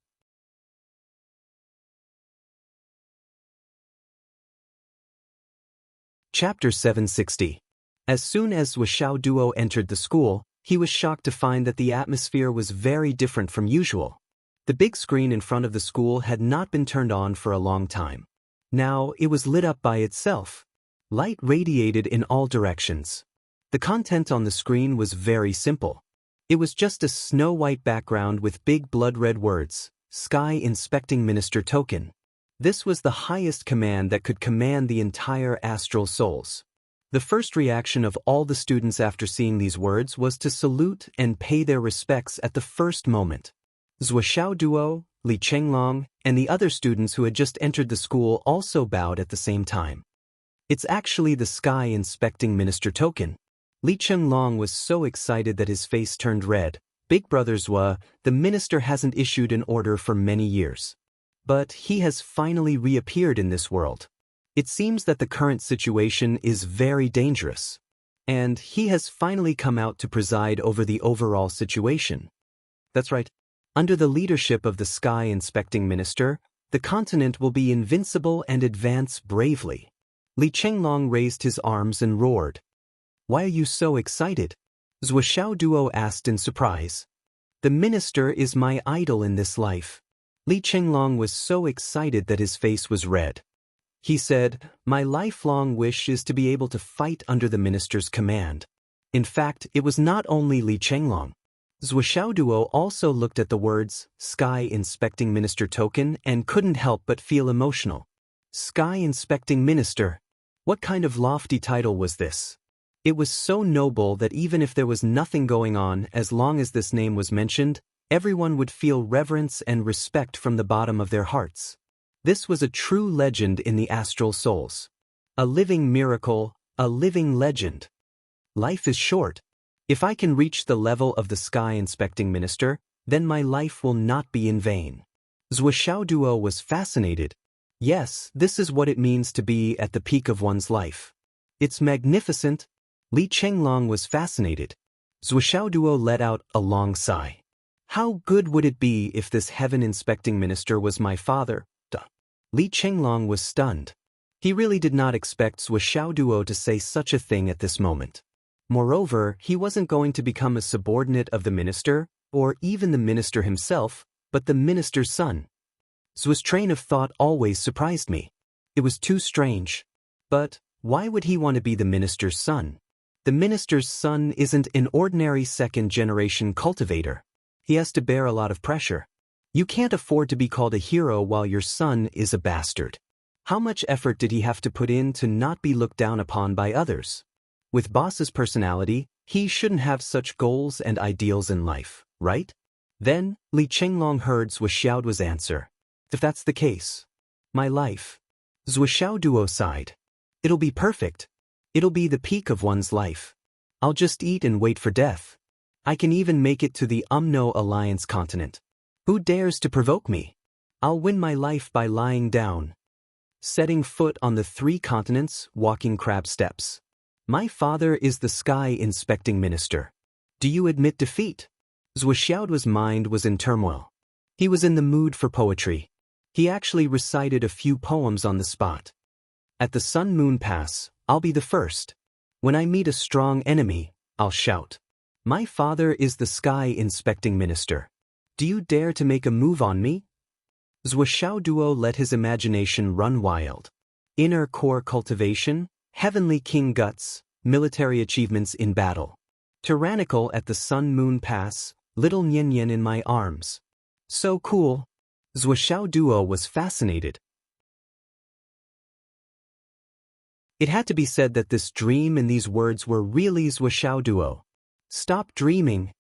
Chapter 760. As soon as Zhuo Duo entered the school, he was shocked to find that the atmosphere was very different from usual. The big screen in front of the school had not been turned on for a long time. Now it was lit up by itself. Light radiated in all directions. The content on the screen was very simple. It was just a snow-white background with big blood-red words, Sky Inspecting Minister Token. This was the highest command that could command the entire astral souls. The first reaction of all the students after seeing these words was to salute and pay their respects at the first moment. Zhuo Duo, Li Chenglong, and the other students who had just entered the school also bowed at the same time. It's actually the Sky Inspecting Minister Token. Li Chenglong was so excited that his face turned red. Big brother Zhuo, the minister hasn't issued an order for many years. But he has finally reappeared in this world. It seems that the current situation is very dangerous. And he has finally come out to preside over the overall situation. That's right. Under the leadership of the Sky Inspecting Minister, the continent will be invincible and advance bravely. Li Chenglong raised his arms and roared. Why are you so excited? Zhuo Duo asked in surprise. The minister is my idol in this life. Li Chenglong was so excited that his face was red. He said, my lifelong wish is to be able to fight under the minister's command. In fact, it was not only Li Chenglong. Zhuo Duo also looked at the words, Sky Inspecting Minister Token, and couldn't help but feel emotional. Sky Inspecting Minister. What kind of lofty title was this? It was so noble that even if there was nothing going on, as long as this name was mentioned, everyone would feel reverence and respect from the bottom of their hearts. This was a true legend in the astral souls. A living miracle, a living legend. Life is short. If I can reach the level of the Sky Inspecting Minister, then my life will not be in vain. Zhuo Duo was fascinated. Yes, this is what it means to be at the peak of one's life. It's magnificent. Li Chenglong was fascinated. Zhuo Duo let out a long sigh. How good would it be if this heaven inspecting minister was my father? Li Chenglong was stunned. He really did not expect Zhuo Duo to say such a thing at this moment. Moreover, he wasn't going to become a subordinate of the minister, or even the minister himself, but the minister's son. Zhuo's train of thought always surprised me. It was too strange. But why would he want to be the minister's son? The minister's son isn't an ordinary second-generation cultivator. He has to bear a lot of pressure. You can't afford to be called a hero while your son is a bastard. How much effort did he have to put in to not be looked down upon by others? With boss's personality, he shouldn't have such goals and ideals in life, right? Then, Li Chenglong heard Zhuo Duo's answer. If that's the case, my life. Zhuo Duo sighed. It'll be perfect. It'll be the peak of one's life. I'll just eat and wait for death. I can even make it to the Umno Alliance continent. Who dares to provoke me? I'll win my life by lying down. Setting foot on the 3 continents, walking crab steps. My father is the Sky Inspecting Minister. Do you admit defeat? Zhuo Duo's mind was in turmoil. He was in the mood for poetry. He actually recited a few poems on the spot. At the Sun-Moon Pass, I'll be the first. When I meet a strong enemy, I'll shout. My father is the Sky Inspecting Minister. Do you dare to make a move on me? Zhuo Duo let his imagination run wild. Inner core cultivation, heavenly king guts, military achievements in battle. Tyrannical at the Sun-Moon Pass, little Nian Nian in my arms. So cool. Zhuo Duo was fascinated. It had to be said that this dream and these words were really Zhuo Duo. Stop dreaming.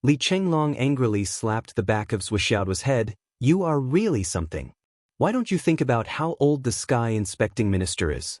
Li Chenglong angrily slapped the back of Zhuo Duo's head. You are really something. Why don't you think about how old the Sky Inspecting Minister is?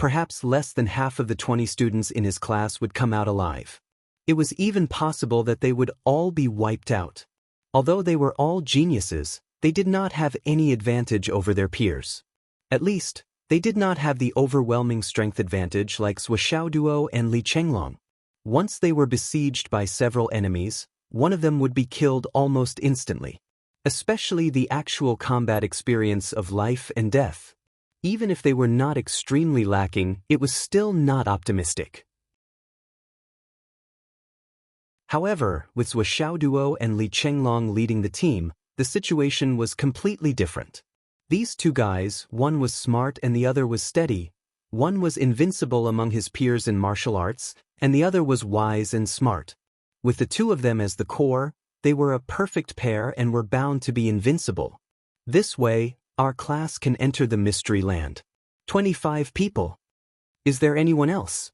Perhaps less than half of the 20 students in his class would come out alive. It was even possible that they would all be wiped out. Although they were all geniuses, they did not have any advantage over their peers. At least, they did not have the overwhelming strength advantage like Zhuo Xiaoduo and Li Chenglong. Once they were besieged by several enemies, one of them would be killed almost instantly. Especially the actual combat experience of life and death. Even if they were not extremely lacking, it was still not optimistic. However, with Zhuo Xiaoduo and Li Chenglong leading the team, the situation was completely different. These two guys, one was smart and the other was steady. One was invincible among his peers in martial arts, and the other was wise and smart. With the two of them as the core, they were a perfect pair and were bound to be invincible. This way, our class can enter the mystery land. 25 people. Is there anyone else?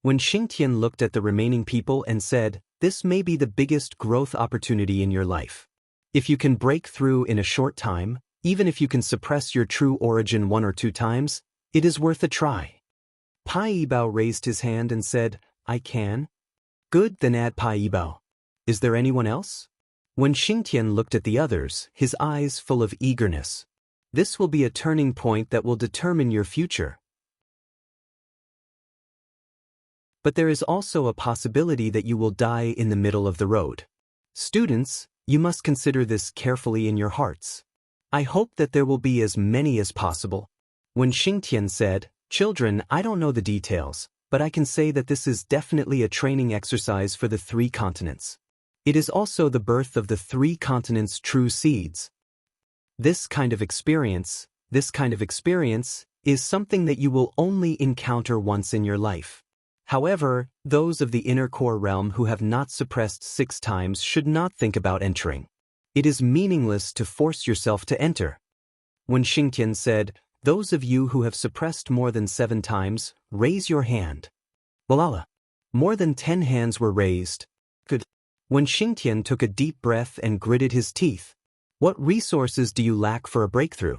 When Xingtian looked at the remaining people and said, "This may be the biggest growth opportunity in your life. If you can break through in a short time, even if you can suppress your true origin 1 or 2 times, it is worth a try." Pai Yibao raised his hand and said, "I can." "Good, then add Pai Yibao. Is there anyone else?" When Xingtian looked at the others, his eyes full of eagerness. This will be a turning point that will determine your future. But there is also a possibility that you will die in the middle of the road. Students, you must consider this carefully in your hearts. I hope that there will be as many as possible. When Xingtian said, "Children, I don't know the details, but I can say that this is definitely a training exercise for the 3 continents. It is also the birth of the 3 continents' true seeds. This kind of experience is something that you will only encounter once in your life. However, those of the inner core realm who have not suppressed 6 times should not think about entering. It is meaningless to force yourself to enter." When Xingtian said, "Those of you who have suppressed more than 7 times, raise your hand." Walala. More than 10 hands were raised. Good. When Xingtian took a deep breath and gritted his teeth, "What resources do you lack for a breakthrough?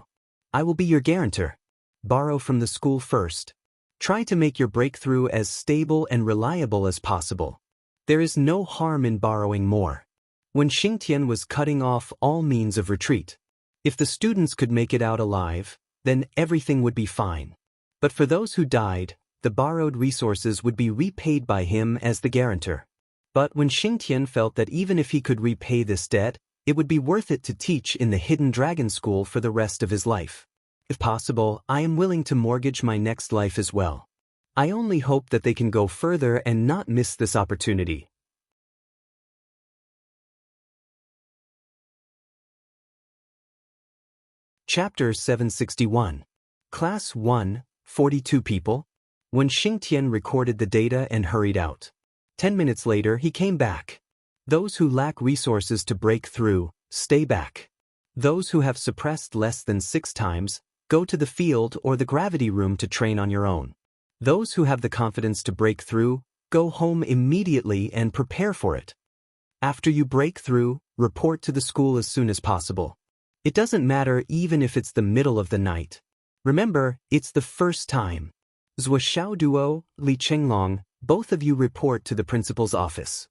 I will be your guarantor. Borrow from the school first. Try to make your breakthrough as stable and reliable as possible. There is no harm in borrowing more." When Xingtian was cutting off all means of retreat, if the students could make it out alive, then everything would be fine. But for those who died, the borrowed resources would be repaid by him as the guarantor. But when Xingtian felt that even if he could repay this debt, it would be worth it to teach in the Hidden Dragon School for the rest of his life. If possible, I am willing to mortgage my next life as well. I only hope that they can go further and not miss this opportunity. Chapter 761. Class 1, 42 people. When Xingtian recorded the data and hurried out. 10 minutes later, he came back. Those who lack resources to break through, stay back. Those who have suppressed less than 6 times, go to the field or the gravity room to train on your own. Those who have the confidence to break through, go home immediately and prepare for it. After you break through, report to the school as soon as possible. It doesn't matter even if it's the middle of the night. Remember, it's the first time. Zhuo Xiaoduo, Li Chenglong, both of you report to the principal's office.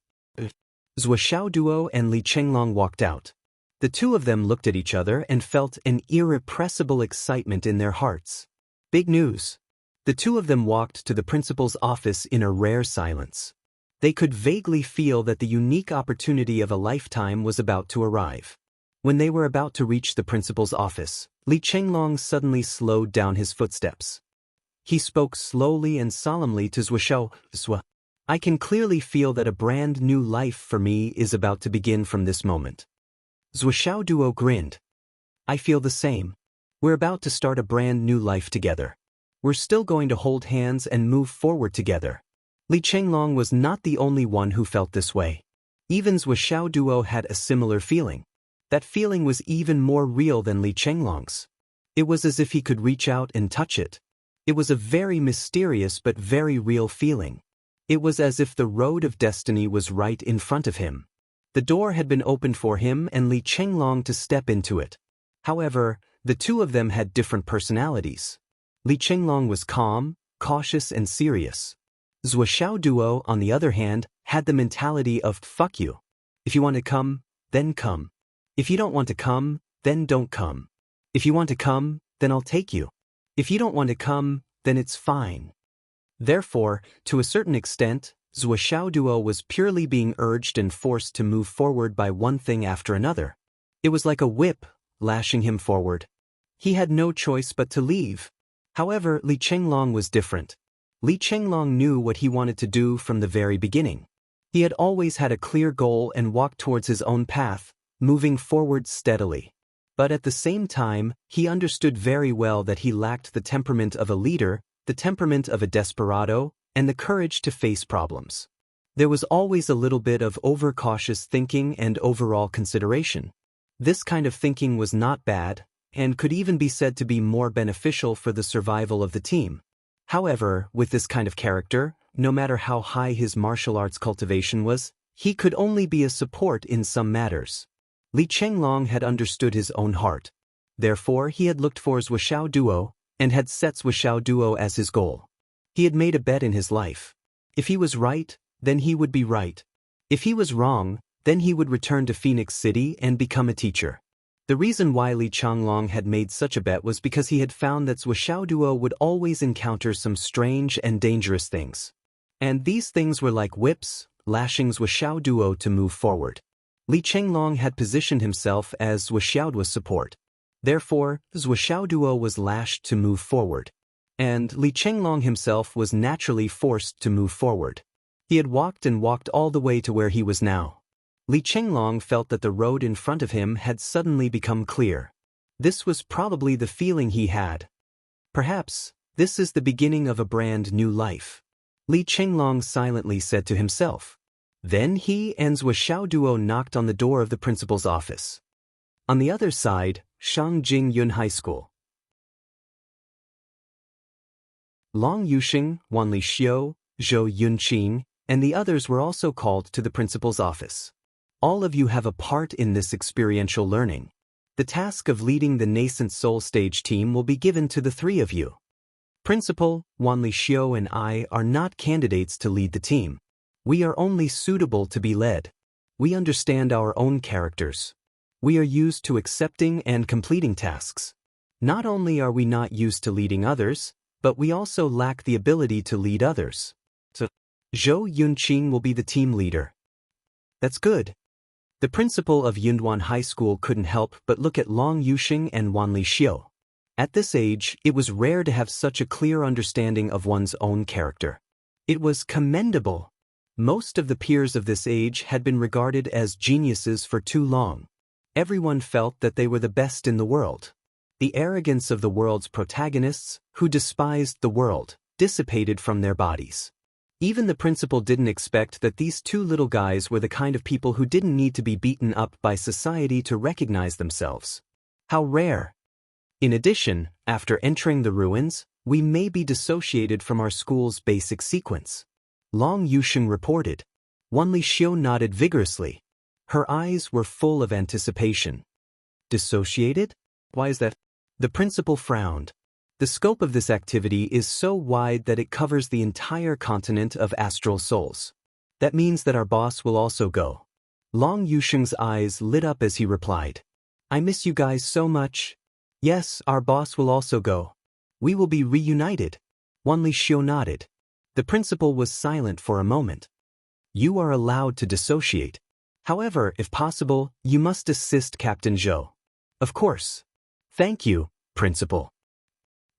Zhuo Xiaoduo and Li Chenglong walked out. The two of them looked at each other and felt an irrepressible excitement in their hearts. Big news. The two of them walked to the principal's office in a rare silence. They could vaguely feel that the unique opportunity of a lifetime was about to arrive. When they were about to reach the principal's office, Li Chenglong suddenly slowed down his footsteps. He spoke slowly and solemnly to Zhuo Xiaoduo. "I can clearly feel that a brand new life for me is about to begin from this moment." Zhuo Xiaoduo grinned. "I feel the same. We're about to start a brand new life together. We're still going to hold hands and move forward together." Li Chenglong was not the only one who felt this way. Even Zhuo Xiaoduo had a similar feeling. That feeling was even more real than Li Chenglong's. It was as if he could reach out and touch it. It was a very mysterious but very real feeling. It was as if the road of destiny was right in front of him. The door had been opened for him and Li Chenglong to step into it. However, the two of them had different personalities. Li Chenglong was calm, cautious and serious. Zuoxiao Duo, on the other hand, had the mentality of fuck you. If you want to come, then come. If you don't want to come, then don't come. If you want to come, then I'll take you. If you don't want to come, then it's fine. Therefore, to a certain extent, Zuoxiao Duo was purely being urged and forced to move forward by one thing after another. It was like a whip, lashing him forward. He had no choice but to leave. However, Li Chenglong was different. Li Chenglong knew what he wanted to do from the very beginning. He had always had a clear goal and walked towards his own path, moving forward steadily. But at the same time, he understood very well that he lacked the temperament of a leader, the temperament of a desperado, and the courage to face problems. There was always a little bit of overcautious thinking and overall consideration. This kind of thinking was not bad, and could even be said to be more beneficial for the survival of the team. However, with this kind of character, no matter how high his martial arts cultivation was, he could only be a support in some matters. Li Chenglong had understood his own heart. Therefore, he had looked for Zuoxiao Duo, and had set Zuoxiao Duo as his goal. He had made a bet in his life. If he was right, then he would be right. If he was wrong, then he would return to Phoenix City and become a teacher. The reason why Li Chenglong had made such a bet was because he had found that Zuoxiao Duo would always encounter some strange and dangerous things. And these things were like whips, lashing Zuoxiao Duo to move forward. Li Chenglong had positioned himself as Zuoxiao Duo's support. Therefore, Zuoxiao Duo was lashed to move forward. And Li Chenglong himself was naturally forced to move forward. He had walked and walked all the way to where he was now. Li Chenglong felt that the road in front of him had suddenly become clear. This was probably the feeling he had. Perhaps, this is the beginning of a brand new life. Li Chenglong silently said to himself. Then he and Zuoxiao Duo knocked on the door of the principal's office. On the other side, Shangjing Yun High School. Long Yuxing, Wanli Xiu, Zhou Yunqing, and the others were also called to the principal's office. All of you have a part in this experiential learning. The task of leading the nascent soul stage team will be given to the three of you. Principal, Wanli Xiu and I are not candidates to lead the team. We are only suitable to be led. We understand our own characters. We are used to accepting and completing tasks. Not only are we not used to leading others, but we also lack the ability to lead others. So, Zhou Yunqing will be the team leader. That's good. The principal of Yunduan High School couldn't help but look at Long Yuxing and Wanli Xiu. At this age, it was rare to have such a clear understanding of one's own character. It was commendable. Most of the peers of this age had been regarded as geniuses for too long. Everyone felt that they were the best in the world. The arrogance of the world's protagonists, who despised the world, dissipated from their bodies. Even the principal didn't expect that these two little guys were the kind of people who didn't need to be beaten up by society to recognize themselves. How rare! In addition, after entering the ruins, we may be dissociated from our school's basic sequence. Long Yuxing reported. Wanli Xiu nodded vigorously. Her eyes were full of anticipation. Dissociated? Why is that? The principal frowned. The scope of this activity is so wide that it covers the entire continent of astral souls. That means that our boss will also go. Long Yuxing's eyes lit up as he replied. I miss you guys so much. Yes, our boss will also go. We will be reunited. Wanli Xiu nodded. The principal was silent for a moment. You are allowed to dissociate. However, if possible, you must assist Captain Zhou. Of course. Thank you, Principal.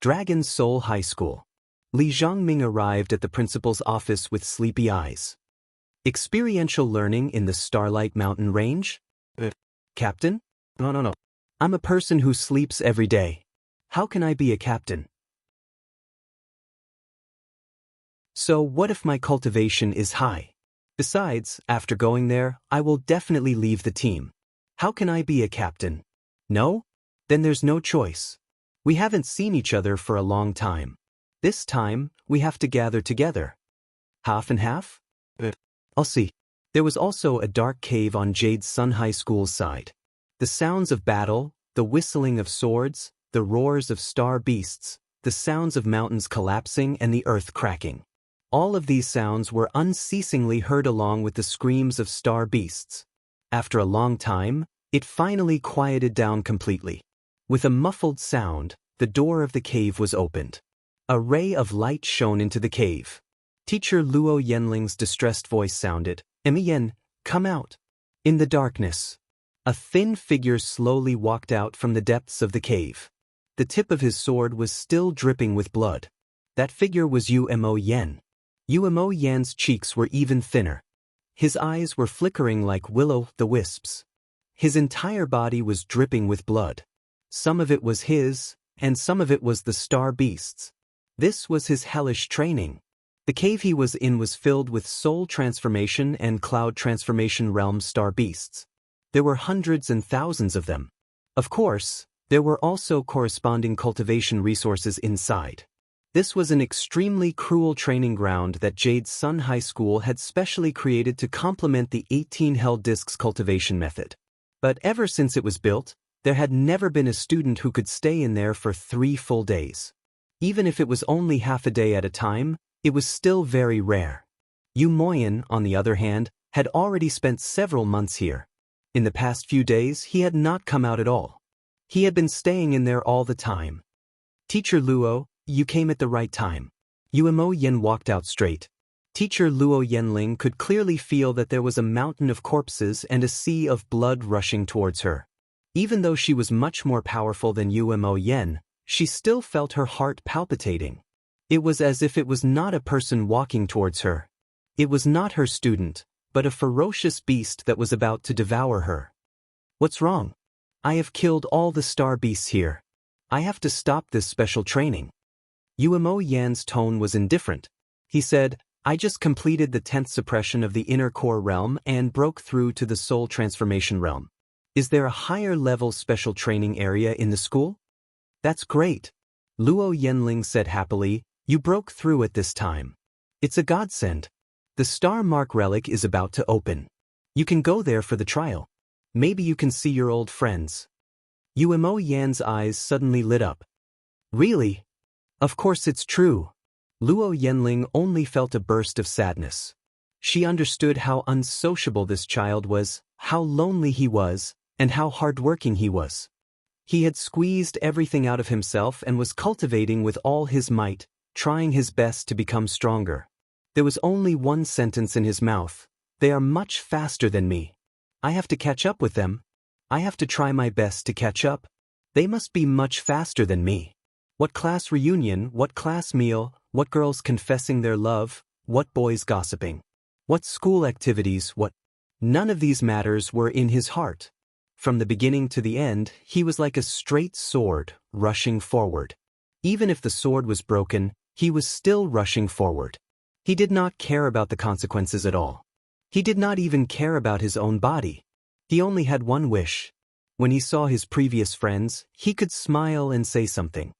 Dragon Soul High School. Li Zhongming arrived at the principal's office with sleepy eyes. Experiential learning in the Starlight Mountain Range? Captain? No. I'm a person who sleeps every day. How can I be a captain? So what if my cultivation is high? Besides, after going there, I will definitely leave the team. How can I be a captain? No? Then there's no choice. We haven't seen each other for a long time. This time, we have to gather together. Half and half? I'll see. There was also a dark cave on Jade Sun High School's side. The sounds of battle, the whistling of swords, the roars of star beasts, the sounds of mountains collapsing and the earth cracking. All of these sounds were unceasingly heard along with the screams of star beasts. After a long time, it finally quieted down completely. With a muffled sound, the door of the cave was opened. A ray of light shone into the cave. Teacher Luo Yenling's distressed voice sounded, "Emmy Yen, come out." In the darkness, a thin figure slowly walked out from the depths of the cave. The tip of his sword was still dripping with blood. That figure was Umo Yen. Umo Yen's cheeks were even thinner. His eyes were flickering like will-o'-the-wisps. His entire body was dripping with blood. Some of it was his, and some of it was the star beast's. This was his hellish training. The cave he was in was filled with soul transformation and cloud transformation realm star beasts. There were hundreds and thousands of them. Of course, there were also corresponding cultivation resources inside. This was an extremely cruel training ground that Jade Sun High School had specially created to complement the 18 Hell Discs cultivation method. But ever since it was built, there had never been a student who could stay in there for 3 full days. Even if it was only half a day at a time, it was still very rare. Yu Moyen, on the other hand, had already spent several months here. In the past few days, he had not come out at all. He had been staying in there all the time. "Teacher Luo, you came at the right time." Umo Yen walked out straight. Teacher Luo Yenling could clearly feel that there was a mountain of corpses and a sea of blood rushing towards her. Even though she was much more powerful than Umo Yen, she still felt her heart palpitating. It was as if it was not a person walking towards her. It was not her student, but a ferocious beast that was about to devour her. "What's wrong? I have killed all the star beasts here. I have to stop this special training." Umo Yan's tone was indifferent. He said, "I just completed the 10th suppression of the inner core realm and broke through to the soul transformation realm. Is there a higher level special training area in the school?" "That's great," Luo Yenling said happily. "You broke through at this time. It's a godsend. The Star Mark relic is about to open. You can go there for the trial. Maybe you can see your old friends." Umo Yan's eyes suddenly lit up. "Really? Of course it's true." Luo Yenling only felt a burst of sadness. She understood how unsociable this child was, how lonely he was, and how hardworking he was. He had squeezed everything out of himself and was cultivating with all his might, trying his best to become stronger. There was only one sentence in his mouth: "They are much faster than me. I have to catch up with them. I have to try my best to catch up. They must be much faster than me." What class reunion, what class meal, what girls confessing their love, what boys gossiping, what school activities, what... None of these matters were in his heart. From the beginning to the end, he was like a straight sword, rushing forward. Even if the sword was broken, he was still rushing forward. He did not care about the consequences at all. He did not even care about his own body. He only had one wish. When he saw his previous friends, he could smile and say something.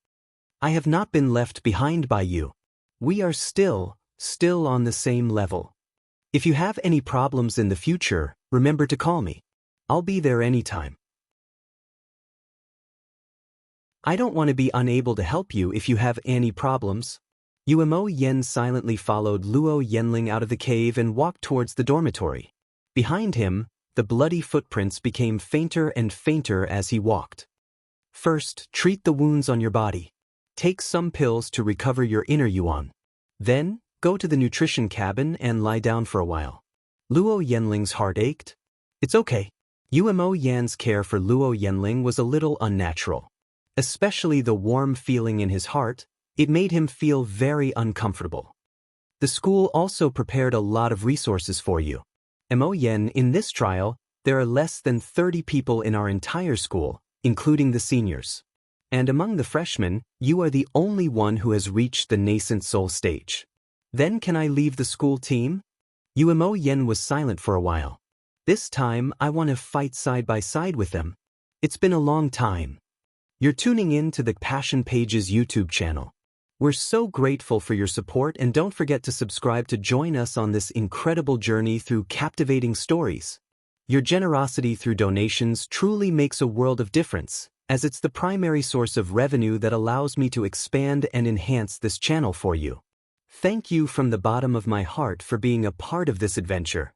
"I have not been left behind by you. We are still on the same level. If you have any problems in the future, remember to call me. I'll be there anytime. I don't want to be unable to help you if you have any problems." Umo Yen silently followed Luo Yenling out of the cave and walked towards the dormitory. Behind him, the bloody footprints became fainter and fainter as he walked. "First, treat the wounds on your body. Take some pills to recover your inner yuan. Then, go to the nutrition cabin and lie down for a while." Luo Yenling's heart ached. "It's okay." Umo Yan's care for Luo Yenling was a little unnatural. Especially the warm feeling in his heart, it made him feel very uncomfortable. "The school also prepared a lot of resources for you. Mo Yen, in this trial, there are less than 30 people in our entire school, including the seniors. And among the freshmen, you are the only one who has reached the nascent soul stage. Then can I leave the school team?" Umo Yen was silent for a while. "This time, I want to fight side by side with them. It's been a long time." You're tuning in to the Passion Pages YouTube channel. We're so grateful for your support, and don't forget to subscribe to join us on this incredible journey through captivating stories. Your generosity through donations truly makes a world of difference, as it's the primary source of revenue that allows me to expand and enhance this channel for you. Thank you from the bottom of my heart for being a part of this adventure.